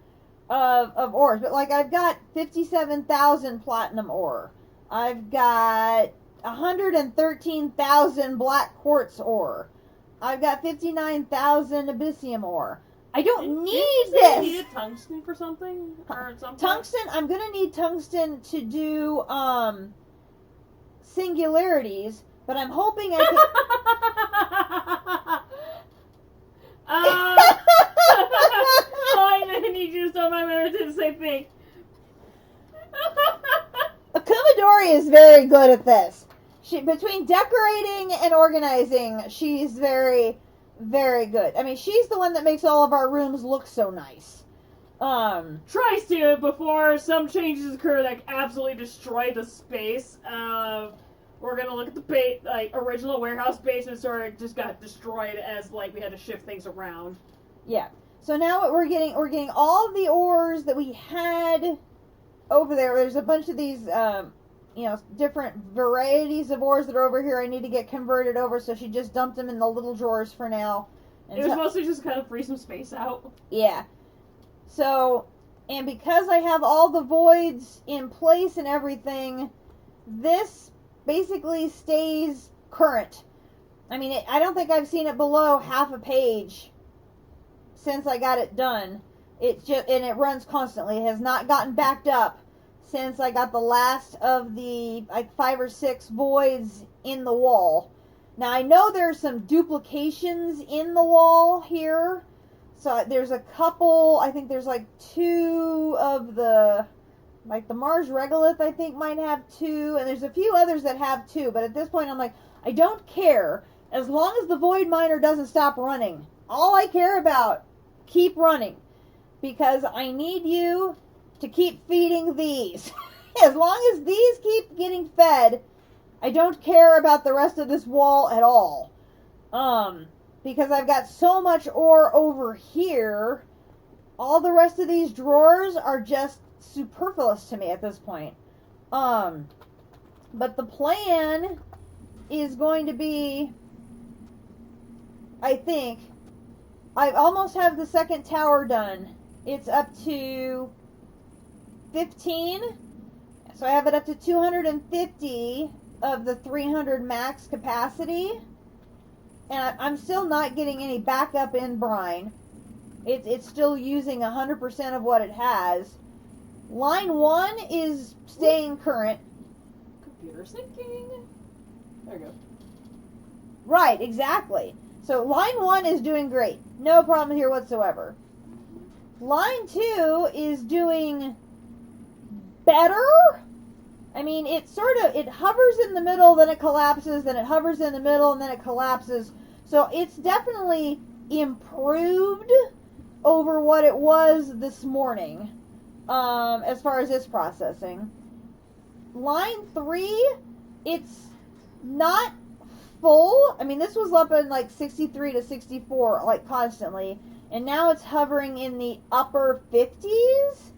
of ores. But like, I've got 57,000 platinum ore. I've got 113,000 black quartz ore. I've got 59,000 abyssium ore. I don't need You this. needed tungsten for something? Or something? Tungsten, I'm going to need tungsten to do singularities, but I'm hoping I oh, I need you to stop my memory to do the same thing. Kumadori is very good at this. Between decorating and organizing, she's very, very good. I mean, she's the one that makes all of our rooms look so nice. Tries to before some changes occur that absolutely destroy the space. We're gonna look at the original warehouse basement, so it just got destroyed as we had to shift things around. Yeah. So now what we're getting all the ores that we had over there. There's a bunch of these, different varieties of ores that are over here. I need to get converted over, so she just dumped them in the little drawers for now. It was mostly just kind of free some space out. Yeah. So, and because I have all the voids in place and everything, this basically stays current. I mean, I don't think I've seen it below half a page since I got it done. And it runs constantly. It has not gotten backed up since I got the last of the 5 or 6 voids in the wall. Now I know there's some duplications in the wall here. So there's a couple, I think there's 2 of the Mars regolith I think might have 2, and there's a few others that have 2, but at this point I'm I don't care. As long as the void miner doesn't stop running. All I care about, keep running. Because I need you to keep feeding these. As long as these keep getting fed, I don't care about the rest of this wall at all. Because I've got so much ore over here, all the rest of these drawers are just superfluous to me at this point. But the plan is going to be, I think, I almost have the second tower done. It's up to 15. So I have it up to 250 of the 300 max capacity. And I'm still not getting any backup in brine. It's still using 100% of what it has. Line 1 is staying current. Computer syncing. There we go. Right, exactly. So line 1 is doing great. No problem here whatsoever. Line 2 is doing better. I mean, it hovers in the middle, then it collapses, then it hovers in the middle, and then it collapses. So it's definitely improved over what it was this morning, as far as its processing. Line 3, it's not full. I mean, this was up in 63 to 64, constantly. And now it's hovering in the upper 50s.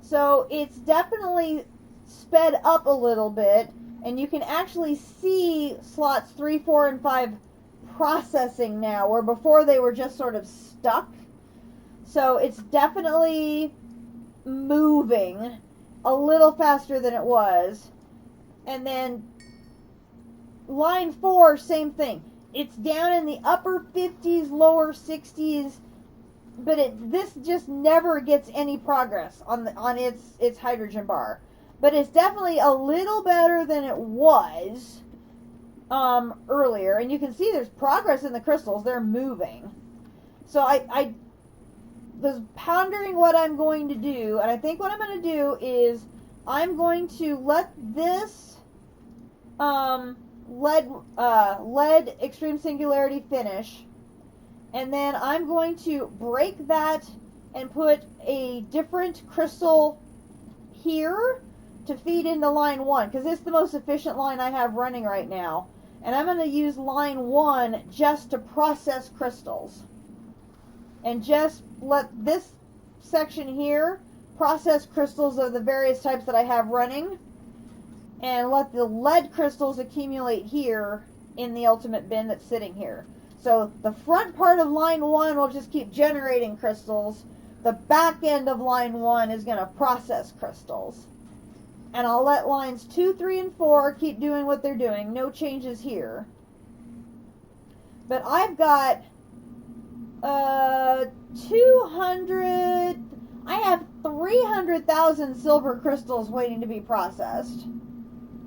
So it's definitely sped up a little bit. And you can actually see slots 3, 4, and 5 processing now, where before they were just sort of stuck. So it's definitely moving a little faster than it was. And then line 4, same thing. It's down in the upper 50s, lower 60s, but this just never gets any progress on its hydrogen bar. But it's definitely a little better than it was earlier, and you can see there's progress in the crystals. They're moving. So I was pondering what I'm going to do, and I think what I'm going to do is I'm going to let this lead extreme singularity finish, and then I'm going to break that and put a different crystal here to feed into line 1, because it's the most efficient line I have running right now. And I'm going to use line 1 just to process crystals. And just let this section here process crystals of the various types that I have running. And let the lead crystals accumulate here in the ultimate bin that's sitting here. So the front part of line 1 will just keep generating crystals. The back end of line 1 is going to process crystals. And I'll let lines 2, 3, and 4 keep doing what they're doing. No changes here. But I've got 200. I have 300,000 silver crystals waiting to be processed.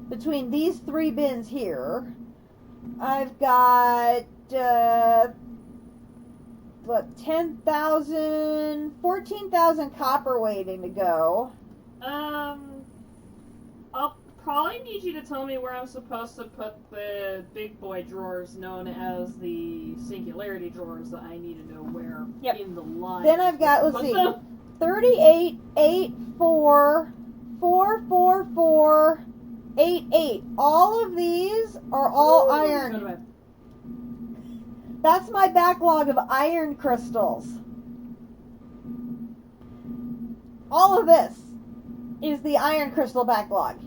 Between these 3 bins here, I've got, 10,000, 14,000 copper waiting to go. I'll probably need you to tell me where I'm supposed to put the big boy drawers known as the singularity drawers that I need to know where in the line. Then I've got, let's see, 38, 8, 4, 4, 4, 4, 8, 8. All of these are all iron. That's my backlog of iron crystals. All of this is the iron crystal backlog.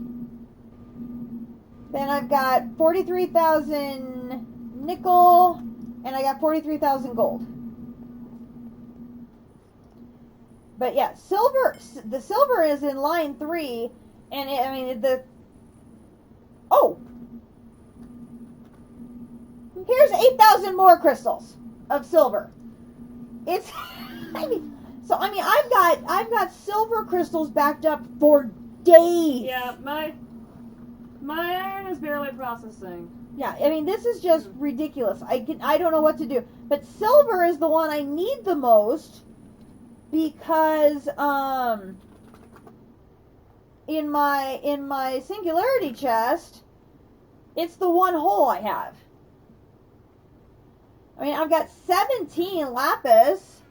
Then I've got 43,000 nickel, and I got 43,000 gold. But yeah, silver. The silver is in line 3, and here's 8,000 more crystals of silver. It's, I've got silver crystals backed up for days. Yeah, my iron is barely processing. Yeah, this is just ridiculous. I don't know what to do. But silver is the one I need the most because in my singularity chest, it's the one hole I have. I've got 17 lapis,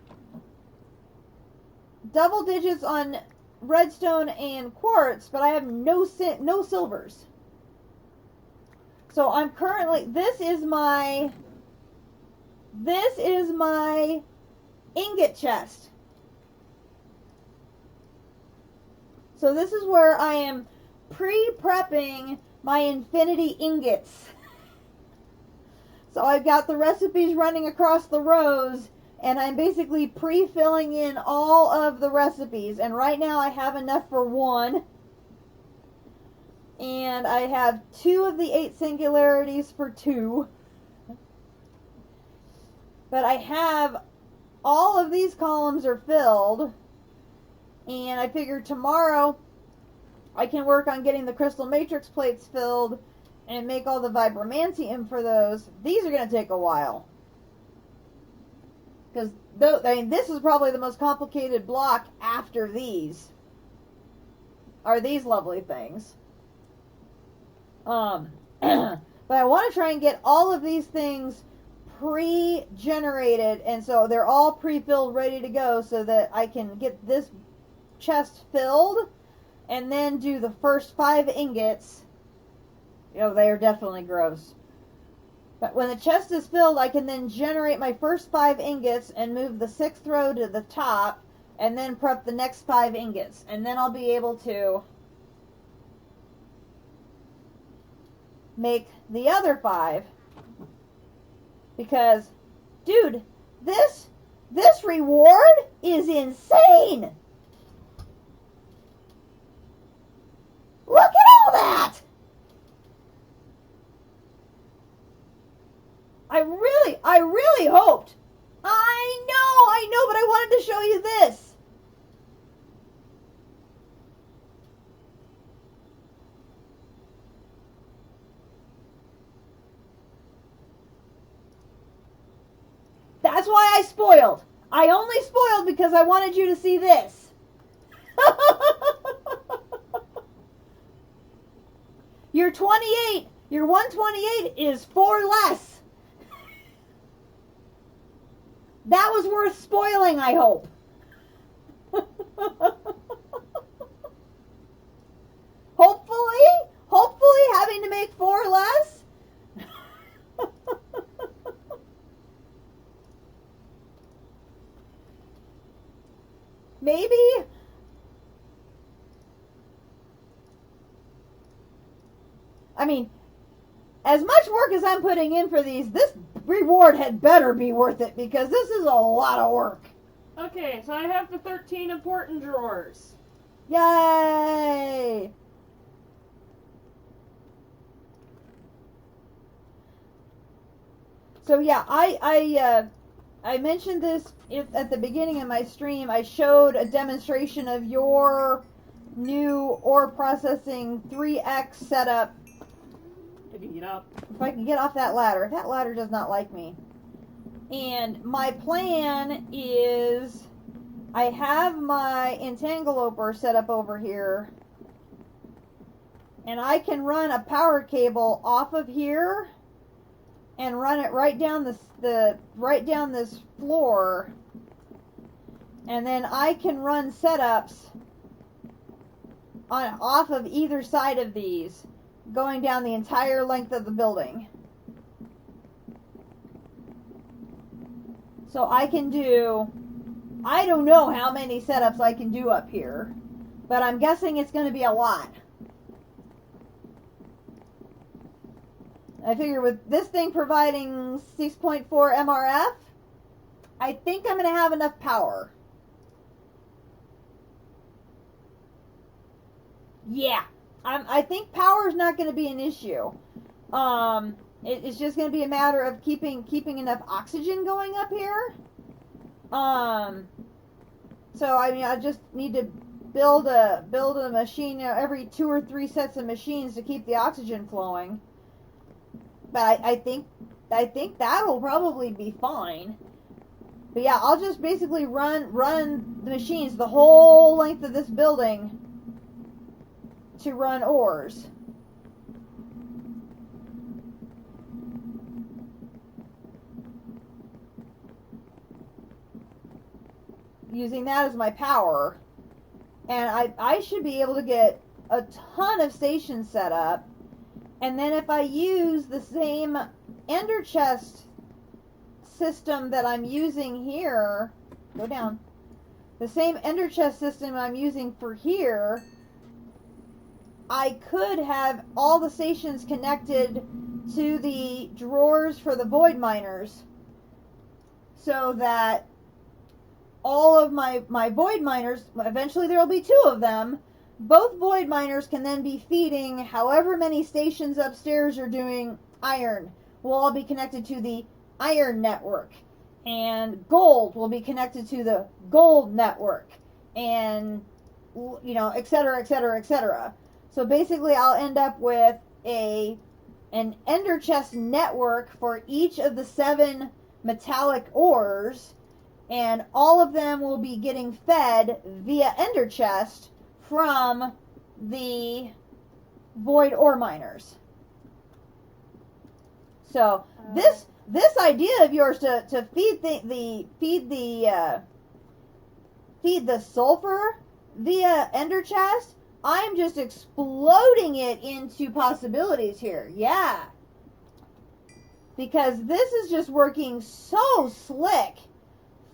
double digits on redstone and quartz, but I have no silvers. So I'm currently, this is my ingot chest. So this is where I am pre-prepping my infinity ingots. So I've got the recipes running across the rows, and I'm basically pre-filling in all of the recipes. And right now I have enough for 1. And I have 2 of the 8 singularities for 2. But I have all of these columns are filled. And I figured tomorrow I can work on getting the crystal matrix plates filled and make all the vibromantium for those. These are going to take a while. Because this is probably the most complicated block after these. Are these lovely things. But I want to try and get all of these things pre-generated, and so they're all pre-filled, ready to go, so that I can get this chest filled, and then do the first 5 ingots. They are definitely gross. But when the chest is filled, I can then generate my first 5 ingots and move the 6th row to the top, and then prep the next 5 ingots. And then I'll be able to make the other 5. Because, dude, this reward is insane! Look at all that! I really hoped. I know, but I wanted to show you this. That's why I spoiled. I only spoiled because I wanted you to see this. Your 28, your 128 is 4 less. That was worth spoiling, I hope. Hopefully having to make 4 less. Maybe. As much work as I'm putting in for these, this reward had better be worth it, because this is a lot of work. Okay, so I have the 13 important drawers. Yay! So yeah, I mentioned this at the beginning of my stream. I showed a demonstration of your new ore processing 3X setup. If you get up. If I can get off that ladder. That ladder does not like me. And my plan is I have my entangloper set up over here. And I can run a power cable off of here and run it right down this floor. And then I can run setups off of either side of these, going down the entire length of the building. So I can do, I don't know how many setups I can do up here, but I'm guessing it's going to be a lot. I figure with this thing providing 6.4 MRF, I think I'm going to have enough power. Yeah, I think power is not going to be an issue. It's just going to be a matter of keeping enough oxygen going up here. So I mean, I just need to build a machine, every 2 or 3 sets of machines to keep the oxygen flowing. But I think that'll probably be fine. But yeah, I'll just basically run the machines the whole length of this building to run ores. Using that as my power. And I should be able to get a ton of stations set up. And then if I use the same ender chest system that I'm using here, go down, the same ender chest system I'm using for here, I could have all the stations connected to the drawers for the void miners, so that all of my void miners, eventually there will be 2 of them, both void miners can then be feeding however many stations upstairs are doing iron. Will all be connected to the iron network. And gold will be connected to the gold network. And, you know, et cetera, et cetera, et cetera. So basically I'll end up with an ender chest network for each of the 7 metallic ores. And all of them will be getting fed via ender chest from the void ore miners. So this idea of yours to feed the sulfur via ender chest, I'm just exploding it into possibilities here. Yeah, because this is just working so slick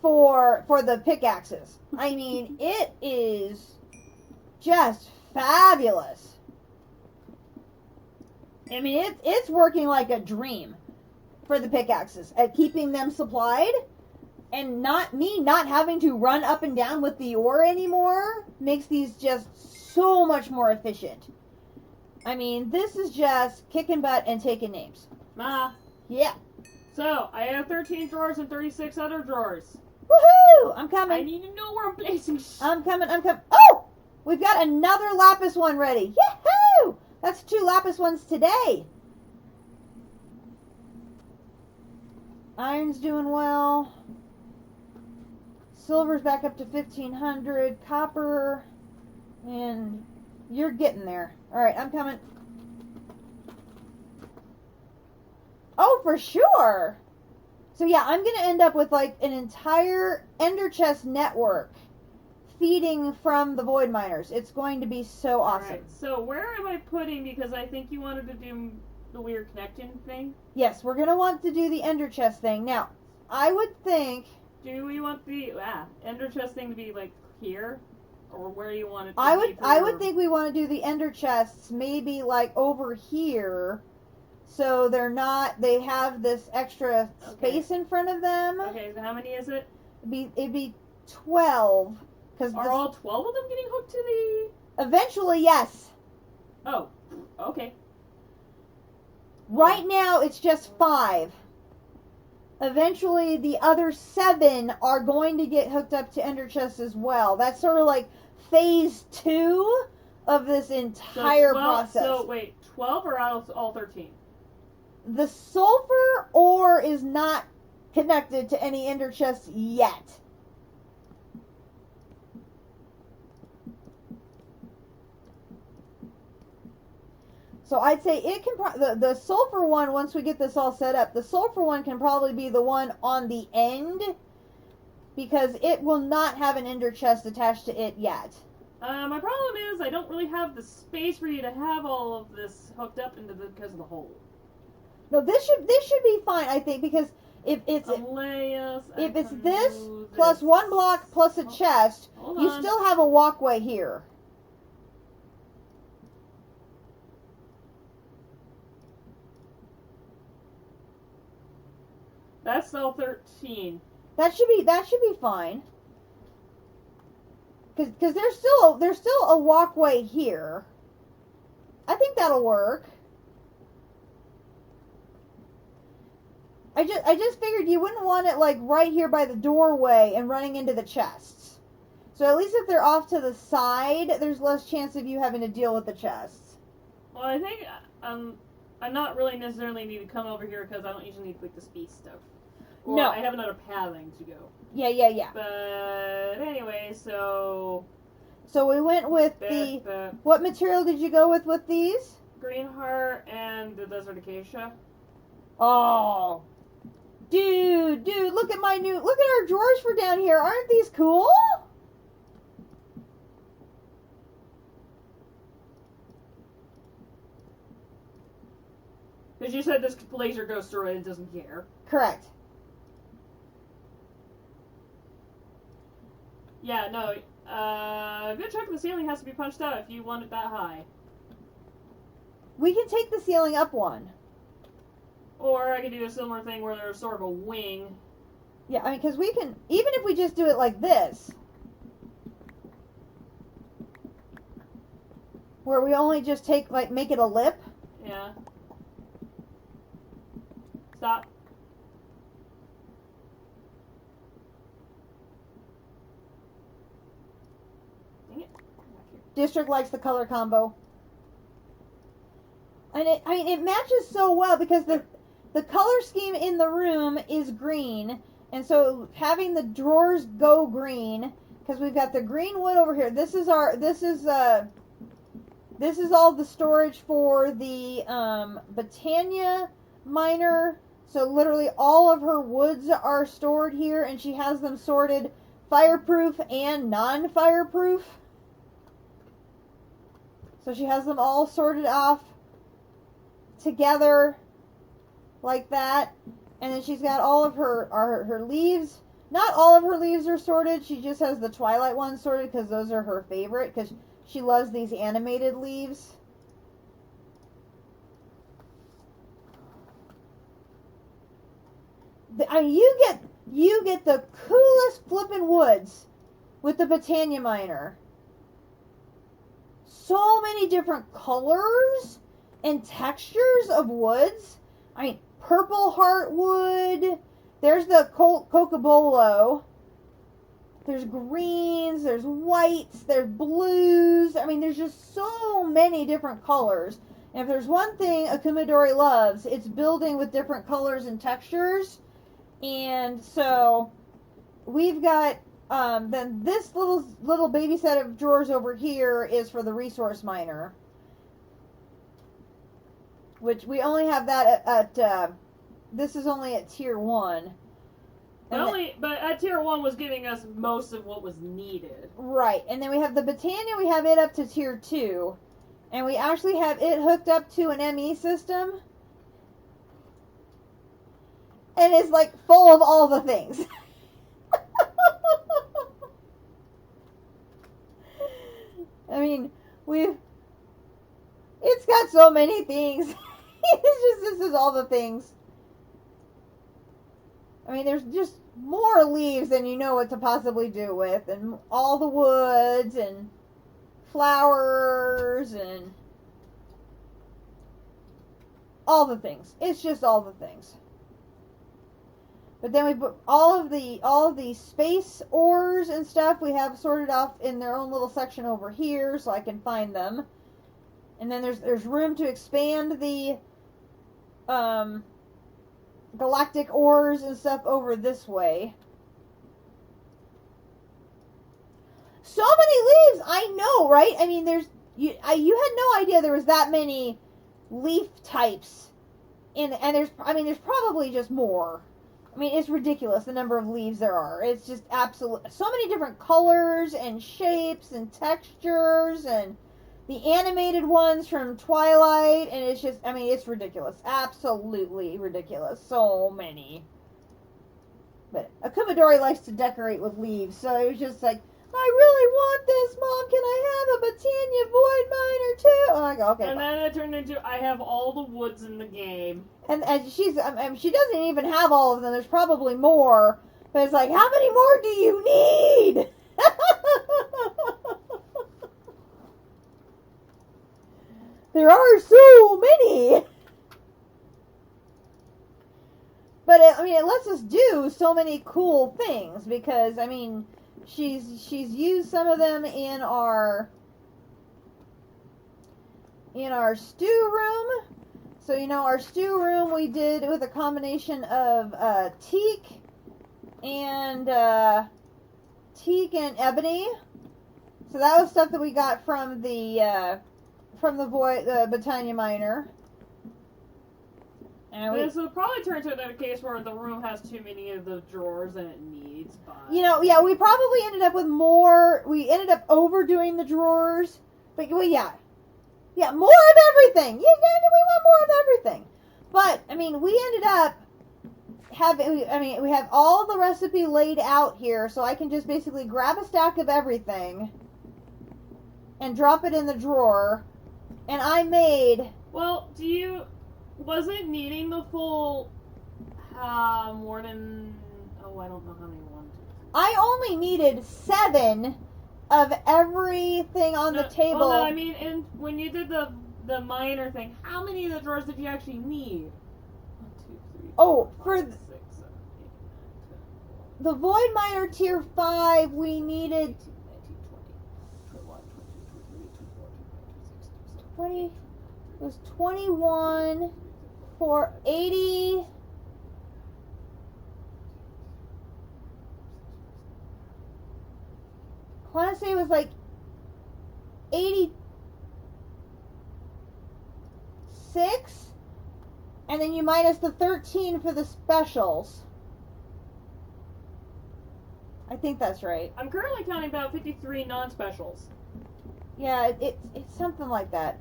for the pickaxes. I mean, it is just fabulous. I mean, it's working like a dream for the pickaxes at keeping them supplied, and not having to run up and down with the ore anymore makes these just so much more efficient. I mean, this is just kicking butt and taking names. Ma. Yeah. So, I have 13 drawers and 36 other drawers. Woohoo! I'm coming. I need to know where I'm placing I'm coming. Oh! We've got another lapis one ready. Yahoo! That's 2 lapis ones today. Iron's doing well. Silver's back up to 1,500. Copper. And you're getting there. Alright, I'm coming. Oh, for sure! So yeah, I'm going to end up with like an entire ender chest network feeding from the void miners. It's going to be so awesome. Alright, so where am I putting, because I think you wanted to do the weird connection thing? Yes, we're going to want to do the ender chest thing. Now, I would think... Do we want the ender chest thing to be like here? Or where do you want it to be? I would think we want to do the ender chests maybe like over here, so they have this extra space in front of them. Okay, so how many is it? It'd be 12. Are all 12 of them getting hooked to the... Eventually, yes. Oh, okay. Right now, it's just 5. eventually the other 7 are going to get hooked up to ender chests as well. That's sort of like phase 2 of this entire process. So wait, 12 or all 13? The sulfur ore is not connected to any ender chests yet. So I'd say it can the sulfur one, once we get this all set up, the sulfur one can probably be the one on the end, because it will not have an ender chest attached to it yet. My problem is I don't really have the space for you to have all of this hooked up because of the hole. No, this should be fine, I think, because if it's this plus 1 block plus a chest, you still have a walkway here. That's cell 13. That should be fine. Because there's still a walkway here. I think that'll work. I just figured you wouldn't want it like right here by the doorway and running into the chests. So at least if they're off to the side, there's less chance of you having to deal with the chests. Well, I think I'm not really necessarily need to come over here because I don't usually need like the speed stuff. Or no, I have another pathing to go. Yeah. But anyway, so we went with what material did you go with these? Green heart and the desert acacia. Oh, dude, look at our drawers for down here. Aren't these cool? Because you said this laser goes through it and doesn't care. Correct. Yeah, no. A good chunk of the ceiling has to be punched out if you want it that high. We can take the ceiling up one. Or I could do a similar thing where there's sort of a wing. Yeah, I mean, because we can, even if we just do it like this, where we only just make it a lip. Yeah. Stop. Dang it. District likes the color combo. And it matches so well because the color scheme in the room is green, and so having the drawers go green, because we've got the green wood over here. This is all the storage for the Botania miner. So literally all of her woods are stored here, and she has them sorted fireproof and non-fireproof. So she has them all sorted off together like that, and then she's got all of her leaves. Not all of her leaves are sorted. She just has the Twilight ones sorted because those are her favorite, because she loves these animated leaves. I mean, you get the coolest flippin' woods with the Botania miner. So many different colors and textures of woods. I mean, purple heartwood. There's the cocobolo. There's greens. There's whites. There's blues. I mean, there's just so many different colors. And if there's one thing Akumadori loves, it's building with different colors and textures. And so we've got then this little baby set of drawers over here is for the resource miner, which we only have that at this is only at tier 1. But at tier 1 was giving us most of what was needed. Right, and then we have the Botania, we have it up to tier 2, and we actually have it hooked up to an ME system, and it's like full of all the things. I mean, it's got so many things. This is all the things. I mean, there's just more leaves than you know what to possibly do with, and all the woods, and flowers, and all the things. It's just all the things. But then we put all of the space ores and stuff we have sorted off in their own little section over here, so I can find them. And then there's room to expand the galactic ores and stuff over this way. So many leaves, I know, right? I mean, you had no idea there was that many leaf types and there's probably just more. I mean, it's ridiculous the number of leaves there are. It's just absolute, so many different colors and shapes and textures and the animated ones from Twilight, and it's just, I mean, it's ridiculous. Absolutely ridiculous. So many. But Akumadori likes to decorate with leaves, so it was just like, I really want this, Mom. Can I have a Botania Void Miner too? And I go, okay. And then it turned into, I have all the woods in the game. And she doesn't even have all of them. There's probably more. But it's like, how many more do you need? There are so many. But it lets us do so many cool things because she's used some of them in our stew room. So our stew room we did with a combination of teak and ebony. So that was stuff that we got from the Botania Miner. And this will probably turn to a case where the room has too many of the drawers than it needs. But we probably ended up with more. We ended up overdoing the drawers, but more of everything. We want more of everything. But we ended up having. We have all the recipe laid out here, so I can just basically grab a stack of everything and drop it in the drawer. And I made. Well, was it needing the full more than... Oh, I don't know how many ones. I only needed 7 of everything on the table. Well, no, and when you did the miner thing, how many of the drawers did you actually need? 1, 2, 3, 4, 5, 6, 7, 8, 9, 10, 11. The Void Miner Tier 5, we needed... 20... It was 21... for 80... I want to say it was like 86, and then you minus the 13 for the specials. I think that's right. I'm currently counting about 53 non-specials. Yeah, it's something like that.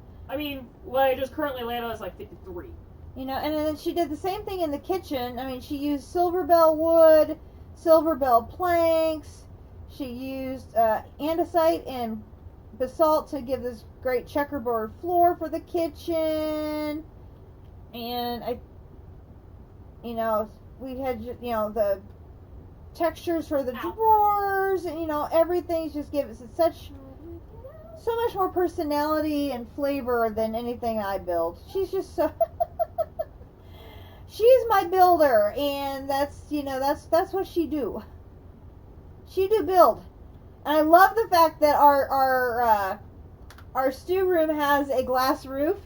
What I just currently laid out is like 53. And then she did the same thing in the kitchen. She used silver bell wood, silver bell planks. She used andesite and basalt to give this great checkerboard floor for the kitchen. And we had, the textures for the drawers, and, everything's just gives it so much more personality and flavor than anything I build. She's just so... She's my builder, and that's what she do. She do build. And I love the fact that our stew room has a glass roof.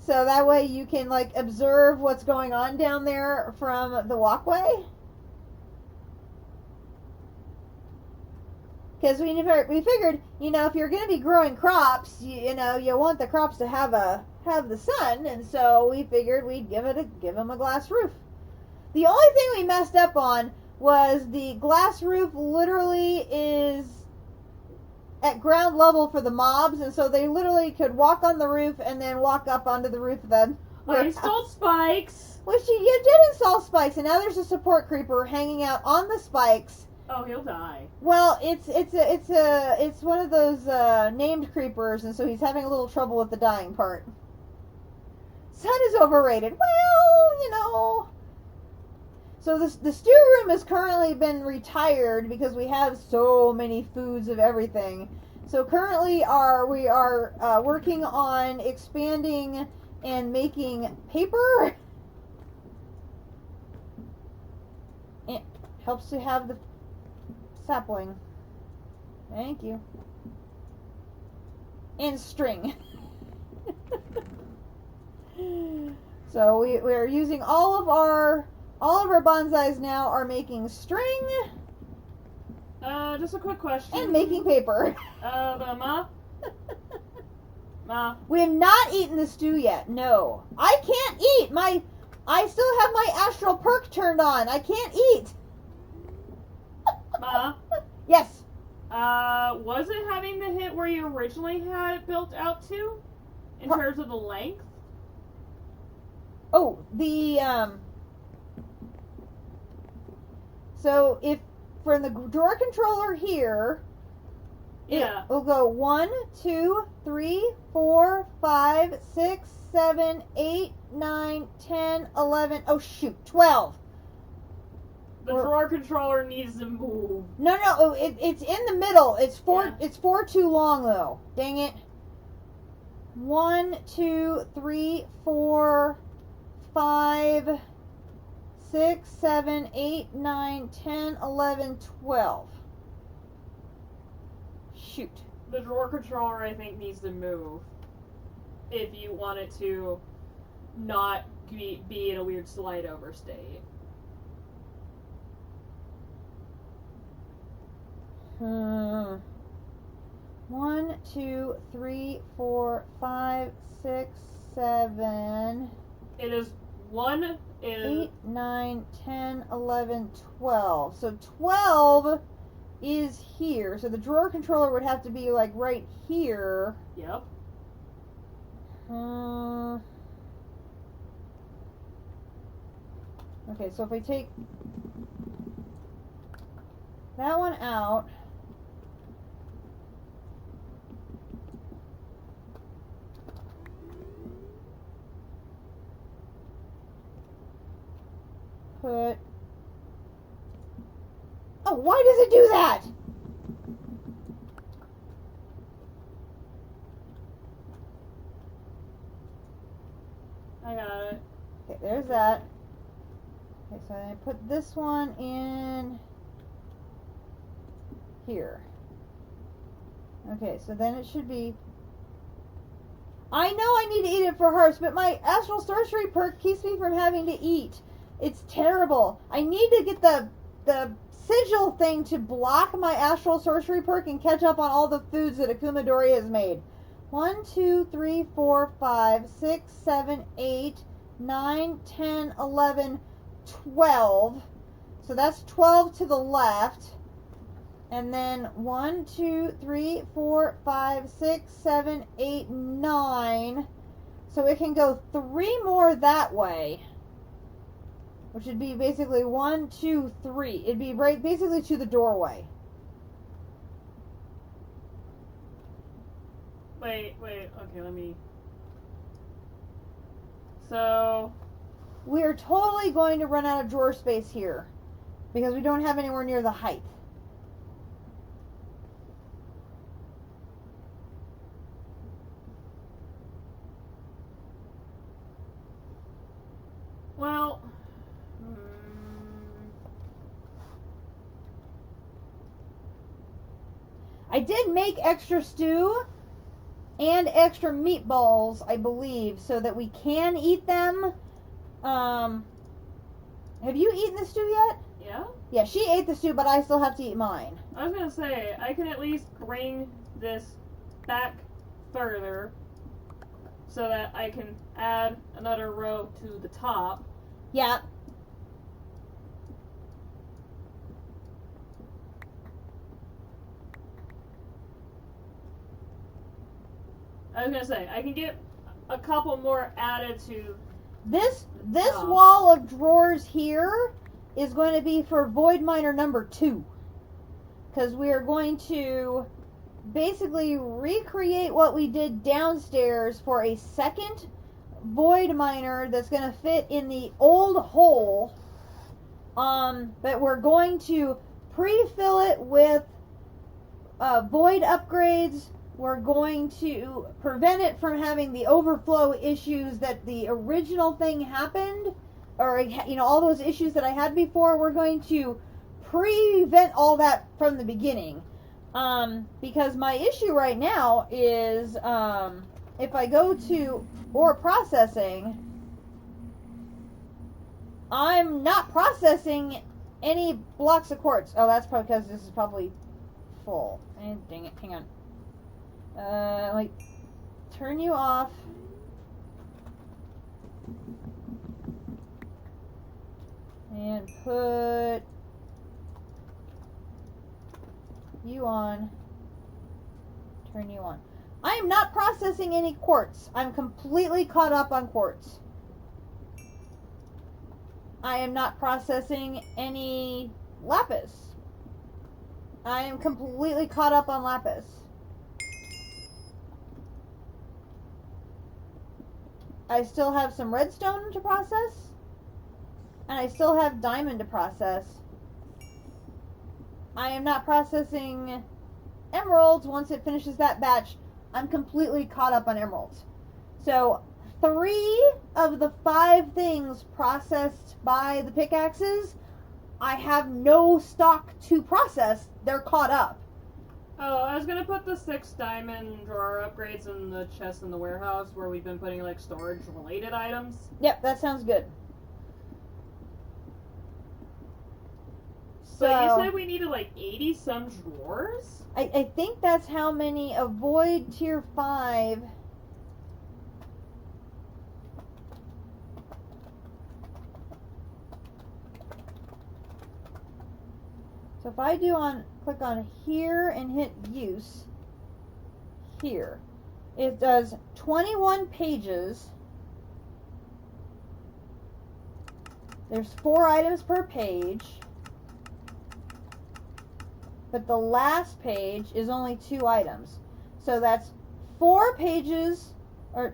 So that way you can observe what's going on down there from the walkway. Because we figured, if you're going to be growing crops, you want the crops to have the sun, and so we figured we'd give them a glass roof. The only thing we messed up on was the glass roof literally is at ground level for the mobs, and so they literally could walk on the roof and then walk up onto the roof of the I installed spikes. Well, you did install spikes, and now there's a support creeper hanging out on the spikes. Oh, he'll die. Well, it's one of those named creepers, and so he's having a little trouble with the dying part. Sun is overrated. Well, So the stew room has currently been retired because we have so many foods of everything. So currently we are working on expanding and making paper. Helps to have the sapling. Thank you. And string. So we're using all of our bonsais now are making string Just a quick question. and making paper. But Ma, We have not eaten the stew yet. No, I can't eat. I still have my astral perk turned on. I can't eat. Ma, Yes. was it having the hit where you originally had it built out to, in terms of the length? Oh, so if from the drawer controller here, Yeah. we'll go 1, 2, 3, 4, 5, 6, 7, 8, 9, 10, 11. Oh shoot, 12. The drawer controller needs to move. No, it's in the middle. It's four. Yeah. It's 4 too long though. Dang it. 1, 2, 3, 4, 5, 6, 7, 8, 9, 10, 11, 12. Shoot. The drawer controller, I think, needs to move. If you want it to not be in a weird slide over state. 1, 2, 3, 4, 5, 6, 7, It is 1 is 8, 9, 10, 11, 12. So 12 is here. So the drawer controller would have to be like right here. Yep. Okay, so if I take that one out, put... Oh, why does it do that? I got it. Okay, there's that. Okay, so I put this one in here. Okay, so then it should be... I know I need to eat it for hers, but my astral sorcery perk keeps me from having to eat. It's terrible. I need to get the sigil thing to block my astral sorcery perk and catch up on all the foods that Akuma Dori has made. 1, 2, 3, 4, 5, 6, 7, 8, 9, 10, 11, 12. So that's 12 to the left. And then 1, 2, 3, 4, 5, 6, 7, 8, 9. So it can go 3 more that way. Which would be basically 1, 2, 3. It'd be right basically to the doorway. Wait, okay, let me... So... We're totally going to run out of drawer space here. Because we don't have anywhere near the height. Well... I did make extra stew and extra meatballs, I believe, so that we can eat them. Have you eaten the stew yet? Yeah? Yeah, she ate the stew, but I still have to eat mine. I was gonna say, I can at least bring this back further so that I can add another row to the top. Yeah. I was gonna say, I can get a couple more added to... This Oh. wall of drawers here is going to be for Void Miner number 2. Because we are going to basically recreate what we did downstairs for a second Void Miner that's going to fit in the old hole. But we're going to pre-fill it with void upgrades. We're going to prevent it from having the overflow issues that the original thing happened, or, you know, all those issues that I had before. We're going to prevent all that from the beginning. Because my issue right now is if I go to ore processing, I'm not processing any blocks of quartz. Oh, that's probably because this is probably full. And dang it, hang on. Like, turn you off. And put you on. Turn you on. I am not processing any quartz. I'm completely caught up on quartz. I am not processing any lapis. I am completely caught up on lapis. I still have some redstone to process. And I still have diamond to process. I am not processing emeralds. Once it finishes that batch, I'm completely caught up on emeralds. So 3 of the 5 things processed by the pickaxes, I have no stock to process. They're caught up. Oh, I was gonna put the 6 diamond drawer upgrades in the chest in the warehouse where we've been putting like storage related items. Yep, that sounds good. So you said we needed like 80 some drawers? I think that's how many avoid tier 5. So if I click on here and hit use, here, it does 21 pages. There's 4 items per page. But the last page is only 2 items. So that's 4 pages, or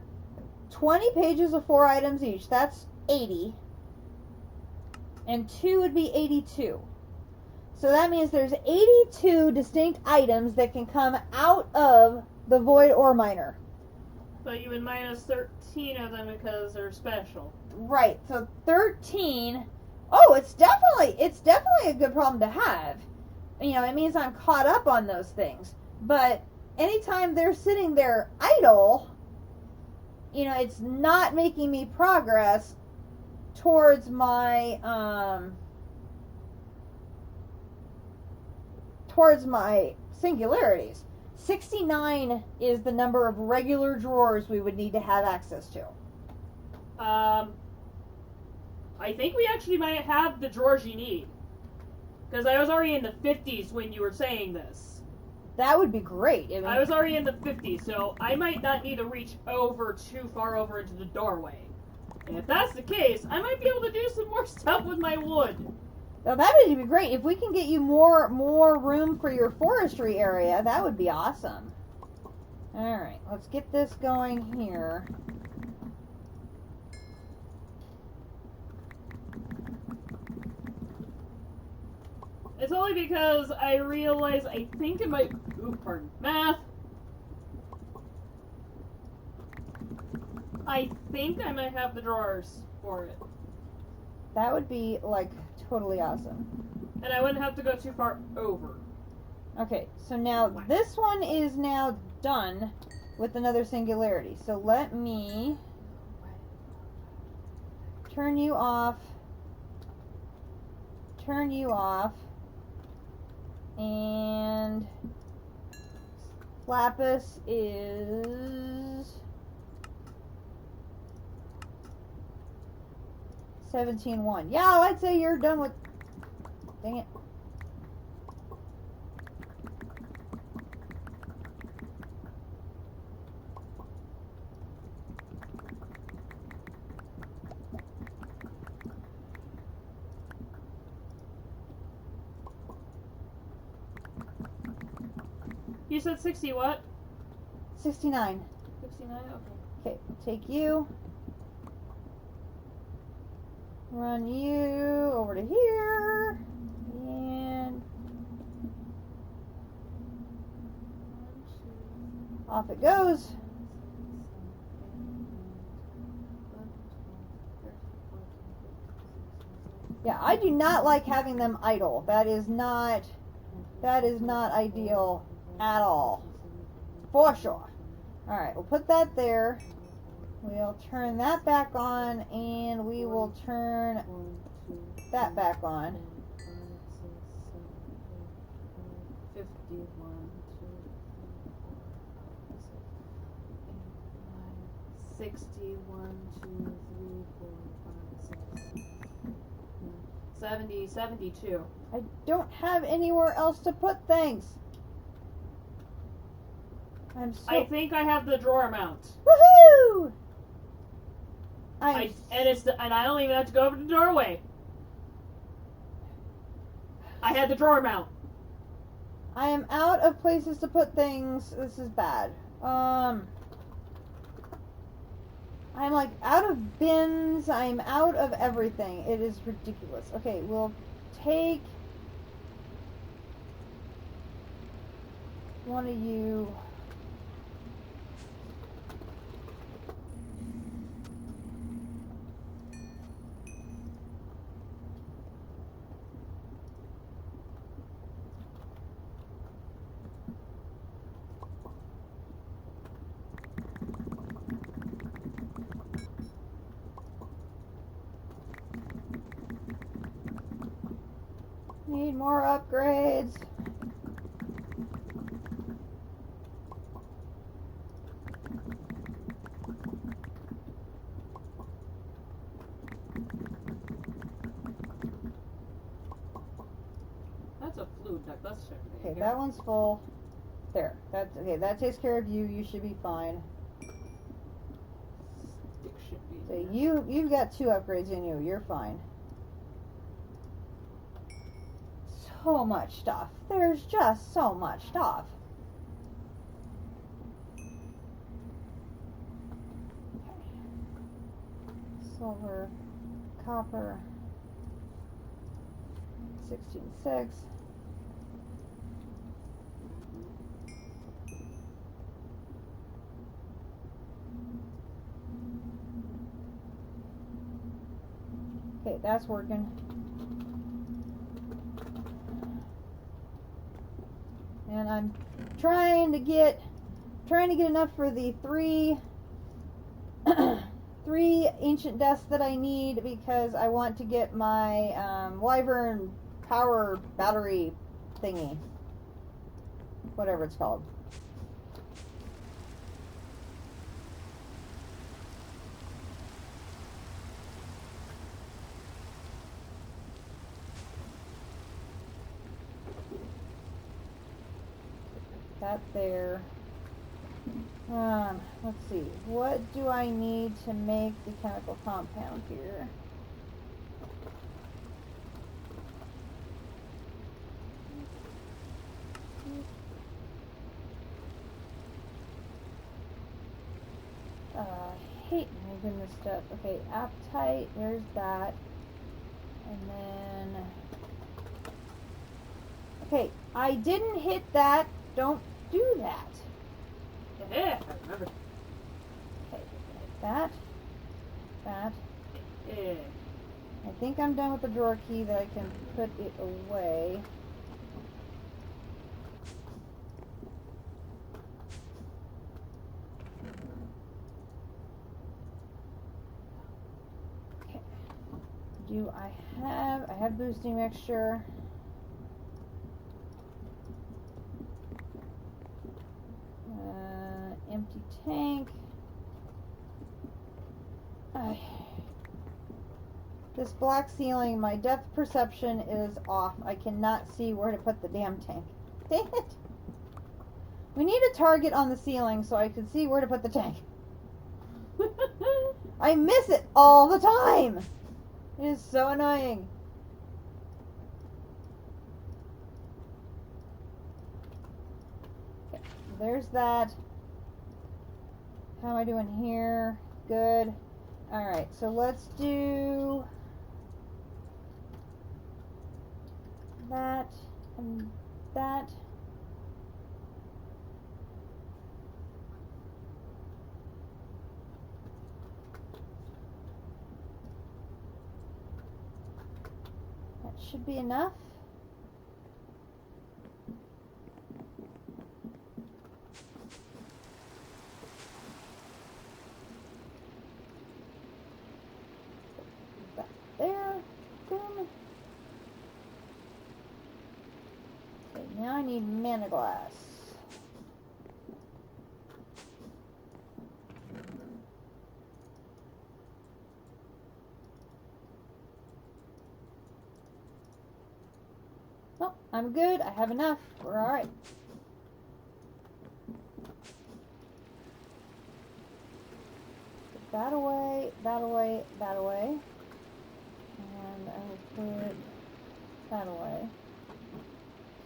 20 pages of 4 items each. That's 80. And 2 would be 82. So that means there's 82 distinct items that can come out of the Void Ore Miner. But you would minus 13 of them because they're special. Right, so 13. Oh, it's definitely a good problem to have. You know, it means I'm caught up on those things. But anytime they're sitting there idle, you know, it's not making me progress towards my singularities. 69 is the number of regular drawers we would need to have access to. I think we actually might have the drawers you need. Because I was already in the 50s when you were saying this. That would be great. I was already in the 50s, so I might not need to reach too far over into the doorway. And if that's the case, I might be able to do some more stuff with my wood. Now that would be great. If we can get you more room for your forestry area, that would be awesome. Alright, let's get this going here. It's only because I realize I think it might... Ooh, pardon. Math! I think I might have the drawers for it. That would be, like, totally awesome. And I wouldn't have to go too far over. Okay, so now this one is now done with another singularity. So let me turn you off. Turn you off. And lapis is 17.1. Yeah, I'd say you're done with... Dang it. You said 60 what? 69. 69? Okay. Okay, take you. Run you over to here. And off it goes. Yeah, I do not like having them idle. That is not ideal at all. For sure. Alright, we'll put that there. We'll turn that back on, and we will turn that back on. 51, 61, 2, 3, 4, 5, 6, 70, 72. I don't have anywhere else to put things. I'm so... I think I have the drawer mount. Woohoo! And I don't even have to go over to the doorway. I had the drawer mount. I am out of places to put things. This is bad. I'm like out of bins. I'm out of everything. It is ridiculous. Okay, we'll take one of you. Need more upgrades. That's a fluid duct. Let's check it. Okay, that one's full. There. That's okay. That takes care of you. You should be fine. Stick should be So there. you've got 2 upgrades in you. You're fine. So much stuff. There's just so much stuff. Silver, copper, 16.6. Okay, that's working. And I'm trying to get enough for the 3 3 ancient desks that I need, because I want to get my Wyvern power battery thingy, whatever it's called. That there. Let's see. What do I need to make the chemical compound here? Hate moving this stuff. Okay, apatite, there's that. And then... Okay, I didn't hit that. Don't do that. Yeah, I remember. Okay, that. Yeah. I think I'm done with the drawer key, that I can put it away. Okay. Do I have boosting mixture. Empty tank. This black ceiling, my depth perception is off. I cannot see where to put the damn tank. Dang it! We need a target on the ceiling so I can see where to put the tank. I miss it all the time! It is so annoying. Okay, there's that. How am I doing here? Good. Alright, so let's do that and that. should be enough. Put that there. Boom. Okay, now I need mana glass. Oh, I'm good. I have enough. We're alright. Put that away, that away, that away. And I will put that away.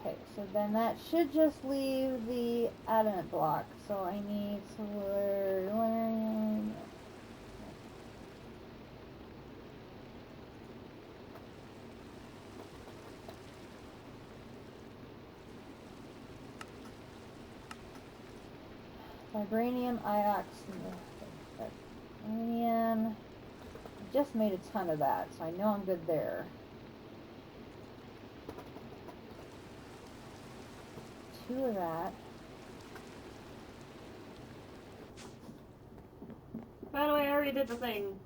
Okay, so then that should just leave the adamant block. So I need to learn. Vibranium, iox, vibranium. I just made a ton of that, so I know I'm good there. 2 of that. By the way, I already did the thing.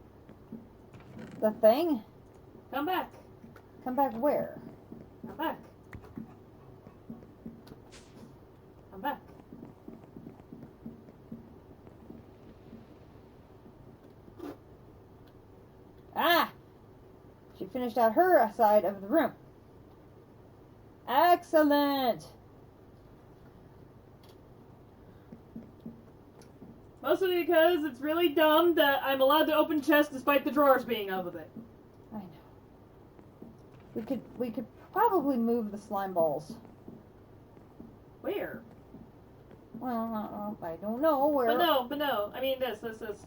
The thing? Come back. Come back where? Come back. Come back. Ah! She finished out her side of the room. Excellent! Mostly because it's really dumb that I'm allowed to open chests despite the drawers being out of it. I know. We could probably move the slime balls. Where? Well, I don't know where. But no. I mean this.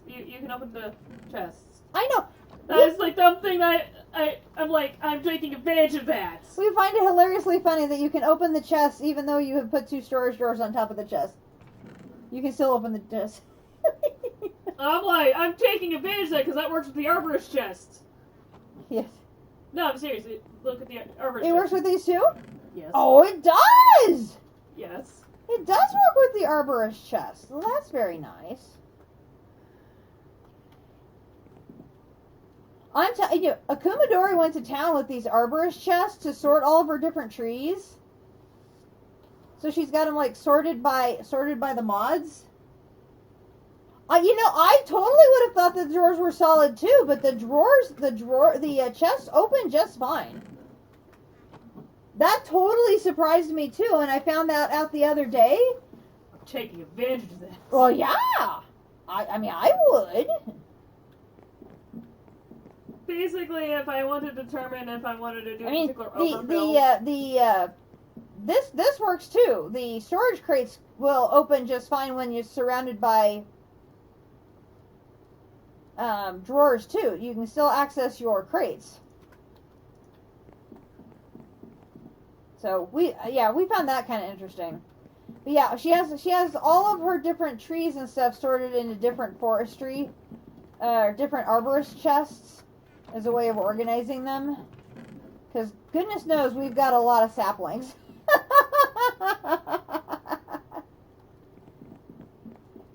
You can open the chests. I know! That is like something that I'm taking advantage of that. We find it hilariously funny that you can open the chest even though you have put 2 storage drawers on top of the chest. You can still open the chest. I'm taking advantage of that because that works with the arborist chest. Yes. No, I'm serious. Look at the arborist chest. It works with these too? Yes. Oh, it does! Yes. It does work with the arborist chest. Well, that's very nice. I'm telling you, Akumadori went to town with these arborist chests to sort all of her different trees. So she's got them like sorted by the mods. I totally would have thought the drawers were solid too, but the chests opened just fine. That totally surprised me too, and I found that out the other day. I'm taking advantage of that. Well, yeah. I would. Basically, if I want to determine if I wanted to do a particular overfill... This works too. The storage crates will open just fine when you're surrounded by drawers too. You can still access your crates. So we found that kind of interesting. But yeah, she has all of her different trees and stuff sorted into different forestry, different arborist chests as a way of organizing them. Because goodness knows we've got a lot of saplings.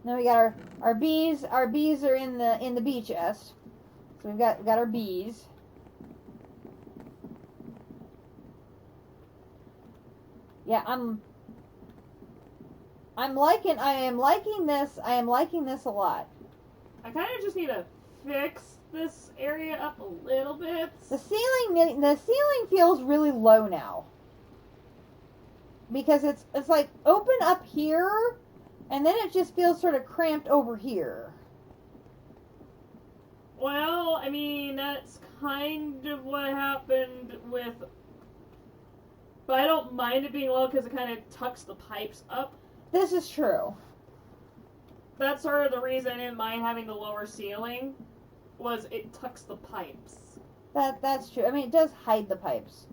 Then we got our bees. Our bees are in the bee chest. So we've got our bees. Yeah, I am liking this a lot. I kind of just need to fix this area up a little bit. The ceiling feels really low now. Because it's like open up here, and then it just feels sort of cramped over here. Well, I mean, that's kind of what happened with... But I don't mind it being low because it kind of tucks the pipes up. This is true. That's sort of the reason I didn't mind having the lower ceiling, was it tucks the pipes. That's true. I mean, it does hide the pipes.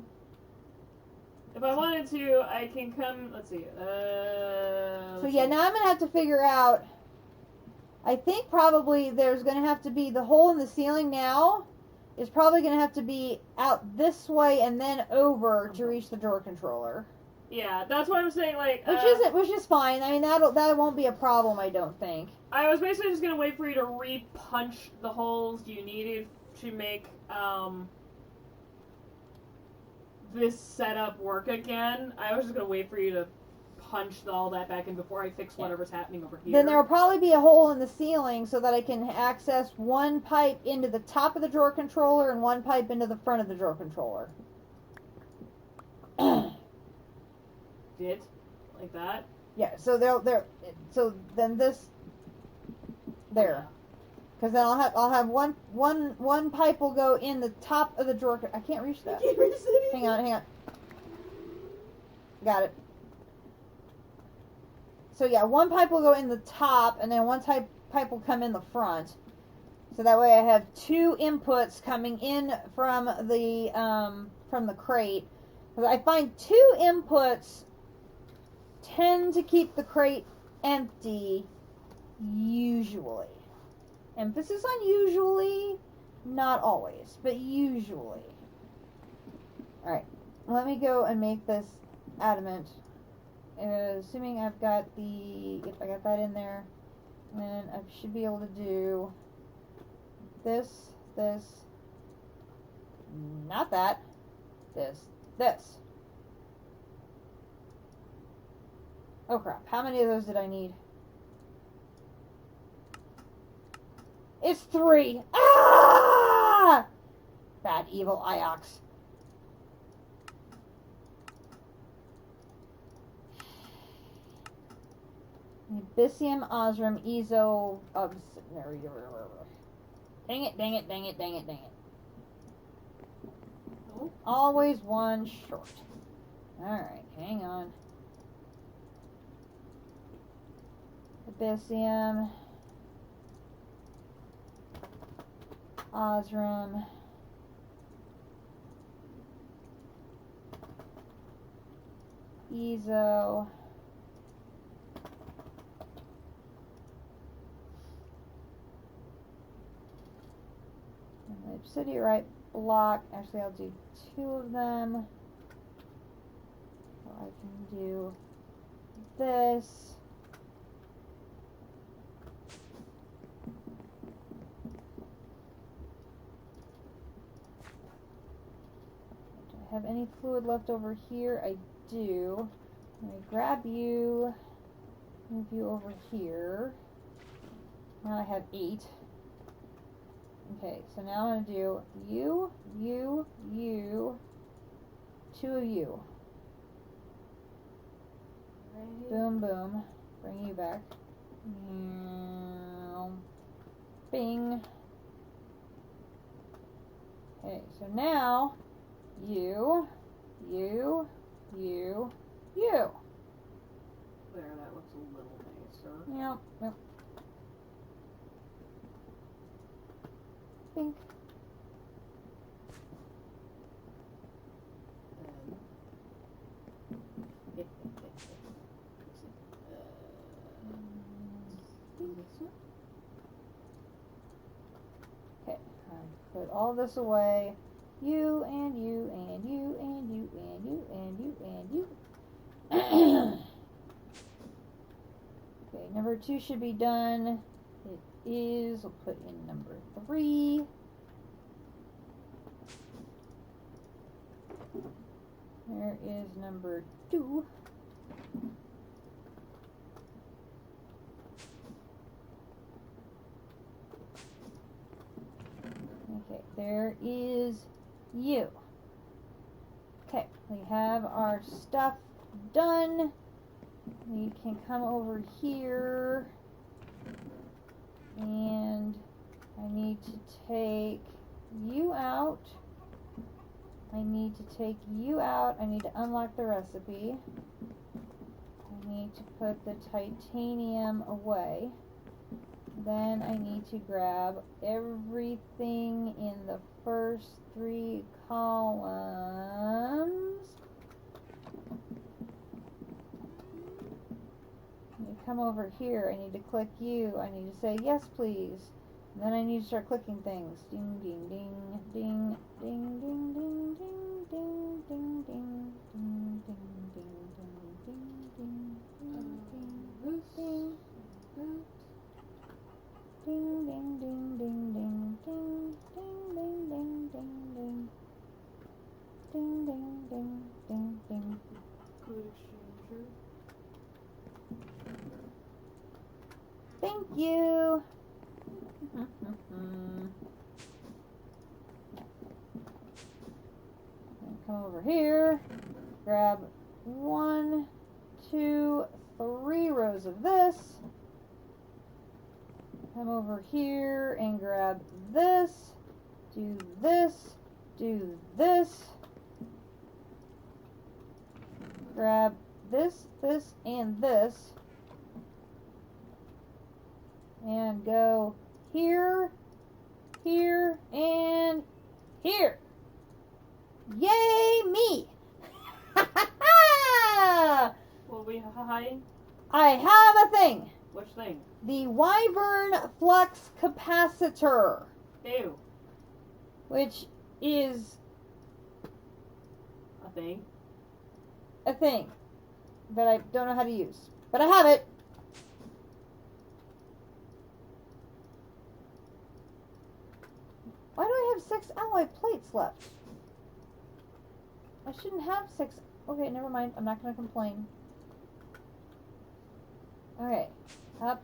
If I wanted to, I can come... Let's see. So yeah, now I'm going to have to figure out... I think probably there's going to have to be the hole in the ceiling now is probably going to have to be out this way and then over to reach the drawer controller. Yeah, that's what I'm saying. Like, Which is fine. I mean, that won't be a problem, I don't think. I was basically just gonna wait for you to re-punch the holes you needed to make this setup work again. I was just gonna wait for you to punch all that back in before I fix whatever's happening over here. Then there will probably be a hole in the ceiling so that I can access one pipe into the top of the drawer controller and one pipe into the front of the drawer controller. Did like that? Yeah. So so then this there, because then I'll have one pipe will go in the top of the drawer. I can't reach that. Hang on. Got it. So yeah, one pipe will go in the top, and then one pipe will come in the front. So that way I have two inputs coming in from the crate. Because I find two inputs tend to keep the crate empty, usually. Emphasis on usually, not always, but usually. Alright, let me go and make this adamant. Assuming I've got if I got that in there, then I should be able to do this, not that, this. Oh crap, how many of those did I need? It's 3! Ah! Bad evil Iox. Abyssium, Osram, Ezo, Dang it. Oh. Always one short. Alright, hang on. Abyssium, Osram, Ezo, and the obsidianite block. Actually, I'll do 2 of them. So I can do this. Do I have any fluid left over here? I do. Let me grab you, move you over here. Now I have 8. Okay, so now I'm going to do you, 2 of you. Boom, boom. Bring you back. Bing. Okay, so now you. There, that looks a little nicer. Yep. Bing. Okay, put all this away. You and you and you and you and you and you and you. Okay, number 2 should be done. It is. We'll put in number 3. There is number 2. Okay, there is you. Okay, we have our stuff done. We can come over here, and I need to take you out. I need to take you out. I need to unlock the recipe. I need to put the titanium away. Then I need to grab everything in the first 3 columns. I need to come over here. I need to click you. I need to say, yes, please. Then I need to start clicking things. Ding, ding, ding, ding, ding, ding, ding, ding, ding, ding, ding, ding, ding, ding, ding, ding, ding, ding, ding. Ding, ding, ding, ding, ding, ding, ding, ding, ding, ding, ding. Ding, ding, ding, ding, ding. Code exchanger. Thank you. Come over here, grab 1, 2, 3 rows of this. Come over here and grab this, do this, do this. Grab this, this, and this. And go here, here, and here. Yay, me! What are we hiding? I have a thing. Which thing? The Wyvern Flux Capacitor, Ew. which is A thing. a thing that I don't know how to use. But I have it. Why do I have 6 alloy plates left? I shouldn't have 6. Okay, never mind. I'm not going to complain. Okay, up.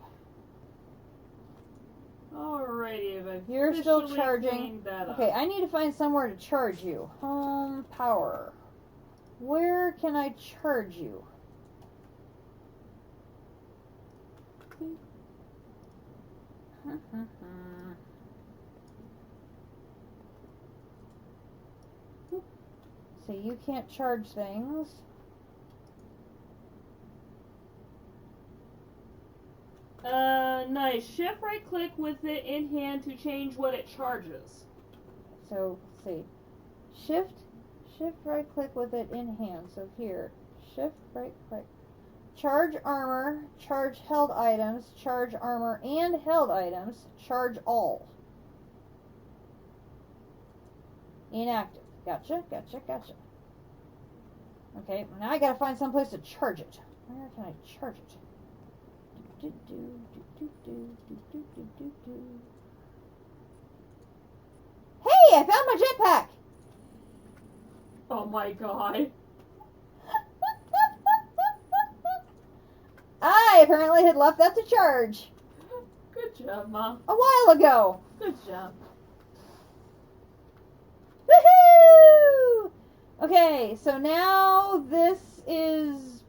Alrighty, I've You're still officially charging. cleaned that up. Okay, I need to find somewhere to charge you. Home power. Where can I charge you? So you can't charge things. Nice. Shift right click with it in hand to change what it charges. So, let's see. Shift right click with it in hand. So here, shift right click. Charge armor, charge held items, charge armor and held items, charge all. Inactive. Gotcha, gotcha, gotcha. Okay, now I gotta find some place to charge it. Where can I charge it? Hey, I found my jetpack! Oh my god. I apparently had left that to charge Good job, Mom. a while ago. Good job. Woohoo! Okay, so now this is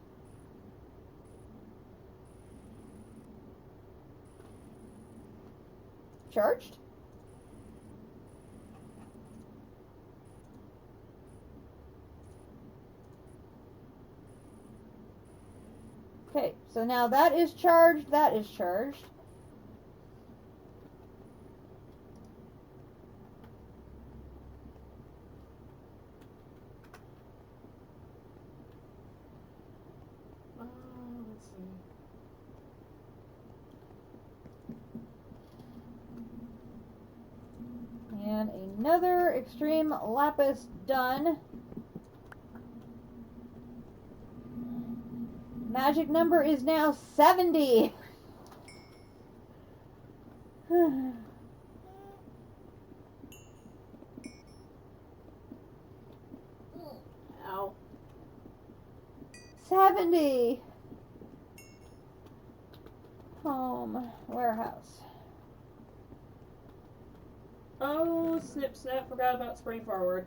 charged. Okay, so now that is charged, that is charged. Let's see. And another extreme lapis done. Magic number is now 70. Ow. 70. Home warehouse. Oh, snip, snap. Forgot about spring forward.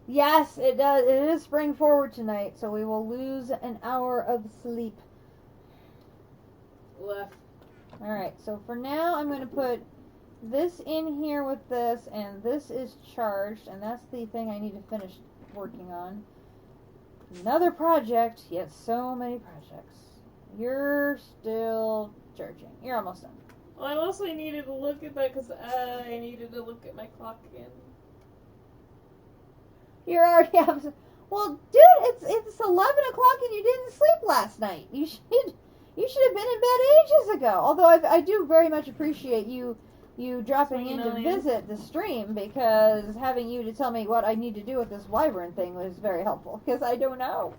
Yes, it does. It is spring forward tonight, so we will lose an hour of sleep. Left. Alright, so for now I'm going to put this in here with this, and this is charged, and that's the thing I need to finish working on. Another project, yet so many projects. You're still charging. You're almost done. Well, I also needed to look at that because I needed to look at my clock again. You're already up. Well, dude, it's 11 o'clock and you didn't sleep last night. You should You should have been in bed ages ago. Although I do very much appreciate you dropping in to visit the stream, because having you to tell me what I need to do with this wyvern thing was very helpful, because I don't know.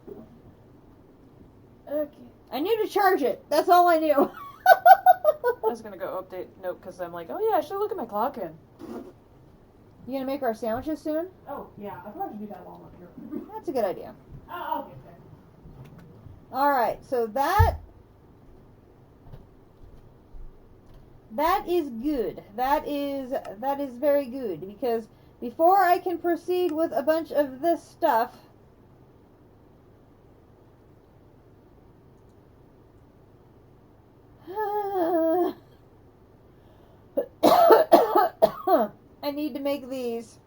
Okay. I knew to charge it. That's all I knew. I was gonna go update note because I'm like, oh yeah, I should look at my clock in. You gonna make our sandwiches soon? Oh, yeah, I'll probably do that while I'm up here. That's a good idea. I'll get there. Alright, so that is good. That is very good, because before I can proceed with a bunch of this stuff, I need to make these.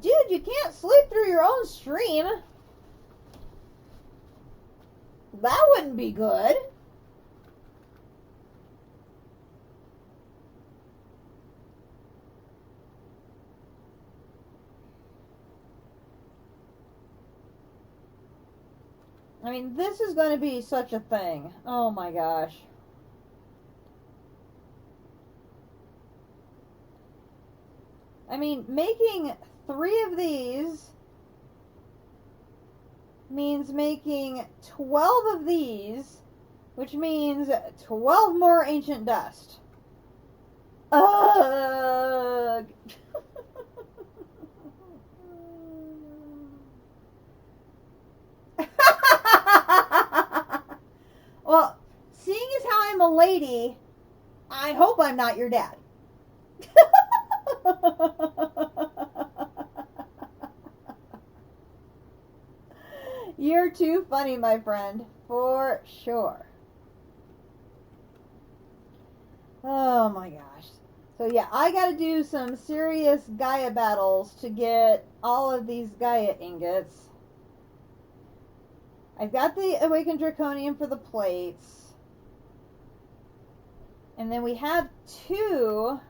Dude, you can't sleep through your own stream. That wouldn't be good. I mean, this is going to be such a thing. Oh my gosh. I mean, making 3 of these means making 12 of these, which means 12 more ancient dust. Ugh. Well, seeing as how I'm a lady, I hope I'm not your dad. You're too funny, my friend, for sure. Oh my gosh. So yeah, I gotta do some serious Gaia battles to get all of these Gaia ingots. I've got the Awakened Draconium for the plates. And then we have 2.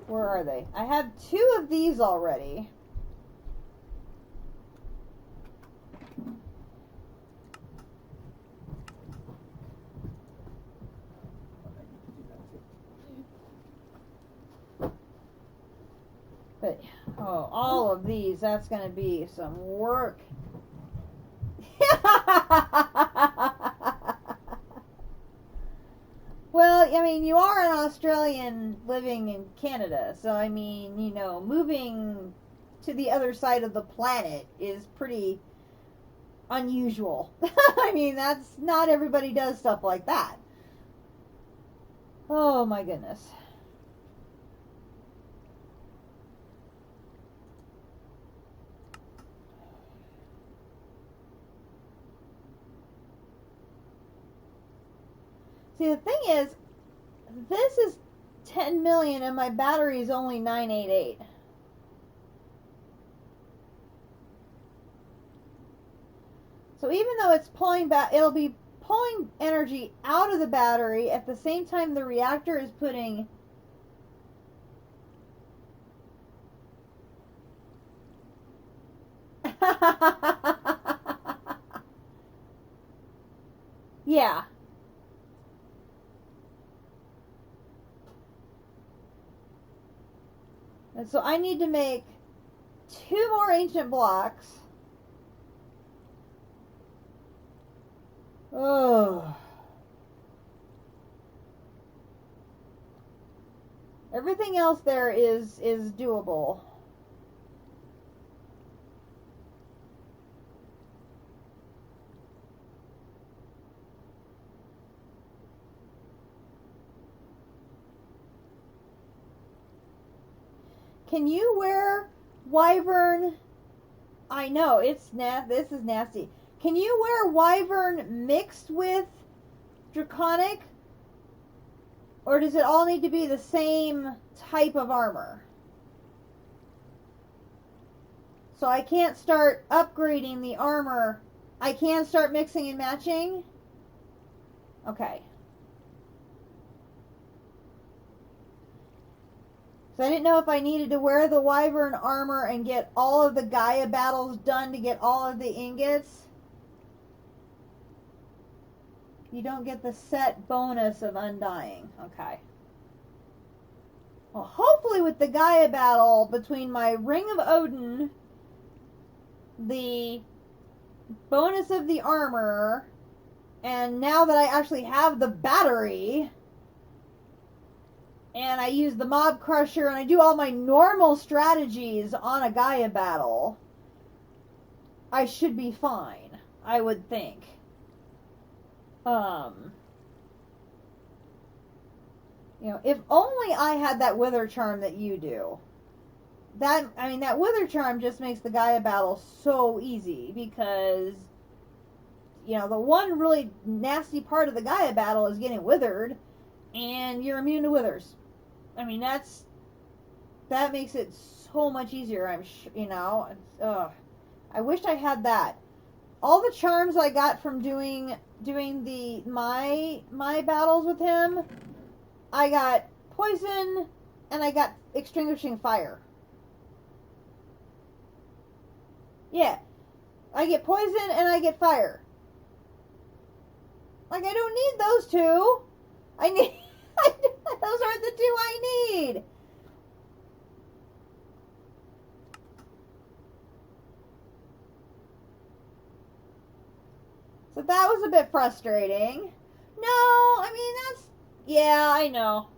Where are they? I have 2 of these already. But, oh, all of these, that's going to be some work. Well, I mean, you are an Australian living in Canada, so I mean, you know, moving to the other side of the planet is pretty unusual. I mean, that's not everybody does stuff like that. Oh my goodness. See, the thing is, this is 10 million and my battery is only 988. So even though it's pulling back, it'll be pulling energy out of the battery at the same time the reactor is putting yeah. And so I need to make 2 more ancient blocks. Oh. Everything else there is doable. Can you wear wyvern? I know, it's this is nasty. Can you wear wyvern mixed with draconic? Or does it all need to be the same type of armor? So I can't start upgrading the armor. I can start mixing and matching? Okay. So I didn't know if I needed to wear the Wyvern armor and get all of the Gaia battles done to get all of the ingots. You don't get the set bonus of Undying. Okay. Well, hopefully with the Gaia battle between my Ring of Odin, the bonus of the armor, and now that I actually have the battery, and I use the Mob Crusher, and I do all my normal strategies on a Gaia battle, I should be fine, I would think. You know, if only I had that Wither Charm that you do. That Wither Charm just makes the Gaia battle so easy, because, you know, the one really nasty part of the Gaia battle is getting withered, and you're immune to withers. I mean, that makes it so much easier, you know. I wished I had that. All the charms I got from doing my battles with him, I got poison, and I got extinguishing fire. Yeah. I get poison and I get fire. Like, I don't need those two. Those aren't the two I need. So that was a bit frustrating. No, I mean, yeah, I know.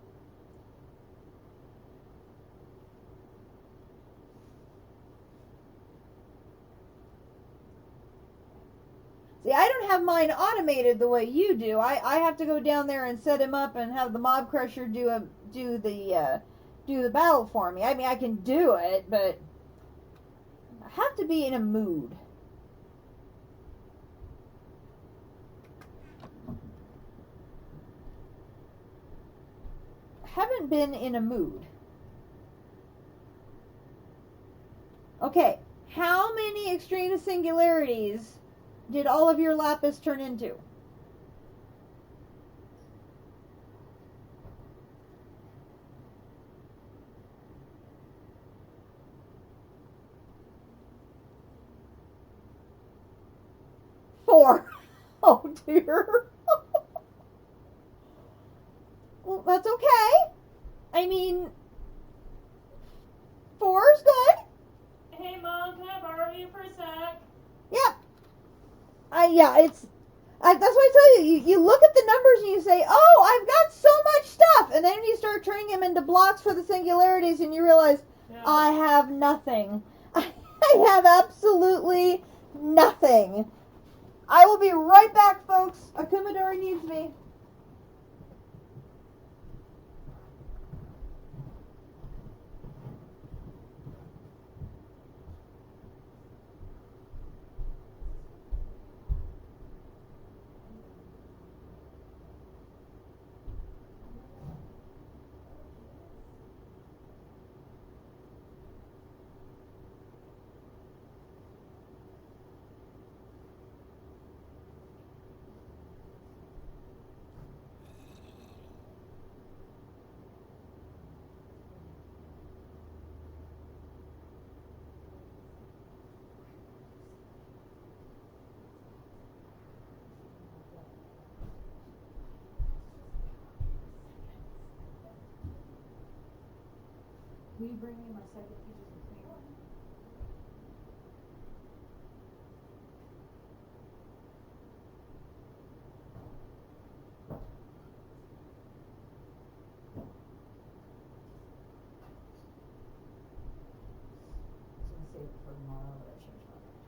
See, I don't have mine automated the way you do. I have to go down there and set him up and have the Mob Crusher do the battle for me. I mean, I can do it, but I have to be in a mood. Haven't been in a mood. Okay, how many extreme singularities did all of your lapis turn into? Four. Oh dear. Well, that's okay. I mean, 4 is good. Hey, Mom, can I borrow you for a sec? Yeah. That's why I tell you, you look at the numbers and you say, oh, I've got so much stuff. And then you start turning them into blocks for the singularities and you realize, yeah, I have nothing. I have absolutely nothing. I will be right back, folks. Akumadori needs me. Will you bring me my second peaches and cream? I was going to save it for tomorrow, but I changed my mind.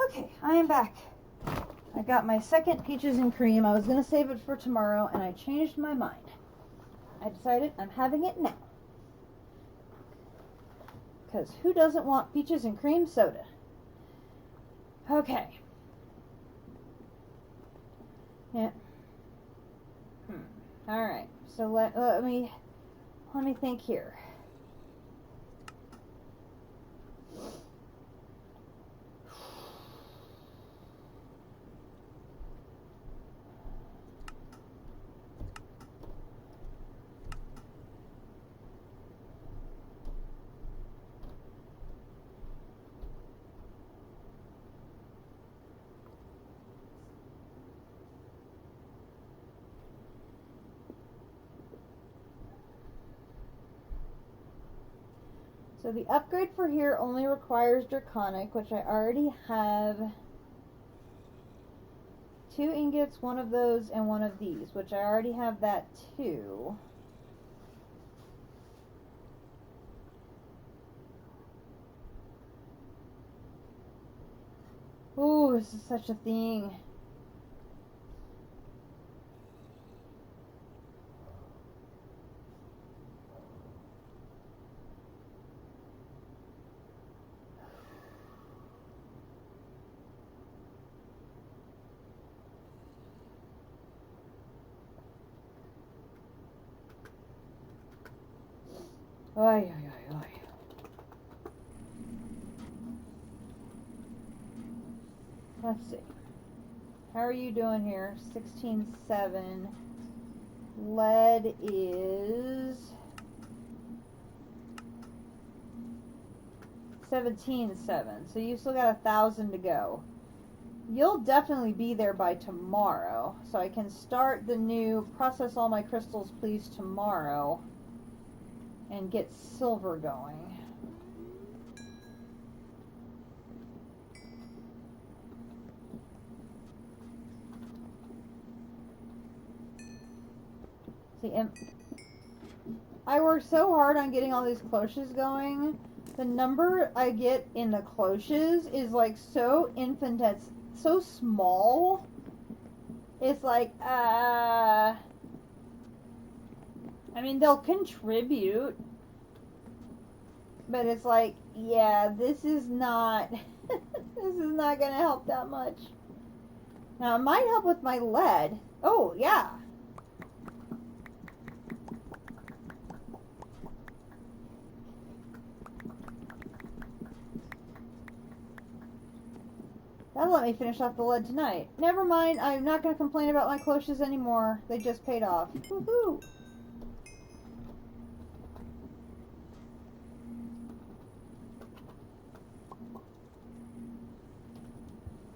Okay, I am back. I got my second peaches and cream. I was going to save it for tomorrow, and I changed my mind. I decided I'm having it now. Because who doesn't want peaches and cream soda? Okay. Yeah. Alright, so let me think here. So the upgrade for here only requires Draconic, which I already have 2 ingots, one of those, and one of these, which I already have that too. Ooh, this is such a thing. Oy, oy, oy, oy. Let's see. How are you doing here? 16.7. Lead is 17.7. So you still got 1,000 to go. You'll definitely be there by tomorrow. So I can start the new process all my crystals please tomorrow and get silver going. See, and I work so hard on getting all these cloches going. The number I get in the cloches is like so infantile, so small. It's like, I mean, they'll contribute, but it's like, yeah, this is not, this is not gonna help that much. Now, it might help with my lead. Oh, yeah. That'll let me finish off the lead tonight. Never mind, I'm not going to complain about my cloches anymore. They just paid off. Woohoo!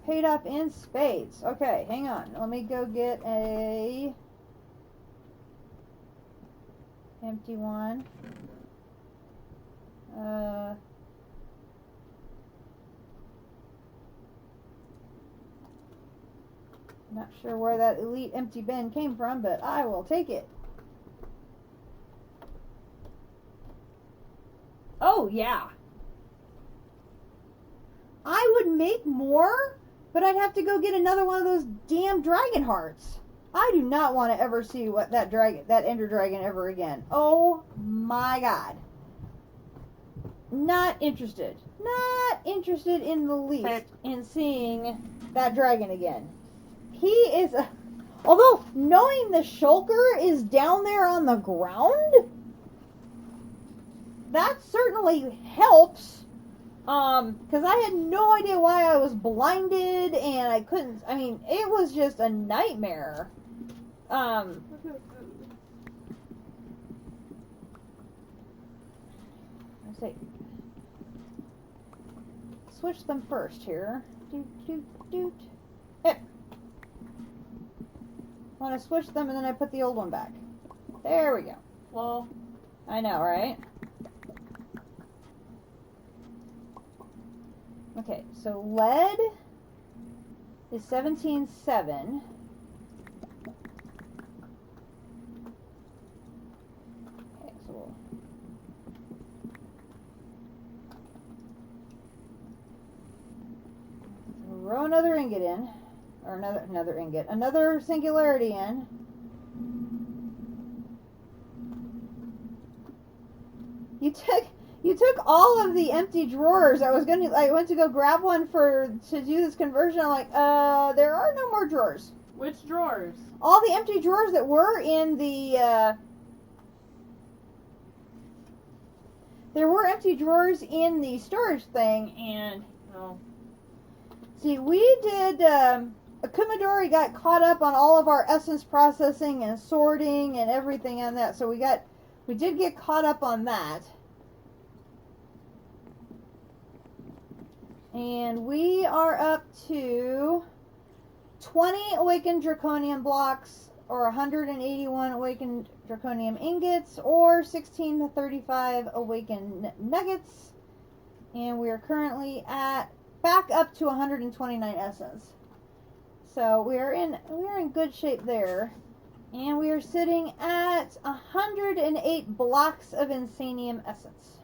Paid off in spades. Okay, hang on. Let me go get a empty one. Not sure where that elite empty bin came from, but I will take it. Oh, yeah. I would make more, but I'd have to go get another one of those damn dragon hearts. I do not want to ever see what that ender dragon ever again. Oh my god. Not interested. Not interested in the least in seeing that dragon again. He is although knowing the shulker is down there on the ground, that certainly helps. Because I had no idea why I was blinded and I couldn't, I mean, it was just a nightmare. I say, switch them first here. I want to switch them and then I put the old one back. There we go. Well, I know, right? Okay, so lead is 17.7. Okay, so we'll row another ingot in, or another singularity in. You took all of the empty drawers. I went to go grab one to do this conversion. I'm like, there are no more drawers. which drawers? All the empty drawers that were in the, there were empty drawers in the storage thing, and, No. see, we did, Kumadori got caught up on all of our essence processing and sorting and everything on that, so we did get caught up on that. And we are up to 20 awakened draconian blocks, or 181 awakened draconium ingots, or 16 to 35 awakened nuggets. And we are currently at back up to 129 essence. So we are in good shape there. And we are sitting at 108 blocks of Insanium essence.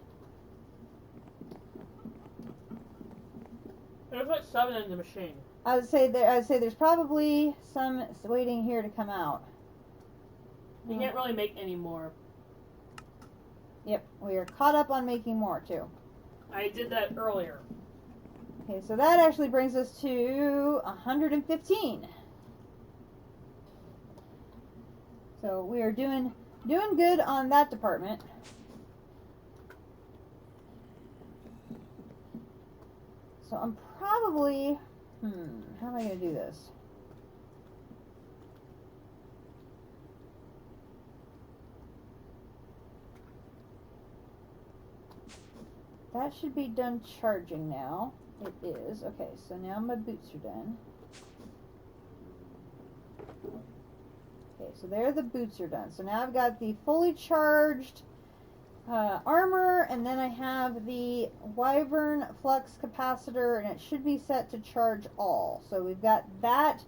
There's like 7 in the machine. I would say there's probably some waiting here to come out. You can't really make any more. Yep, we are caught up on making more too. I did that earlier. Okay, so that actually brings us to 115. So we are doing good on that department. So I'm probably, how am I going to do this? That should be done charging now. It is. Okay, so now my boots are done. Okay, so there the boots are done. So now I've got the fully charged armor, and then I have the Wyvern Flux Capacitor, and it should be set to charge all. So we've got that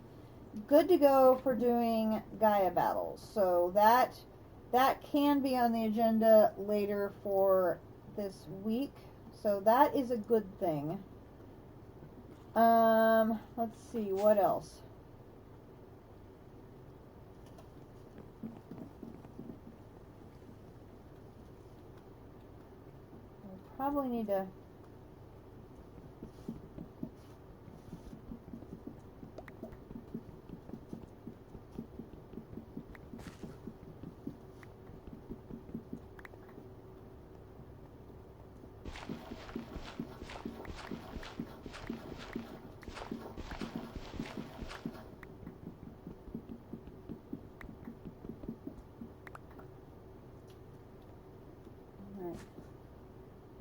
good to go for doing Gaia battles. So that can be on the agenda later for this week. So that is a good thing. Let's see, what else? I probably need to...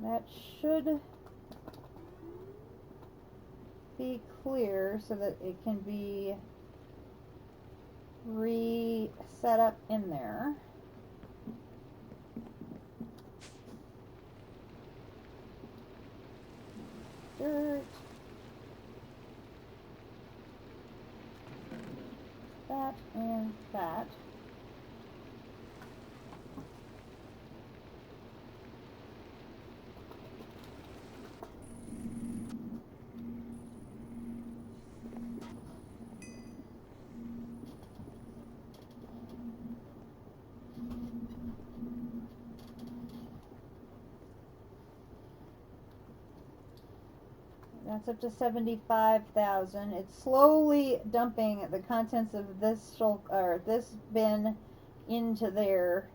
That should be clear so that it can be reset up in there. Dirt. That and that. That's up to 75,000. It's slowly dumping the contents of this this bin into there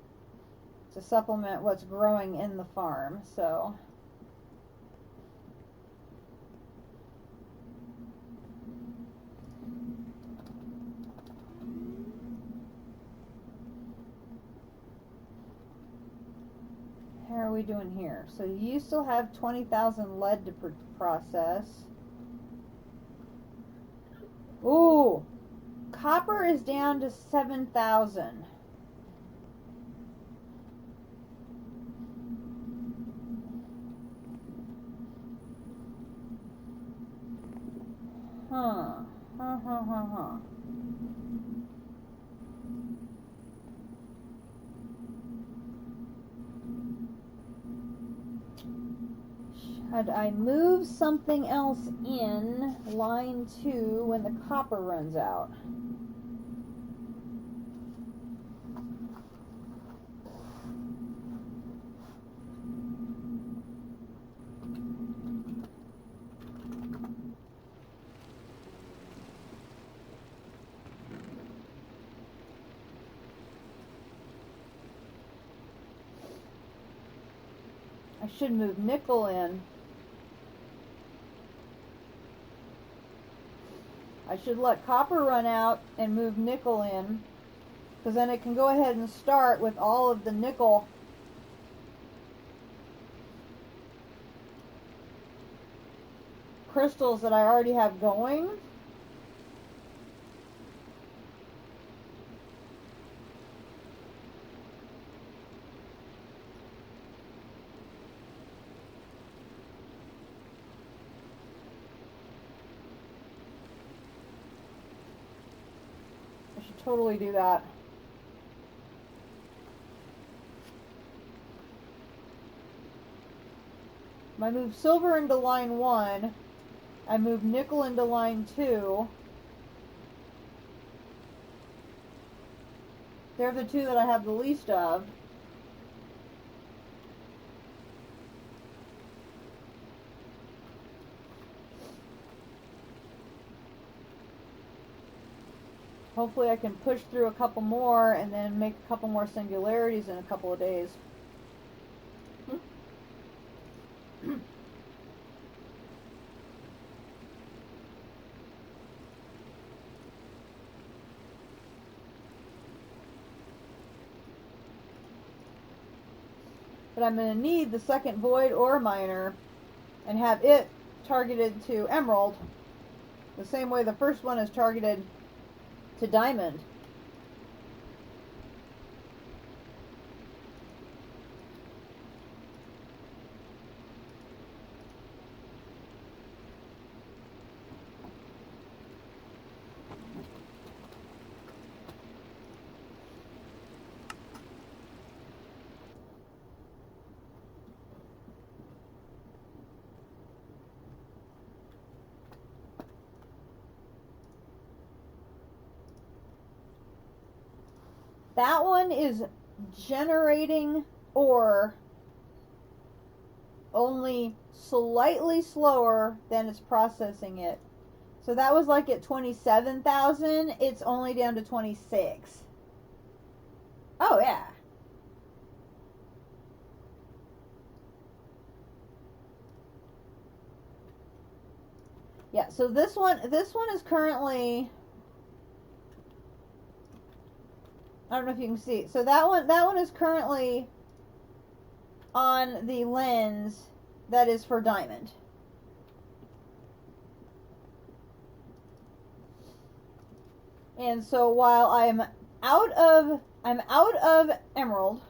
to supplement what's growing in the farm. So how are we doing here? So you still have 20,000 lead to process. Ooh, copper is down to 7,000. Huh. Should I move something else in line 2 when the copper runs out? I should move nickel in. I should let copper run out and move nickel in, because then it can go ahead and start with all of the nickel crystals that I already have going. should totally do that. I move silver into line 1. I move nickel into line 2. They're the two that I have the least of. Hopefully I can push through a couple more and then make a couple more singularities in a couple of days. But I'm going to need the second void ore miner and have it targeted to emerald the same way the first one is targeted to diamond. That one is generating ore only slightly slower than it's processing it. So that was like at 27,000. It's only down to 26. Oh yeah. Yeah, so this one is currently, I don't know if you can see. So that one is currently on the lens that is for diamond. And so while I'm out of emerald,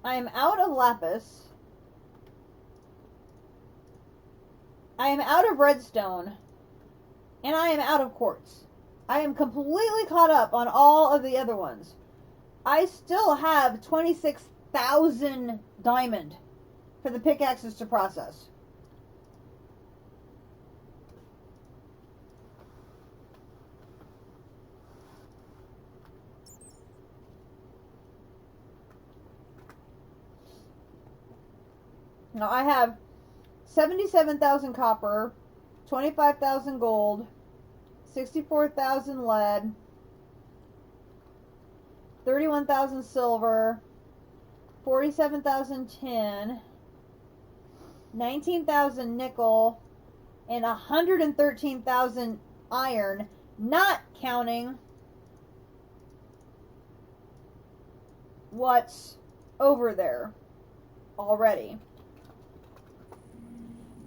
I'm out of lapis, I am out of redstone, and I am out of quartz. I am completely caught up on all of the other ones. I still have 26,000 diamond for the pickaxes to process. Now I have 77,000 copper, 25,000 gold, 64,000 lead, 31,000 silver, 47,000 tin, 19,000 nickel, and 113,000 iron, not counting what's over there already.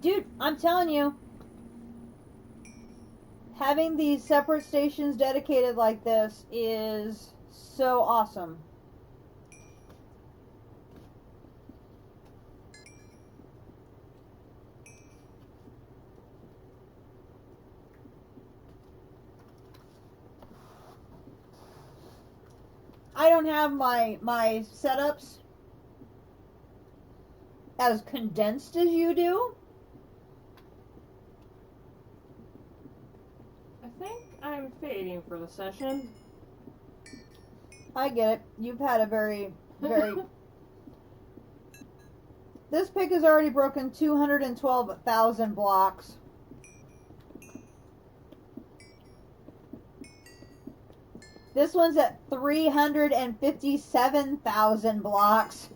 Dude, I'm telling you, having these separate stations dedicated like this is so awesome. I don't have my setups as condensed as you do. I think I'm fading for the session. I get it. You've had a very This pick has already broken 212,000 blocks. This one's at 357,000 blocks.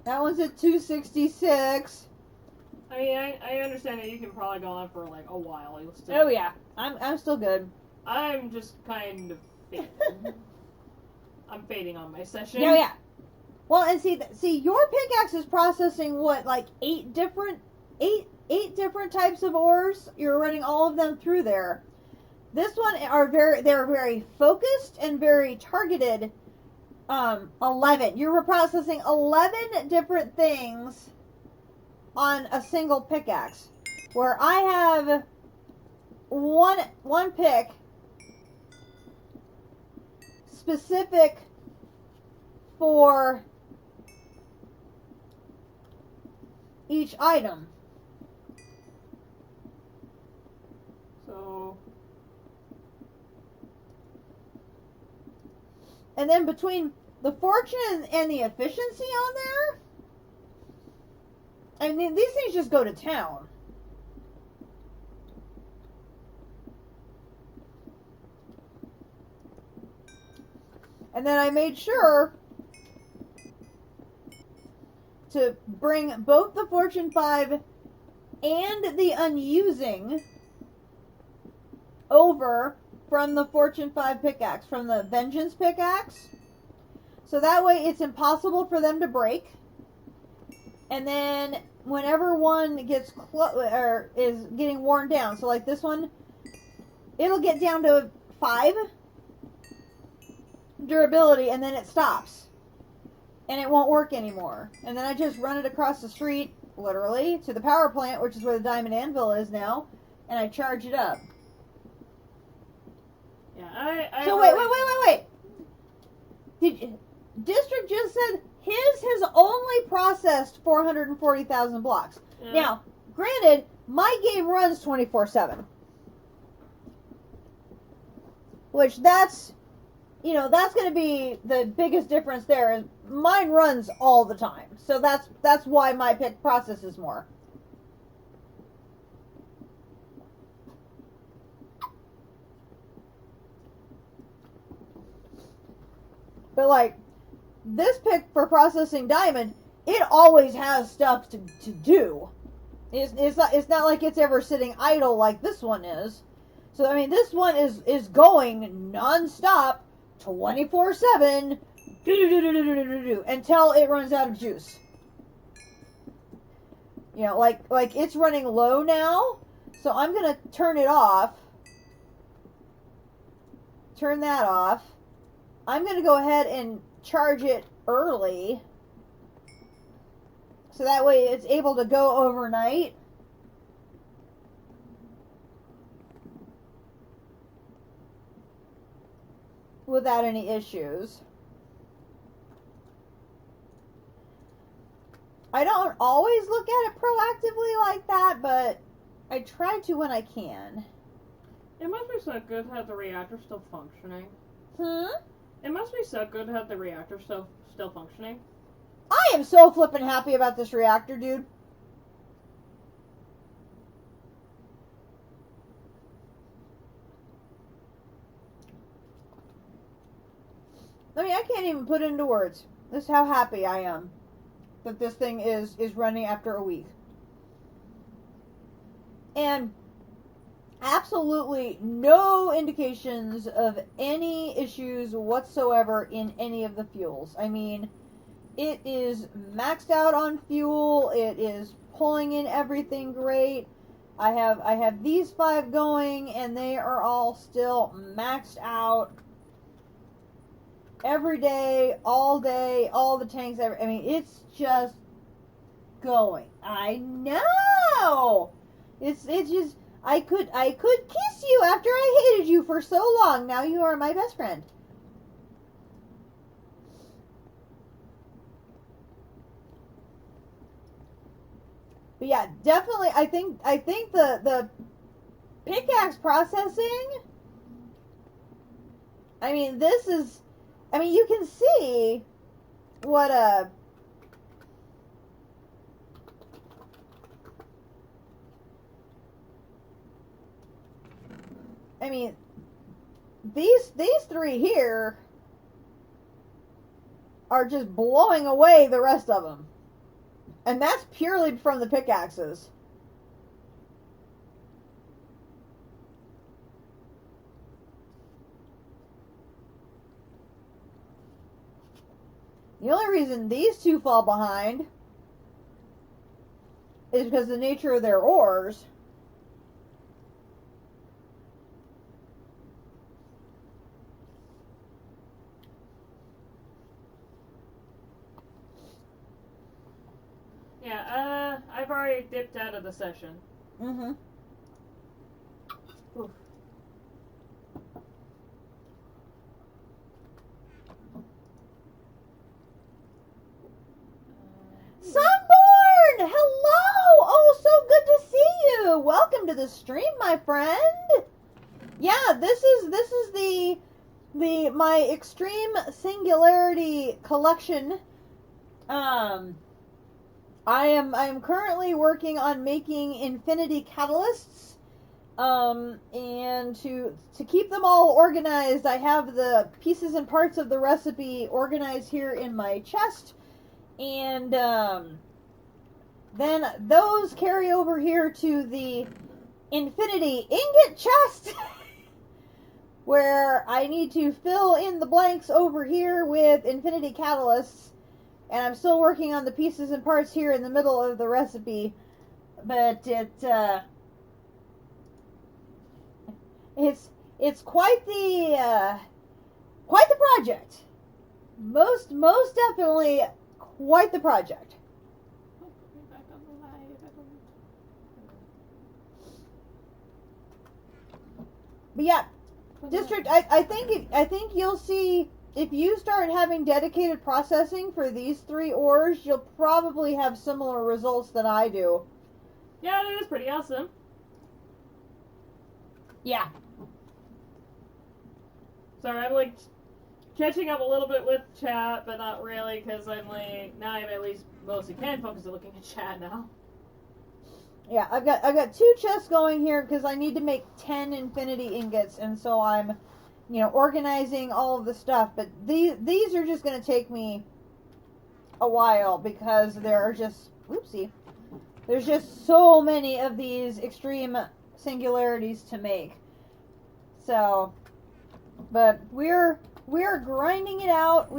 That one's at 266. I mean, I understand that you can probably go on for like a while. You'll still, Oh yeah, I'm still good. I'm just kind of fading. I'm fading on my session. Yeah, yeah. Well, and see, your pickaxe is processing what, like eight different types of ores. You're running all of them through there. This one they're very focused and very targeted. 11. You're processing 11 different things on a single pickaxe. Where I have one pick specific for each item. So, and then between the fortune and the efficiency on there, I mean, these things just go to town. And then I made sure to bring both the Fortune 5 and the Unusing over from the Fortune 5 pickaxe, from the Vengeance pickaxe. So that way it's impossible for them to break. And then whenever one gets or is getting worn down, so like this one, it'll get down to 5 durability and then it stops. And it won't work anymore. And then I just run it across the street, literally, to the power plant, which is where the Diamond Anvil is now, and I charge it up. yeah, So wait. District just said his has only processed 440,000 blocks. Yeah. Now, granted, my game runs 24/7. Which that's going to be the biggest difference there. Is mine runs all the time. So that's why my pick processes more. But like, this pick for processing diamond, it always has stuff to do. It's not like it's ever sitting idle like this one is. So I mean, this one is going non-stop, 24/7, until it runs out of juice. You know, like it's running low now, so I'm gonna turn it off. Turn that off. I'm gonna go ahead and charge it early, so that way it's able to go overnight. Without any issues. I don't always look at it proactively like that, but I try to when I can. It must be so good to have the reactor still functioning. It must be so good to have the reactor still functioning. I am so flippin' happy about this reactor, dude. I mean, I can't even put it into words. This is how happy I am that this thing is running after a week. And absolutely no indications of any issues whatsoever in any of the fuels. I mean, it is maxed out on fuel. It is pulling in everything great. I have these 5 going, and they are all still maxed out. Every day, all the tanks. I mean, it's just going. I know. It's just I could kiss you after I hated you for so long. Now you are my best friend. But yeah, definitely. I think the pickaxe processing. I mean, this is. I mean, you can see what I mean, these 3 here are just blowing away the rest of them. And that's purely from the pickaxes. The only reason these 2 fall behind is because of the nature of their ores. Yeah, I've already dipped out of the session. Mm-hmm. Oof. Sunborn! Hello! Oh, so good to see you! Welcome to the stream, my friend! Yeah, this is the my extreme singularity collection. I am currently working on making infinity catalysts. And to keep them all organized, I have the pieces and parts of the recipe organized here in my chest. And then those carry over here to the infinity ingot chest, where I need to fill in the blanks over here with infinity catalysts. And I'm still working on the pieces and parts here in the middle of the recipe, but it's quite the project. Most definitely quite the project. But yeah, District, I think you'll see, if you start having dedicated processing for these 3 ores, you'll probably have similar results than I do. Yeah, that is pretty awesome. Yeah. Sorry, I'm like catching up a little bit with chat, but not really, because I'm like, now I'm at least mostly can focus on looking at chat now. Yeah, I've got 2 chests going here because I need to make 10 infinity ingots, and so I'm, organizing all of the stuff. But these are just going to take me a while because there are just, there's just so many of these extreme singularities to make. So, but we're grinding it out.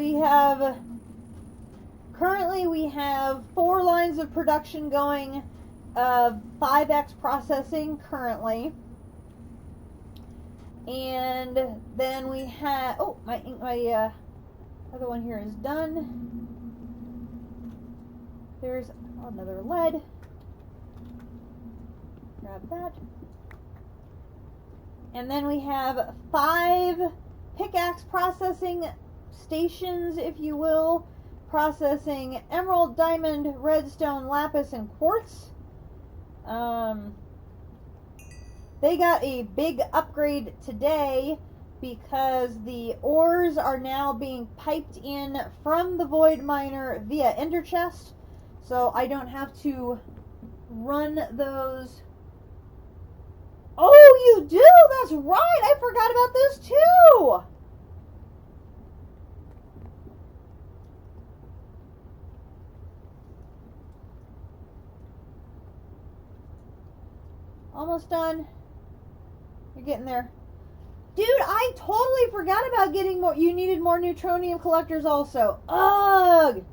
Currently we have 4 lines of production going. 5x processing currently, and then we have my other one here is done. There's another lead. Grab that, and then we have 5 pickaxe processing stations, if you will, processing emerald, diamond, redstone, lapis, and quartz. They got a big upgrade today because the ores are now being piped in from the void miner via ender chest, so I don't have to run those. Oh, you do? That's right, I forgot about those too. Almost done. You're getting there. Dude, I totally forgot about getting more. You needed more neutronium collectors also. Ugh!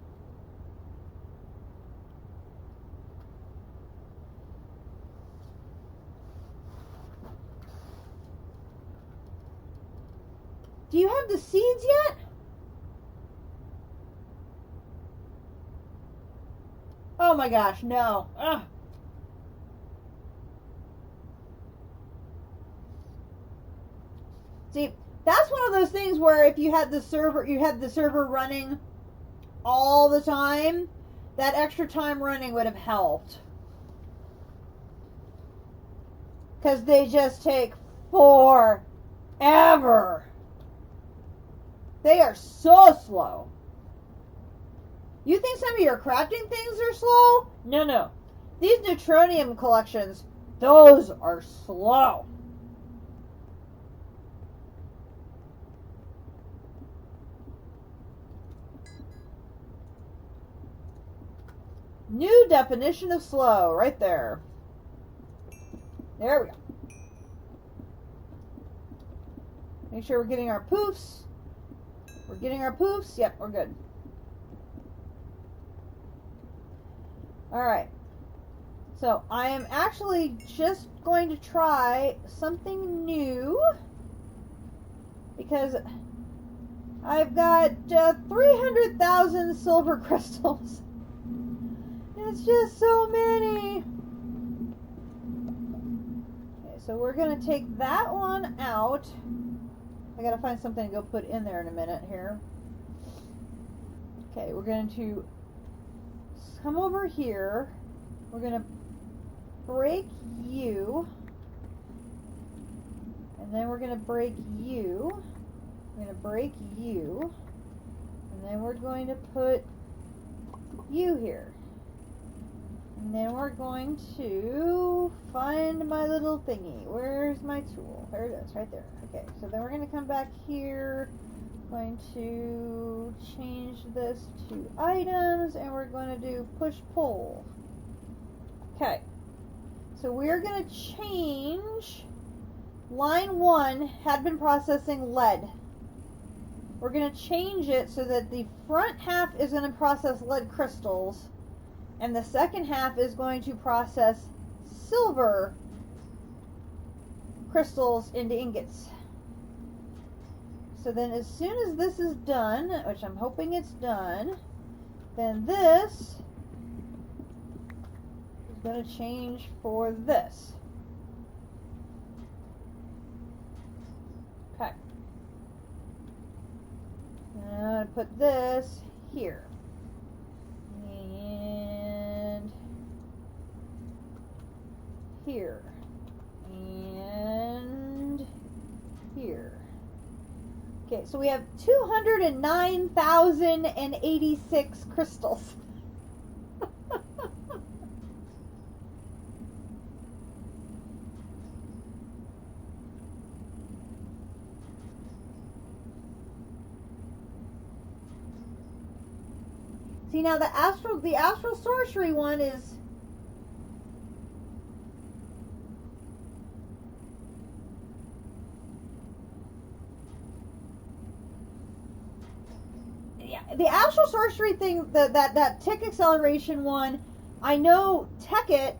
Do you have the seeds yet? Oh my gosh, no. Ugh. See, that's one of those things where if you had the server running all the time, that extra time running would have helped. Because they just take forever. They are so slow. You think some of your crafting things are slow? No. These neutronium collections, those are slow. New definition of slow, right there. There we go. Make sure we're getting our poofs. We're getting our poofs. Yep, we're good. Alright. So, I am actually just going to try something new. Because I've got 300,000 silver crystals. It's just so many. Okay, so we're going to take that one out. I got to find something to go put in there in a minute here. Okay, we're going to come over here. We're going to break you. And then we're going to break you. We're going to break you. And then we're going to put you here. And then we're going to find my little thingy. Where's my tool? There it is, right there. Okay, so then we're going to come back here. Going to change this to items, and we're going to do push-pull. Okay, so we're going to change. Line 1 had been processing lead. We're going to change it so that the front half is going to process lead crystals, and the second half is going to process silver crystals into ingots. So then as soon as this is done, which I'm hoping it's done, then this is going to change for this. Okay. And I'm going to put this here. And here. And here. Okay, so we have 209,086 crystals. See, now the astral sorcery one is the astral sorcery thing, that tick acceleration one, I know Tekkit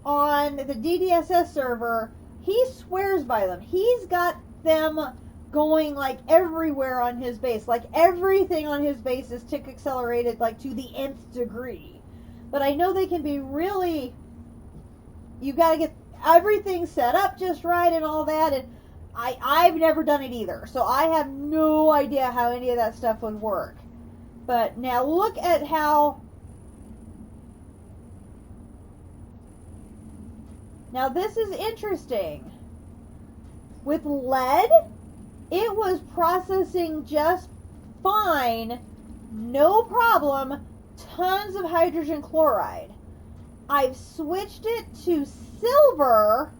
on the DDSS server, he swears by them. He's got them going like everywhere on his base. Like everything on his base is tick accelerated like to the nth degree. But I know they can be really, you got to get everything set up just right and all that, and I've never done it either, so I have no idea how any of that stuff would work. But now look at how, now this is interesting. With lead, it was processing just fine, no problem, tons of hydrogen chloride. I've switched it to silver,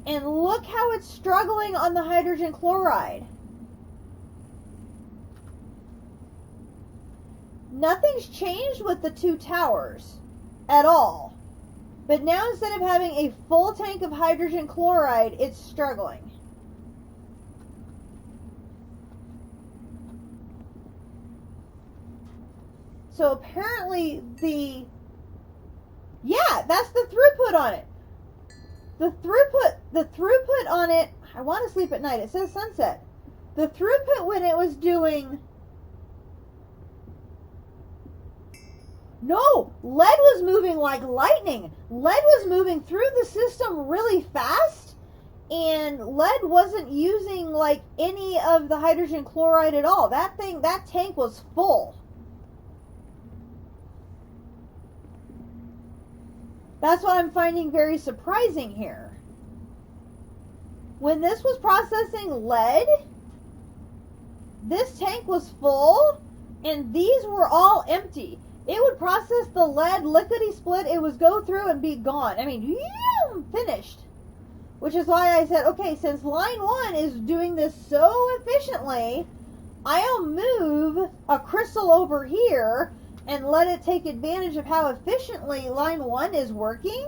and look how it's struggling on the hydrogen chloride. Nothing's changed with the two towers at all. But now instead of having a full tank of hydrogen chloride, it's struggling. So apparently yeah, that's the throughput on it. The throughput on it, I want to sleep at night. It says sunset. The throughput when it was doing, no, lead was moving like lightning. Lead was moving through the system really fast, and lead wasn't using like any of the hydrogen chloride at all. That tank was full. That's what I'm finding very surprising here. When this was processing lead, this tank was full, and these were all empty. It would process the lead, lickety-split, it would go through and be gone. I mean, finished. Which is why I said, okay, since line 1 is doing this so efficiently, I'll move a crystal over here and let it take advantage of how efficiently line 1 is working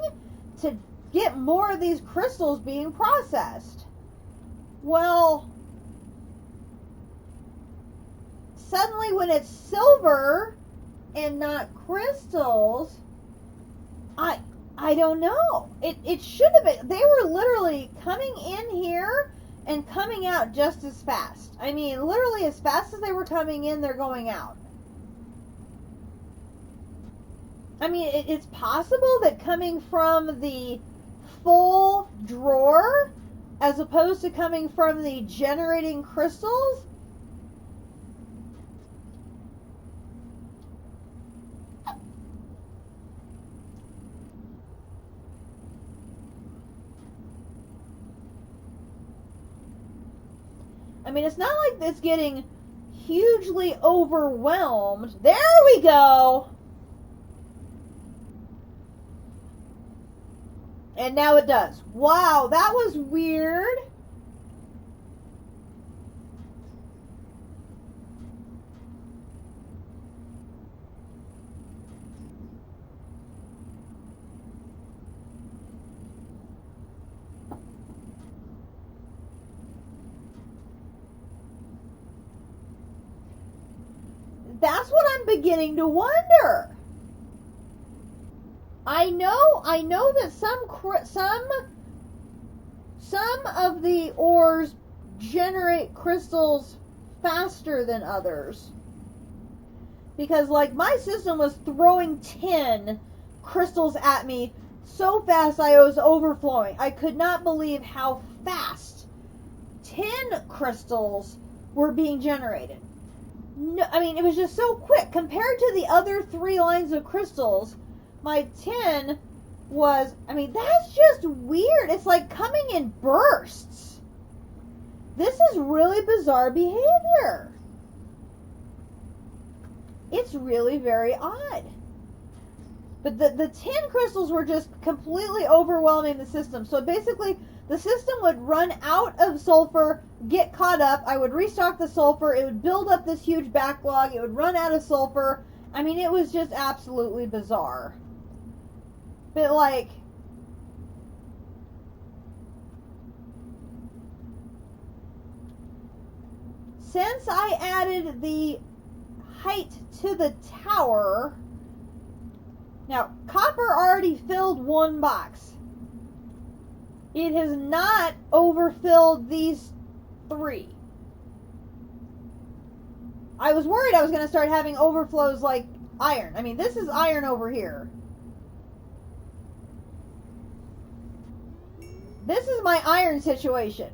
to get more of these crystals being processed. Well, suddenly when it's silver and not crystals, I don't know. It should have been. They were literally coming in here and coming out just as fast. I mean, literally as fast as they were coming in, they're going out. I mean, it's possible that coming from the full drawer as opposed to coming from the generating crystals. I mean, it's not like it's getting hugely overwhelmed. There we go. And now it does. Wow, that was weird. That's what I'm beginning to wonder. I know that some of the ores generate crystals faster than others. Because like my system was throwing 10 crystals at me so fast I was overflowing. I could not believe how fast 10 crystals were being generated. No, I mean, it was just so quick compared to the other 3 lines of crystals. My 10 was, I mean, that's just weird. It's like coming in bursts. This is really bizarre behavior. It's really very odd. But the 10 crystals were just completely overwhelming the system. So basically, the system would run out of sulfur, get caught up. I would restock the sulfur. It would build up this huge backlog. It would run out of sulfur. I mean, it was just absolutely bizarre. But like, since I added the height to the tower, now copper already filled 1 box. It has not overfilled these 3. I was worried I was going to start having overflows like iron. I mean, this is iron over here. This is my iron situation.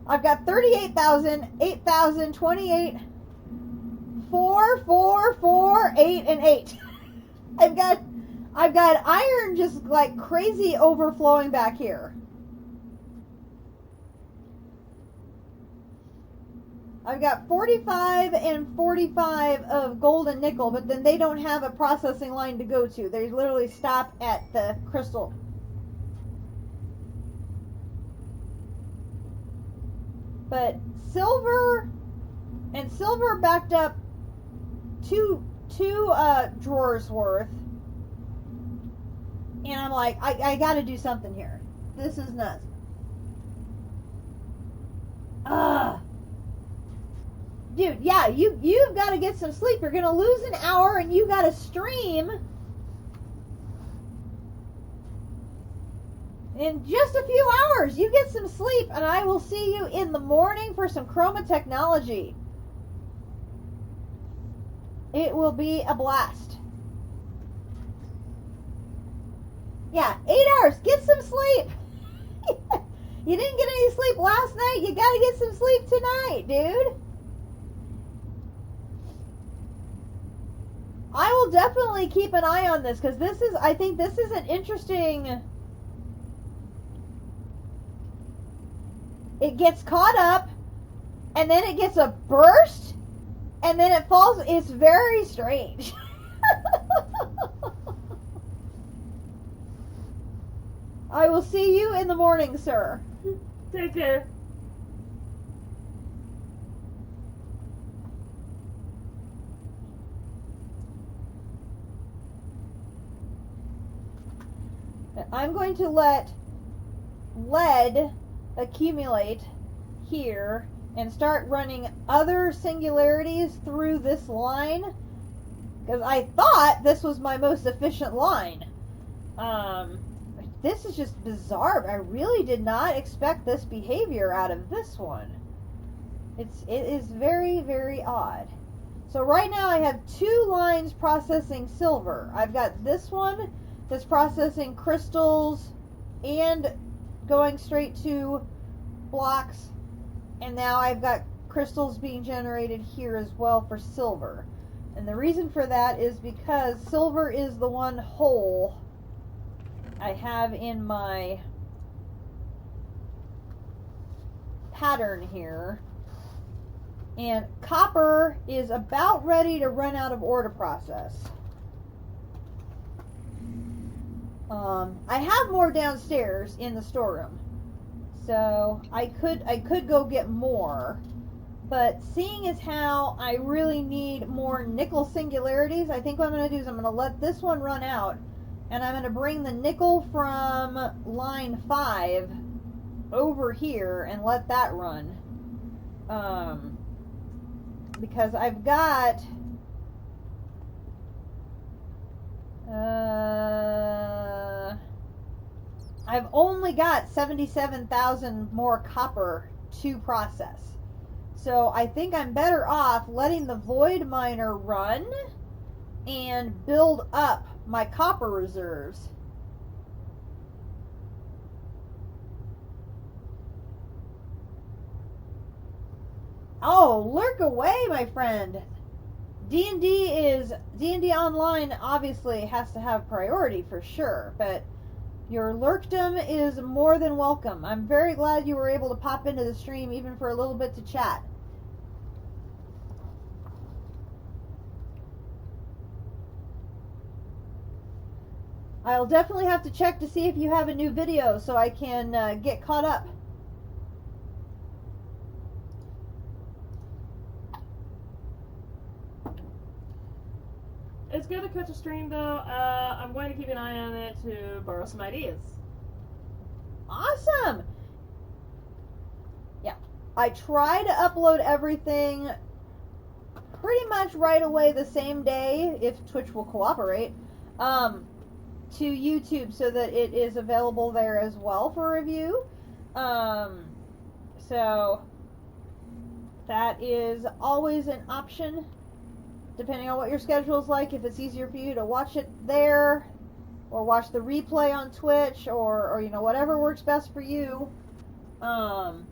I've got 38,000, 8,000, 28, 4, 4, 4, 8, and 8. I've got iron just like crazy overflowing back here. I've got 45 and 45 of gold and nickel, but then they don't have a processing line to go to. They literally stop at the crystal. But silver backed up two drawers worth. And I'm like, I gotta do something here. This is nuts. Ugh. Dude, yeah, you've got to get some sleep. You're going to lose an hour and you got to stream in just a few hours. You get some sleep and I will see you in the morning for some chroma technology. It will be a blast. Yeah, 8 hours. Get some sleep. You didn't get any sleep last night. You got to get some sleep tonight, dude. I will definitely keep an eye on this because I think this is an interesting. It gets caught up and then it gets a burst and then it falls. It's very strange. I will see you in the morning, sir. Take care. I'm going to let lead accumulate here and start running other singularities through this line because I thought this was my most efficient line. This is just bizarre. I really did not expect this behavior out of this one. It is very, very odd. So right now I have 2 lines processing silver. I've got this one that's processing crystals and going straight to blocks. And now I've got crystals being generated here as well for silver. And the reason for that is because silver is the one hole I have in my pattern here. And copper is about ready to run out of ore to process. I have more downstairs in the storeroom, so I could go get more. But seeing as how I really need more nickel singularities, I think what I'm going to do is I'm going to let this one run out, and I'm going to bring the nickel from line 5 over here and let that run. Because I've got I've only got 77,000 more copper to process. So I think I'm better off letting the void miner run and build up my copper reserves. Oh, lurk away, my friend. D&D Online obviously has to have priority for sure, but your lurkdom is more than welcome. I'm very glad you were able to pop into the stream even for a little bit to chat. I'll definitely have to check to see if you have a new video so I can get caught up. It's good to catch a stream, though. I'm going to keep an eye on it to borrow some ideas. Awesome! Yeah, I try to upload everything pretty much right away the same day, if Twitch will cooperate, to YouTube so that it is available there as well for review. So that is always an option, depending on what your schedule is like. If it's easier for you to watch it there, or watch the replay on Twitch, or you know, whatever works best for you. I'm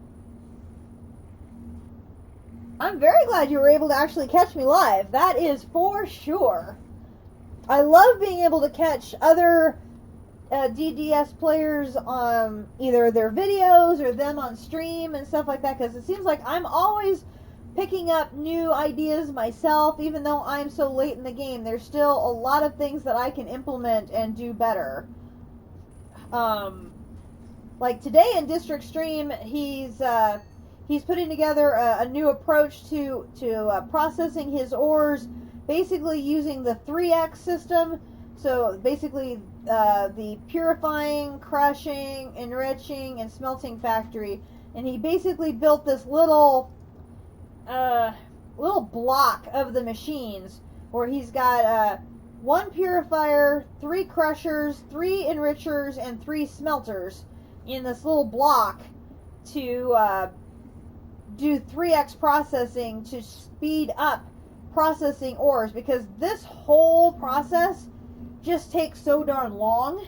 very glad you were able to actually catch me live. That is for sure. I love being able to catch other DDS players on either their videos or them on stream and stuff like that, because it seems like I'm always picking up new ideas myself. Even though I'm so late in the game, there's still a lot of things that I can implement and do better. Like today in District Stream, he's putting together a new approach to processing his ores, basically using the 3X system. So basically the purifying, crushing, enriching, and smelting factory. And he basically built this little block of the machines where he's got 1 purifier, 3 crushers, 3 enrichers, and 3 smelters in this little block to do 3X processing to speed up processing ores, because this whole process just takes so darn long.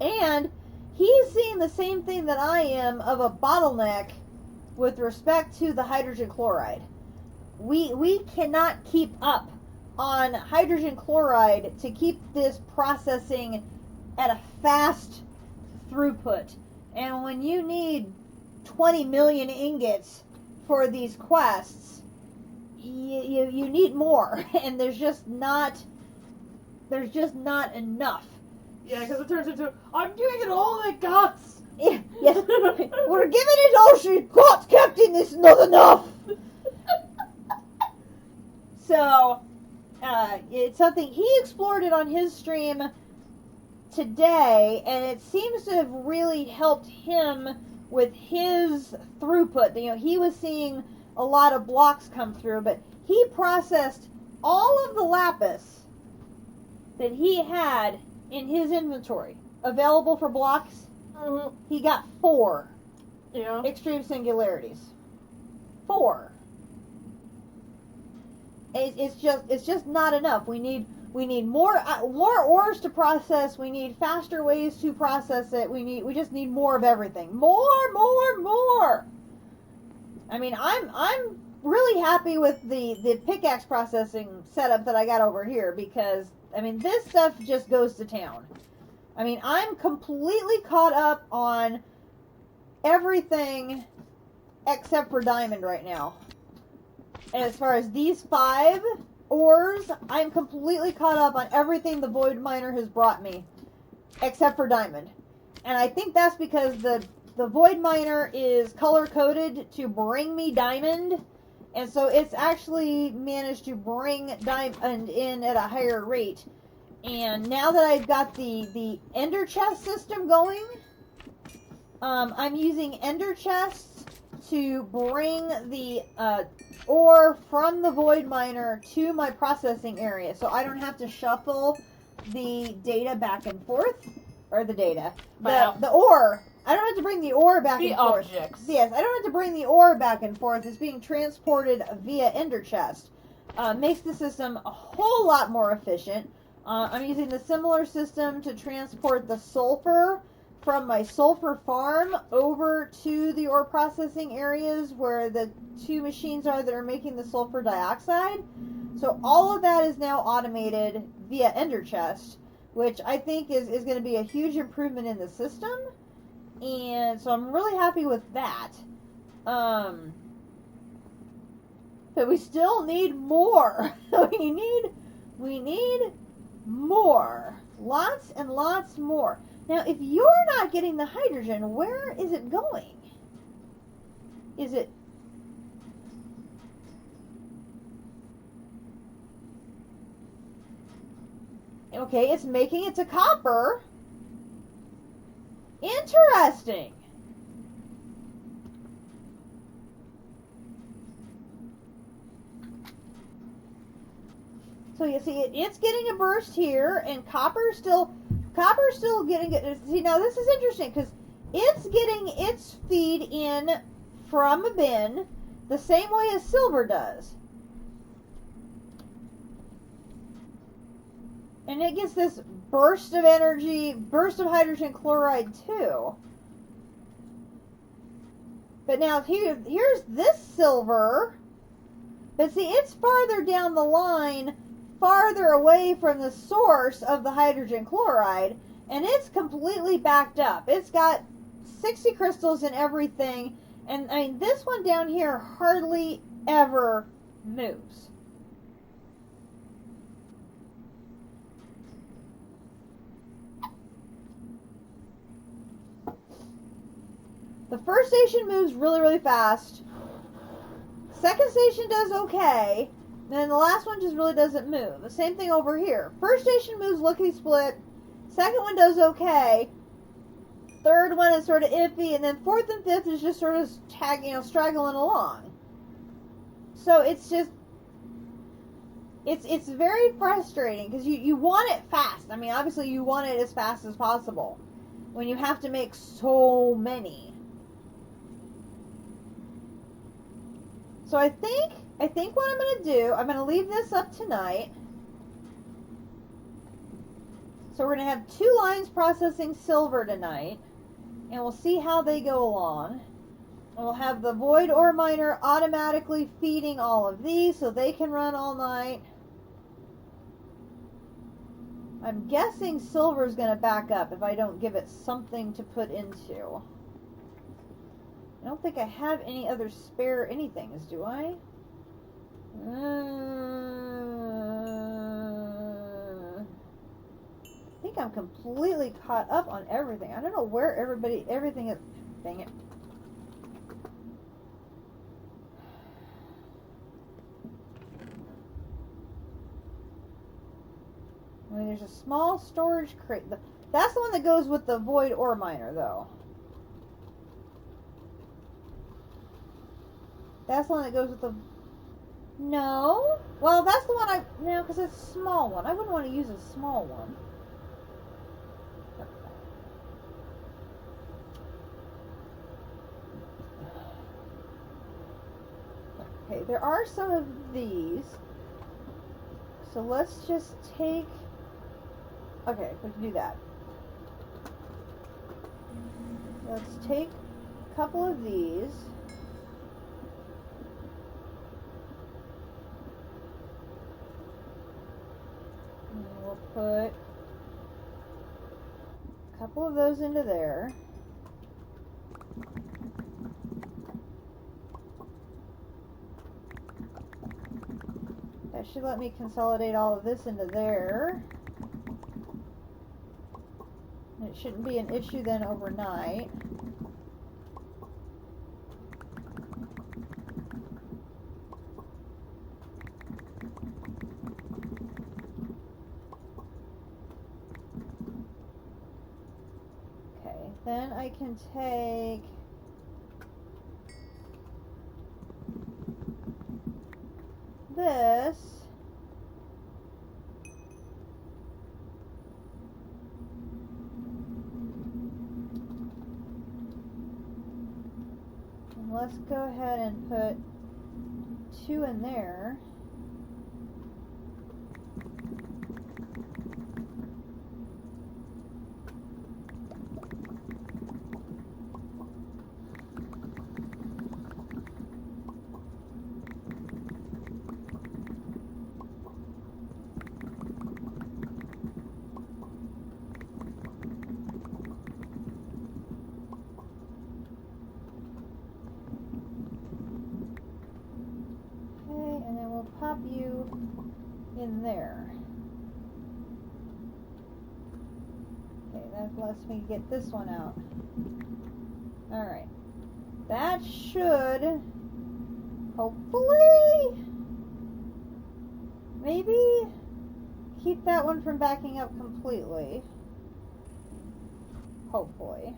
And he's seeing the same thing that I am of a bottleneck with respect to the hydrogen chloride. We cannot keep up on hydrogen chloride to keep this processing at a fast throughput. And when you need 20 million ingots for these quests, you need more, and there's just not enough. Yeah, because it turns into, I'm giving it all I got. Yes, we're giving it all she's got, Captain. It's not enough. So, it's something he explored it on his stream today, and it seems to have really helped him with his throughput. You know, he was seeing a lot of blocks come through, but he processed all of the lapis that he had in his inventory available for blocks. Mm-hmm. He got 4 Yeah. extreme singularities. 4. It's just not enough. We need We need more ores to process. We need faster ways to process it. We just need more of everything. More. I mean, I'm really happy with the pickaxe processing setup that I got over here because I mean this stuff just goes to town. I mean, I'm completely caught up on everything except for diamond right now. And as far as these 5 ores, I'm completely caught up on everything the Void Miner has brought me, except for diamond. And I think that's because the Void Miner is color-coded to bring me diamond, and so it's actually managed to bring diamond in at a higher rate. And now that I've got the ender chest system going, I'm using ender chests to bring the ore from the Void Miner to my processing area, so I don't have to shuffle the data back and forth, or the data, the ore. I don't have to bring the ore back and forth. The objects. Yes, I don't have to bring the ore back and forth. It's being transported via ender chest. Makes the system a whole lot more efficient. I'm using the similar system to transport the sulfur from my sulfur farm over to the ore processing areas where the 2 machines are that are making the sulfur dioxide. So all of that is now automated via ender chest, which I think is going to be a huge improvement in the system. And so I'm really happy with that. But we still need more. we need more. Lots and lots more. Now, if you're not getting the hydrogen, where is it going? Is it... Okay, it's making it to copper. Interesting. So you see, it's getting a burst here, and copper's still getting it. See, now this is interesting because it's getting its feed in from a bin the same way as silver does. And it gets this burst of energy, burst of hydrogen chloride too. But now here's this silver. But see, it's farther down the line, farther away from the source of the hydrogen chloride, and it's completely backed up. It's got 60 crystals and everything, and I mean, this one down here hardly ever moves. The first station moves really, really fast. Second station does okay. And then the last one just really doesn't move. The same thing over here. First station moves lickety-split. Second one does okay. Third one is sort of iffy. And then fourth and fifth is just sort of straggling along. So it's just... It's very frustrating because you want it fast. I mean, obviously you want it as fast as possible when you have to make so many. So I think what I'm going to do, I'm going to leave this up tonight. So we're going to have 2 lines processing silver tonight. And we'll see how they go along. And we'll have the Void Ore Miner automatically feeding all of these so they can run all night. I'm guessing silver is going to back up if I don't give it something to put into. I don't think I have any other spare anythings, do I? I think I'm completely caught up on everything. I don't know where everything is. Dang it. I mean, there's a small storage crate. That's the one that goes with the Void Ore Miner, though. That's the one that goes with the... No? Well, that's the one no, because it's a small one. I wouldn't want to use a small one. Okay, there are some of these. So let's just take... Okay, we can do that. Let's take a couple of these. And we'll put a couple of those into there. That should let me consolidate all of this into there. And it shouldn't be an issue then overnight. Okay, then I can take this and let's go ahead and put 2 in there. Pop you in there. Okay, that lets me get this one out. Alright. That should hopefully maybe keep that one from backing up completely. Hopefully.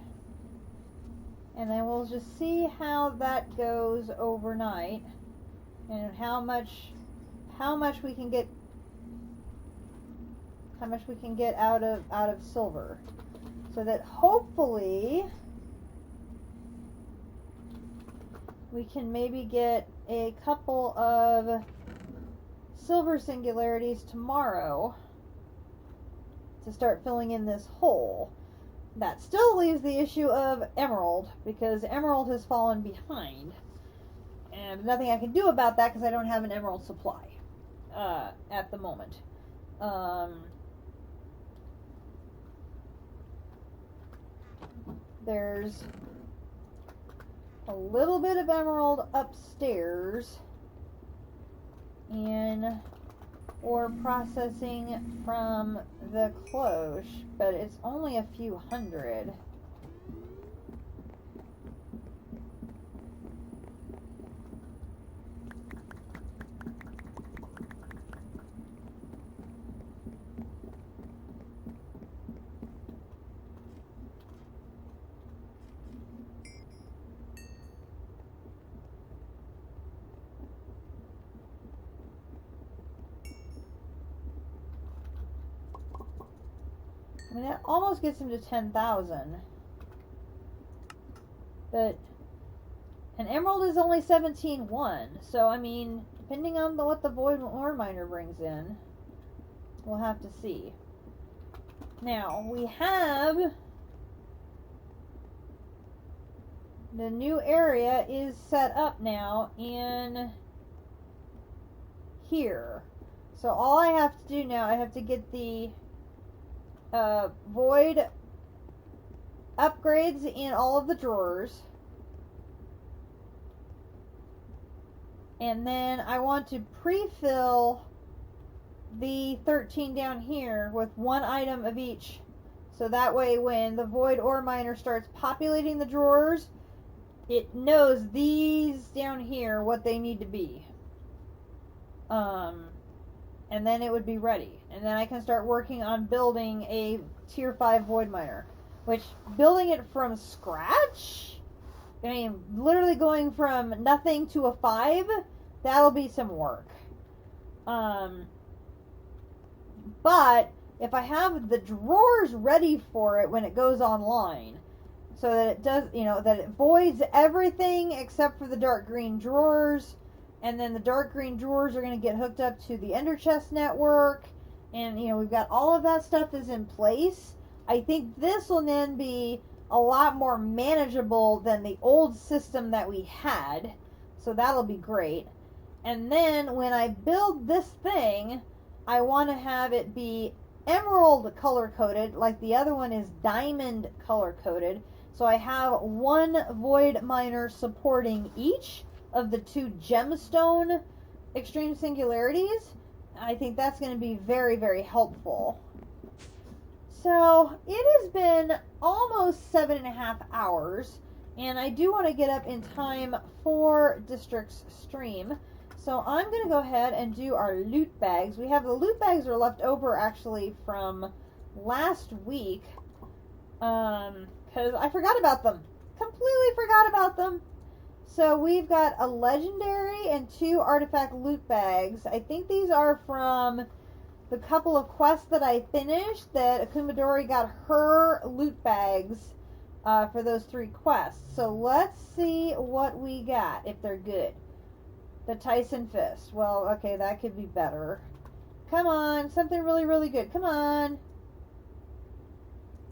And then we'll just see how that goes overnight and how much we can get out of silver, so that hopefully we can maybe get a couple of silver singularities tomorrow to start filling in this hole. That still leaves the issue of emerald, because emerald has fallen behind, and nothing I can do about that because I don't have an emerald supply at the moment. There's a little bit of emerald upstairs in ore processing from the cloche, but it's only a few hundred. I mean, that almost gets him to 10,000. But an emerald is only 17,1. So, I mean, depending on what the void ore miner brings in, we'll have to see. Now, we have the new area is set up now in here. So all I have to do now, I have to get the void upgrades in all of the drawers, and then I want to pre-fill the 13 down here with 1 item of each, so that way when the void ore miner starts populating the drawers, it knows these down here what they need to be, and then it would be ready. And then I can start working on building a tier 5 void miner. Which, building it from scratch, I mean, literally going from nothing to a 5, that'll be some work. But, if I have the drawers ready for it when it goes online, so that it does, that it voids everything except for the dark green drawers, And then the dark green drawers are going to get hooked up to the Ender Chest network. And, you know, we've got all of that stuff is in place. I think this will then be a lot more manageable than the old system that we had. So that'll be great. And then when I build this thing, I want to have it be emerald color coded, like the other one is diamond color coded. So I have one void miner supporting each of the two gemstone extreme singularities. I think that's going to be very, very helpful. So it has been almost 7.5 hours, and I do want to get up in time for District's stream. So I'm going to go ahead and do our loot bags. We have the loot bags are left over actually from last week, because I forgot about them. Completely forgot about them. So we've got a legendary and 2 artifact loot bags. I think these are from the couple of quests that I finished that Akumadori got her loot bags for those 3 quests. So let's see what we got, if they're good. The Tyson Fist. Well, okay, that could be better. Come on, something really, really good. Come on.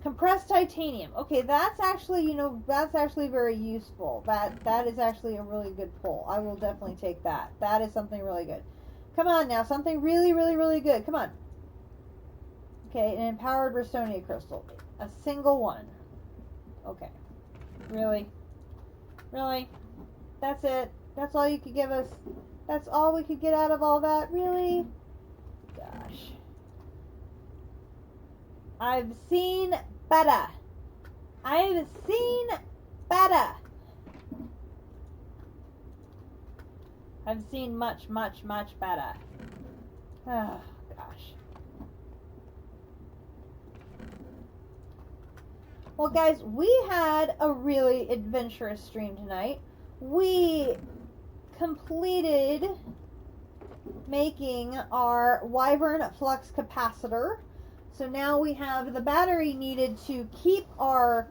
Compressed titanium. Okay, that's actually, you know, that's actually very useful. That is actually a really good pull. I will definitely take that. That is something really good. Come on now, something really, really, really good. Come on. Okay, an empowered Restonia crystal. A single one. Okay. Really? Really? That's it? That's all you could give us? That's all we could get out of all that? Really? Gosh. I've seen better. I've seen better. I've seen much, much, much better. Oh, gosh. Well, guys, we had a really adventurous stream tonight. We completed making our Wyvern flux capacitor. So now we have the battery needed to keep our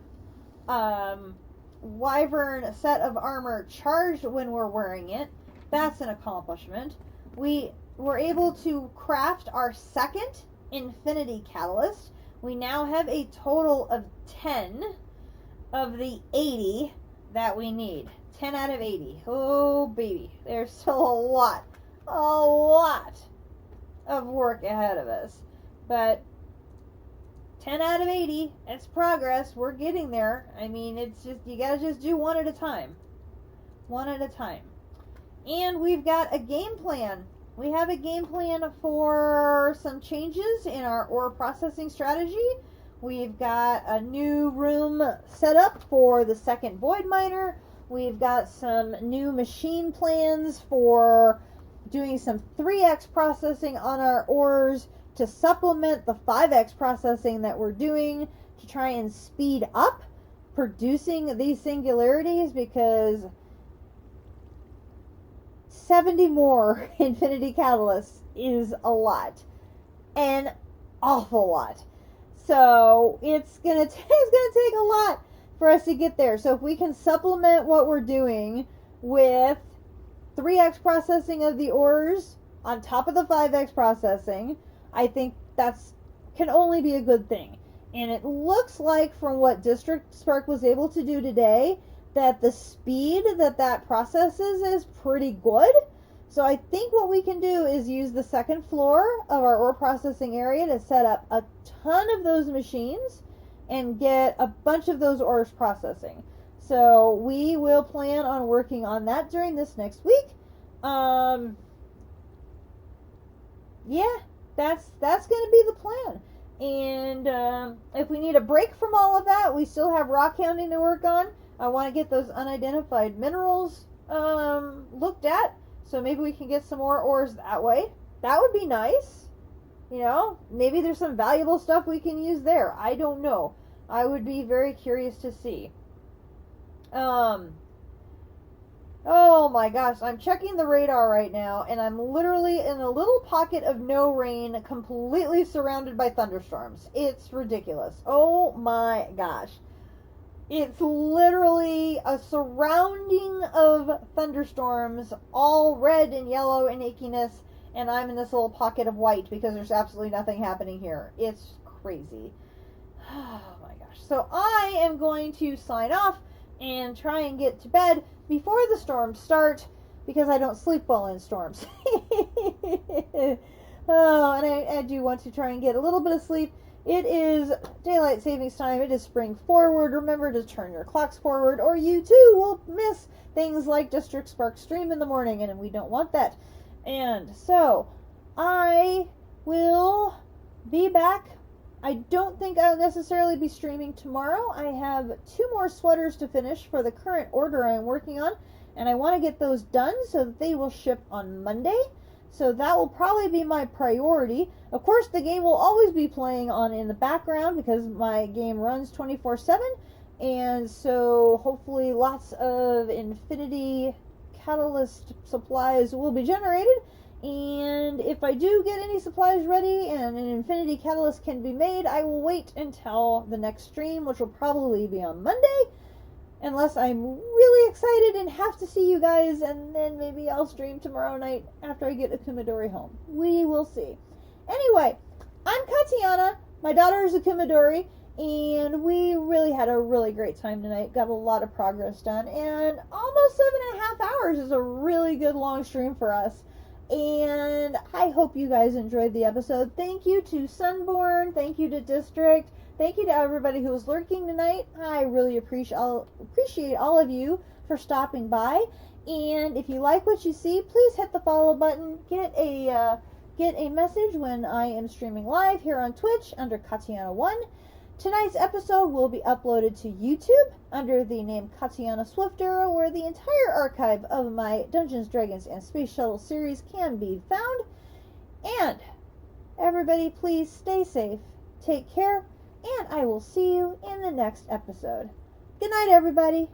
Wyvern set of armor charged when we're wearing it. That's an accomplishment. We were able to craft our second Infinity Catalyst. We now have a total of 10 of the 80 that we need. 10 out of 80. Oh, baby. There's still a lot of work ahead of us. But 10 out of 80, it's progress. We're getting there. I mean, it's just, you gotta just do one at a time. One at a time. And we've got a game plan. We have a game plan for some changes in our ore processing strategy. We've got a new room set up for the second void miner. We've got some new machine plans for doing some 3x processing on our ores to supplement the 5x processing that we're doing to try and speed up producing these singularities, because 70 more Infinity Catalysts is a lot. An awful lot. So it's gonna take a lot for us to get there. So if we can supplement what we're doing with 3x processing of the ores on top of the 5x processing, I think that's can only be a good thing. And it looks like from what District Spark was able to do today that the speed that processes is pretty good. So I think what we can do is use the second floor of our ore processing area to set up a ton of those machines and get a bunch of those ores processing. So we will plan on working on that during this next week. Yeah, that's going to be the plan. And if we need a break from all of that, we still have rock hounding to work on. I want to get those unidentified minerals looked at, so maybe we can get some more ores that way. That would be nice. You know, maybe there's some valuable stuff we can use there. I don't know. I would be very curious to see. Oh my gosh, I'm checking the radar right now, and I'm literally in a little pocket of no rain, completely surrounded by thunderstorms. It's ridiculous. Oh my gosh. It's literally a surrounding of thunderstorms, all red and yellow and ickiness, and I'm in this little pocket of white because there's absolutely nothing happening here. It's crazy. Oh my gosh. So I am going to sign off and try and get to bed before the storms start because I don't sleep well in storms. Oh, and I do want to try and get a little bit of sleep. It is daylight savings time. It is spring forward. Remember to turn your clocks forward or you too will miss things like District Spark Stream in the morning, and we don't want that. And so I will be back. I don't think I'll necessarily be streaming tomorrow. I have 2 more sweaters to finish for the current order I'm working on, and I want to get those done so that they will ship on Monday. So that will probably be my priority. Of course, the game will always be playing on in the background because my game runs 24/7, and so hopefully lots of Infinity Catalyst supplies will be generated. And if I do get any supplies ready and an Infinity Catalyst can be made, I will wait until the next stream, which will probably be on Monday. Unless I'm really excited and have to see you guys, and then maybe I'll stream tomorrow night after I get Akumadori home. We will see. Anyway, I'm Katiana. My daughter is Akumadori, and we really had a really great time tonight. Got a lot of progress done, and almost 7.5 hours is a really good long stream for us. And I hope you guys enjoyed the episode. Thank you to Sunborn. Thank you to District. Thank you to everybody who was lurking tonight. I really appreciate all of you for stopping by. And if you like what you see, please hit the follow button. Get a message when I am streaming live here on Twitch under Katiana1. Tonight's episode will be uploaded to YouTube under the name Katiana Swifter, where the entire archive of my Dungeons, Dragons, and Space Shuttle series can be found. And everybody, please stay safe, take care, and I will see you in the next episode. Good night, everybody.